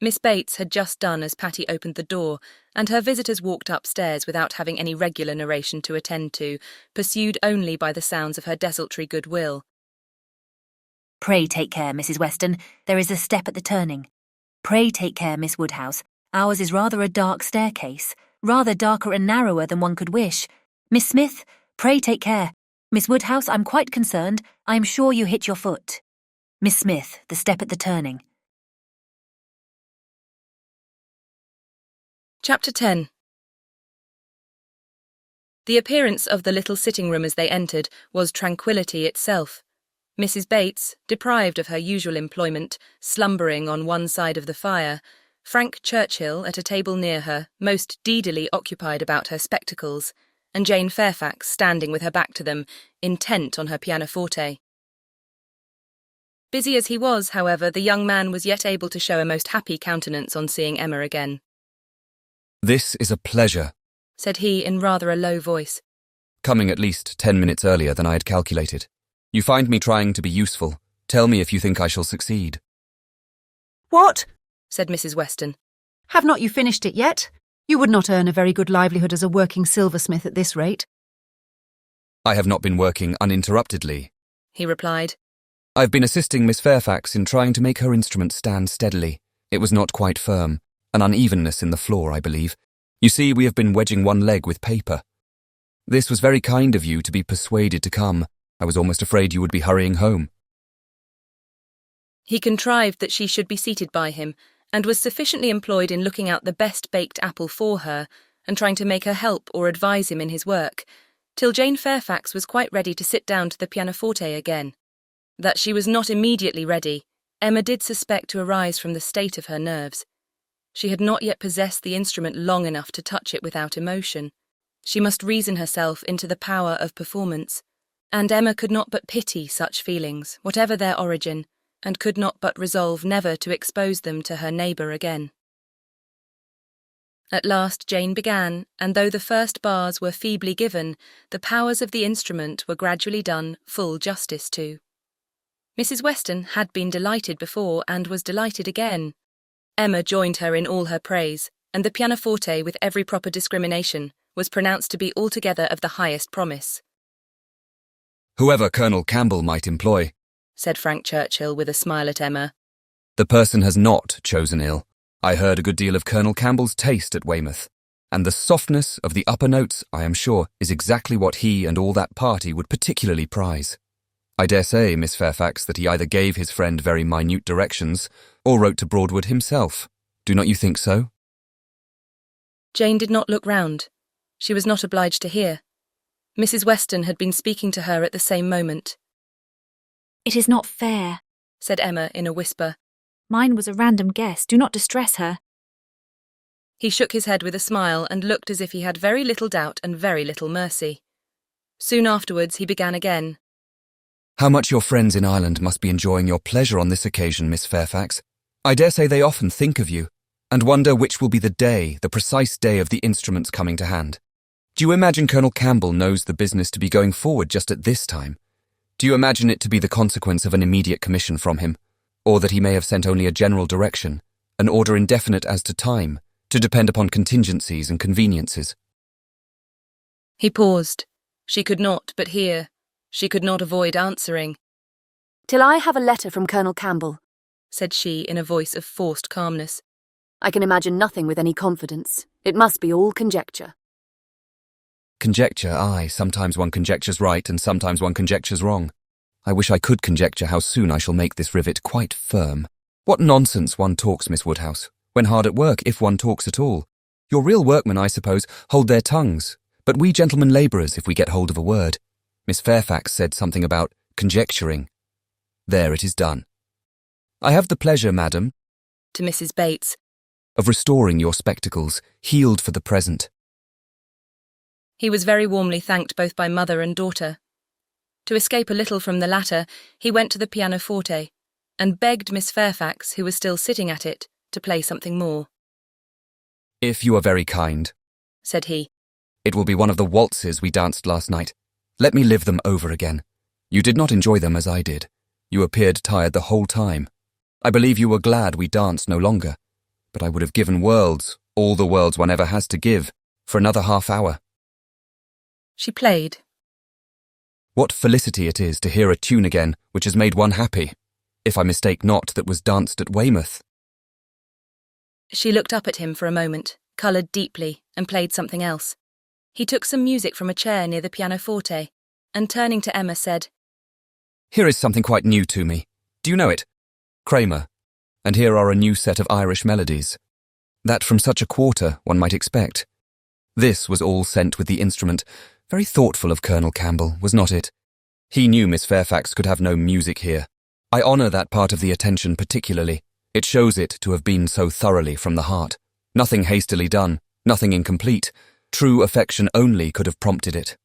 Miss Bates had just done as Patty opened the door, and her visitors walked upstairs without having any regular narration to attend to, pursued only by the sounds of her desultory goodwill. Pray take care, Mrs. Weston. There is a step at the turning. Pray take care, Miss Woodhouse. Ours is rather a dark staircase, rather darker and narrower than one could wish. Miss Smith, pray take care. Miss Woodhouse, I'm quite concerned. I am sure you hit your foot. Miss Smith, the step at the turning. Chapter 10. The appearance of the little sitting-room as they entered was tranquillity itself. Mrs. Bates, deprived of her usual employment, slumbering on one side of the fire, Frank Churchill at a table near her, most deedily occupied about her spectacles, and Jane Fairfax standing with her back to them, intent on her pianoforte. Busy as he was, however, the young man was yet able to show a most happy countenance on seeing Emma again. "This is a pleasure," said he in rather a low voice. "Coming at least 10 minutes earlier than I had calculated. You find me trying to be useful. Tell me if you think I shall succeed." What? said Mrs. Weston. Have not you finished it yet? You would not earn a very good livelihood as a working silversmith at this rate. "I have not been working uninterruptedly," he replied. "I've been assisting Miss Fairfax in trying to make her instrument stand steadily. It was not quite firm. An unevenness in the floor, I believe. You see, we have been wedging one leg with paper. This was very kind of you to be persuaded to come. I was almost afraid you would be hurrying home." He contrived that she should be seated by him, and was sufficiently employed in looking out the best baked apple for her, and trying to make her help or advise him in his work, till Jane Fairfax was quite ready to sit down to the pianoforte again. That she was not immediately ready, Emma did suspect to arise from the state of her nerves. She had not yet possessed the instrument long enough to touch it without emotion. She must reason herself into the power of performance, and Emma could not but pity such feelings, whatever their origin, and could not but resolve never to expose them to her neighbour again. At last Jane began, and though the first bars were feebly given, the powers of the instrument were gradually done full justice to. Mrs. Weston had been delighted before, and was delighted again. Emma joined her in all her praise, and the pianoforte, with every proper discrimination, was pronounced to be altogether of the highest promise. "Whoever Colonel Campbell might employ," said Frank Churchill with a smile at Emma, "the person has not chosen ill. I heard a good deal of Colonel Campbell's taste at Weymouth, and the softness of the upper notes, I am sure, is exactly what he and all that party would particularly prize. I dare say, Miss Fairfax, that he either gave his friend very minute directions, or wrote to Broadwood himself. Do not you think so?" Jane did not look round. She was not obliged to hear. Mrs. Weston had been speaking to her at the same moment. It is not fair, said Emma in a whisper. Mine was a random guess. Do not distress her. He shook his head with a smile and looked as if he had very little doubt and very little mercy. Soon afterwards he began again. "How much your friends in Ireland must be enjoying your pleasure on this occasion, Miss Fairfax. I dare say they often think of you, and wonder which will be the precise day of the instrument's coming to hand. Do you imagine Colonel Campbell knows the business to be going forward just at this time? Do you imagine it to be the consequence of an immediate commission from him, or that he may have sent only a general direction, an order indefinite as to time, to depend upon contingencies and conveniences?" He paused. She could not but hear. She could not avoid answering. "Till I have a letter from Colonel Campbell," said she in a voice of forced calmness. "I can imagine nothing with any confidence. It must be all conjecture." "Conjecture, aye, sometimes one conjectures right and sometimes one conjectures wrong. I wish I could conjecture how soon I shall make this rivet quite firm. What nonsense one talks, Miss Woodhouse, when hard at work, if one talks at all. Your real workmen, I suppose, hold their tongues, but we gentlemen labourers, if we get hold of a word. Miss Fairfax said something about conjecturing. There, it is done. I have the pleasure, madam," to Mrs. Bates, "of restoring your spectacles, healed for the present." He was very warmly thanked both by mother and daughter. To escape a little from the latter, he went to the pianoforte. and begged Miss Fairfax, who was still sitting at it, to play something more. "If you are very kind," said he. "it will be one of the waltzes we danced last night. Let me live them over again. You did not enjoy them as I did. You appeared tired the whole time. I believe you were glad we danced no longer. But I would have given worlds, all the worlds one ever has to give, for another half-hour." She played. What felicity it is to hear a tune again which has made one happy, if I mistake not that was danced at Weymouth. She looked up at him for a moment, coloured deeply, and played something else. He took some music from a chair near the pianoforte, and turning to Emma said, "Here is something quite new to me. Do you know it? Kramer. And here are a new set of Irish melodies. That from such a quarter one might expect. This was all sent with the instrument. Very thoughtful of Colonel Campbell, was not it? He knew Miss Fairfax could have no music here. I honour that part of the attention particularly. It shows it to have been so thoroughly from the heart. Nothing hastily done, nothing incomplete. True affection only could have prompted it."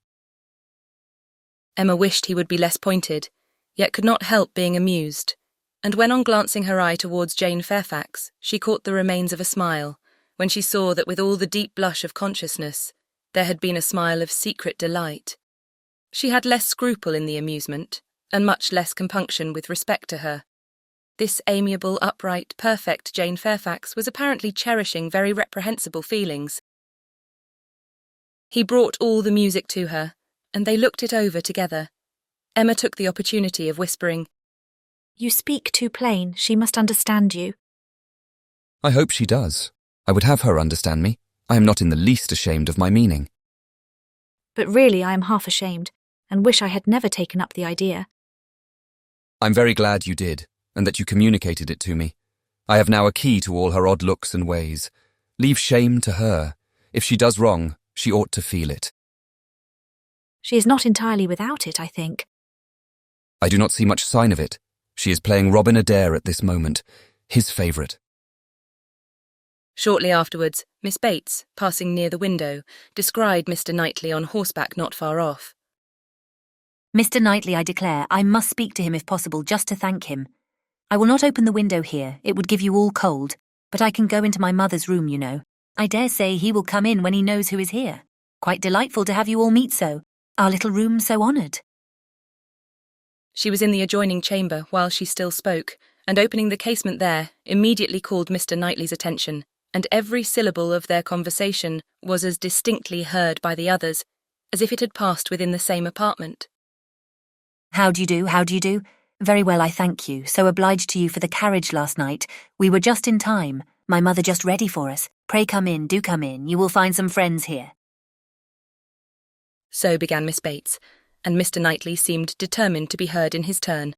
Emma wished he would be less pointed, yet could not help being amused, and when on glancing her eye towards Jane Fairfax, she caught the remains of a smile, when she saw that with all the deep blush of consciousness, there had been a smile of secret delight. She had less scruple in the amusement, and much less compunction with respect to her. This amiable, upright, perfect Jane Fairfax was apparently cherishing very reprehensible feelings. He brought all the music to her, and they looked it over together. Emma took the opportunity of whispering, "You speak too plain. She must understand you." "I hope she does. I would have her understand me. I am not in the least ashamed of my meaning." "But really I am half ashamed, and wish I had never taken up the idea." "I'm very glad you did, and that you communicated it to me. I have now a key to all her odd looks and ways. Leave shame to her. If she does wrong, she ought to feel it." "She is not entirely without it, I think." "I do not see much sign of it. She is playing Robin Adair at this moment, his favourite." Shortly afterwards, Miss Bates, passing near the window, descried Mr. Knightley on horseback not far off. "Mr. Knightley, I declare, I must speak to him if possible, just to thank him. I will not open the window here, it would give you all cold, but I can go into my mother's room, you know. I dare say he will come in when he knows who is here. Quite delightful to have you all meet so. Our little room so honoured." She was in the adjoining chamber while she still spoke, and opening the casement there, immediately called Mr. Knightley's attention, and every syllable of their conversation was as distinctly heard by the others as if it had passed within the same apartment. "How do you do? How do you do? Very well, I thank you. So obliged to you for the carriage last night. We were just in time. My mother just ready for us. Pray come in, do come in. You will find some friends here." So began Miss Bates, and Mr. Knightley seemed determined to be heard in his turn,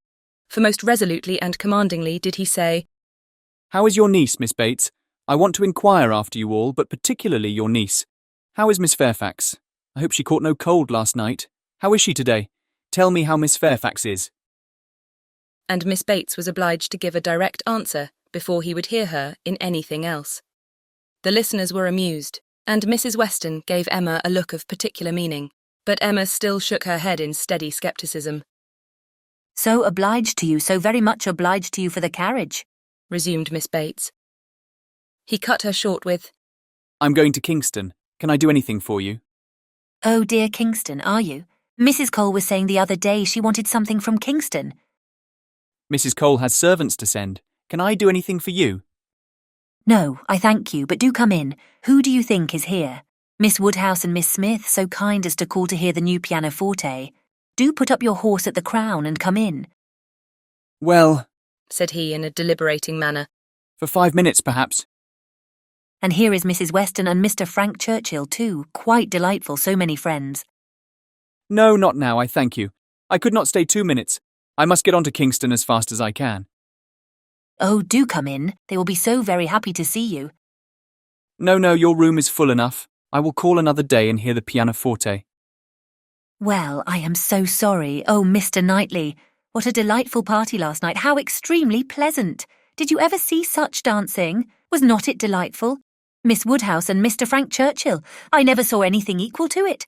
for most resolutely and commandingly did he say, "How is your niece, Miss Bates? I want to inquire after you all, but particularly your niece. How is Miss Fairfax? I hope she caught no cold last night. How is she today? Tell me how Miss Fairfax is." And Miss Bates was obliged to give a direct answer before he would hear her in anything else. The listeners were amused, and Mrs. Weston gave Emma a look of particular meaning, but Emma still shook her head in steady scepticism. "So obliged to you, so very much obliged to you for the carriage," resumed Miss Bates. He cut her short with, "I'm going to Kingston. Can I do anything for you?" "Oh dear, Kingston, are you? Mrs. Cole was saying the other day she wanted something from Kingston." "Mrs. Cole has servants to send. Can I do anything for you?" "No, I thank you, but do come in. Who do you think is here? Miss Woodhouse and Miss Smith, so kind as to call to hear the new pianoforte. Do put up your horse at the Crown and come in." "Well," said he in a deliberating manner, "for 5 minutes, perhaps." "And here is Mrs. Weston and Mr. Frank Churchill, too. Quite delightful, so many friends." "No, not now, I thank you. I could not stay 2 minutes. I must get on to Kingston as fast as I can." "Oh, do come in. They will be so very happy to see you." No, your room is full enough. I will call another day and hear the pianoforte." "Well, I am so sorry. Oh, Mr. Knightley, what a delightful party last night. How extremely pleasant. Did you ever see such dancing? Was not it delightful? Miss Woodhouse and Mr. Frank Churchill. I never saw anything equal to it."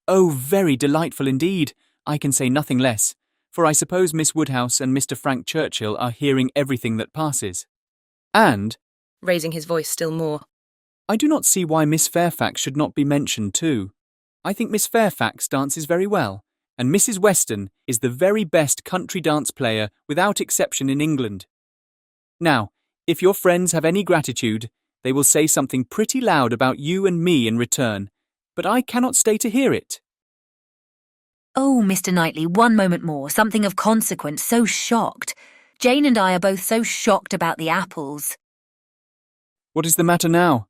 "Oh, very delightful indeed. I can say nothing less. for I suppose Miss Woodhouse and Mr. Frank Churchill are hearing everything that passes. And, raising his voice still more, I do not see why Miss Fairfax should not be mentioned too. I think Miss Fairfax dances very well, and Mrs. Weston is the very best country dance player without exception in England. Now, if your friends have any gratitude, they will say something pretty loud about you and me in return, but I cannot stay to hear it. Oh, Mr. Knightley, one moment more. Something of consequence. So shocked. Jane and I are both so shocked about the apples. What is the matter now?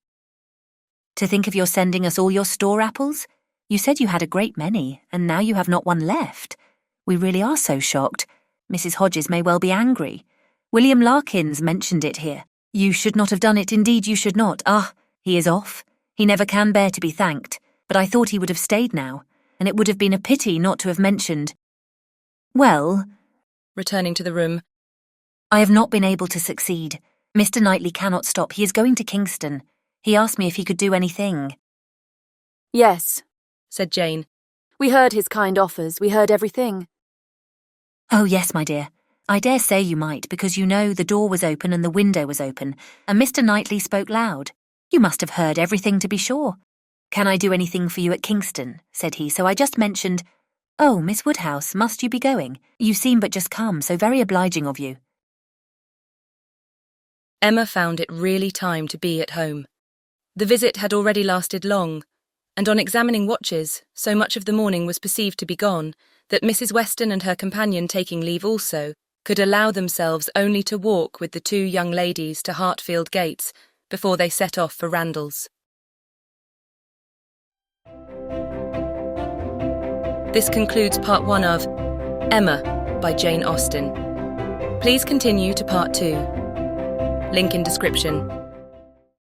To think of your sending us all your store apples? You said you had a great many, and now you have not one left. We really are so shocked. Mrs. Hodges may well be angry. William Larkins mentioned it here. You should not have done it, indeed you should not. Ah, he is off. He never can bear to be thanked, but I thought he would have stayed now, and it would have been a pity not to have mentioned. Well, returning to the room, I have not been able to succeed. Mr. Knightley cannot stop. He is going to Kingston. He asked me if he could do anything. Yes, said Jane. we heard his kind offers. We heard everything. Oh, yes, my dear. I dare say you might, because you know the door was open and the window was open, and Mr. Knightley spoke loud. You must have heard everything, to be sure. Can I do anything for you at Kingston? Said he, so I just mentioned, Oh, Miss Woodhouse, must you be going? You seem but just come, so very obliging of you. Emma found it really time to be at home. The visit had already lasted long, and on examining watches, so much of the morning was perceived to be gone that Mrs. Weston and her companion taking leave also could allow themselves only to walk with the two young ladies to Hartfield gates before they set off for Randalls. This concludes part 1 of Emma by Jane Austen. Please continue to part 2. Link in description.